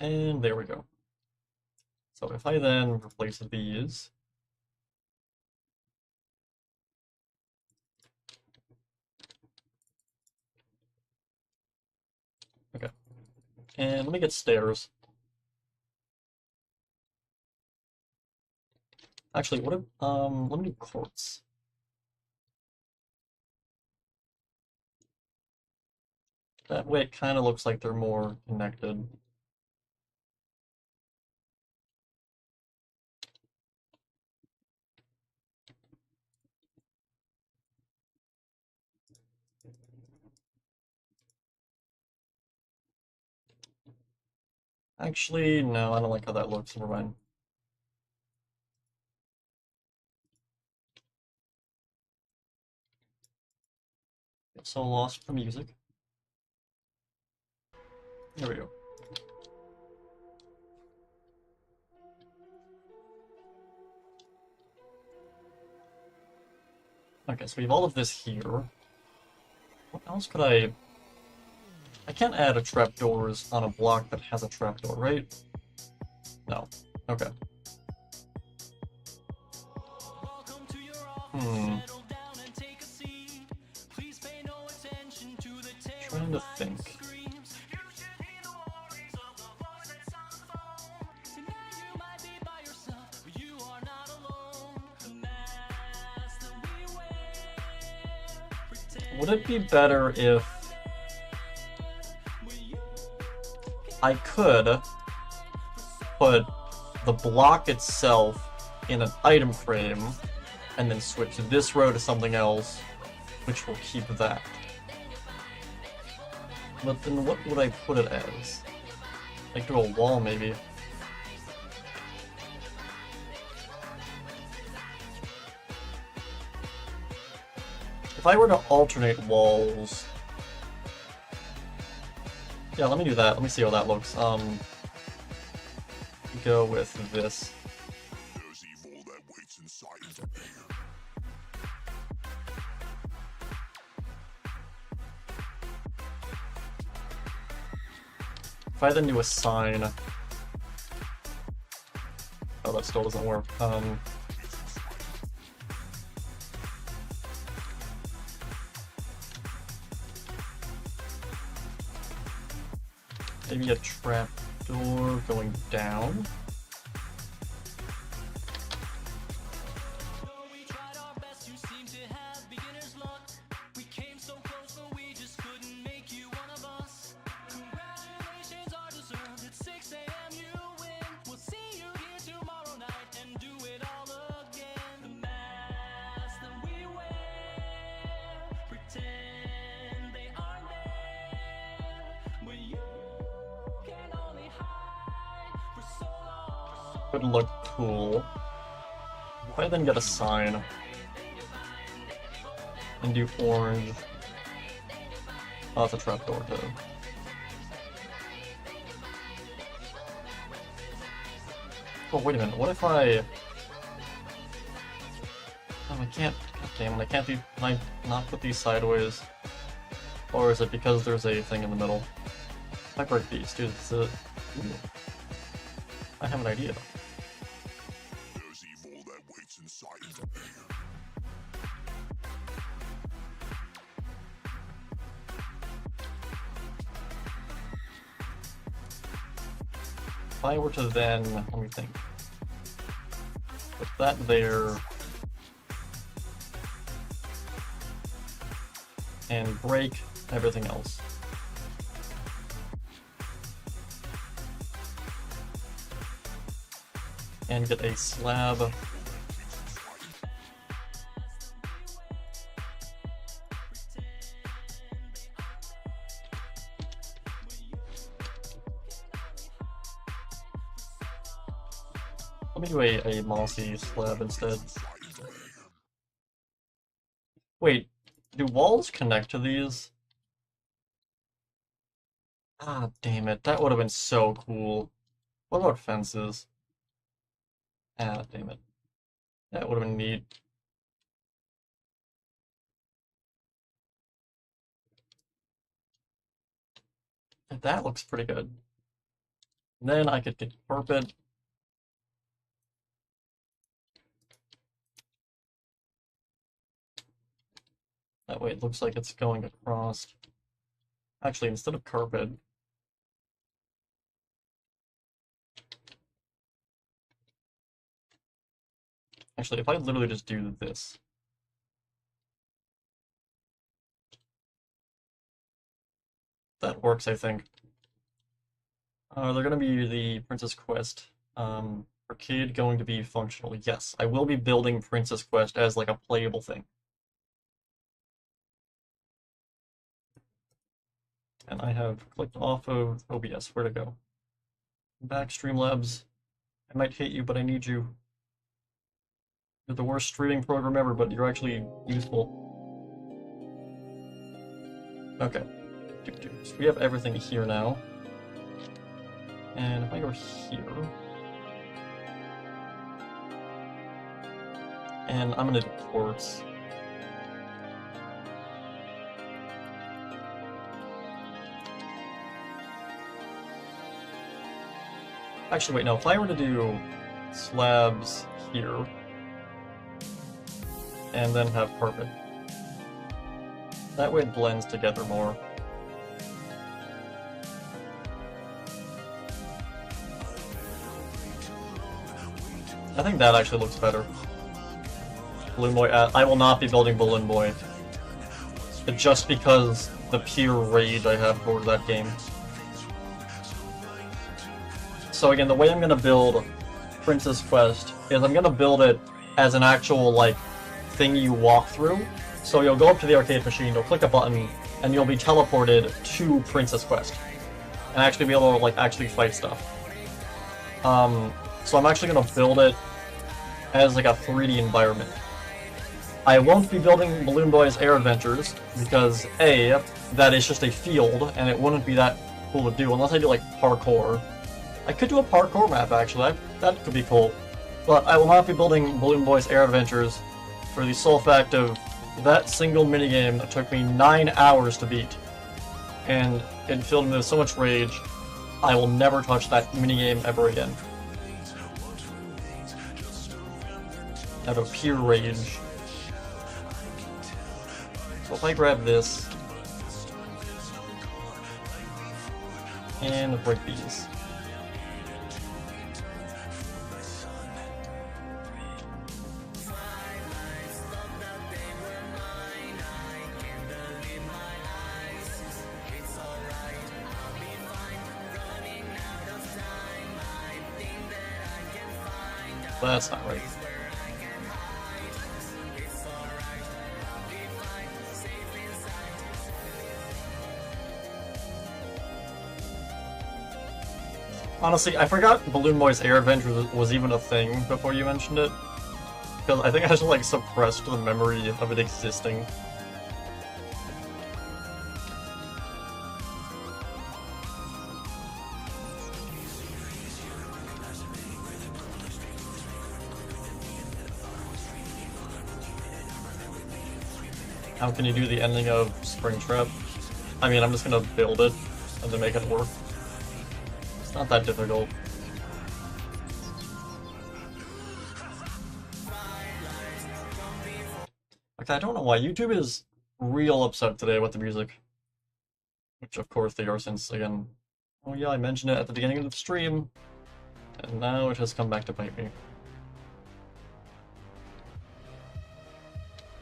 And there we go. So if I then replace these, okay, and let me get stairs. Actually, what if, let me do courts. That way it kind of looks like they're more connected. Actually, no, I don't like how that looks. Never mind. Get so lost with the music. There we go. Okay, so we have all of this here. What else could I can't add a trapdoors on a block that has a trapdoor, right? No. Okay. Welcome to your office, Hmm. settle down and take a seat. Please pay no attention to the terror Trying to behind think. the screams. You should hear the warnings of the voice that's on the phone. Tonight you might be by yourself, but you are not alone. The mask that we wear, pretend Would it be better if I could put the block itself in an item frame and then switch this row to something else, which will keep that? But then what would I put it as? Like do a wall, maybe. If I were to alternate walls... Yeah, let me do that. Let me see how that looks. Go with this. There's evil that waits inside of me. If I then do a sign... Oh, that still doesn't work. Maybe a trap door going down. Though we tried our best, you seem to have beginner's luck. We came so close, but we just couldn't make you one of us. Congratulations are deserved. At 6 a.m. you win. We'll see you here tomorrow night and do it all again. The masks that we wear, pretend they aren't there. But you can only hide for so long. Would look cool. If I then get a sign and do orange. Oh, that's a trapdoor too. Oh, wait a minute. What if I... Oh, I can't... God damn it, I can't do... Can I not put these sideways? Or is it because there's a thing in the middle? If I break these, dude, it's a... Ooh. I have an idea. There's evil that waits inside of me. If I were to then... Let me think. Put that there... And break everything else. and get a slab. Let me do a mossy slab instead. Wait, do walls connect to these? Ah, damn it, that would have been so cool. What about fences? Ah, damn it. That would have been neat. That looks pretty good. And then I could get carpet. That way it looks like it's going across. Actually, instead of carpet, actually, if I literally just do this, that works, I think. They're going to be the Princess Quest. Arcade going to be functional. Yes, I will be building Princess Quest as like a playable thing. And I have clicked off of OBS. Where to go? Back, Streamlabs. I might hate you, but I need you. You're the worst streaming program ever, but you're actually useful. Okay. So we have everything here now. And if I go here... And I'm gonna do quartz. Actually, wait, no, if I were to do slabs here, and then have carpet, that way it blends together more. I think that actually looks better. Balloon Boy, I will not be building Balloon Boy. Just because the pure rage I have toward that game. So again, the way I'm gonna build Princess Quest is I'm gonna build it as an actual, like, thing you walk through. So you'll go up to the arcade machine, you'll click a button, and you'll be teleported to Princess Quest. And actually be able to, like, actually fight stuff. So I'm actually gonna build it as, like, a 3D environment. I won't be building Balloon Boy's Air Adventures, because A, that is just a field, and it wouldn't be that cool to do, unless I do, like, parkour. I could do a parkour map, actually, that could be cool. But I will not be building Balloon Boy's Air Adventures for the sole fact of that single minigame that took me 9 hours to beat. And it filled me with so much rage, I will never touch that minigame ever again. Out of pure rage. So if I grab this, and break these. That's not right. Honestly, I forgot Balloon Boy's Air Adventure was even a thing before you mentioned it. Because I think I just, like, suppressed the memory of it existing. How can you do the ending of Springtrap? I mean, I'm just gonna build it and then make it work. It's not that difficult. Okay, I don't know why. YouTube is real upset today with the music. Which, of course, they are since, again... Oh yeah, I mentioned it at the beginning of the stream. And now it has come back to bite me.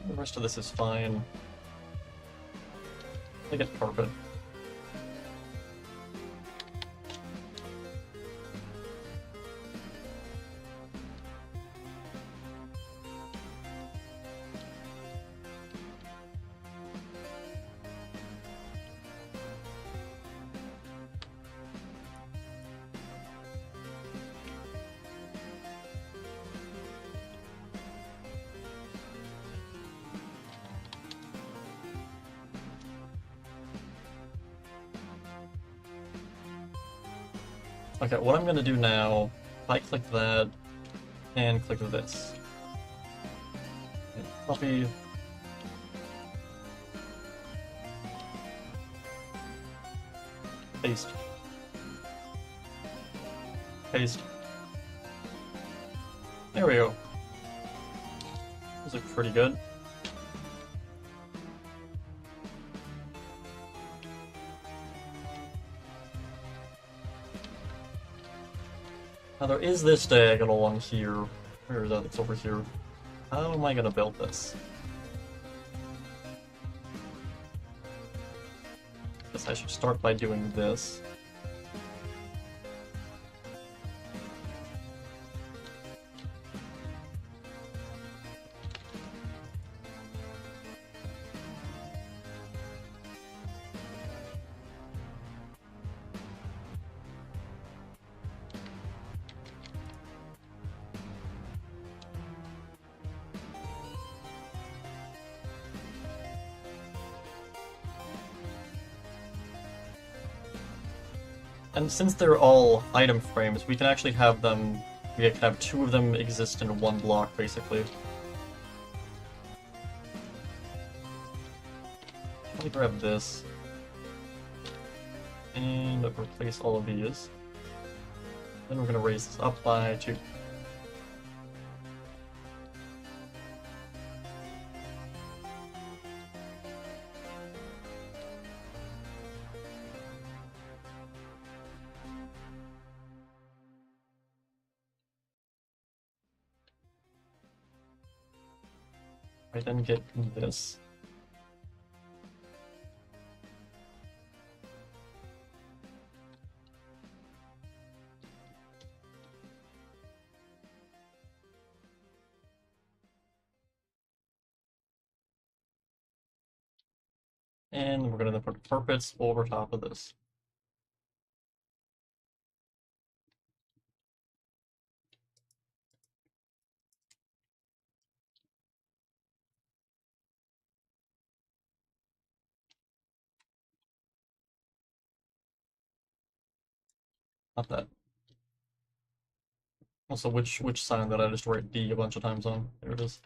The rest of this is fine. I get carpet. Okay, what I'm gonna do now, if I click that and click this. Copy. Paste. Paste. There we go. Those look pretty good. Now there is this diagonal one here. Where is that? It's over here. How am I gonna build this? Guess I should start by doing this. And since they're all item frames, we can actually have them, we can have two of them exist in one block, basically. Let me grab this. And replace all of these. Then we're going to raise this up by 2. I then get this. And we're going to put carpets over top of this. Not that. Also, which sign did I just write D a bunch of times on? There it is.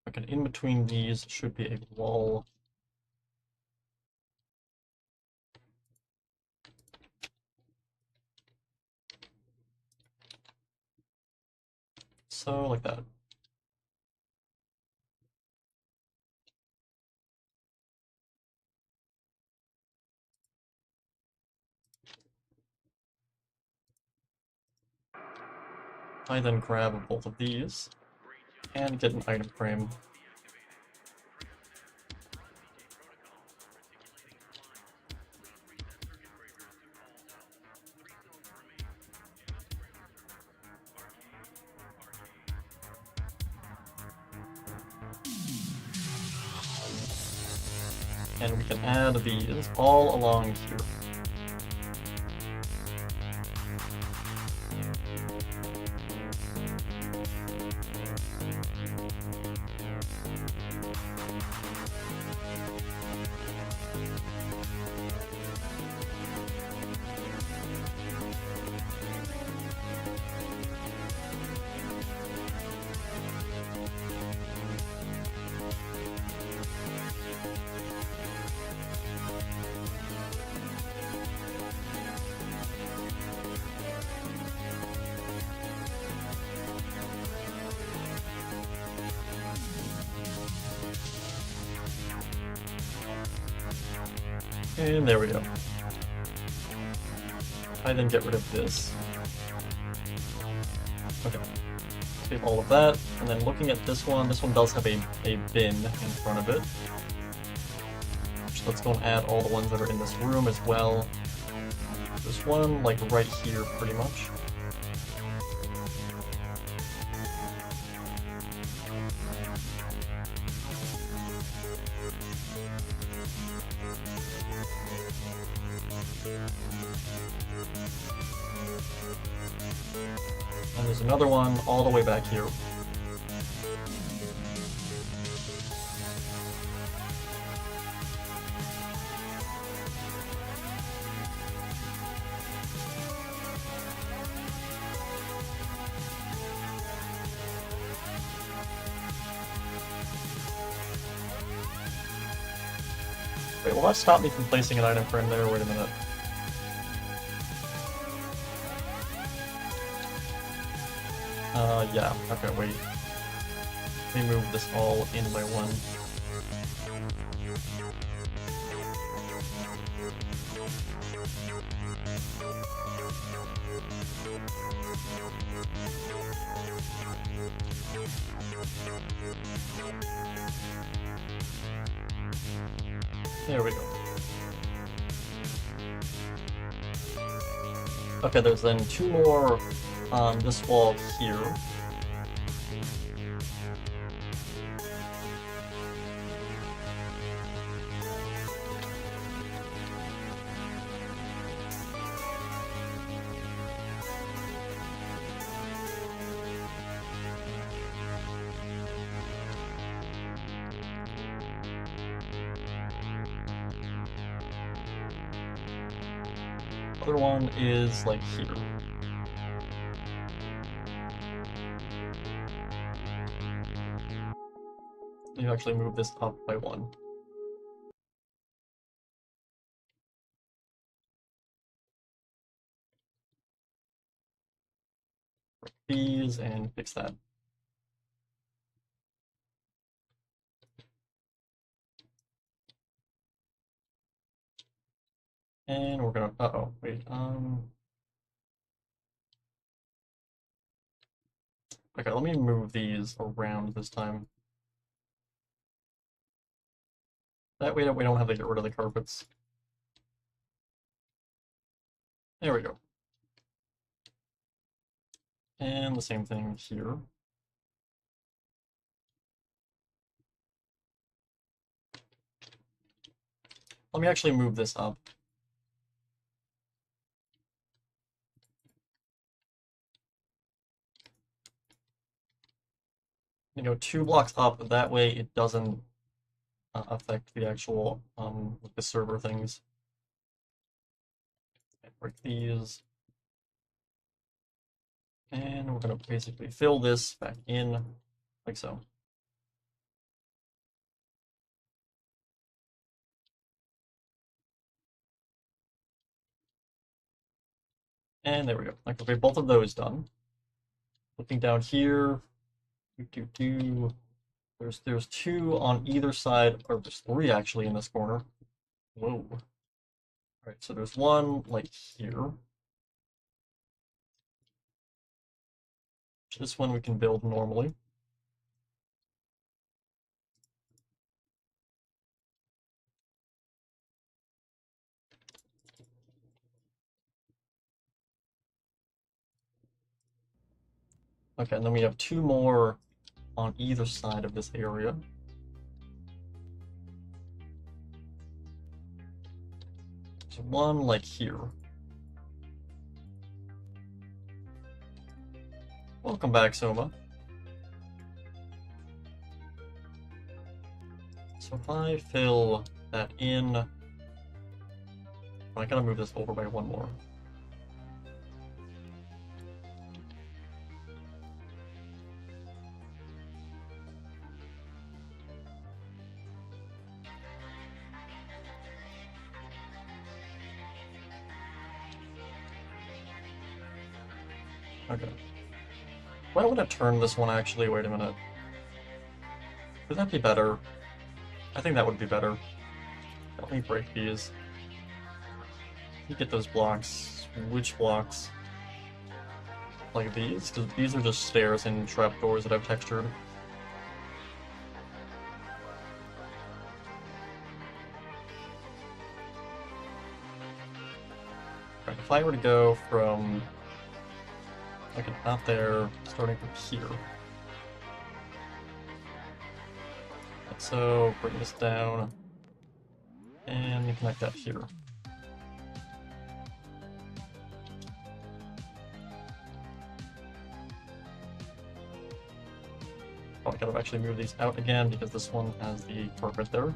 Okay, in between these should be a wall. So, like that. I then grab both of these and get an item frame. And we can add these all along here. And there we go. I then get rid of this. Okay. Save all of that, and then looking at this one does have a bin in front of it. So let's go and add all the ones that are in this room as well. There's one, like, right here, pretty much. And there's another one all the way back here. Wait, will that stop me from placing an item frame there? Wait a minute. Yeah. Okay, wait. Let me move this all in by one. There we go. Okay, there's then two more on this wall here. Other one is like here. You actually move this up by one. Break these and fix that. And we're gonna, uh-oh, wait, okay, let me move these around this time. That way we don't have to get rid of the carpets. There we go. And the same thing here. Let me actually move this up. You know, 2 blocks up, that way it doesn't affect the actual, the server things. Okay, break these. And we're gonna basically fill this back in, like so. And there we go. Okay, both of those done. Looking down here, there's 2 on either side, or there's 3 actually in this corner. Whoa. Alright, so there's one like here. This one we can build normally. Okay, and then we have 2 more on either side of this area. So one like here. Welcome back, Soma. So if I fill that in, I gotta move this over by 1 more. Okay. Why would I turn this one actually? Wait a minute. Would that be better? I think that would be better. Let me break these. You get those blocks. Which blocks? Like these? Because these are just stairs and trapdoors that I've textured. Right, if I were to go from like out there, starting from here. So bring this down and connect that here. Oh, I gotta actually move these out again because this one has the carpet there.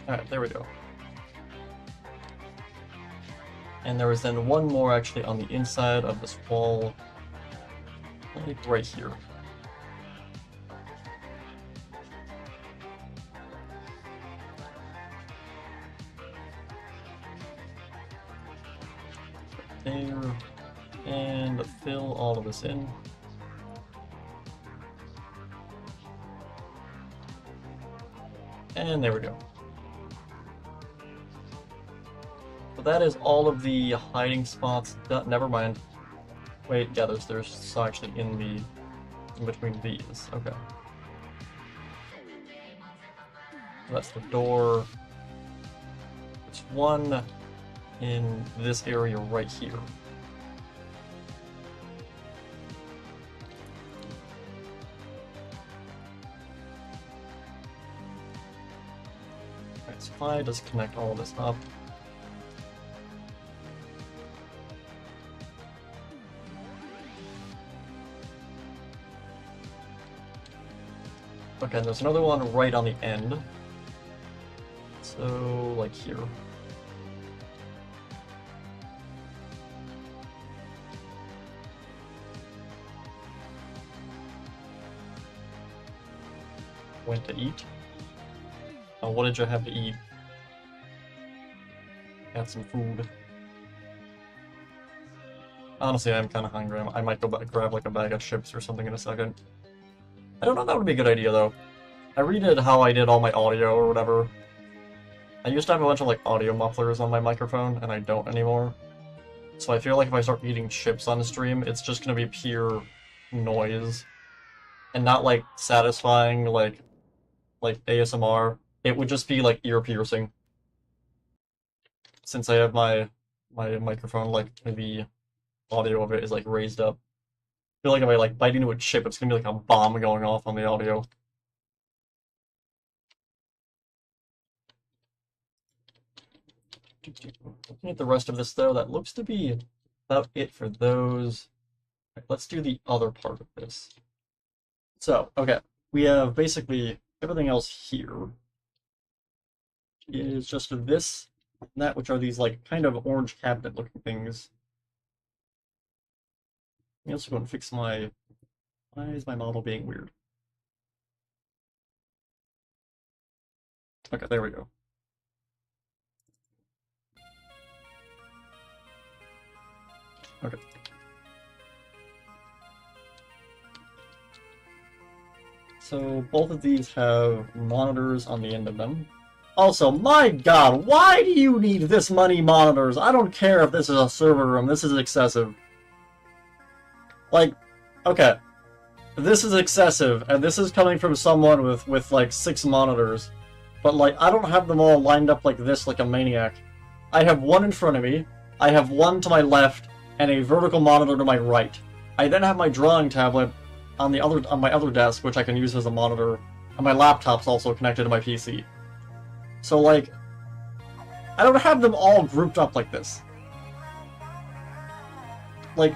Alright, there we go. And there was then one more actually on the inside of this wall, like right here. There, and fill all of this in. And there we go. So that is all of the hiding spots. Never mind. Wait, yeah, there's actually in between these. Okay. So that's the door. There's one in this area right here. Alright, so if I just connect all of this up. Okay, there's another one right on the end. So, like here. Went to eat. Oh, what did you have to eat? Had some food. Honestly, I'm kind of hungry. I might go back, grab like a bag of chips or something in a second. I don't know if that would be a good idea though. I redid how I did all my audio or whatever. I used to have a bunch of like audio mufflers on my microphone, and I don't anymore. So I feel like if I start eating chips on the stream, it's just gonna be pure noise. And not like satisfying like ASMR. It would just be like ear piercing. Since I have my microphone, like the audio of it is like raised up. I feel like if I like bite into a chip, it's gonna be like a bomb going off on the audio. Looking at the rest of this though, that looks to be about it for those. Right, let's do the other part of this. So, okay, we have basically everything else here is just this and that, which are these like kind of orange cabinet looking things. Let me also go and fix my... Why is my model being weird? Okay, there we go. Okay. So both of these have monitors on the end of them. Also, my god, why do you need this many monitors? I don't care if this is a server room, this is excessive. Like, okay, this is excessive, and this is coming from someone with like 6 monitors. But like, I don't have them all lined up like this like a maniac. I have one in front of me, I have one to my left, and a vertical monitor to my right. I then have my drawing tablet on my other desk, which I can use as a monitor, and my laptop's also connected to my PC. So like, I don't have them all grouped up like this. Like,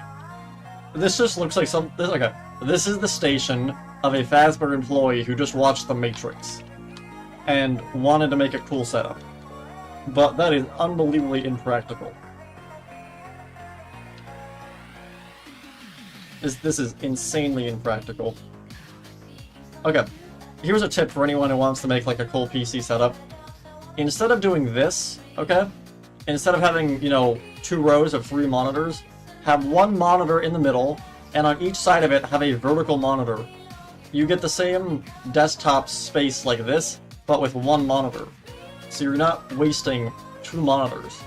this just looks like okay, this is the station of a Fazbear employee who just watched The Matrix and wanted to make a cool setup. But that is unbelievably impractical. This is insanely impractical. Okay, here's a tip for anyone who wants to make like a cool PC setup. Instead of doing this, okay, instead of having, you know, 2 rows of 3 monitors, have one monitor in the middle, and on each side of it have a vertical monitor. You get the same desktop space like this, but with one monitor. So you're not wasting 2 monitors.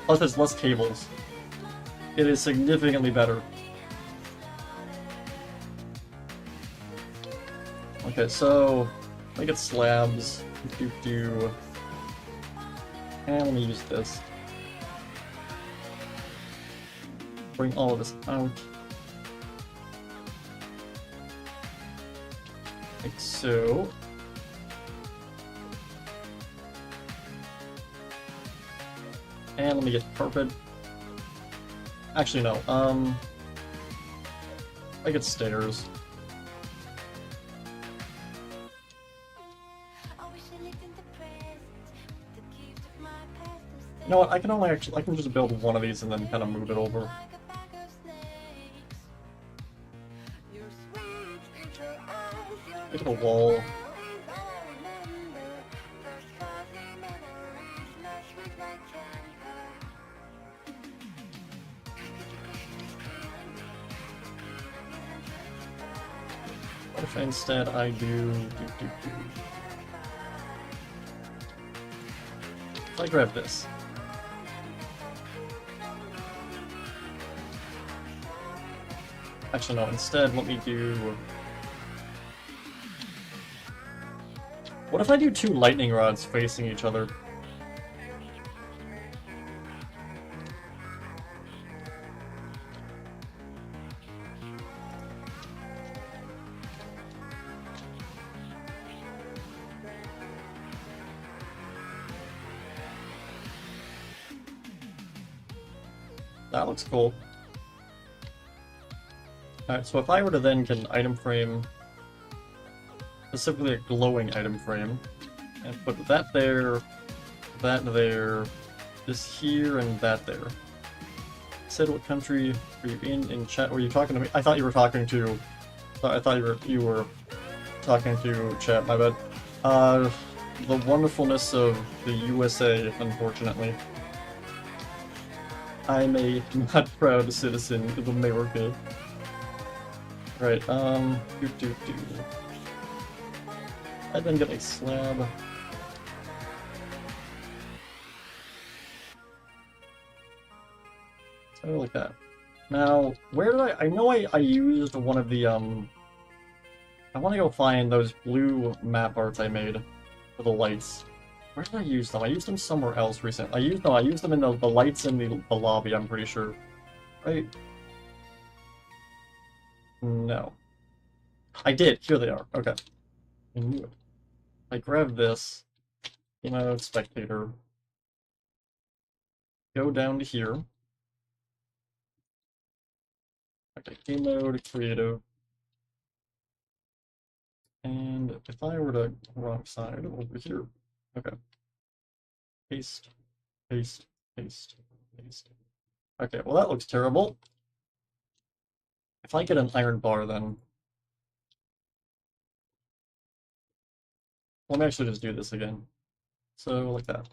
Plus there's less cables. It is significantly better. Okay, so I get slabs. And let me use this. Bring all of this out. Like so. And let me get carpet. Actually, no. I get stairs. know what? I can just build one of these and then kind of move it over. Get a wall. What if instead I do. If I grab this. Actually, no, instead, let me do. What if I do two lightning rods facing each other? That looks cool. Alright, so if I were to then get an item frame, specifically a glowing item frame, and put that there, this here, and that there. Said what country are you in chat? Were you talking to me? I thought you were talking to... I thought you were talking to chat, my bad. The wonderfulness of the USA, unfortunately. I'm a not proud citizen of America. Right, I then get a slab. So like that. Now, where did I know I used one of the, I want to go find those blue map arts I made for the lights. Where did I use them? I used them somewhere else recently. I used them in the lights in the lobby, I'm pretty sure. Right? No. I did. Here they are. Okay. I knew it. I grab this. Game mode, spectator. Go down to here. Okay, game mode, creative. And if I were to wrong side over here. Okay. Paste, paste, paste, paste. Okay, well that looks terrible. If I get an iron bar then. Let me actually just do this again. So, like that.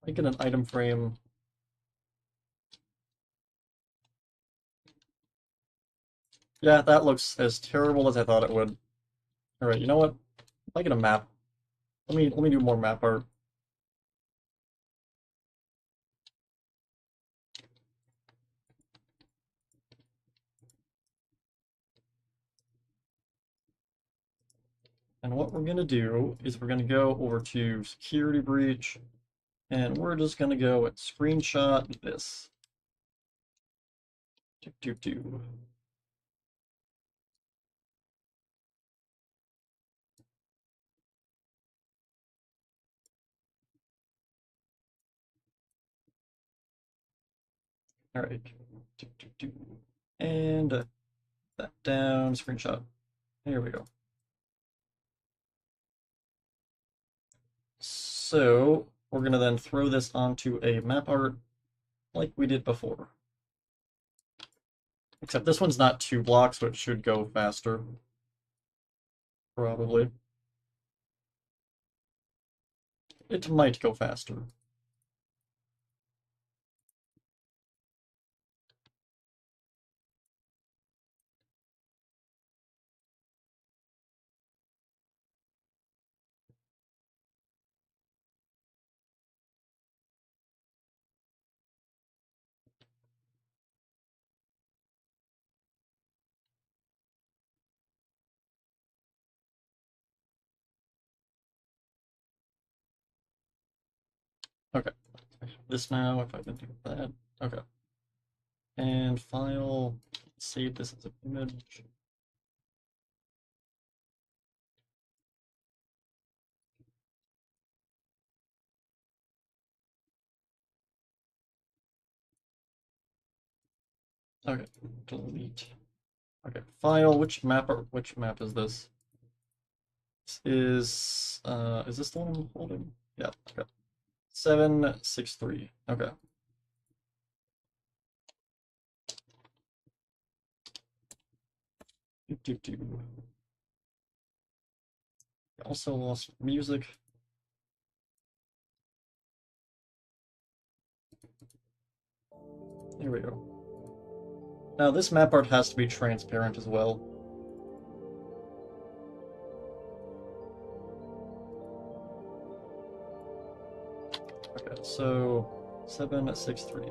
I get an item frame. Yeah, that looks as terrible as I thought it would. Alright, you know what? If I get a map. Let me do more map art. And what we're gonna do is we're gonna go over to security breach, and we're just gonna go and screenshot this. Do. All right. Do. And that down, screenshot. Here we go. So we're gonna then throw this onto a map art like we did before. Except this one's not 2 blocks, so it should go faster. Probably. It might go faster. Okay. This now, if I can do that. Okay. And file, save this as an image. Okay, delete. Okay, file, which map is this? Is this the one I'm holding? Yeah, okay. 763. Okay. Also lost music. Here we go. Now this map art has to be transparent as well. Okay, so 763.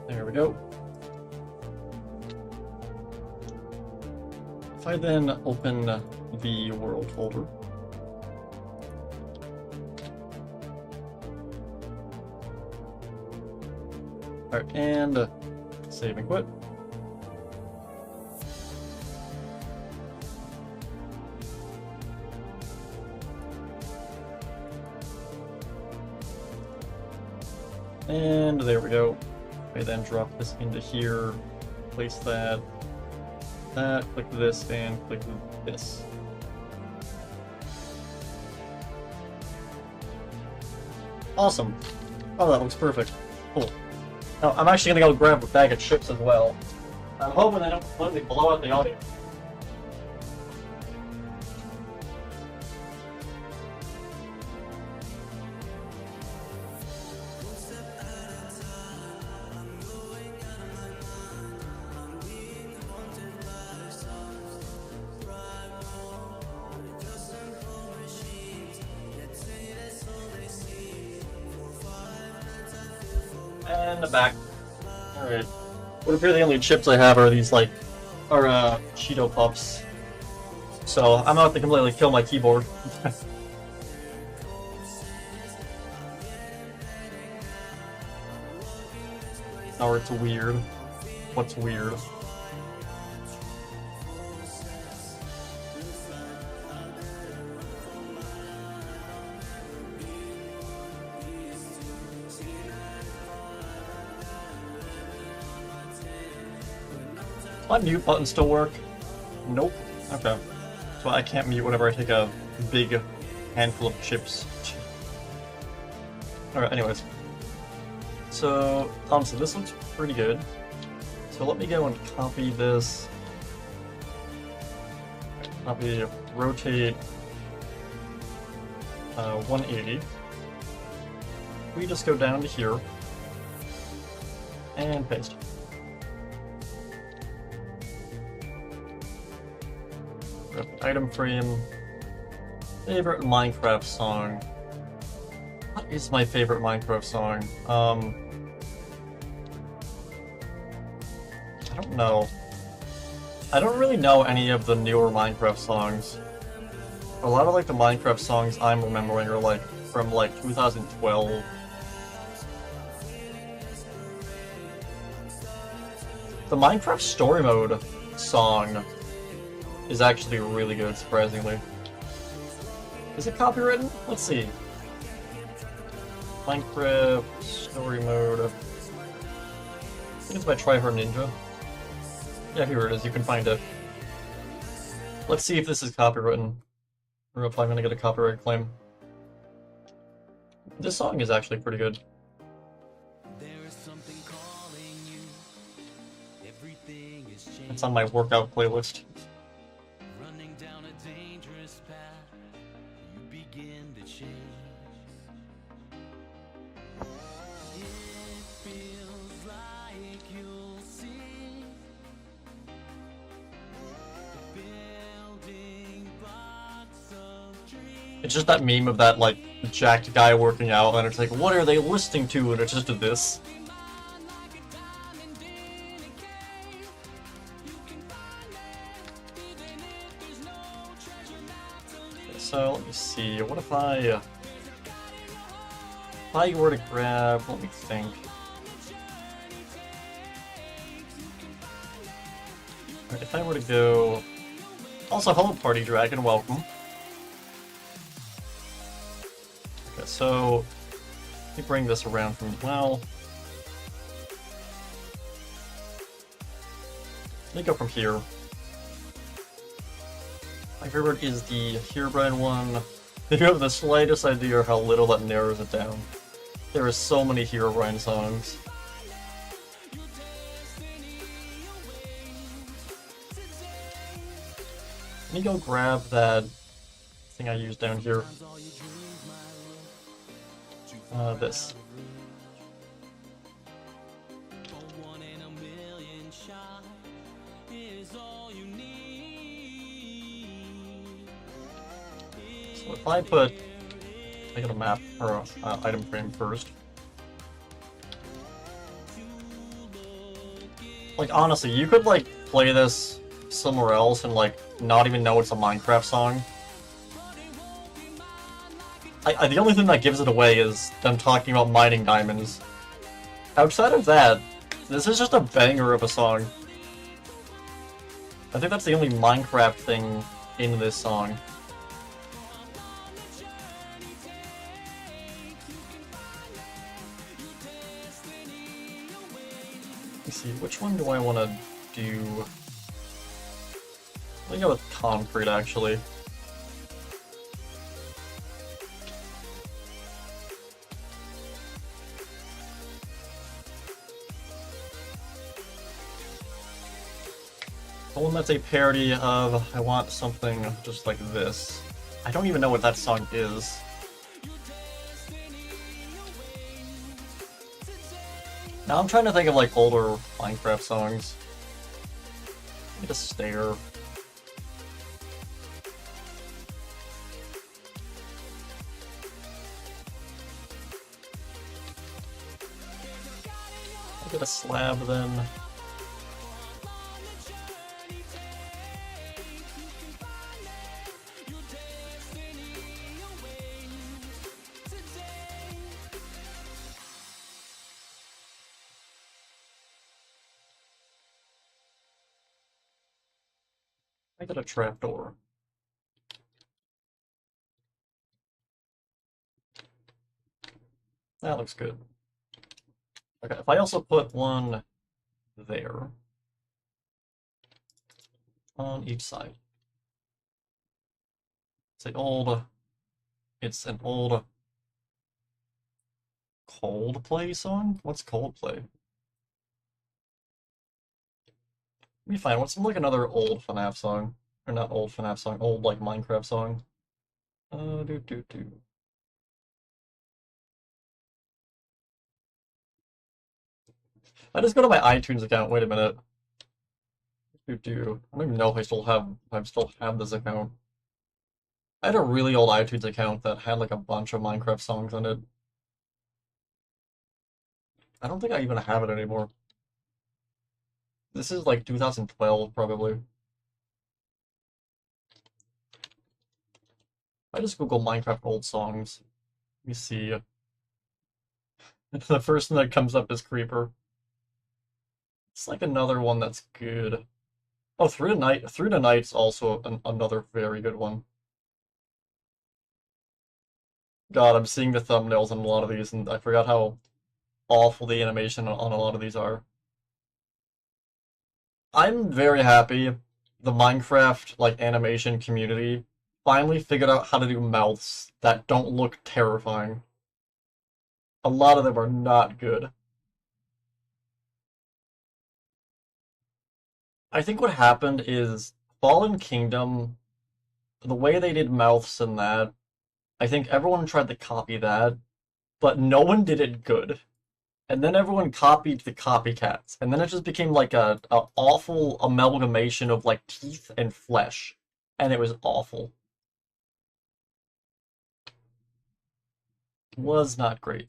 There we go. If I then open the world folder, alright, and save and quit. And there we go. I then drop this into here, place that, click this, and click this. Awesome. Oh, that looks perfect. Cool. Now, I'm actually gonna go grab a bag of chips as well. I'm hoping they don't completely blow out the audio. And the back. Alright. Would appear the only chips I have are these, like, Cheeto Puffs. So, I'm about to completely kill my keyboard. Or it's weird. What's weird? My mute button still work? Nope. Okay. So I can't mute whenever I take a big handful of chips. Alright, anyways. So, honestly, this looks pretty good. So let me go and copy this. Copy, rotate 180. We just go down to here and paste. Item frame. Favorite Minecraft song. What is my favorite Minecraft song? I don't know. I don't really know any of the newer Minecraft songs. A lot of like the Minecraft songs I'm remembering are like from like 2012. The Minecraft Story Mode song is actually really good, surprisingly. Is it copywritten? Let's see. Minecraft Story Mode. I think it's by Tryhard Ninja. Yeah, here it is, you can find it. Let's see if this is copywritten, or if I'm gonna get a copyright claim. This song is actually pretty good. It's on my workout playlist. It's just that meme of that, like, jacked guy working out, and it's like, what are they listening to? And it's just this. So, let me see, what if I were to grab, let me think. Right, if I were to go, also, hello Party Dragon, welcome. Okay, so, let me bring this around from, well, let me go from here. I favorite is the Herobrine one. If you have the slightest idea how little that narrows it down. There are so many Herobrine songs. Let me go grab that thing I used down here. This. So if I get a map or a item frame first. Like honestly, you could like play this somewhere else and like not even know it's a Minecraft song. The only thing that gives it away is them talking about mining diamonds. Outside of that, this is just a banger of a song. I think that's the only Minecraft thing in this song. Let's see, which one do I want to do? Let me go with concrete, actually. The one that's a parody of I Want Something Just Like This. I don't even know what that song is. Now I'm trying to think of like older Minecraft songs. Let me just stare. I'll get a slab then. I got a trapdoor. That looks good. Okay, if I also put one there on each side. It's an old Coldplay song? What's Coldplay? Let me find what's like another old FNAF song. Or not old FNAF song, old like Minecraft song. I just go to my iTunes account, wait a minute. I don't even know if I still have this account. I had a really old iTunes account that had like a bunch of Minecraft songs on it. I don't think I even have it anymore. This is like 2012 probably. I just Google Minecraft old songs. Let me see. The first thing that comes up is Creeper. It's like another one that's good. Oh, Through the Night's also another very good one. God, I'm seeing the thumbnails on a lot of these, and I forgot how awful the animation on a lot of these are. I'm very happy the Minecraft like animation community finally figured out how to do mouths that don't look terrifying. A lot of them are not good. I think what happened is Fallen Kingdom, the way they did mouths in that, I think everyone tried to copy that, but no one did it good. And then everyone copied the copycats, and then it just became like a awful amalgamation of like teeth and flesh, and it was awful. Was not great.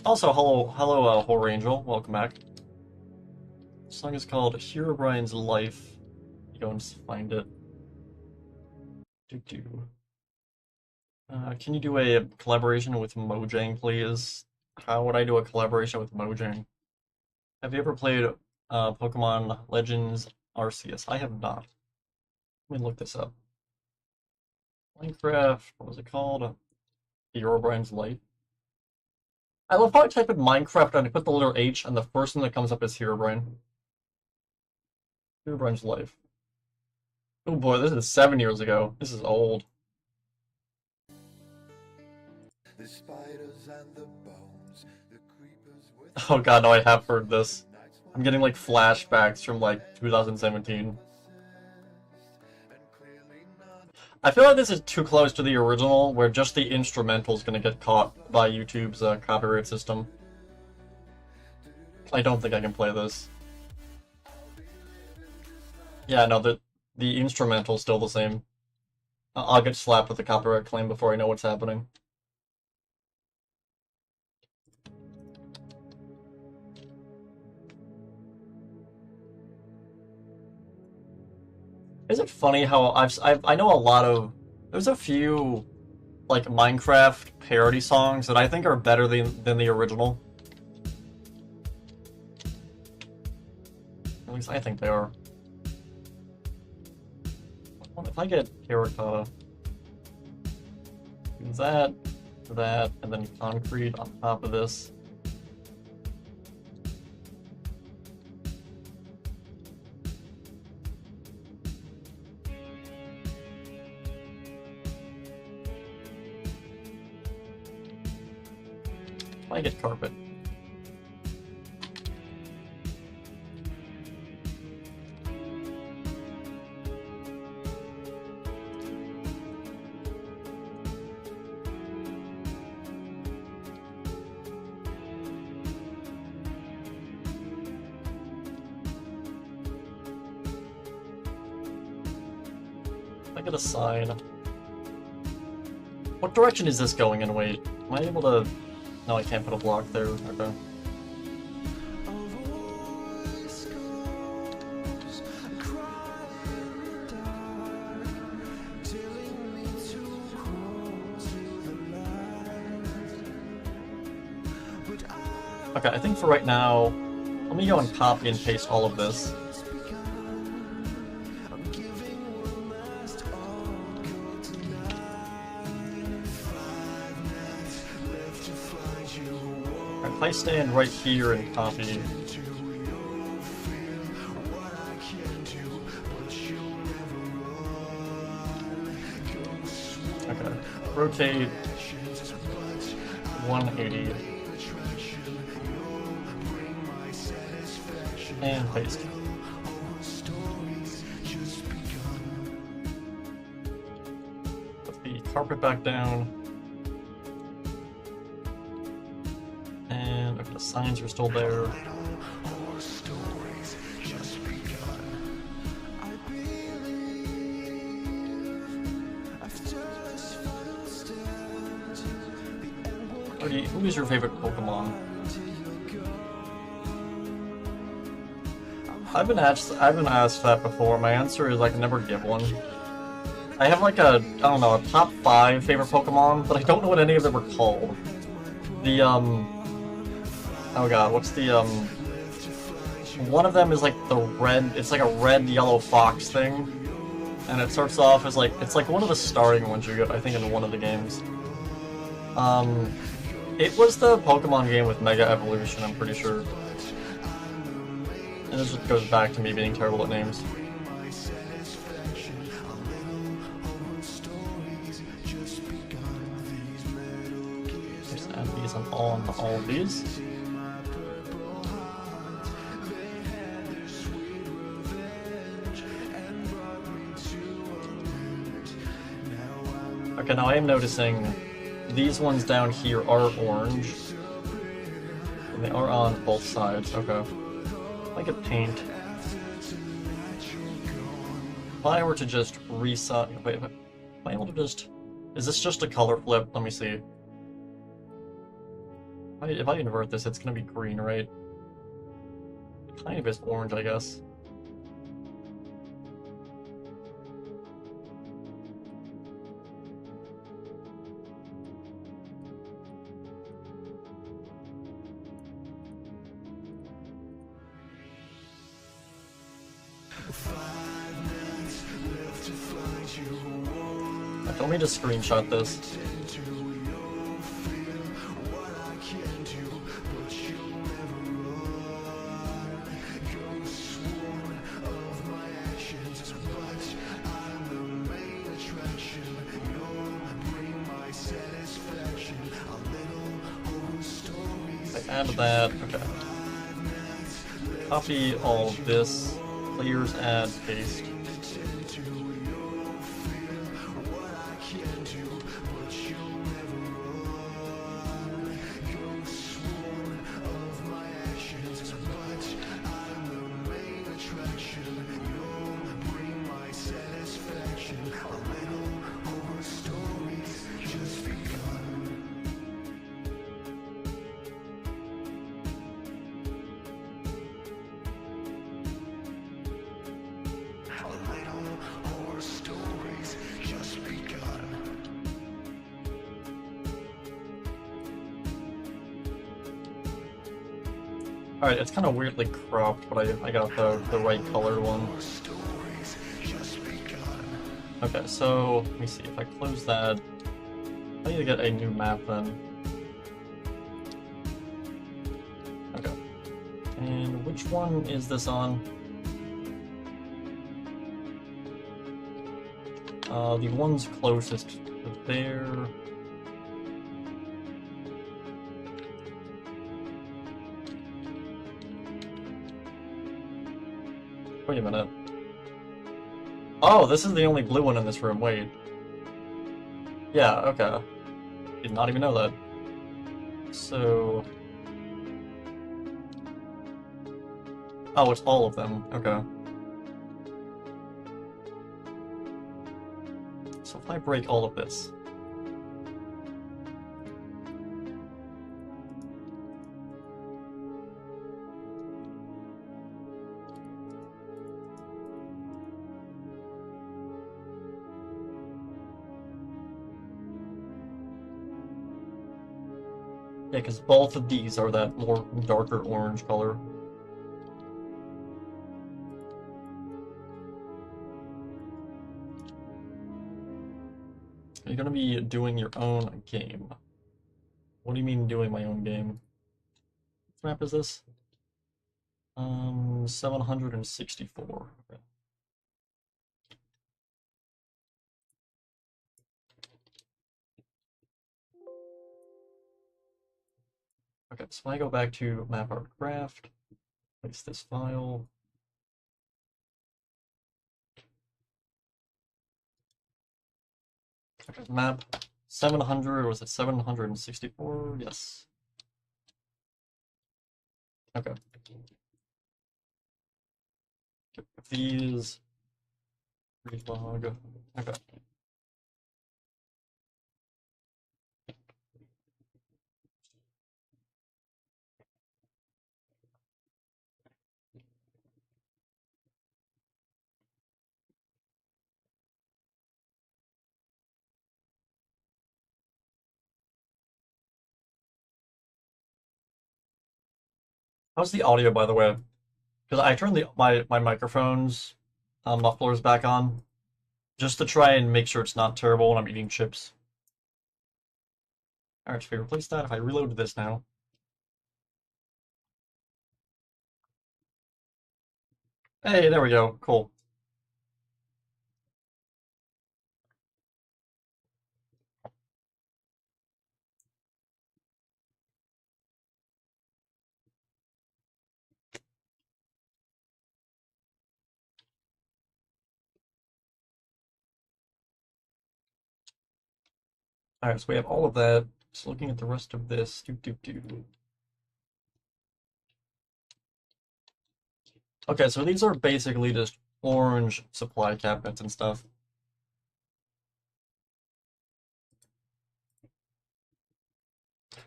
Also, hello, Horror Angel, welcome back. The song is called Herobrine's Life. You go and find it. Can you do a collaboration with Mojang, please? How would I do a collaboration with Mojang? Have you ever played Pokemon Legends Arceus? I have not. Let me look this up. Minecraft, what was it called? Herobrine's Life. I love how I type in Minecraft and I put the letter H and the first thing that comes up is Herobrine. Herobrine's life. Oh boy, this is 7 years ago. This is old. The spiders and the bones, the creepers with Oh god, no, I have heard this. I'm getting like flashbacks from like 2017. I feel like this is too close to the original, where just the instrumental is gonna get caught by YouTube's copyright system. I don't think I can play this. Yeah, no, the instrumental's still the same. I'll get slapped with a copyright claim before I know what's happening. Is it funny how I know a lot of, there's a few like Minecraft parody songs that I think are better than the original. At least I think they are. What if I get terracotta? Do that, and then concrete on top of this. I get carpet. I get a sign. What direction is this going in? Wait, am I able to... No, I can't put a block there. Okay. Okay, I think for right now, let me go and copy and paste all of this. If I stand right here and copy, okay, rotate 180 and paste. Put the carpet back down. And okay, the signs are still there. Okay, who is your favorite Pokemon? I've been asked that before. My answer is I can never give one. I have like a, I don't know, a top 5 favorite Pokemon, but I don't know what any of them are called. The, oh god, what's the, one of them is like the red, it's like a red-yellow fox thing, and it starts off as like, it's like one of the starting ones you get, I think, in one of the games. It was the Pokemon game with Mega Evolution, I'm pretty sure. And this just goes back to me being terrible at names. Just add these on all of these. Okay, now I am noticing these ones down here are orange. And they are on both sides, okay. I could paint. If I were to just reset, wait, am I able to just, is this just a color flip? Let me see. If I invert this, it's gonna be green, right? It kind of is orange, I guess. Don't me to screenshot this. Add that. Okay. Copy all of this. Clears, add, paste. Alright, it's kind of weirdly cropped, but I got the right color one. Okay, so let me see. If I close that, I need to get a new map then. Okay. And which one is this on? The one's closest to there. Wait a minute. Oh, this is the only blue one in this room. Wait. Yeah, okay. Did not even know that. So... Oh, it's all of them. Okay. So if I break all of this... Yeah, because both of these are that more darker orange color. You're gonna be doing your own game. What do you mean doing my own game? What map is this? 764. Okay. Okay, so I go back to map art craft, place this file. Okay, map 700, was it 764? Yes. Okay. These relog. Okay. How's the audio, by the way? Because I turned my microphone's mufflers back on just to try and make sure it's not terrible when I'm eating chips. Alright, so if we replace that, if I reload this now. Hey, there we go. Cool. Alright, so we have all of that. Just looking at the rest of this. Okay, so these are basically just orange supply cabinets and stuff.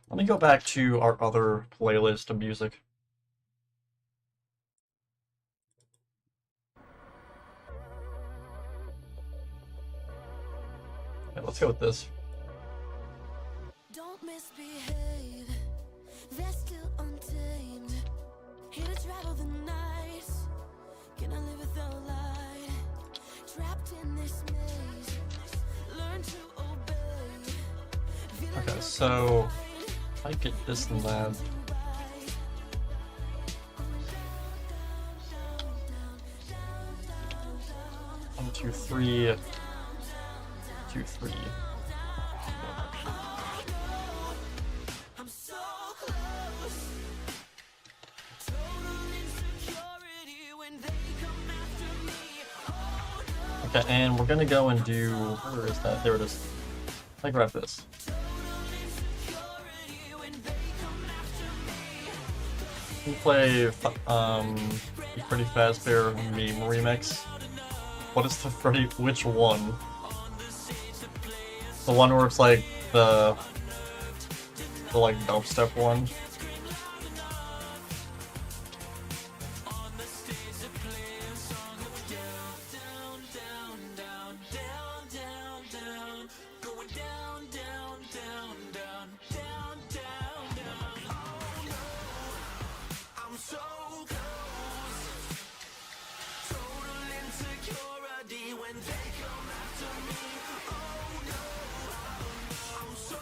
Let me go back to our other playlist of music. Okay, let's go with this. Don't misbehave, they're still untamed. Here to travel the night, can I live without light? Trapped in this maze, learn to obey. Okay, so I get this and that. 1, 2, 3. 2, 3. I'm so close. Okay, and we're gonna go and do... Where is that? There it is. I grab this. We play Pretty Fast Bear meme remix. What is the Freddy? Which one? The one where it's like the like dubstep one.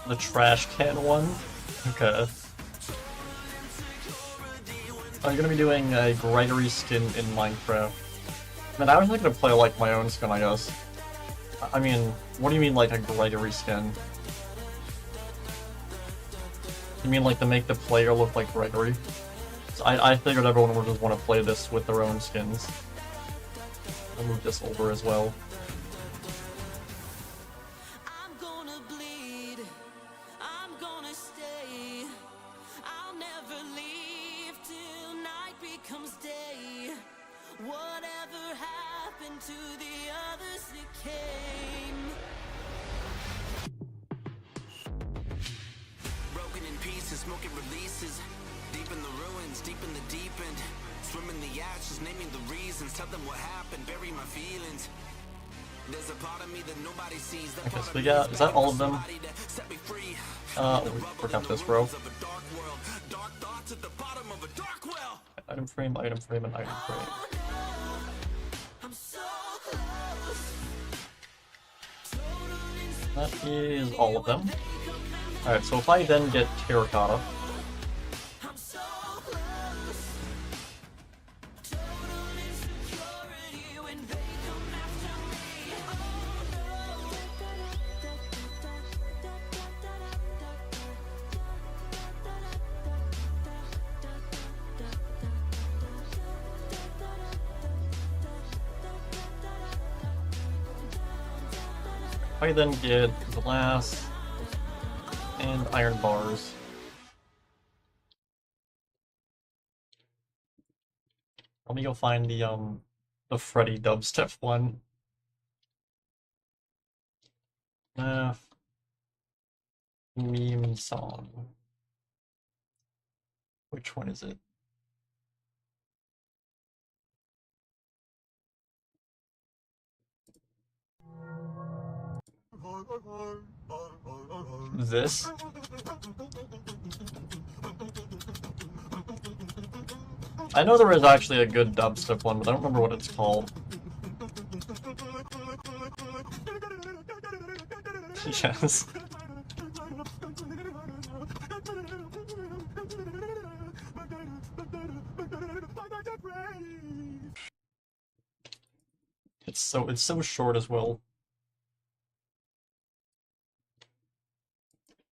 The trash can one? Okay. I'm gonna be doing a Gregory skin in Minecraft. Man, I was gonna play like my own skin, I guess. I mean, what do you mean like a Gregory skin? You mean like to make the player look like Gregory? So I figured everyone would just want to play this with their own skins. I'll move this over as well. Smoking releases, deep in the ruins, deep in the deep end. Swim in the ashes, naming the reasons. Tell them what happened, bury my feelings. There's a part of me that nobody sees. Okay, so we got, is that all of them? We forgot this row. Item frame, and item frame. That is all of them. Alright, so if I then get terracotta, if I then get glass and iron bars. Let me go find the Freddy dubstep one. Meme song. Which one is it? This? I know there is actually a good dubstep one, but I don't remember what it's called. Yes. It's so short as well.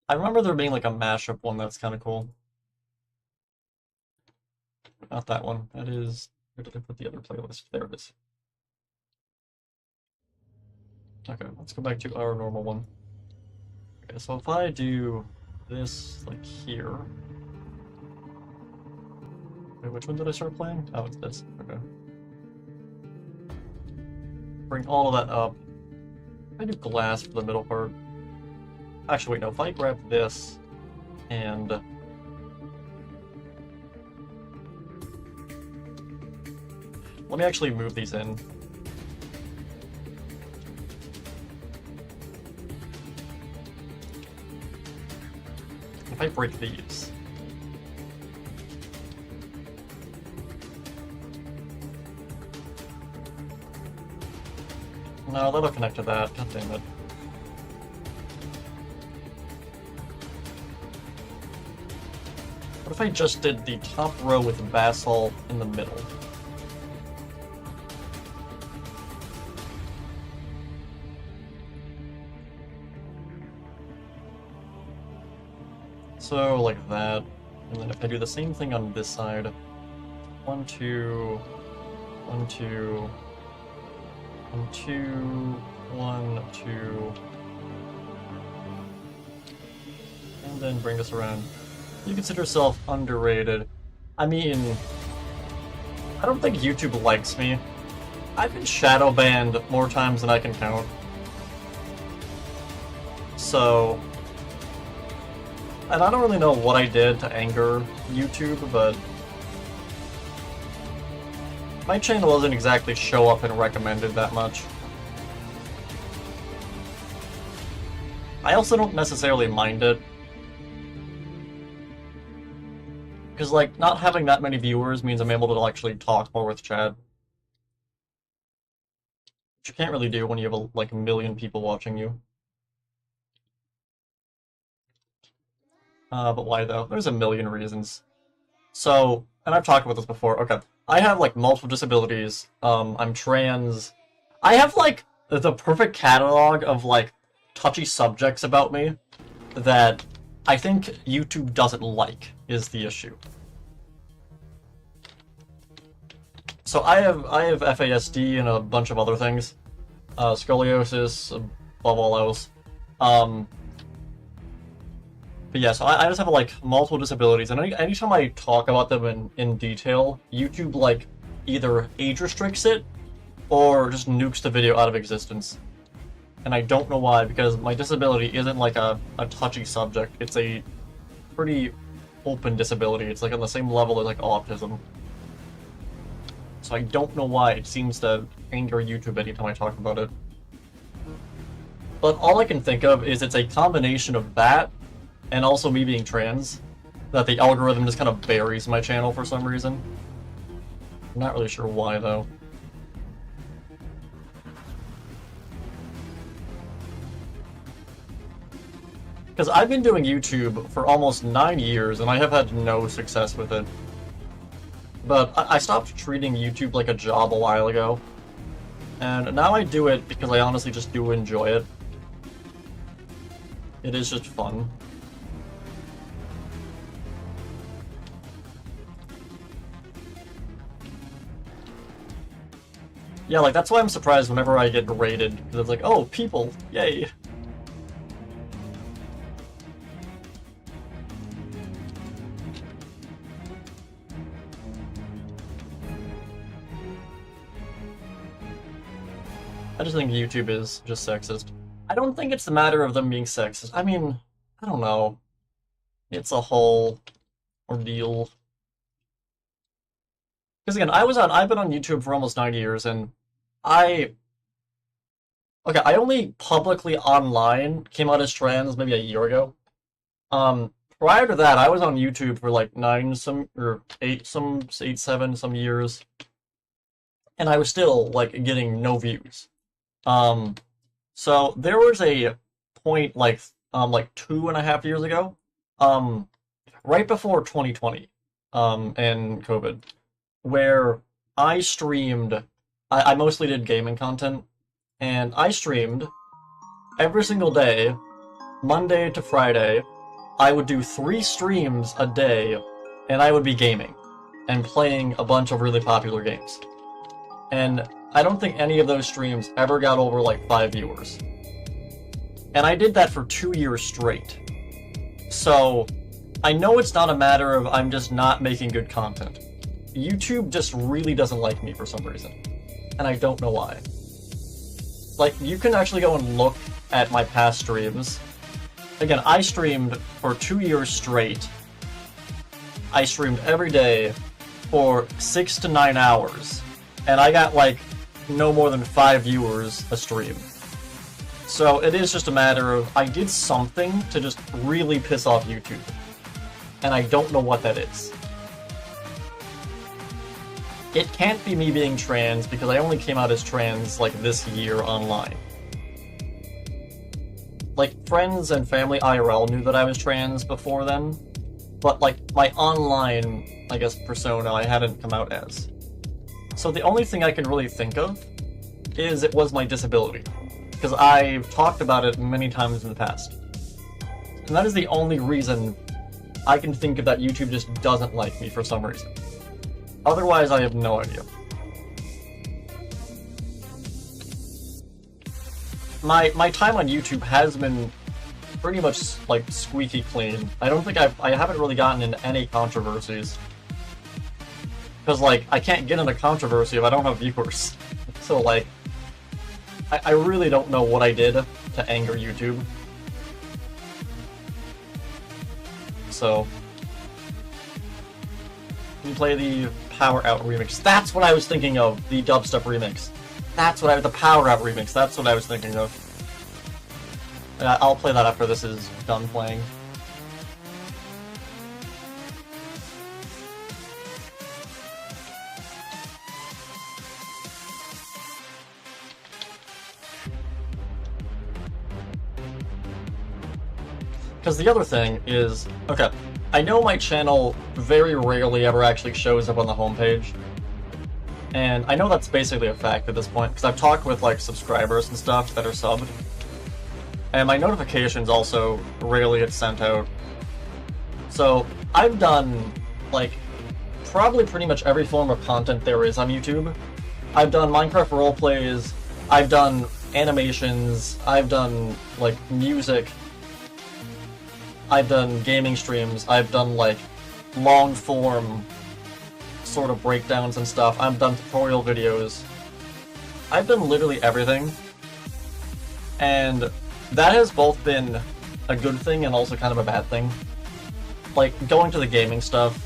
I remember there being like a mashup one that's kind of cool. Not that one. That is... Where did I put the other playlist? There it is. Okay, let's go back to our normal one. Okay, so if I do this, like, here... Wait, which one did I start playing? Oh, it's this. Okay. Bring all of that up. I do glass for the middle part. Actually, wait, no, if I grab this, and... Let me actually move these in. If I break these... No, that'll connect to that. God damn it. What if I just did the top row with basalt in the middle? So, like that. And then if I do the same thing on this side, 1, 2, 1, 2, 1, 2, 1, 2. And then bring this around. You consider yourself underrated. I mean, I don't think YouTube likes me. I've been shadow banned more times than I can count. So, and I don't really know what I did to anger YouTube, but my channel doesn't exactly show up and recommended that much. I also don't necessarily mind it. Because, like, not having that many viewers means I'm able to actually talk more with chat. Which you can't really do when you have, like, a million people watching you. But why, though? There's a million reasons. So, and I've talked about this before, okay. I have, like, multiple disabilities, I'm trans. I have, like, the perfect catalog of, like, touchy subjects about me that I think YouTube doesn't like, is the issue. So I have FASD and a bunch of other things. Scoliosis, above all else. But yeah, so I just have, like, multiple disabilities, and anytime I talk about them in detail, YouTube, like, either age restricts it, or just nukes the video out of existence. And I don't know why, because my disability isn't, like, a touchy subject. It's a pretty open disability. It's, like, on the same level as, like, autism. So I don't know why it seems to anger YouTube anytime I talk about it. But all I can think of is it's a combination of that, and also me being trans, that the algorithm just kind of buries my channel for some reason. I'm not really sure why, though. Because I've been doing YouTube for almost 9 years, and I have had no success with it. But I stopped treating YouTube like a job a while ago. And now I do it because I honestly just do enjoy it. It is just fun. Yeah, like, that's why I'm surprised whenever I get rated, because it's like, oh, people, yay! I just think YouTube is just sexist. I don't think it's a matter of them being sexist. I mean, I don't know. It's a whole ordeal. Because again, I've been on YouTube for almost 9 years, and I only publicly online came out as trans maybe a year ago. Prior to that, I was on YouTube for like 8, 7 years, and I was still like getting no views. So there was a point like 2.5 years ago, right before 2020, and COVID, where I streamed. I mostly did gaming content, and I streamed every single day, Monday to Friday. I would do 3 streams a day, and I would be gaming and playing a bunch of really popular games. And I don't think any of those streams ever got over like 5 viewers. And I did that for 2 years straight. So I know it's not a matter of I'm just not making good content. YouTube just really doesn't like me for some reason. And I don't know why. Like, you can actually go and look at my past streams. Again, I streamed for 2 years straight. I streamed every day for 6 to 9 hours. And I got like no more than 5 viewers a stream. So it is just a matter of I did something to just really piss off YouTube. And I don't know what that is. It can't be me being trans because I only came out as trans like this year online. Like, friends and family IRL knew that I was trans before then, but like my online, I guess, persona I hadn't come out as. So the only thing I can really think of is it was my disability, because I've talked about it many times in the past. And that is the only reason I can think of that YouTube just doesn't like me for some reason. Otherwise, I have no idea. my time on YouTube has been pretty much like squeaky clean. I don't think I haven't really gotten into any controversies. Because like I can't get into controversy if I don't have viewers. So like I really don't know what I did to anger YouTube. So can you play the Power Out remix? That's what I was thinking of, the dubstep remix. That's what the Power Out remix, that's what I was thinking of. I'll play that after this is done playing. Because the other thing is, okay, I know my channel very rarely ever actually shows up on the homepage. And I know that's basically a fact at this point, because I've talked with like subscribers and stuff that are subbed. And my notifications also rarely get sent out. So I've done like probably pretty much every form of content there is on YouTube. I've done Minecraft roleplays, I've done animations, I've done like music, I've done gaming streams, I've done like long form sort of breakdowns and stuff, I've done tutorial videos. I've done literally everything. And that has both been a good thing and also kind of a bad thing. Like, going to the gaming stuff,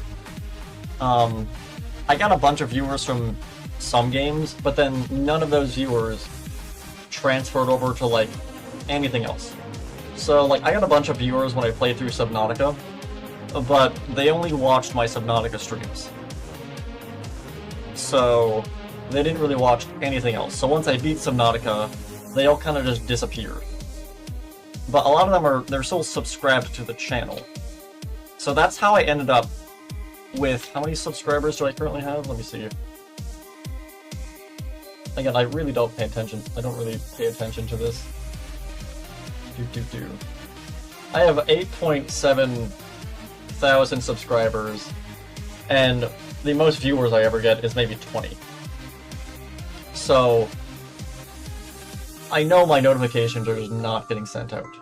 I got a bunch of viewers from some games, but then none of those viewers transferred over to, like, anything else. So, like, I got a bunch of viewers when I played through Subnautica, but they only watched my Subnautica streams. So, they didn't really watch anything else. So once I beat Subnautica, they all kind of just disappeared. But a lot of them they're still subscribed to the channel. So that's how I ended up with, how many subscribers do I currently have? Let me see. Again, I really don't pay attention. I don't really pay attention to this. I have 8.7 thousand subscribers, and the most viewers I ever get is maybe 20. So I know my notifications are just not getting sent out.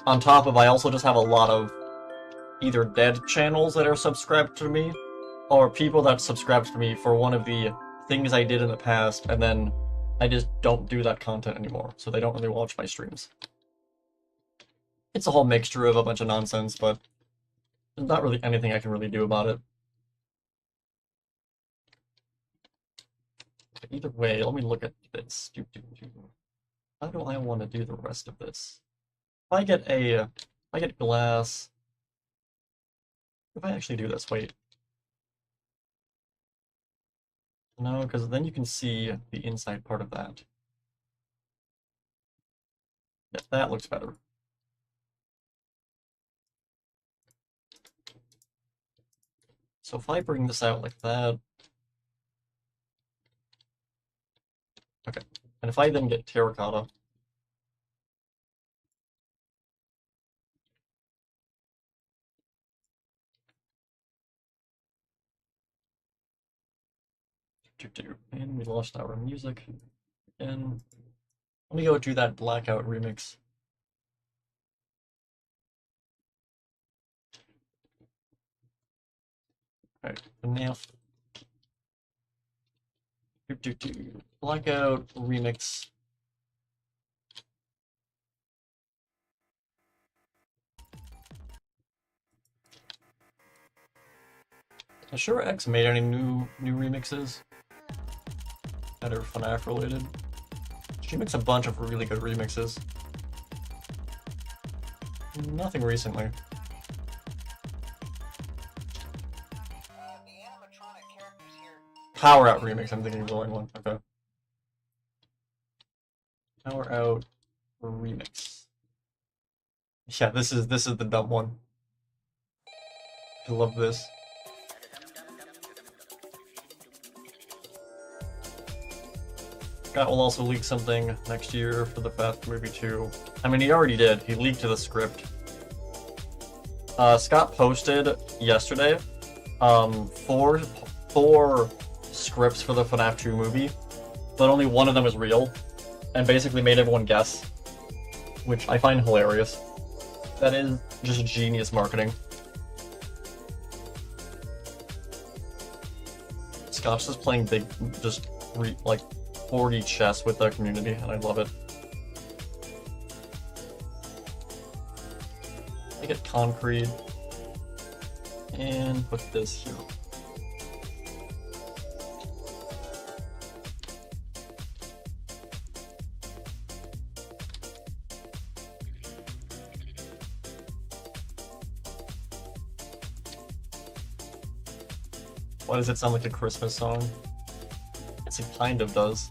On top of, I also just have a lot of either dead channels that are subscribed to me, or people that subscribed to me for one of the things I did in the past, and then I just don't do that content anymore, so they don't really watch my streams. It's a whole mixture of a bunch of nonsense, but there's not really anything I can really do about it. Either way, let me look at this. How do I want to do the rest of this? If I get glass. If I actually do this, wait. No, because then you can see the inside part of that. Yeah, that looks better. So if I bring this out like that. Okay, and if I then get terracotta. And we lost our music again. Let me go do that blackout remix. Alright, FNAF. Blackout remix. Has Sure X made any new remixes that are FNAF related? She makes a bunch of really good remixes. Nothing recently. Power Out remix, I'm thinking of the wrong one. Okay. Power Out remix. Yeah, this is the dumb one. I love this. Scott will also leak something next year for the FNAF movie 2. I mean, he already did. He leaked the script. Scott posted yesterday four scripts for the FNAF 2 movie, but only one of them is real. and basically made everyone guess, which I find hilarious. That is just genius marketing. Scotch is playing big, just like 40 chess with the community, and I love it. Make it concrete, and put this here. Why does it sound like a Christmas song? It kind of does.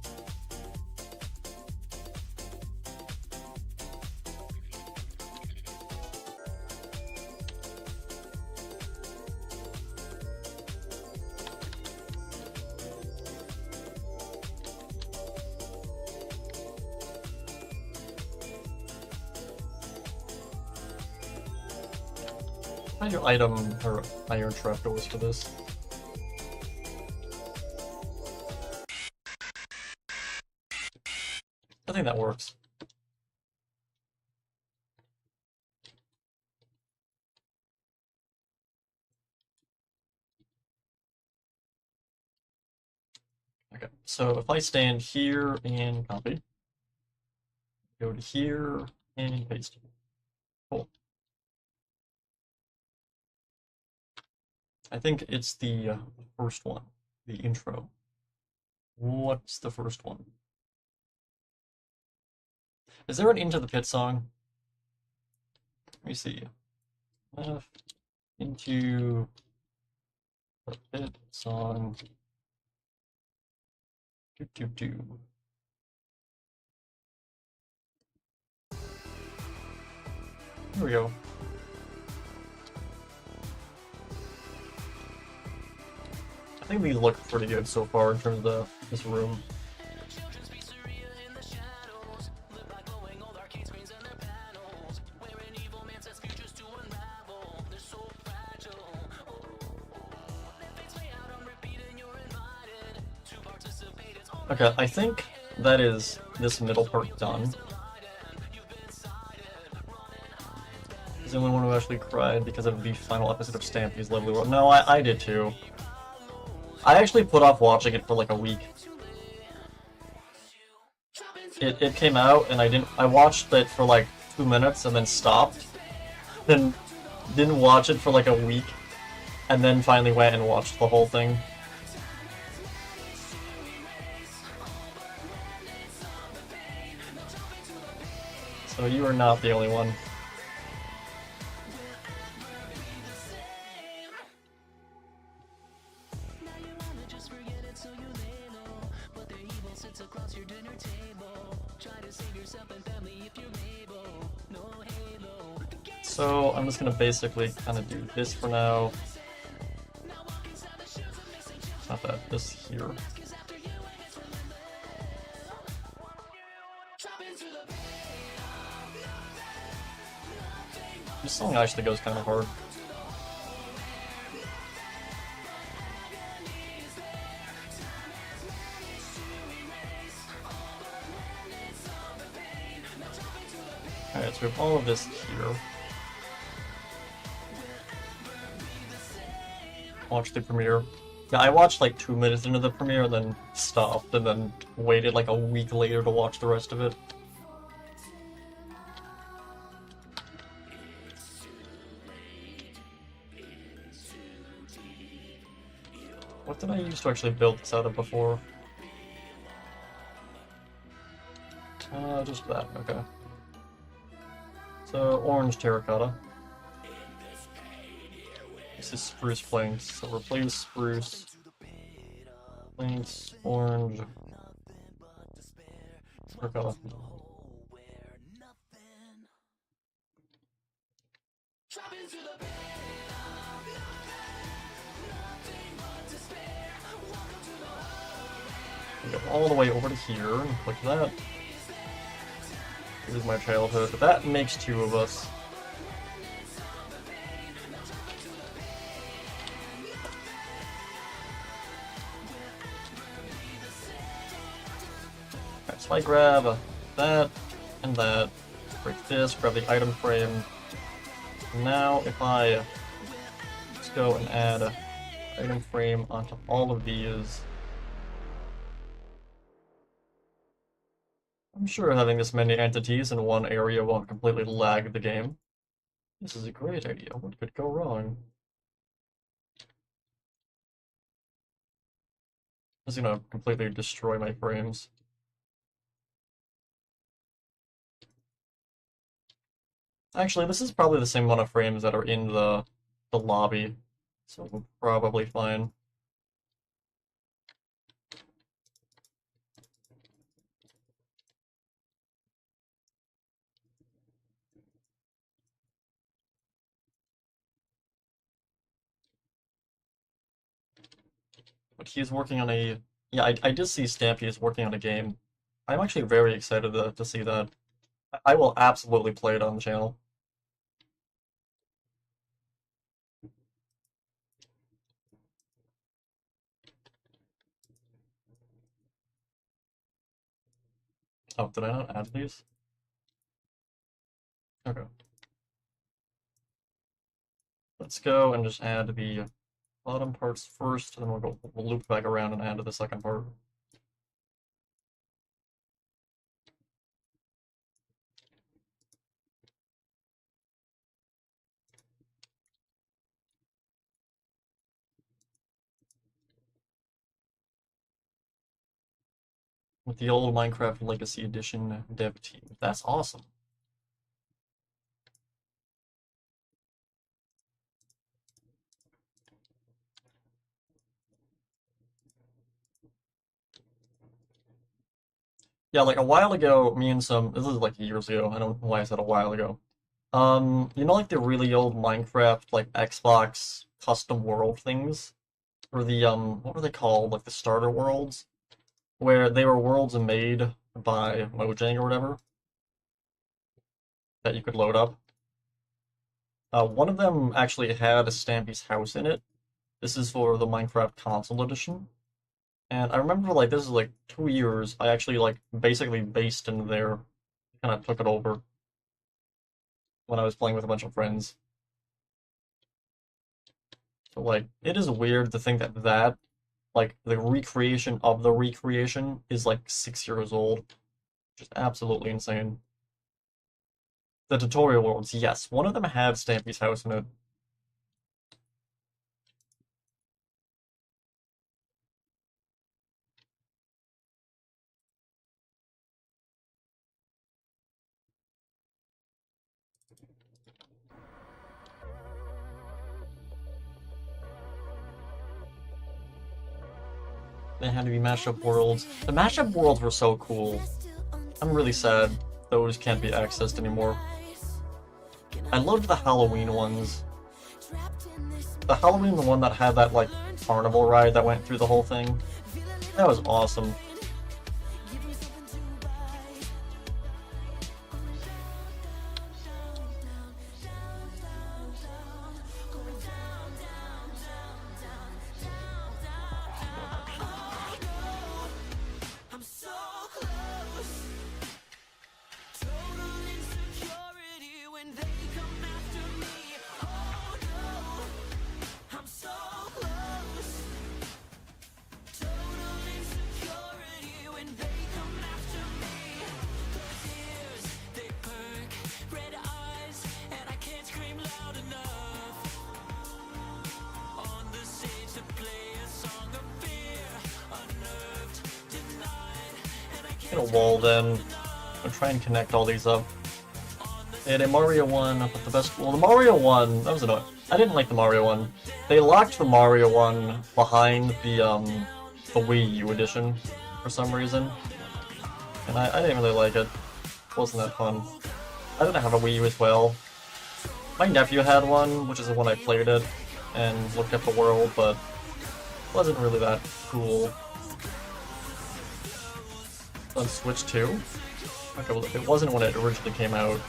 Find your item or iron trapdoors for this. I think that works. Okay, so if I stand here and copy, go to here and paste. Cool. I think it's the first one, the intro. What's the first one? Is there an Into the Pit song? Let me see. Into the Pit song. Do. Here we go. I think these look pretty good so far in terms of this room. Okay, I think that is this middle part done. Is the only one who actually cried because of the final episode of Stampy's Lovely World? No, I did too. I actually put off watching it for like a week. It came out and I watched it for like 2 minutes and then stopped. Then didn't watch it for like a week and then finally went and watched the whole thing. So you are not the only one. So I'm just gonna basically kind of do this for now. Not that, this here. This song actually goes kind of hard. Alright, so we have all of this here. Watch the premiere. Yeah, I watched like 2 minutes into the premiere and then stopped and then waited like a week later to watch the rest of it. What did I use to actually build this out of before? Just that, okay. So, orange terracotta. This is spruce planks, so replace spruce. Planks, orange. Terracotta. Go all the way over to here and click that. This is my childhood, but that makes 2 of us. Alright, so I grab that, and that. Break this, grab the item frame. Now, if I just go and add an item frame onto all of these, I'm sure having this many entities in one area won't completely lag the game. This is a great idea. What could go wrong? This is gonna completely destroy my frames. Actually, this is probably the same amount of frames that are in the lobby, so we're probably fine. But he's working on a... Yeah, I did see Stampy is working on a game. I'm actually very excited to see that. I will absolutely play it on the channel. Oh, did I not add these? Okay. Let's go and just add the bottom parts first, and then we'll loop back around and add to the second part. With the old Minecraft Legacy Edition dev team. That's awesome. Yeah, like a while ago, me and this is like years ago, I don't know why I said a while ago. You know like the really old Minecraft, like Xbox custom world things? Or the, what were they called? Like the starter worlds? Where they were worlds made by Mojang or whatever that you could load up. One of them actually had a Stampy's house in it. This is for the Minecraft console edition. And I remember, like, this is like 2 years, I actually, like, basically based in there, kind of took it over when I was playing with a bunch of friends. So, like, it is weird to think that, like, the recreation of the recreation is, like, 6 years old. Which is absolutely insane. The tutorial worlds, yes, one of them had Stampy's house in it. They had to be mashup worlds. The mashup worlds were so cool. I'm really sad those can't be accessed anymore. I loved the Halloween ones. The Halloween one that had that, like, carnival ride that went through the whole thing. That was awesome. Get a wall then. I'll try and connect all these up. And a Mario one, but the best. Well, the Mario one, that was annoying. I didn't like the Mario one. They locked the Mario one behind the Wii U edition for some reason, and I didn't really like it. It wasn't that fun. I didn't have a Wii U as well. My nephew had one, which is the one I played it and looked at the world, but it wasn't really that cool. On Switch 2? Okay, well, it wasn't when it originally came out.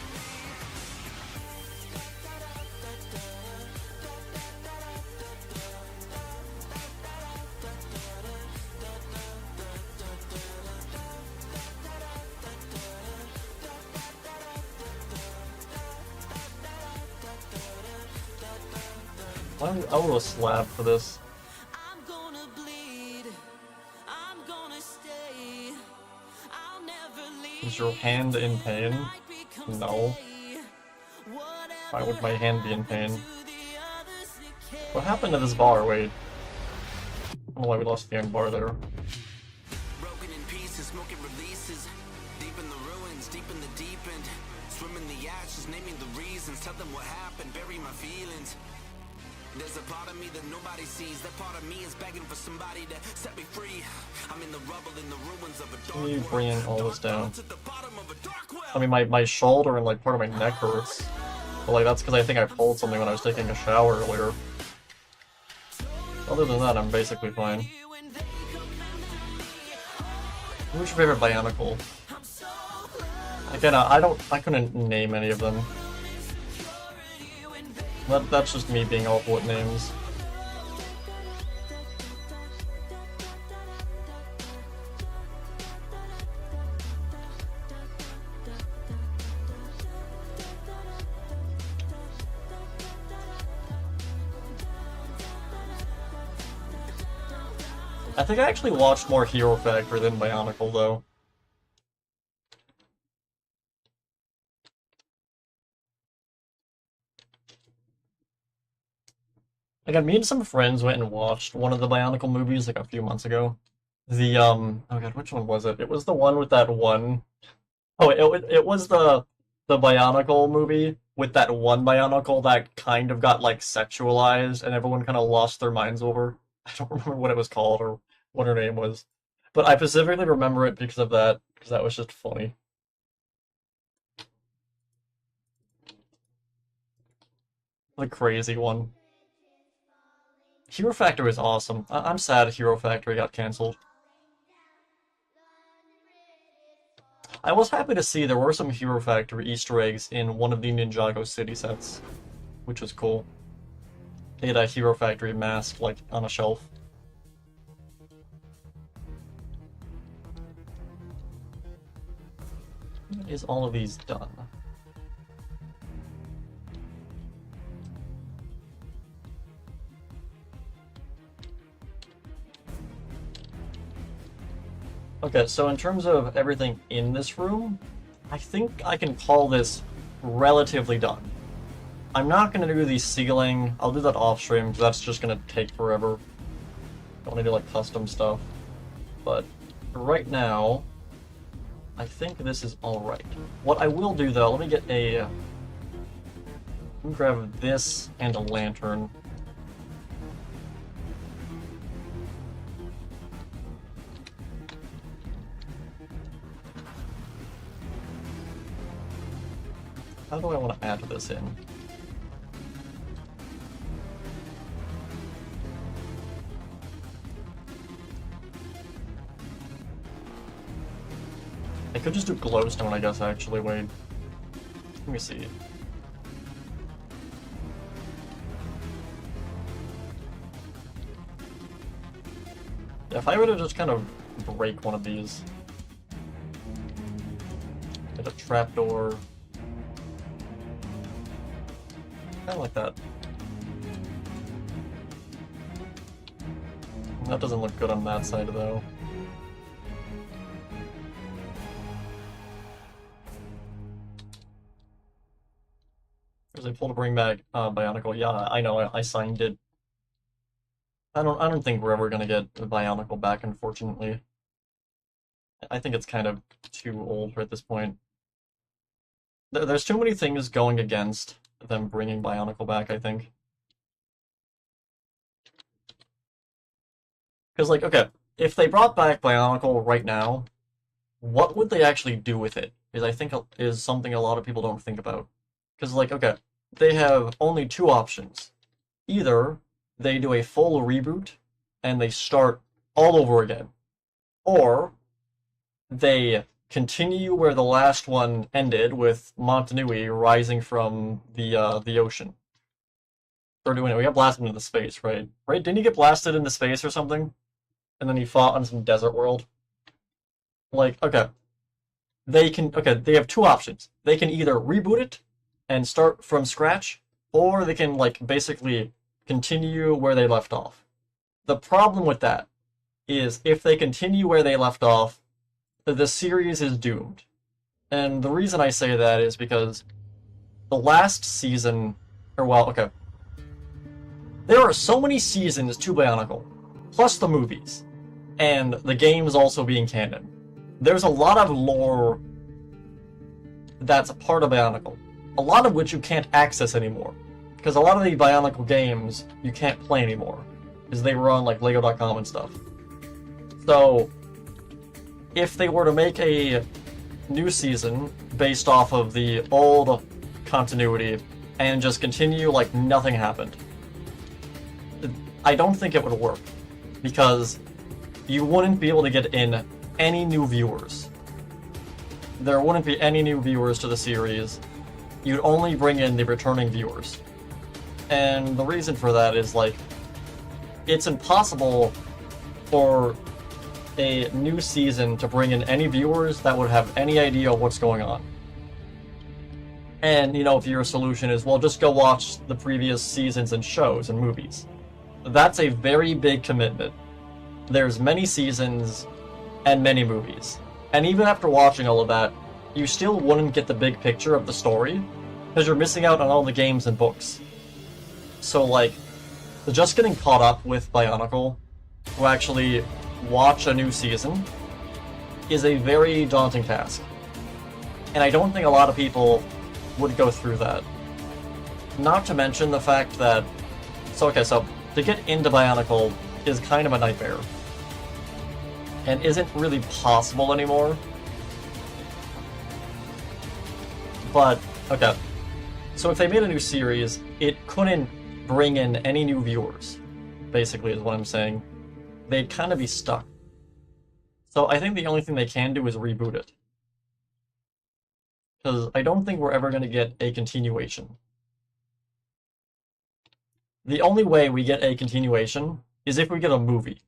I will slap for this. I'm gonna bleed. I'm gonna stay. I'll never leave. Is your hand in pain? No. Why would my hand be in pain? What happened to this bar? Wait. I don't know why we lost the end bar there. Broken in pieces, smoking releases. Deep in the ruins, deep in the deep end. Swim in the ashes, naming the reasons. Tell them what happened, bury my feelings. There's a part of me that nobody sees. That part of me is begging for somebody to set me free. I'm in the rubble, in the ruins of a dark Let me bring all this down. at the bottom of a dark well. I mean, my shoulder and like part of my neck hurts. But like that's because I think I pulled something when I was taking a shower earlier. Other than that, I'm basically fine. Who's your favorite Bionicle? Again, I couldn't name any of them. That's just me being awful at names. I think I actually watched more Hero Factory than Bionicle, though. Again, me and some friends went and watched one of the Bionicle movies like a few months ago. The, oh god, which one was it? It was the one with that one... Oh, it was the Bionicle movie with that one Bionicle that kind of got, like, sexualized and everyone kind of lost their minds over. I don't remember what it was called or what her name was. But I specifically remember it because of that, because that was just funny. The crazy one. Hero Factory is awesome. I'm sad Hero Factory got cancelled. I was happy to see there were some Hero Factory Easter eggs in one of the Ninjago City sets, which was cool. They had a Hero Factory mask, like, on a shelf. Is all of these done? Okay, so in terms of everything in this room, I think I can call this relatively done. I'm not going to do the ceiling. I'll do that off stream because that's just going to take forever. I want to do like custom stuff. But right now, I think this is alright. What I will do though, let me get a... Let me grab this and a lantern. How do I want to add this in? I could just do glowstone, I guess, actually. Wait. Let me see. Yeah, if I were to just kind of break one of these. Get a trapdoor. Kind of like that. That doesn't look good on that side, though. There's a pull to bring back Bionicle. Yeah, I know. I signed it. I don't think we're ever gonna get Bionicle back, unfortunately. I think it's kind of too old at this point. There's too many things going against them bringing Bionicle back, I think. Because, like, okay, if they brought back Bionicle right now, what would they actually do with it? I think is something a lot of people don't think about. Because, like, okay, they have only two options. Either they do a full reboot and they start all over again, or they continue where the last one ended with Montanui rising from the ocean. They're doing it. We got blasted into space, right? Right? Didn't he get blasted into space or something? And then he fought on some desert world. Like, okay. They have two options. They can either reboot it and start from scratch, or they can, like, basically continue where they left off. The problem with that is if they continue where they left off, the series is doomed. And the reason I say that is because the last season, or well, okay. There are so many seasons to Bionicle, plus the movies, and the games also being canon. There's a lot of lore that's a part of Bionicle, a lot of which you can't access anymore, because a lot of the Bionicle games you can't play anymore, because they run like Lego.com and stuff. So, if they were to make a new season based off of the old continuity and just continue like nothing happened, I don't think it would work, because you wouldn't be able to get in any new viewers. There wouldn't be any new viewers to the series. You'd only bring in the returning viewers. And the reason for that is, like, it's impossible for a new season to bring in any viewers that would have any idea what's going on. And, you know, if your solution is, well, just go watch the previous seasons and shows and movies. That's a very big commitment. There's many seasons and many movies. And even after watching all of that, you still wouldn't get the big picture of the story, because you're missing out on all the games and books. So, like, just getting caught up with Bionicle to actually watch a new season is a very daunting task. And I don't think a lot of people would go through that. Not to mention the fact that... So to get into Bionicle is kind of a nightmare. And isn't really possible anymore. But, okay. So if they made a new series, it couldn't bring in any new viewers, basically, is what I'm saying. They'd kind of be stuck. So I think the only thing they can do is reboot it. Because I don't think we're ever going to get a continuation. The only way we get a continuation is if we get a movie.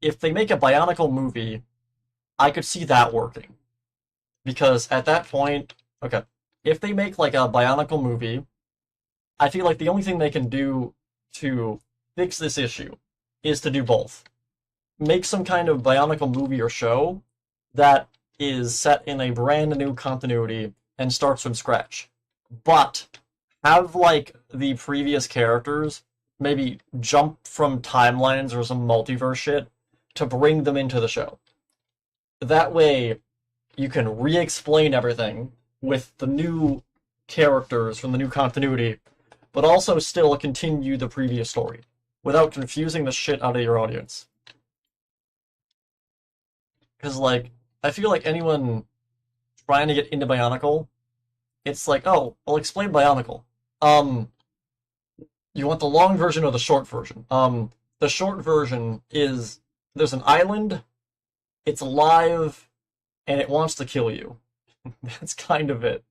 If they make a Bionicle movie, I could see that working. Because at that point, okay, if they make like a Bionicle movie, I feel like the only thing they can do to fix this issue is to do both. Make some kind of Bionicle movie or show that is set in a brand new continuity and starts from scratch. But have like the previous characters maybe jump from timelines or some multiverse shit to bring them into the show. That way, you can re-explain everything with the new characters from the new continuity, but also still continue the previous story, without confusing the shit out of your audience. Because, like, I feel like anyone trying to get into Bionicle, it's like, oh, I'll explain Bionicle. You want the long version or the short version? The short version is, there's an island, it's alive, and it wants to kill you. That's kind of it.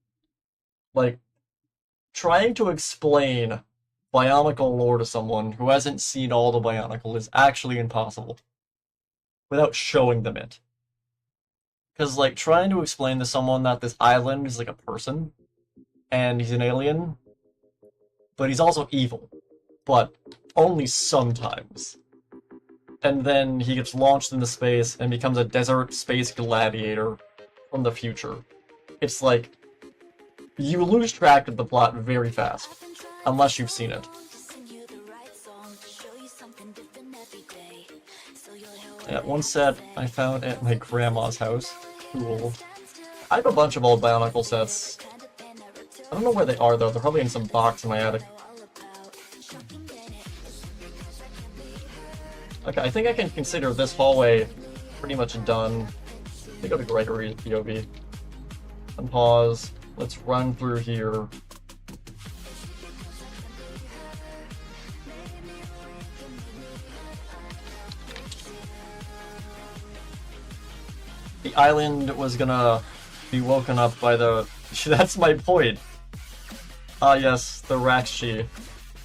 Like, trying to explain Bionicle lore to someone who hasn't seen all the Bionicle is actually impossible. Without showing them it. Because, like, trying to explain to someone that this island is like a person, and he's an alien, but he's also evil. But only sometimes. And then he gets launched into space and becomes a desert space gladiator from the future. It's like, you lose track of the plot very fast, unless you've seen it. Yeah, one set I found at my grandma's house. Cool. I have a bunch of old Bionicle sets. I don't know where they are though, they're probably in some box in my attic. Okay, I think I can consider this hallway pretty much done. Let me go to Gregory's POV. Unpause. Let's run through here. The island was gonna be woken up by the... That's my point! Ah yes, the Rakshi.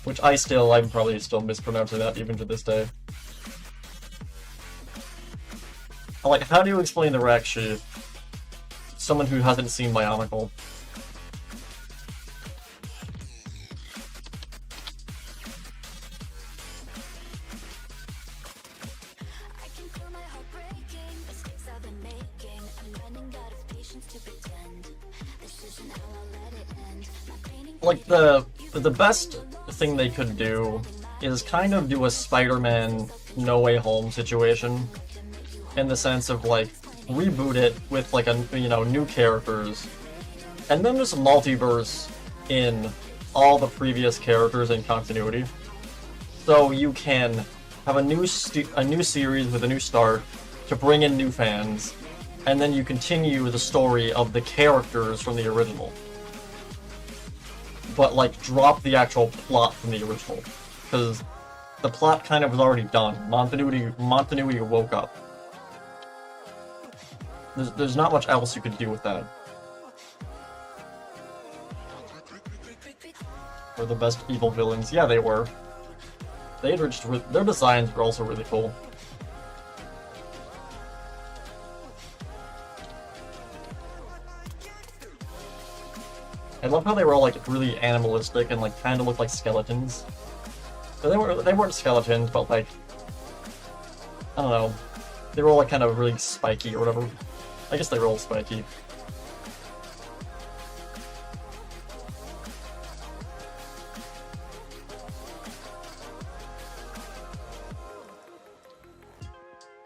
Which I'm probably still mispronouncing that even to this day. Like, how do you explain the Rakshi? Someone who hasn't seen Bionicle. Like, the best thing they could do is kind of do a Spider-Man No Way Home situation, in the sense of, like, reboot it with, like, new characters, and then just multiverse in all the previous characters in continuity. So you can have a new series with a new start to bring in new fans, and then you continue the story of the characters from the original. But, like, drop the actual plot from the original, because the plot kind of was already done. Montenuity woke up. There's not much else you could do with that. Were the best evil villains? Yeah, they were. Their designs were also really cool. I love how they were all, like, really animalistic and, like, kind of looked like skeletons. So they weren't skeletons, but, like, I don't know. They were all, like, kind of really spiky or whatever. I guess they were all spiky.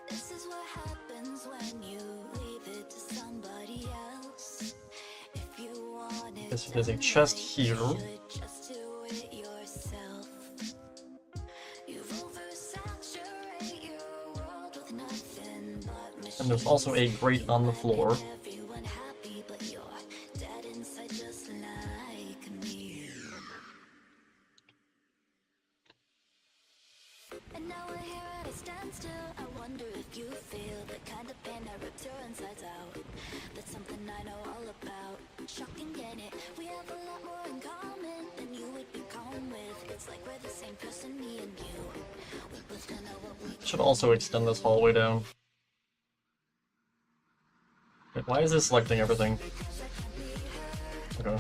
This is what happens when you leave it to somebody else. If you want it, There's a chest here. just do it yourself. You've oversaturated your world with nothing but And there's also a grate on the floor. everyone happy, but you're dead inside just like me. And now we're here at a standstill. I wonder if you feel the kind of pain that rips your insides out. That's something I know all about. Shocking, ain't it? We have a lot more in common than you would be calm with. It's like we're the same person, me and you. We both know what we Should also extend this hallway down. Wait, why is this selecting everything? Okay.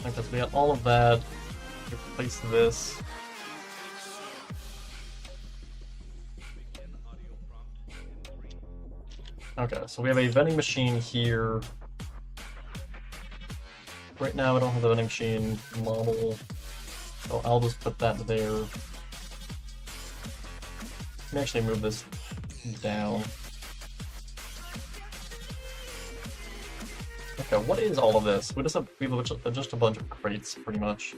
I guess we got all of that. Replace this. Okay, so we have a vending machine here. Right now I don't have the vending machine model, so I'll just put that there. Let me actually move this down. Okay, what is all of this? We have just a bunch of crates, pretty much.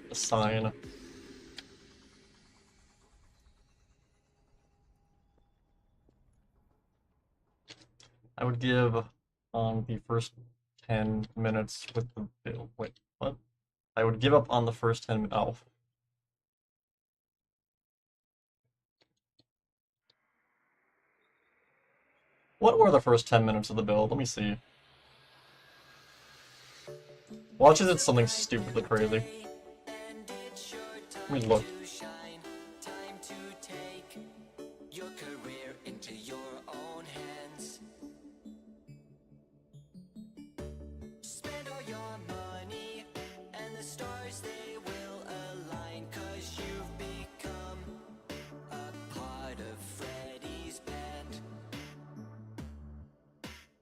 A sign. I would give on the first 10 minutes with the bill. Wait, what? I would give up on the first 10 minutes. Oh. What were the first 10 minutes of the build? Let me see. Watch as it's something stupidly crazy. Let me look.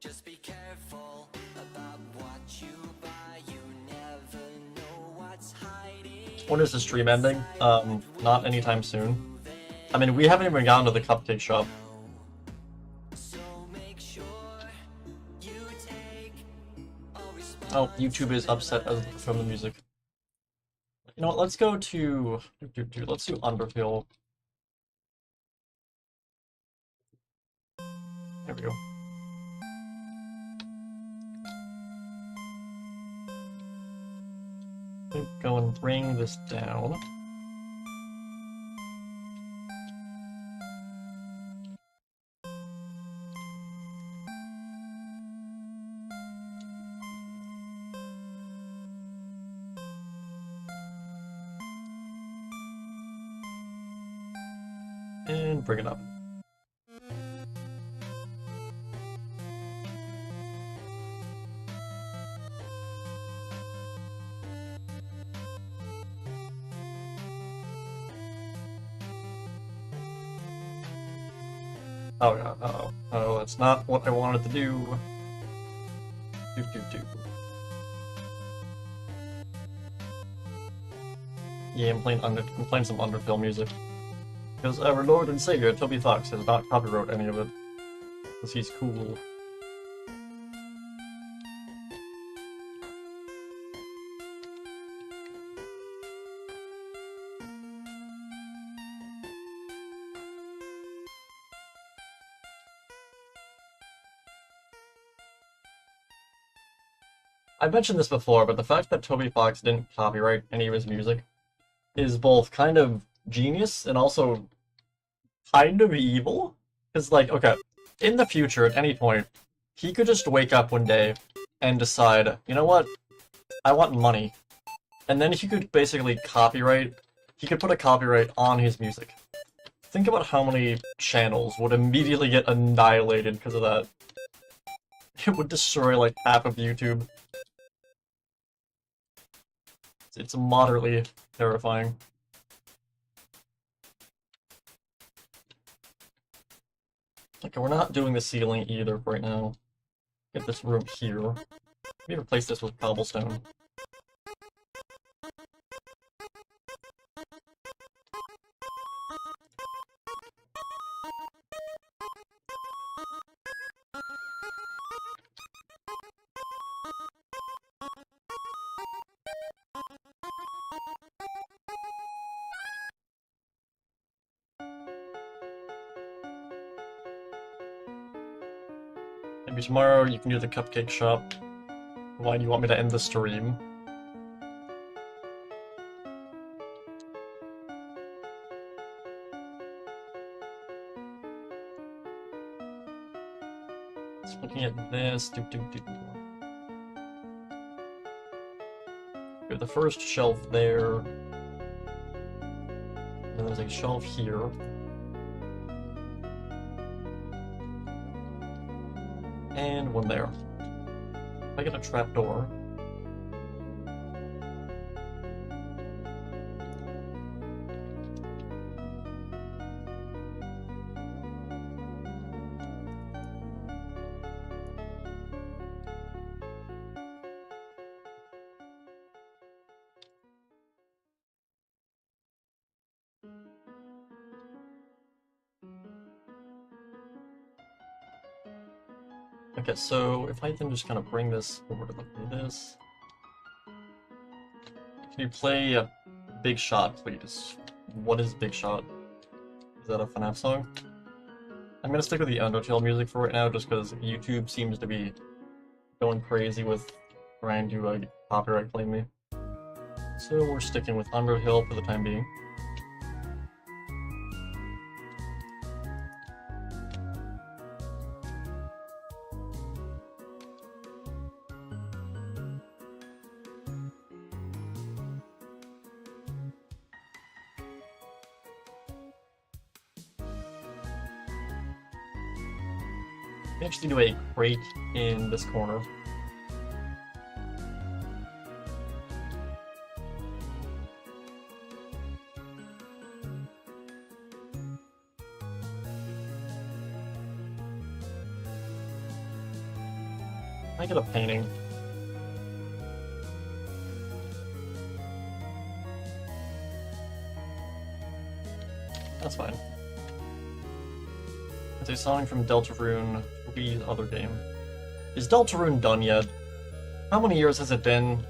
Just be careful about what you buy. You never know what's hiding. When is the stream ending? Not anytime soon. I mean, we haven't even gotten to the cupcake shop. Oh, YouTube is upset from the music. You know what, let's go to... Let's do Underhill. There we go. Go and bring this down. and bring it up. Oh god, uh-oh. Oh, that's not what I wanted to do. Do. Yeah, I'm playing some Undertale music. Because our Lord and Savior, Toby Fox, has not copyrighted any of it. Because he's cool. I've mentioned this before, but the fact that Toby Fox didn't copyright any of his music is both kind of genius and also kind of evil. Because, like, okay, in the future, at any point, he could just wake up one day and decide, you know what, I want money. And then he could basically he could put a copyright on his music. Think about how many channels would immediately get annihilated because of that. It would destroy, like, half of YouTube. It's moderately terrifying. Okay, we're not doing the ceiling either right now. Get this room here. Maybe replace this with cobblestone. Maybe tomorrow you can do the cupcake shop. Why do you want me to end the stream? Just looking at this. We have the first shelf there. And there's a shelf here. And one there. If I get a trapdoor. Okay, so if I can just kind of bring this over to this. Can you play a Big Shot, please? What is Big Shot? Is that a FNAF song? I'm gonna stick with the Undertale music for right now, just because YouTube seems to be going crazy with trying to copyright claim me. So we're sticking with Undertale for the time being. We actually do a crate in this corner. I get a painting. That's fine. It's a song from Deltarune, Toby's other game. Is Deltarune done yet? How many years has it been?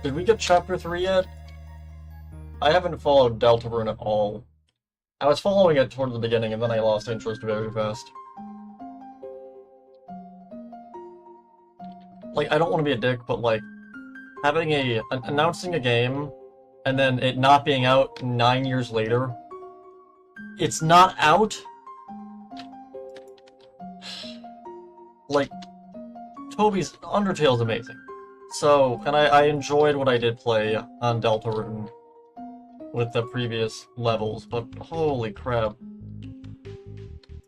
Did we get Chapter 3 yet? I haven't followed Deltarune at all. I was following it towards the beginning and then I lost interest very fast. Like, I don't want to be a dick, but like, having announcing a game and then it not being out 9 years later. It's not out? Like, Toby's Undertale's amazing. So, and I enjoyed what I did play on Deltarune with the previous levels, but holy crap.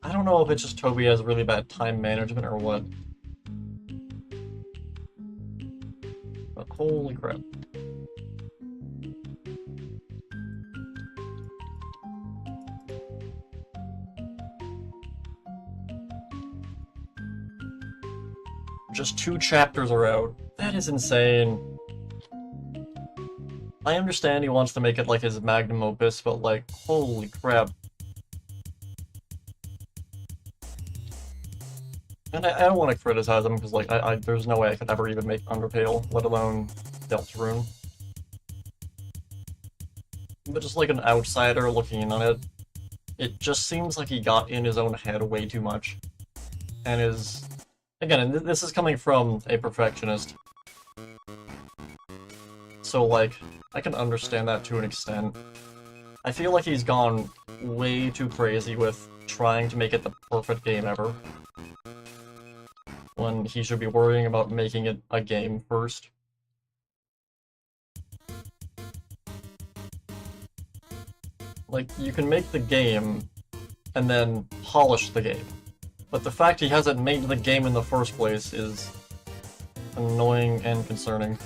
I don't know if it's just Toby has really bad time management or what. But holy crap. Just 2 chapters are out. That is insane. I understand he wants to make it like his magnum opus, but like, holy crap. And I don't want to criticize him, because like, there's no way I could ever even make Undertale, let alone Deltarune. But just like an outsider looking in on it, it just seems like he got in his own head way too much. And is... Again, and this is coming from a perfectionist. So like, I can understand that to an extent. I feel like he's gone way too crazy with trying to make it the perfect game ever, when he should be worrying about making it a game first. Like, you can make the game, and then polish the game. But the fact he hasn't made the game in the first place is annoying and concerning.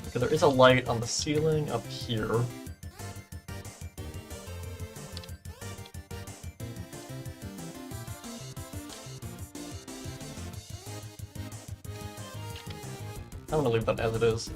Okay, there is a light on the ceiling up here. I'm gonna leave that as it is.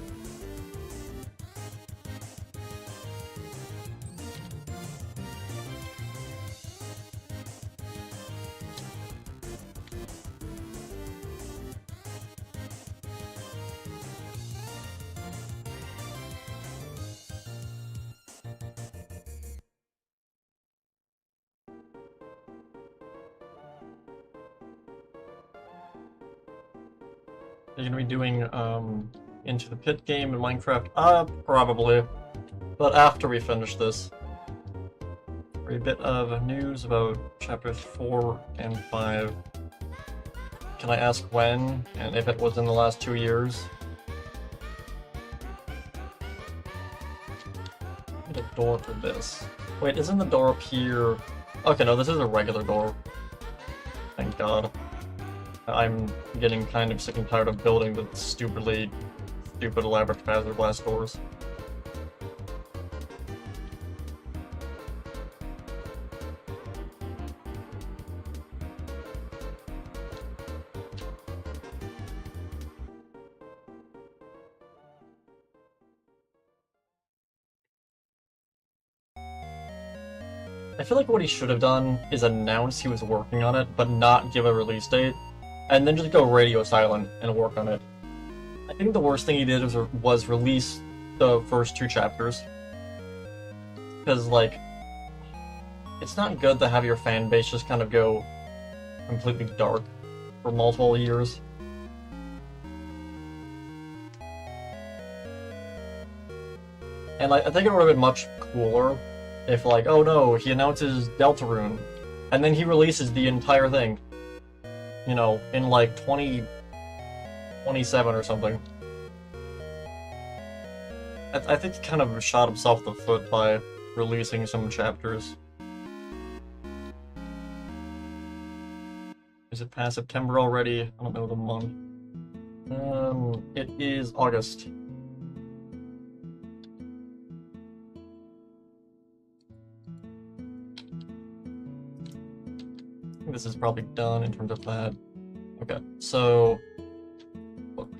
Are you gonna be doing, Into the Pit game in Minecraft? Probably. But after we finish this. For a bit of news about chapters 4 and 5. Can I ask when, and if it was in the last 2 years? Get a door for this. Wait, isn't the door up here? Okay, no, this is a regular door. Thank God. I'm getting kind of sick and tired of building the stupid elaborate fazer blast doors. I feel like what he should have done is announce he was working on it, but not give a release date. And then just go radio silent and work on it. I think the worst thing he did was release the first 2 chapters. Because, like, it's not good to have your fan base just kind of go completely dark for multiple years. And I think it would have been much cooler if, like, oh no, he announces Deltarune, and then he releases the entire thing. You know, in like 2027 or something. I think he kind of shot himself in the foot by releasing some chapters. Is it past September already? I don't know the month. It is August. This is probably done in terms of that. Okay, so look.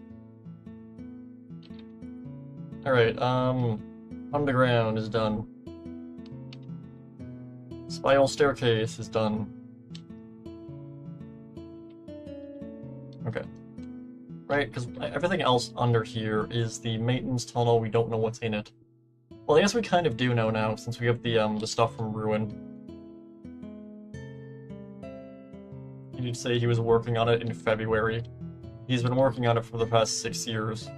Alright, Underground is done. Spiral Staircase is done. Okay. Right, because everything else under here is the maintenance tunnel, we don't know what's in it. Well, I guess we kind of do know now, since we have the stuff from Ruin. He did say he was working on it in February. He's been working on it for the past 6 years.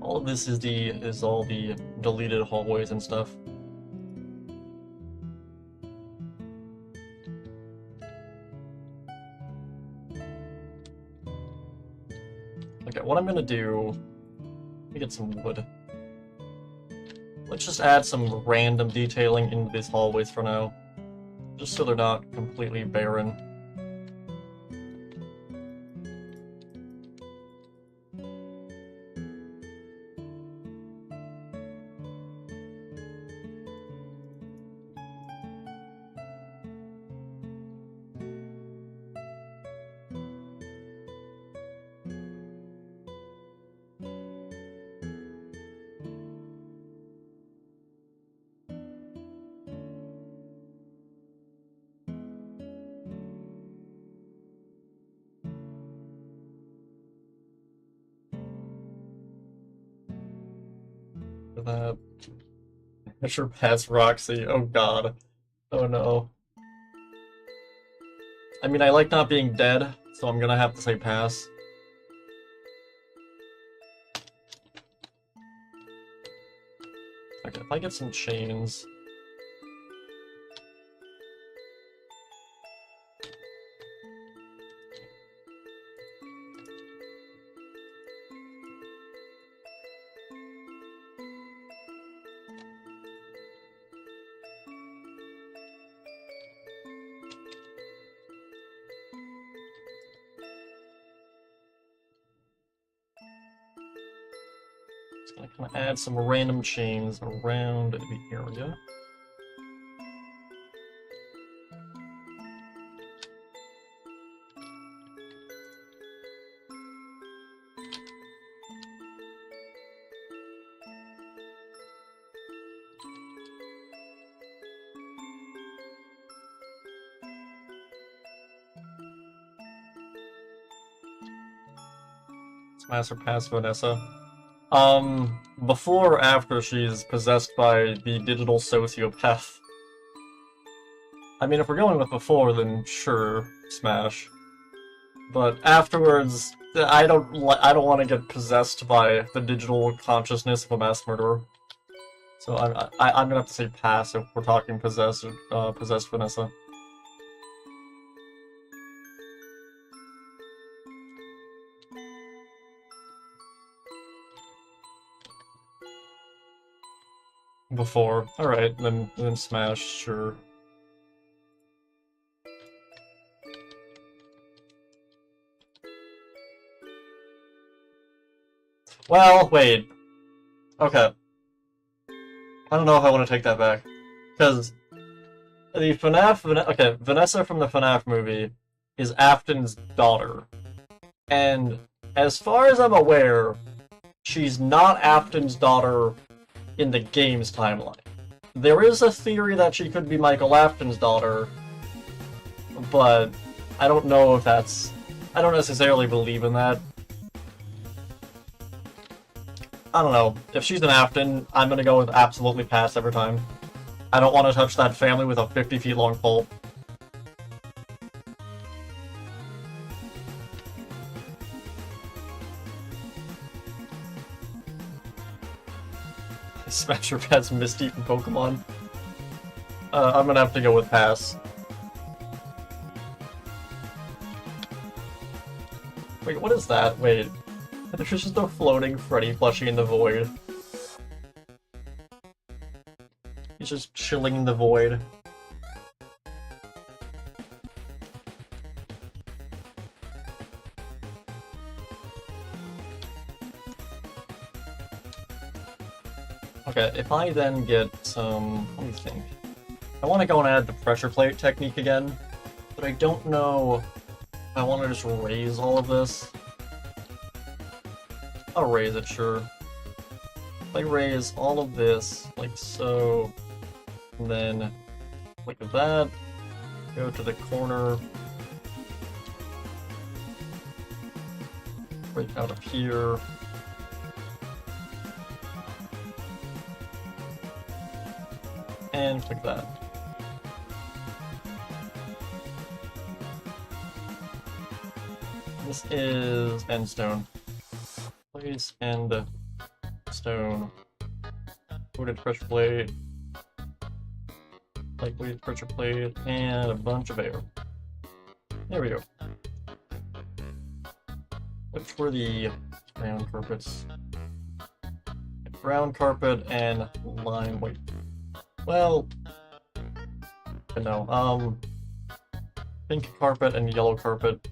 All of this is all the deleted hallways and stuff. what I'm gonna do... Let me get some wood. Let's just add some random detailing into these hallways for now. Just so they're not completely barren. That. I sure pass Roxy. Oh god. Oh no. I mean, I like not being dead, so I'm gonna have to say pass. Okay, if I get some chains... Just gonna kind of add some random chains around the area. Smash or pass Vanessa. Before or after she's possessed by the digital sociopath? I mean, if we're going with before, then sure, smash. But afterwards, I don't want to get possessed by the digital consciousness of a mass murderer. So I'm gonna have to say pass if we're talking possessed Vanessa. Before. Alright, then smash, sure. Well, wait. Okay. I don't know if I want to take that back. Because the okay, Vanessa from the FNAF movie is Afton's daughter. And as far as I'm aware, she's not Afton's daughter in the game's timeline. There is a theory that she could be Michael Afton's daughter, but I don't know if that's... I don't necessarily believe in that. I don't know. If she's an Afton, I'm gonna go with absolutely pass every time. I don't want to touch that family with a 50 feet long pole. Smasher has Misty from Pokemon. I'm gonna have to go with pass. Wait, what is that? Wait. There's just a floating Freddy plushie in the void. He's just chilling in the void. Okay, if I then get some... let me think. I want to go and add the pressure plate technique again, but I don't know if I want to just raise all of this. I'll raise it, sure. If I raise all of this, like so, and then like that, go to the corner, right out of here. And click that. This is endstone. Place end stone. Wooded pressure plate. Lightweight pressure plate, and a bunch of air. There we go. Which were the Ground carpets. Brown carpet and lime. Wait. Well. No. Pink carpet and yellow carpet.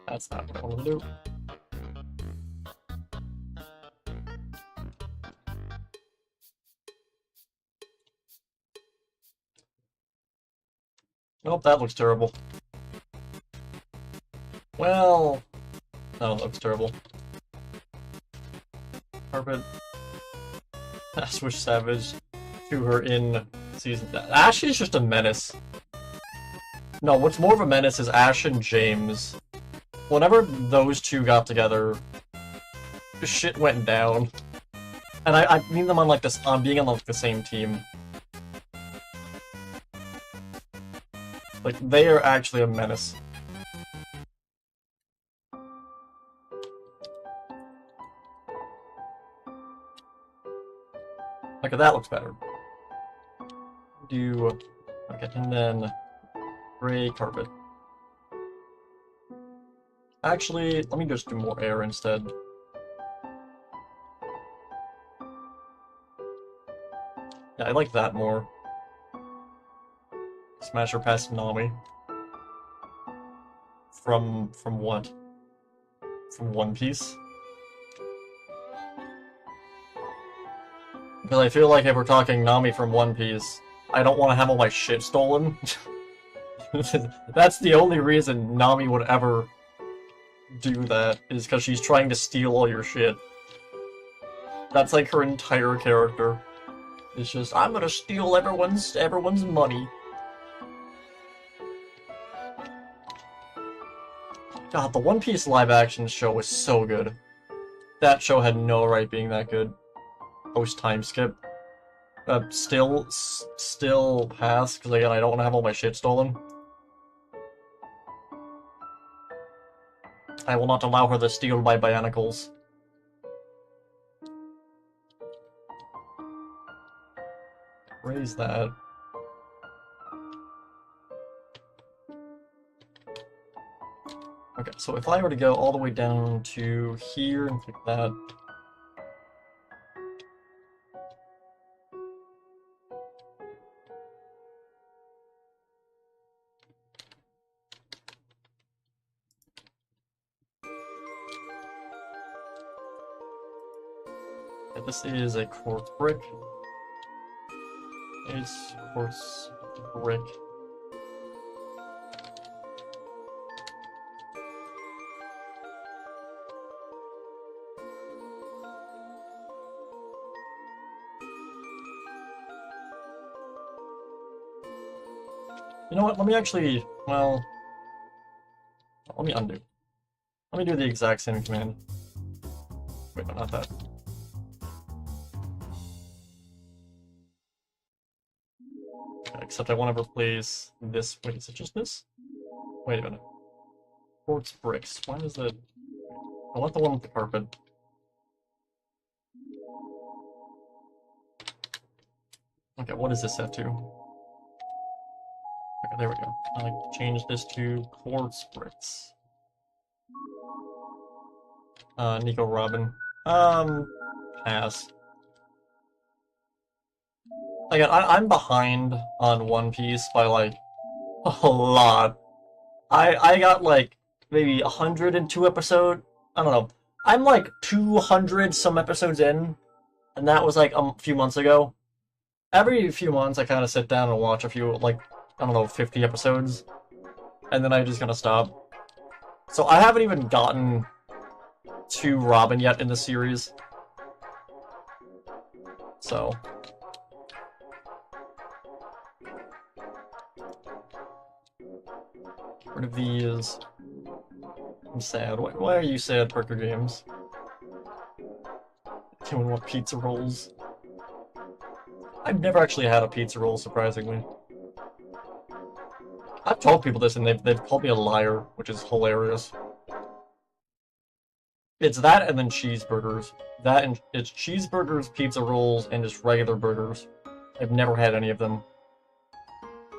That's not what I want to do. Nope, that looks terrible. Well, no, that looks terrible. Carpet. Ash was savage to her in season. Ash is just a menace. No, what's more of a menace is Ash and James. Whenever those two got together, shit went down. And I mean them on like this, on being on like the same team. Like, they are actually a menace. Okay, that looks better. Okay, and then gray carpet. Actually, let me just do more air instead. Yeah, I like that more. Smash her past Nami. From what? From One Piece? Because I feel like if we're talking Nami from One Piece, I don't want to have all my shit stolen. That's the only reason Nami would ever do that, is because she's trying to steal all your shit. That's like her entire character. It's just, I'm gonna steal everyone's money. God, the One Piece live-action show was so good. That show had no right being that good. Post time skip. Still pass, because again, I don't want to have all my shit stolen. I will not allow her to steal my Bionicles. Raise that. Okay, so if I were to go all the way down to here and click that. Okay, this is a quartz brick. It's quartz brick. You know what, let me actually, well, let me undo. Let me do the exact same command. Wait, no, not that. Okay, except I want to replace this, wait, is it just this? Wait a minute. Quartz bricks, why is that? I want the one with the carpet. Okay, what is this set to? Okay, there we go. I change this to quartz bricks. Nico Robin. Pass. Again, I'm behind on One Piece by like a lot. I got like maybe 102 episodes. I don't know. I'm like 200 some episodes in, and that was like a few months ago. Every few months, I kind of sit down and watch a few, like, I don't know, 50 episodes, and then I'm just gonna stop. So I haven't even gotten to Robin yet in the series. So. Get rid of these. I'm sad. Why are you sad, Parker James? Anyone want pizza rolls? I've never actually had a pizza roll, surprisingly. I've told people this and they've called me a liar, which is hilarious. It's that and then cheeseburgers. That and it's cheeseburgers, pizza rolls, and just regular burgers. I've never had any of them.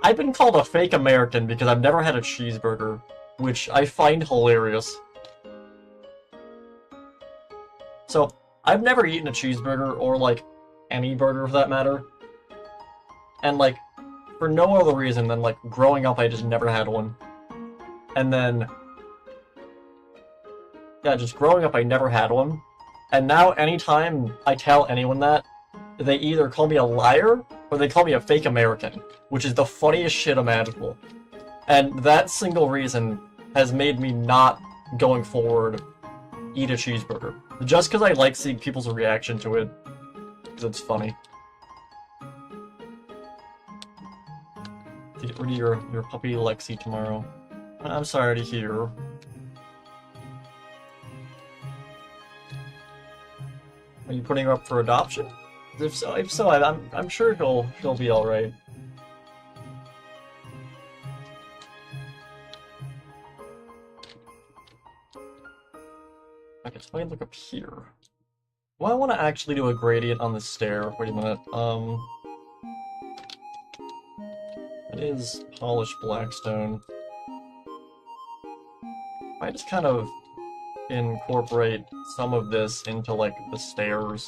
I've been called a fake American because I've never had a cheeseburger, which I find hilarious. So, I've never eaten a cheeseburger, or, like, any burger for that matter. And, like, for no other reason than, like, growing up I just never had one. And then... yeah, just growing up I never had one. And now anytime I tell anyone that, they either call me a liar, or they call me a fake American, which is the funniest shit imaginable. And that single reason has made me not, going forward, eat a cheeseburger. Just because I like seeing people's reaction to it, because it's funny. To get rid of your puppy Lexi tomorrow. I'm sorry to hear. Are you putting her up for adoption? If so, I'm sure he'll be all right. Okay, so I can look up here. Well, I want to actually do a gradient on the stair. Wait a minute. It is polished blackstone. I just kind of incorporate some of this into, like, the stairs.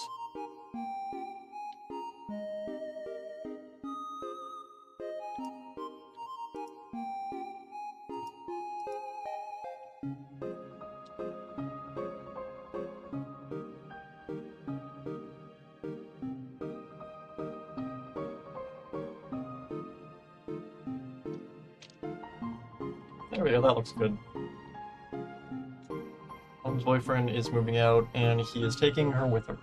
There we go, that looks good. Mom's boyfriend is moving out, and he is taking her with her.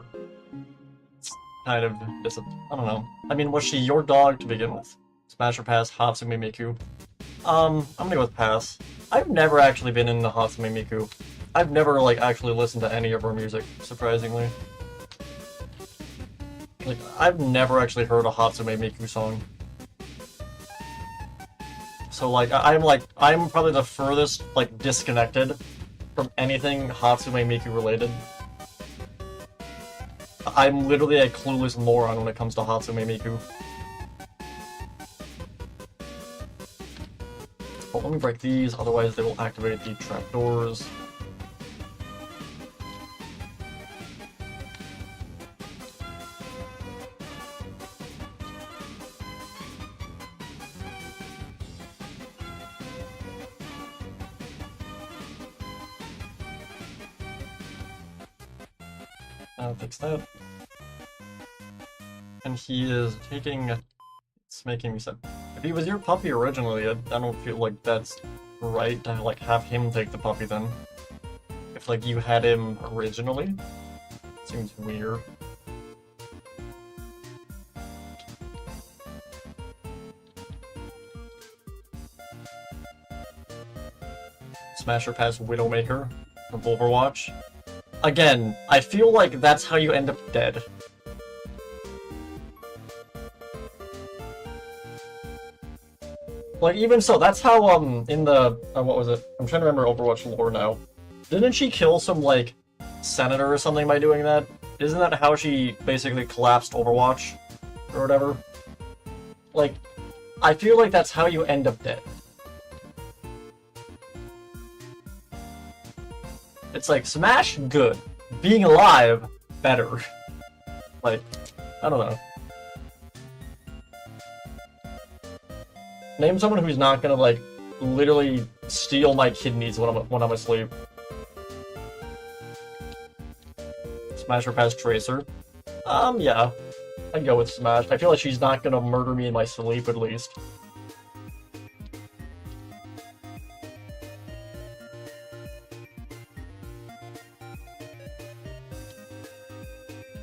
It's kind of I don't know. I mean, was she your dog to begin with? Smash or pass, Hatsume Miku? I'm gonna go with pass. I've never actually been into Hatsume Miku. I've never, like, actually listened to any of her music, surprisingly. Like, I've never actually heard a Hatsume Miku song. So, like, I'm probably the furthest, like, disconnected from anything Hatsume Miku related. I'm literally a clueless moron when it comes to Hatsume Miku. Well, let me break these, otherwise they will activate the trapdoors. Fix that. And he is taking... It's making me sad. If he was your puppy originally, I don't feel like that's right to, like, have him take the puppy then. If, like, you had him originally. Seems weird. Smash or pass Widowmaker from Overwatch. Again, I feel like that's how you end up dead. Like, even so, that's how, in the, what was it? I'm trying to remember Overwatch lore now. Didn't she kill some, like, senator or something by doing that? Isn't that how she basically collapsed Overwatch? Or whatever? Like, I feel like that's how you end up dead. It's like, Smash, good. Being alive, better. Like, I don't know. Name someone who's not gonna, like, literally steal my kidneys when I'm asleep. Smash or pass Tracer? Yeah. I'd go with Smash. I feel like she's not gonna murder me in my sleep, at least.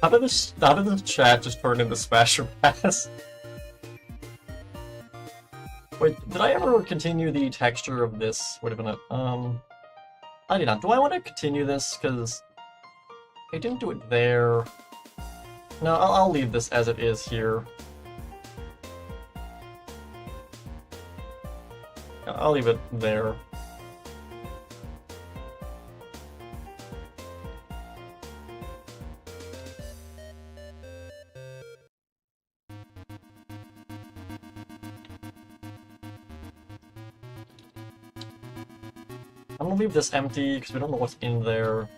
How did this chat just turn into Smash or Pass? Wait, did I ever continue the texture of this? Wait a minute, I did not. Do I want to continue this? Because I didn't do it there. No, I'll leave this as it is here. I'll leave it there. I'm gonna leave this empty because we don't know what's in there.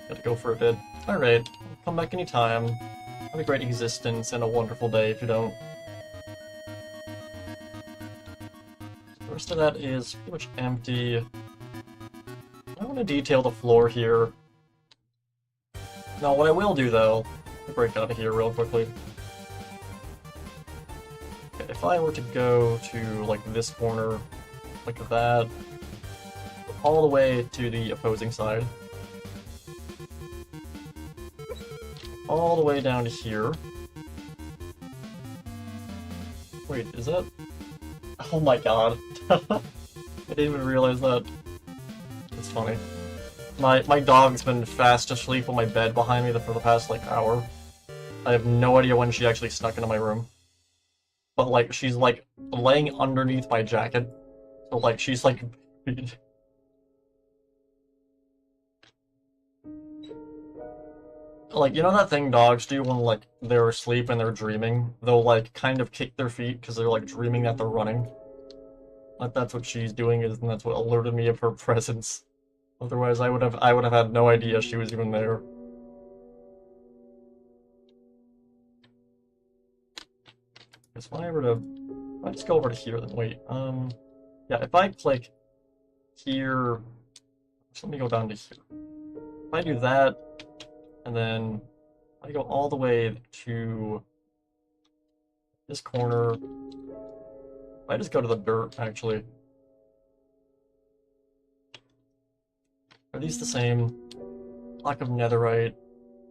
Gotta go for a bit. Alright, come back anytime. Have a great existence and a wonderful day if you don't. The rest of that is pretty much empty. I want to detail the floor here. Now, what I will do, though, break out of here real quickly. Okay, if I were to go to, like, this corner, like that, all the way to the opposing side, all the way down to here. Wait, is that... Oh my god. I didn't even realize that. It's funny. My dog's been fast asleep on my bed behind me for the past, like, hour. I have no idea when she actually snuck into my room. But, like, she's, like, laying underneath my jacket. So, like, she's, like... Like, you know that thing dogs do when, like, they're asleep and they're dreaming? They'll, like, kind of kick their feet because they're, like, dreaming that they're running. Like, that's what she's doing, and that's what alerted me of her presence. Otherwise, I would have had no idea she was even there. Guess when I were to... I just go over to here, then wait. Yeah, if I click here... Just let me go down to here. If I do that, and then I go all the way to this corner. I just go to the dirt, actually. Are these the same? Block of netherite.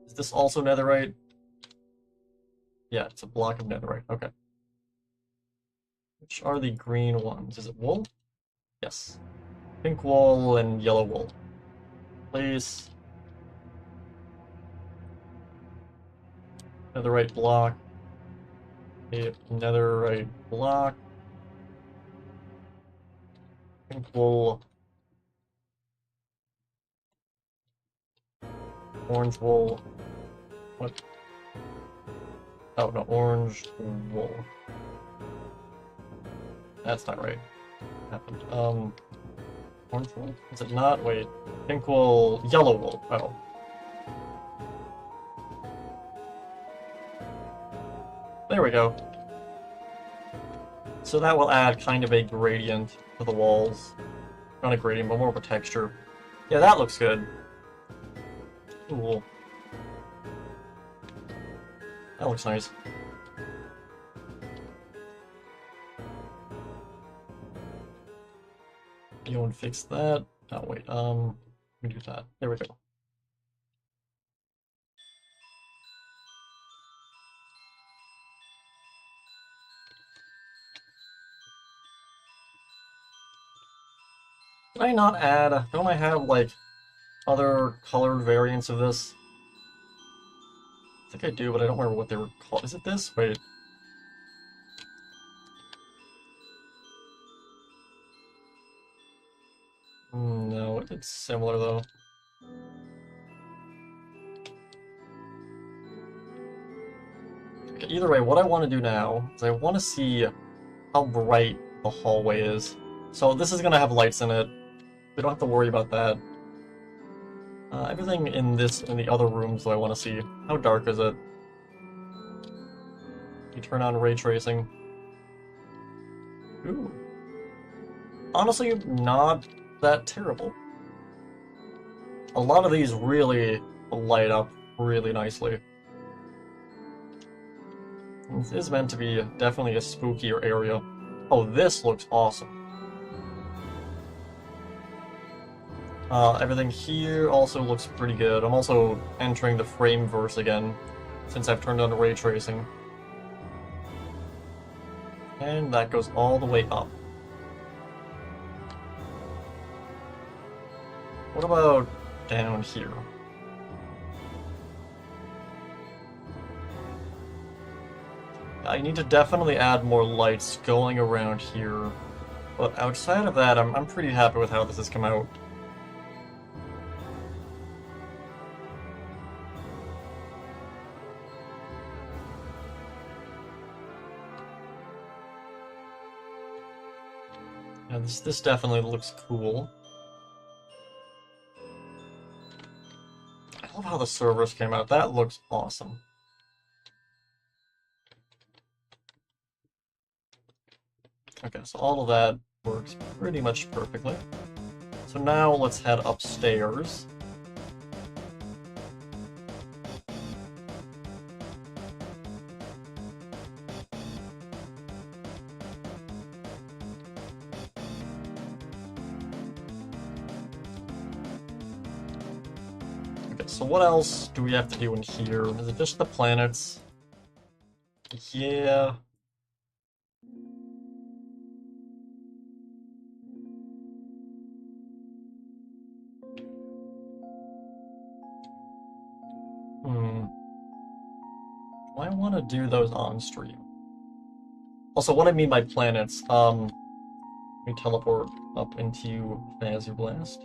Is this also netherite? Yeah, it's a block of netherite. Okay. Which are the green ones? Is it wool? Yes. Pink wool and yellow wool. Please. Netherite block. A netherite block. Pink wool. Orange wool. What? Oh, no, orange wool. That's not right. What happened? Orange wool? Is it not? Wait. Pink wool. Yellow wool. Oh. There we go. So that will add kind of a gradient to the walls. Not a gradient, but more of a texture. Yeah, that looks good. Cool. That looks nice. You want to fix that? Oh wait, let me do that. There we go. Did I not add? Don't I have, like, other colored variants of this? I think I do, but I don't remember what they were called. Is it this? Wait. No, it's similar, though. Okay, either way, what I want to do now is I want to see how bright the hallway is. So this is going to have lights in it. We don't have to worry about that. Everything in the other rooms, though, I want to see. How dark is it? You turn on ray tracing. Ooh. Honestly, not that terrible. A lot of these really light up really nicely. This is meant to be definitely a spookier area. Oh, this looks awesome. Everything here also looks pretty good. I'm also entering the Frameverse again, since I've turned on ray tracing. And that goes all the way up. What about down here? I need to definitely add more lights going around here. But outside of that, I'm pretty happy with how this has come out. Yeah, this definitely looks cool. I love how the servers came out. That looks awesome. Okay, so all of that works pretty much perfectly. So now let's head upstairs. Okay, so what else do we have to do in here? Is it just the planets? Yeah. Do I want to do those on stream? Also, what I mean by planets, we teleport up into Fazer Blast.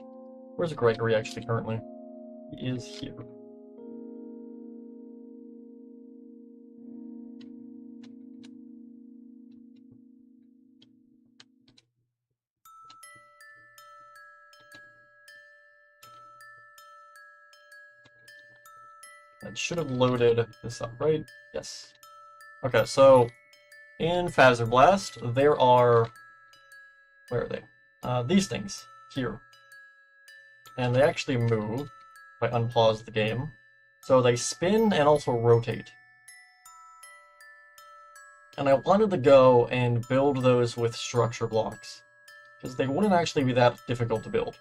Where's Gregory actually currently? He is here. That should have loaded this up, right? Yes. Okay, so in Fazer Blast, there are... Where are they? These things, here. And they actually move if I unpause the game. So they spin and also rotate. And I wanted to go and build those with structure blocks, because they wouldn't actually be that difficult to build.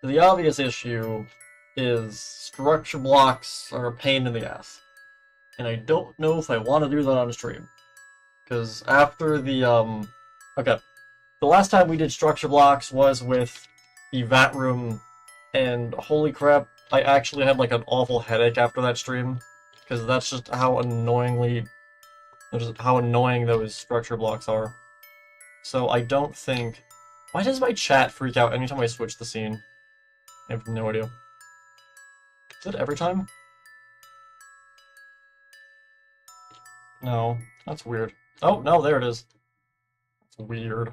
The obvious issue is structure blocks are a pain in the ass. And I don't know if I want to do that on stream. Because after the, okay. The last time we did structure blocks was with the VAT room, and holy crap, I actually had like an awful headache after that stream. Because that's just how annoying those structure blocks are. So I don't think... Why does my chat freak out anytime I switch the scene? I have no idea. Is it every time? No, that's weird. Oh, no, there it is. It's weird.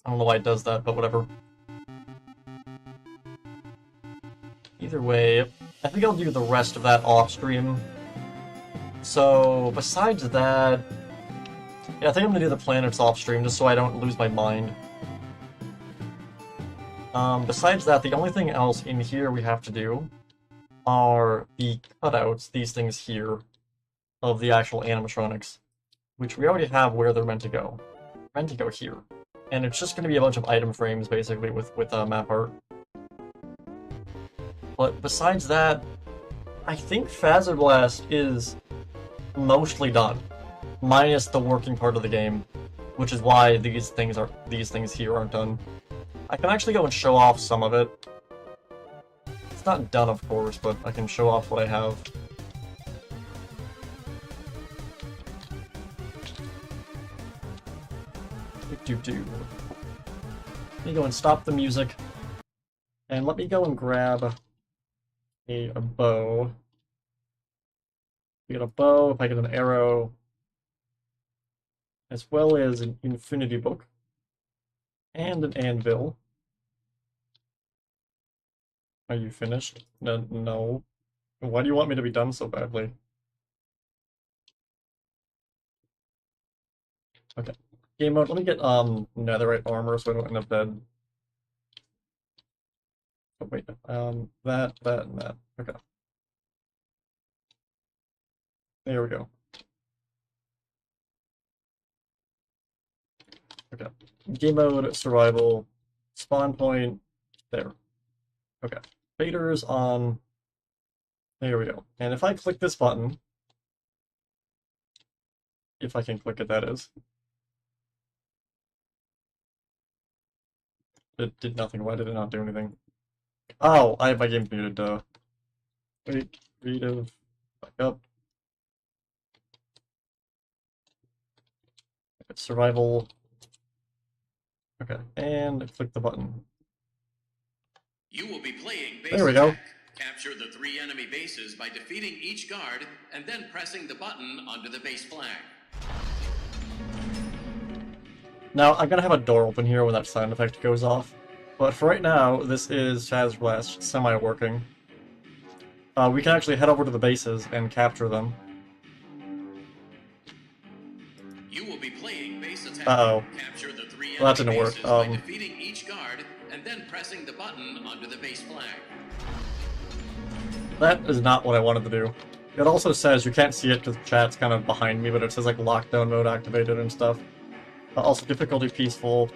I don't know why it does that, but whatever. Either way, I think I'll do the rest of that off-stream. So, besides that... Yeah, I think I'm gonna do the planets off-stream, just so I don't lose my mind. Besides that, the only thing else in here we have to do are the cutouts, these things here, of the actual animatronics, which we already have where they're meant to go. They're meant to go here. And it's just going to be a bunch of item frames, basically, with map art. But besides that, I think Fazer Blast is mostly done, minus the working part of the game, which is why these things here aren't done. I can actually go and show off some of it. It's not done, of course, but I can show off what I have. Let me go and stop the music. And let me go and grab a bow. We get a bow, if I get an arrow, as well as an infinity book, and an anvil. Are you finished? No. Why do you want me to be done so badly? Okay. Game mode, let me get netherite armor so I don't end up dead. Oh wait, that, and that. Okay. There we go. Okay. Game mode, survival, spawn point, there. Okay. Faders on. There we go. And if I click this button, if I can click it, that is. It did nothing. Why did it not do anything? Oh, I have my game muted, Wait, creative, back up. Survival. Okay, and click the button. You will be playing base There we go. attack. Capture the 3 enemy bases by defeating each guard and then pressing the button under the base flag. Now, I'm gonna have a door open here when that sound effect goes off, but for right now, this is Shaz West, semi-working. We can actually head over to the bases and capture them. You will be playing base attack. Uh-oh. Capture the 3 Well, that enemy didn't work. bases by defeating each guard and then pressing the button under the base flag. That is not what I wanted to do. It also says, you can't see it because chat's kind of behind me, but it says like lockdown mode activated and stuff. Also, difficulty peaceful.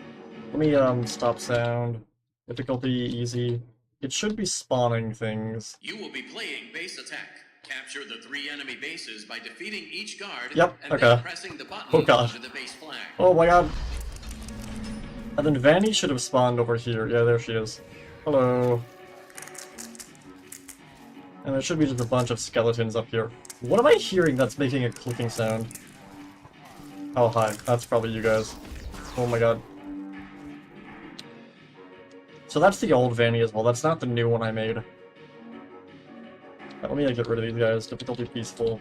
Let me stop sound. Difficulty easy. It should be spawning things. You will be playing base attack. Capture the 3 enemy bases by defeating each guard Yep, and okay. then pressing the button Oh god. under the base flag. Oh my god. And then Vanny should have spawned over here. Yeah, there she is. Hello. And there should be just a bunch of skeletons up here. What am I hearing that's making a clicking sound? Oh, hi. That's probably you guys. Oh my god. So that's the old Vanny as well. That's not the new one I made. Let me get rid of these guys. Difficulty peaceful.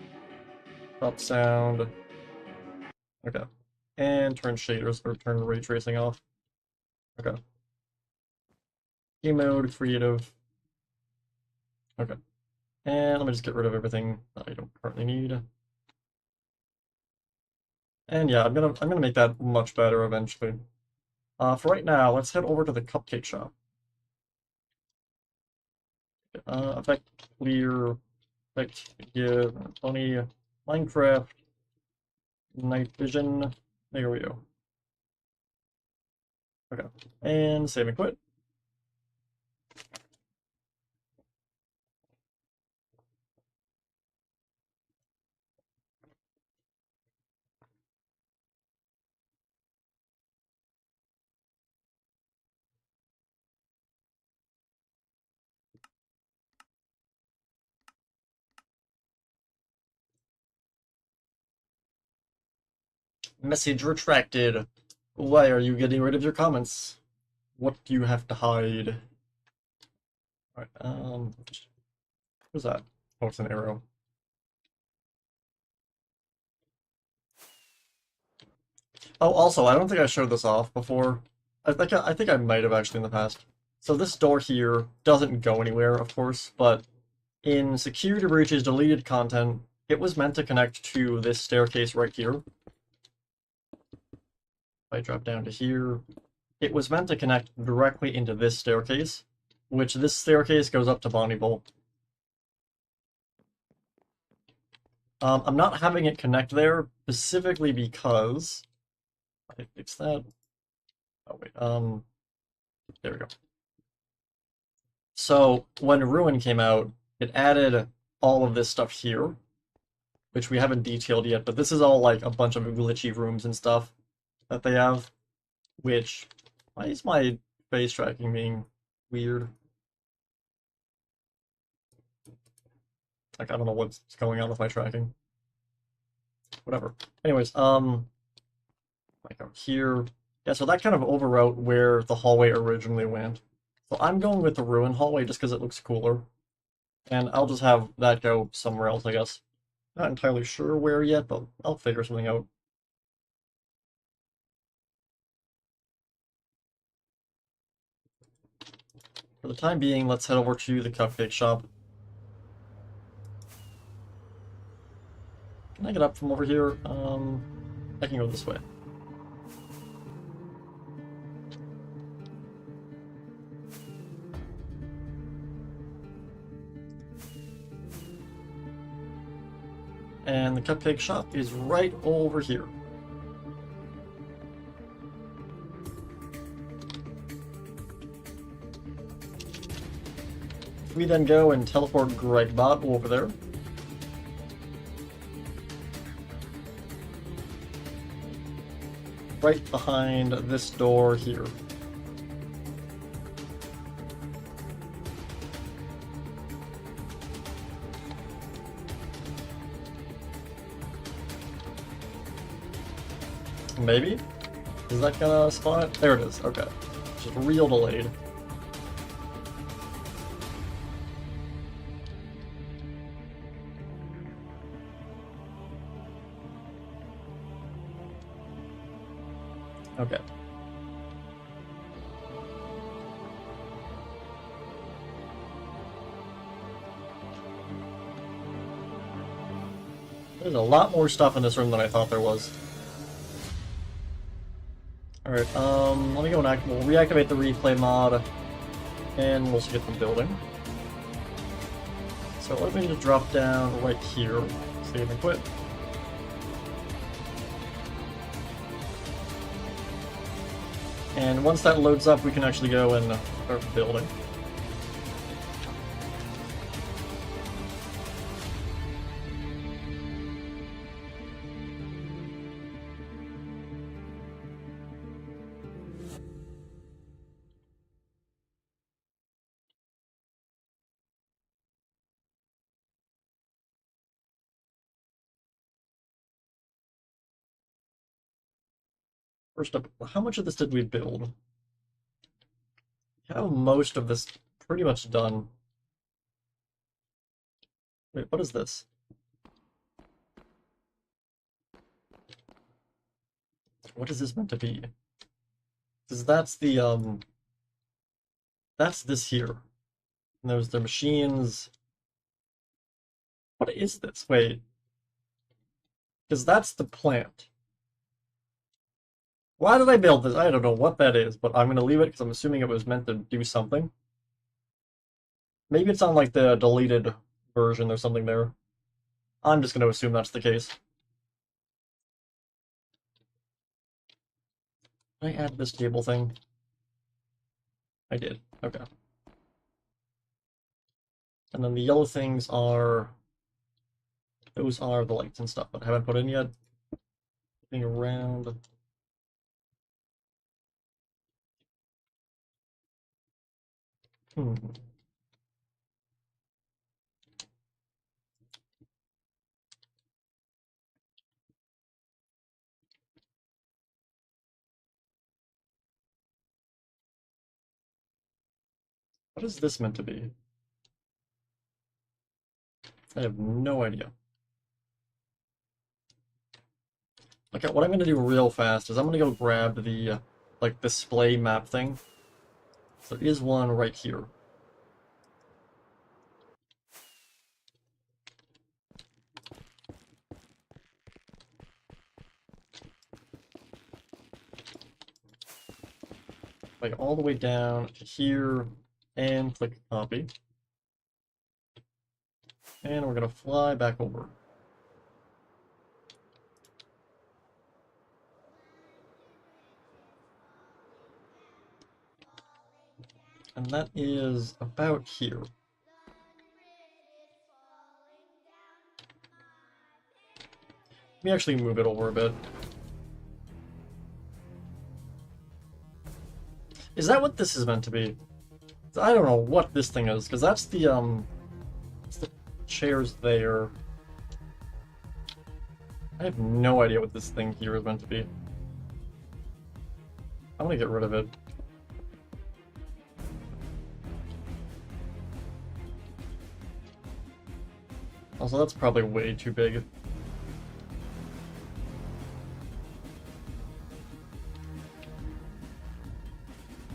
Stop sound. Okay. And turn shaders, or turn ray tracing off. Okay. Game mode, creative. Okay. And let me just get rid of everything that I don't currently need. And yeah, I'm gonna make that much better eventually. For right now, let's head over to the cupcake shop. Effect clear, effect give, plenty, Minecraft, night vision. There we go. Okay, and save and quit. Message retracted. Why are you getting rid of your comments? What do you have to hide? Alright, who's that? Oh, it's an arrow. Oh, also, I don't think I showed this off before. I think I might have actually in the past. So this door here doesn't go anywhere, of course, but in security breaches deleted content, it was meant to connect to this staircase right here. If I drop down to here, it was meant to connect directly into this staircase, which this staircase goes up to Bonnie Bowl. I'm not having it connect there specifically because I fixed that. Oh wait, there we go. So when Ruin came out, it added all of this stuff here, which we haven't detailed yet, but this is all like a bunch of glitchy rooms and stuff that they have, which, why is my face tracking being weird? Like, I don't know what's going on with my tracking. Whatever. Anyways, like out here. Yeah, so that kind of overwrote where the hallway originally went. So I'm going with the Ruin hallway just because it looks cooler. And I'll just have that go somewhere else, I guess. Not entirely sure where yet, but I'll figure something out. For the time being, let's head over to the cupcake shop. Can I get up from over here? I can go this way. And the cupcake shop is right over here. We then go and teleport Gregbot over there. Right behind this door here. Maybe? Is that gonna spawn it? There it is, okay. Just real delayed. Okay. There's a lot more stuff in this room than I thought there was. Alright, let me go and we'll reactivate the replay mod, and we'll get them building. So let me just drop down right here, save and quit. And once that loads up, we can actually go and start building. First up, how much of this did we build? How most of this pretty much done. Wait, what is this? What is this meant to be? Because that's the, that's this here. And there's the machines. What is this? Wait. Because that's the plant. Why did I build this? I don't know what that is, but I'm going to leave it because I'm assuming it was meant to do something. Maybe it's on like the deleted version or something there. I'm just going to assume that's the case. Did I add this table thing? I did. Okay. And then the yellow things are... Those are the lights and stuff, but I haven't put in yet. Looking around... What is this meant to be? I have no idea. Okay, what I'm going to do real fast is I'm going to go grab the, like, display map thing. So there is one right here. Like, all the way down to here, and click copy. And we're going to fly back over. And that is about here. Let me actually move it over a bit. Is that what this is meant to be? I don't know what this thing is, because that's the chairs there. I have no idea what this thing here is meant to be. I'm gonna get rid of it. Also, that's probably way too big.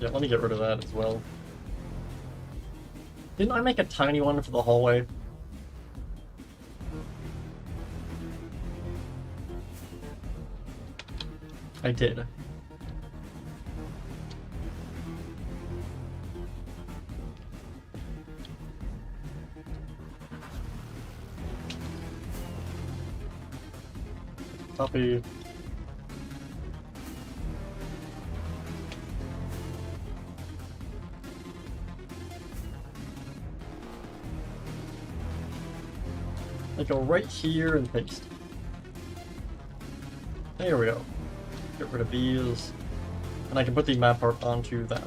Yeah, let me get rid of that as well. Didn't I make a tiny one for the hallway? I did. Copy. I go right here and paste. There we go. Get rid of these. And I can put the map art onto that.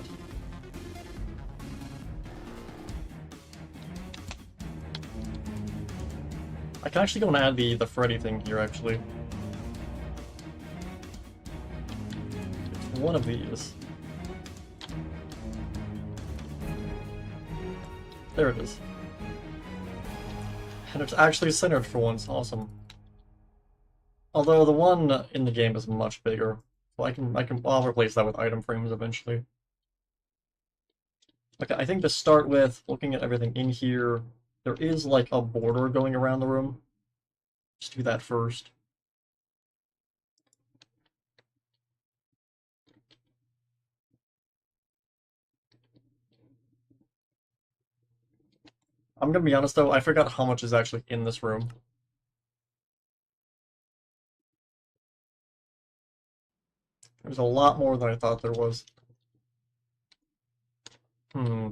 I can actually go and add the Freddy thing here, actually. It's one of these. There it is. And it's actually centered for once. Awesome. Although the one in the game is much bigger. So I'll replace that with item frames eventually. Okay, I think to start with, looking at everything in here, there is like a border going around the room. Just do that first. I'm gonna be honest though, I forgot how much is actually in this room. There's a lot more than I thought there was. Hmm.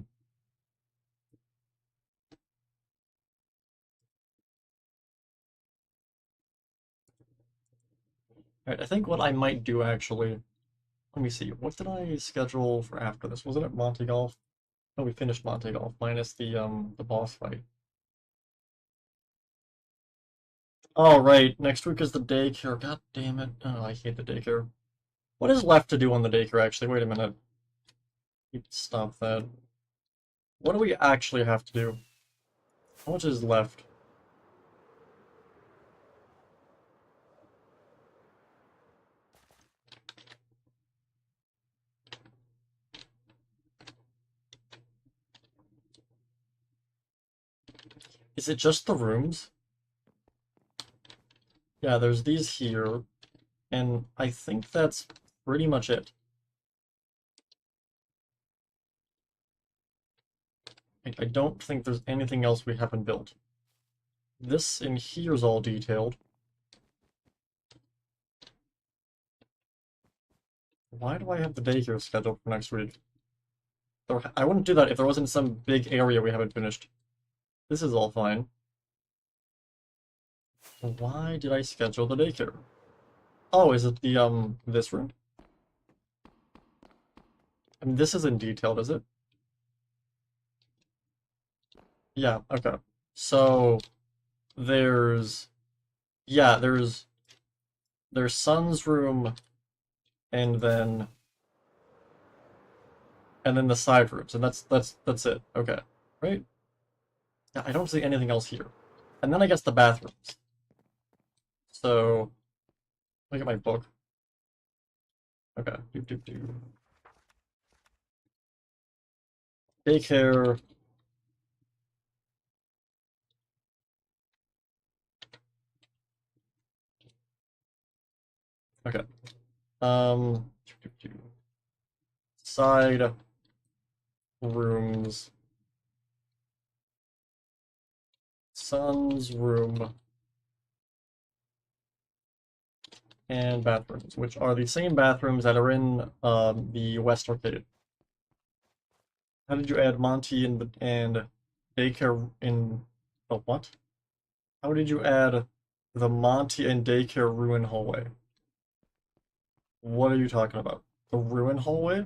Alright, I think what I might do actually... Let me see, what did I schedule for after this? Wasn't it Monte Golf? No, we finished Monte Golf, minus the boss fight. Oh, right, next week is the daycare. God damn it. Oh, I hate the daycare. What is left to do on the daycare, actually? Wait a minute. Stop that. What do we actually have to do? How much is left? Is it just the rooms? Yeah, there's these here, and I think that's pretty much it. I don't think there's anything else we haven't built. This in here is all detailed. Why do I have the daycare scheduled for next week? I wouldn't do that if there wasn't some big area we haven't finished. This is all fine. Why did I schedule the daycare? Oh, is it the, this room? I mean, this isn't detailed, is it? Yeah, okay. So, there's... Yeah, there's Sun's room, and then the side rooms, and that's it. Okay, right? Yeah, I don't see anything else here. And then I guess the bathrooms. So, look at my book. Okay, Daycare. Okay. Side rooms. Sun's room. And bathrooms, which are the same bathrooms that are in the West Arcade. How did you add Monty and daycare in the what? How did you add the Monty and daycare ruin hallway? What are you talking about? The ruin hallway?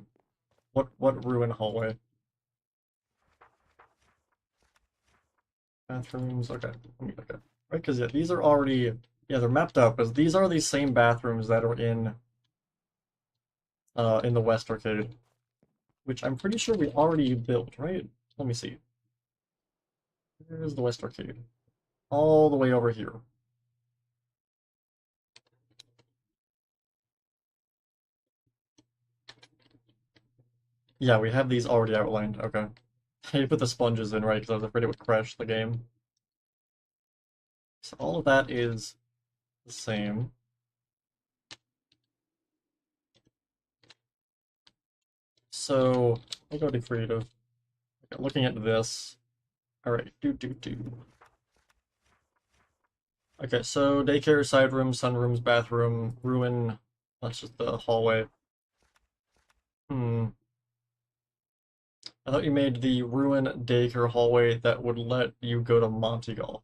What ruin hallway? Bathrooms, okay. Okay. Right, because yeah, these are already they're mapped up as these are the same bathrooms that are in the West Arcade. Which I'm pretty sure we already built, right? Let me see. Here's the West Arcade. All the way over here. Yeah, we have these already outlined. Okay. I put the sponges in, right, because I was afraid it would crash the game. So all of that is the same. So, I'll go to creative. Okay, looking at this. Alright, Okay, so daycare, side room, sunrooms, bathroom, ruin. That's just the hallway. I thought you made the ruin daycare hallway that would let you go to Monte Golf.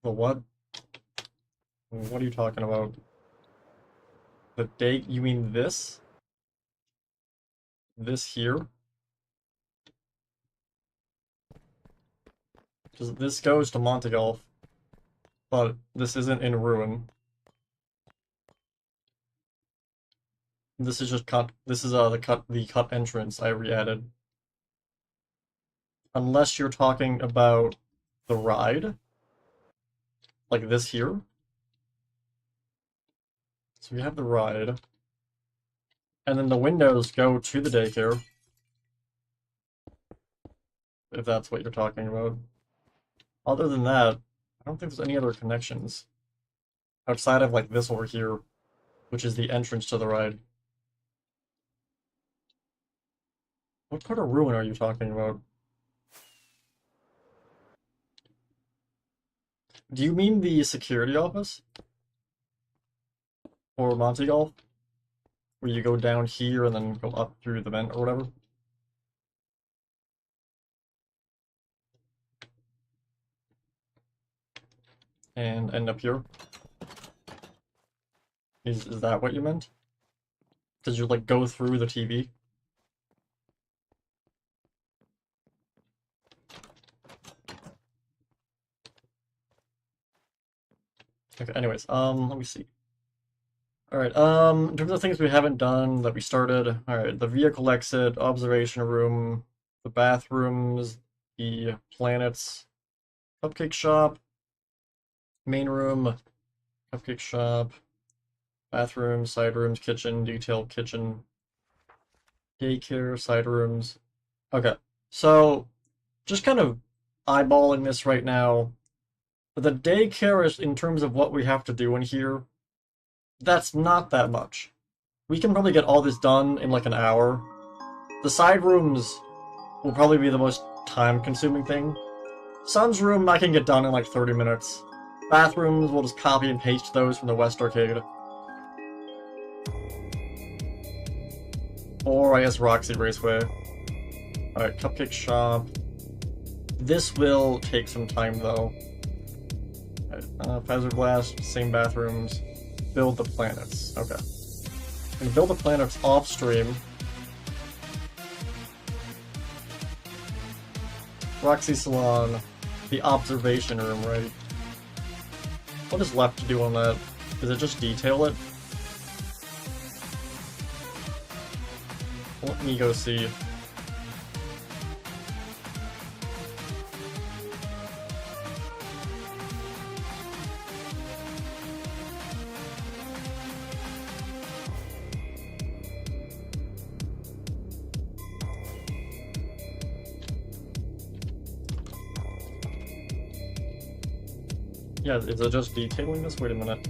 The what? What are you talking about? The day? You mean this? This here? Because this goes to Monte Golf, but this isn't in ruin. This is just cut. This is the cut entrance I re-added. Unless you're talking about the ride, like this here. So we have the ride. And then the windows go to the daycare. If that's what you're talking about. Other than that, I don't think there's any other connections. Outside of like this over here, which is the entrance to the ride. What part of ruin are you talking about? Do you mean the security office? Or Monte Golf? Where you go down here and then go up through the vent or whatever? And end up here? Is that what you meant? Did you like go through the TV? Okay, anyways, let me see. Alright, in terms of things we haven't done that we started, alright, the vehicle exit, observation room, the bathrooms, the planets, cupcake shop, main room, cupcake shop, bathroom, side rooms, kitchen, detailed kitchen, daycare, side rooms. Okay, so just kind of eyeballing this right now. The daycare is, in terms of what we have to do in here, that's not that much. We can probably get all this done in like an hour. The side rooms will probably be the most time-consuming thing. Sun's room I can get done in like 30 minutes. Bathrooms, we'll just copy and paste those from the West Arcade. Or I guess Roxy Raceway. Alright, cupcake shop. This will take some time though. Fazer Blast, same bathrooms. Build the planets. Okay. And build the planets off stream. Roxy Salon, the observation room, right? What is left to do on that? Is it just detail it? Let me go see. Yeah, is it just detailing this? Wait a minute.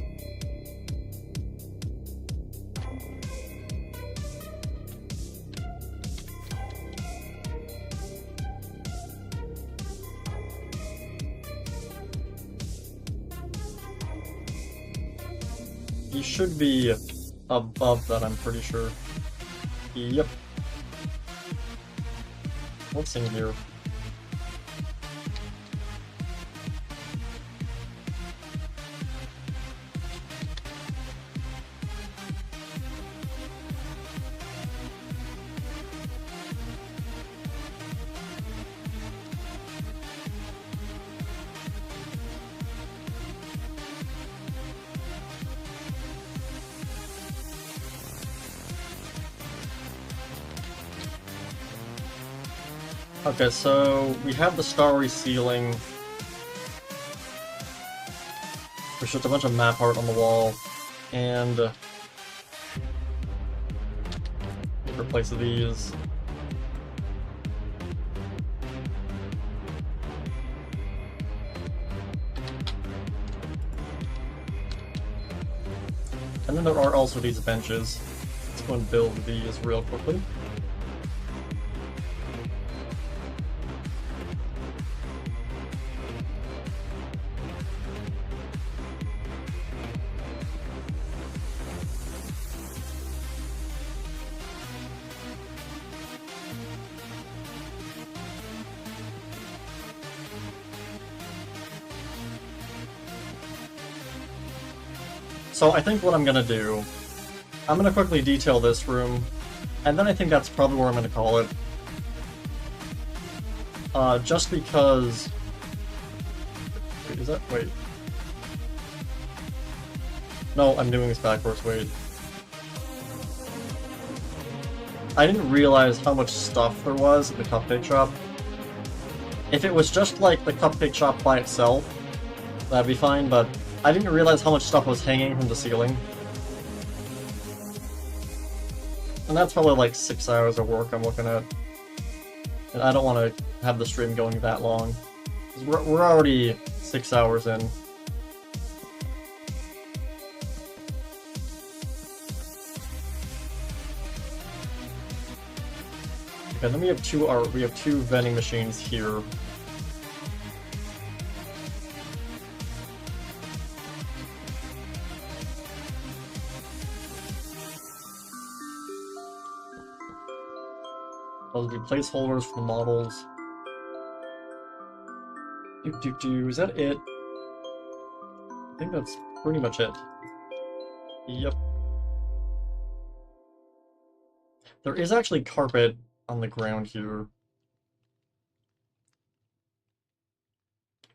He should be above that, I'm pretty sure. Yep. What's in here? Okay, so we have the starry ceiling. There's just a bunch of map art on the wall, and replace these. And then there are also these benches. Let's go and build these real quickly. So I think what I'm gonna do, I'm gonna quickly detail this room, and then I think that's probably where I'm gonna call it. Just because... Wait, is that... Wait. No, I'm doing this backwards, wait. I didn't realize how much stuff there was at the cupcake shop. If it was just like the cupcake shop by itself, that'd be fine, but I didn't realize how much stuff was hanging from the ceiling. And that's probably like 6 hours of work I'm looking at. And I don't want to have the stream going that long. 'Cause we're already 6 hours in. Okay, then we have two vending machines here. Those will be placeholders for the models. Is that it? I think that's pretty much it. Yep. There is actually carpet on the ground here.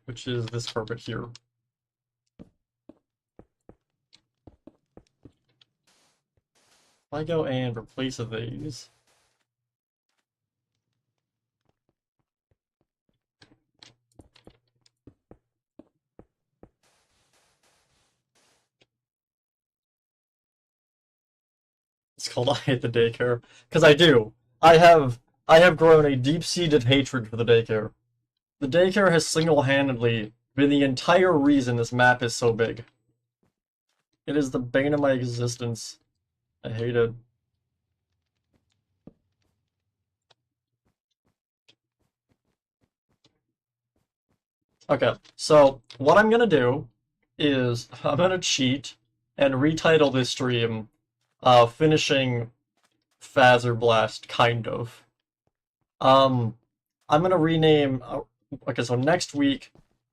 Which is this carpet here. If I go and replace these. It's called I Hate the Daycare. Because I do. I have grown a deep-seated hatred for the daycare. The daycare has single-handedly been the entire reason this map is so big. It is the bane of my existence. I hate it. Okay, so what I'm gonna do is I'm gonna cheat and retitle this stream finishing Fazer Blast, kind of. I'm gonna rename. Okay, so next week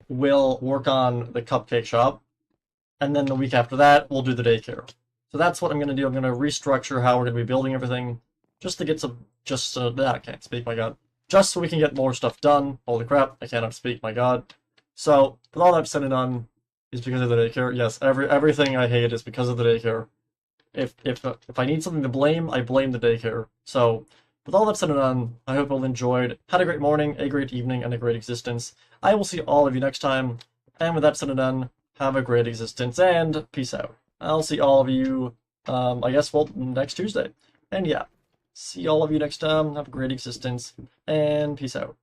we'll work on the cupcake shop, and then the week after that we'll do the daycare. So that's what I'm gonna do. I'm gonna restructure how we're gonna be building everything, just to get some. I can't speak. My God. Just so we can get more stuff done. Holy crap! I cannot speak. My God. So with all that said and done, is because of the daycare. Yes, everything I hate is because of the daycare. If I need something to blame, I blame the daycare. So, with all that said and done, I hope you all enjoyed, had a great morning, a great evening, and a great existence. I will see all of you next time, and with that said and done, have a great existence, and peace out. I'll see all of you, I guess, well, next Tuesday. And yeah, see all of you next time, have a great existence, and peace out.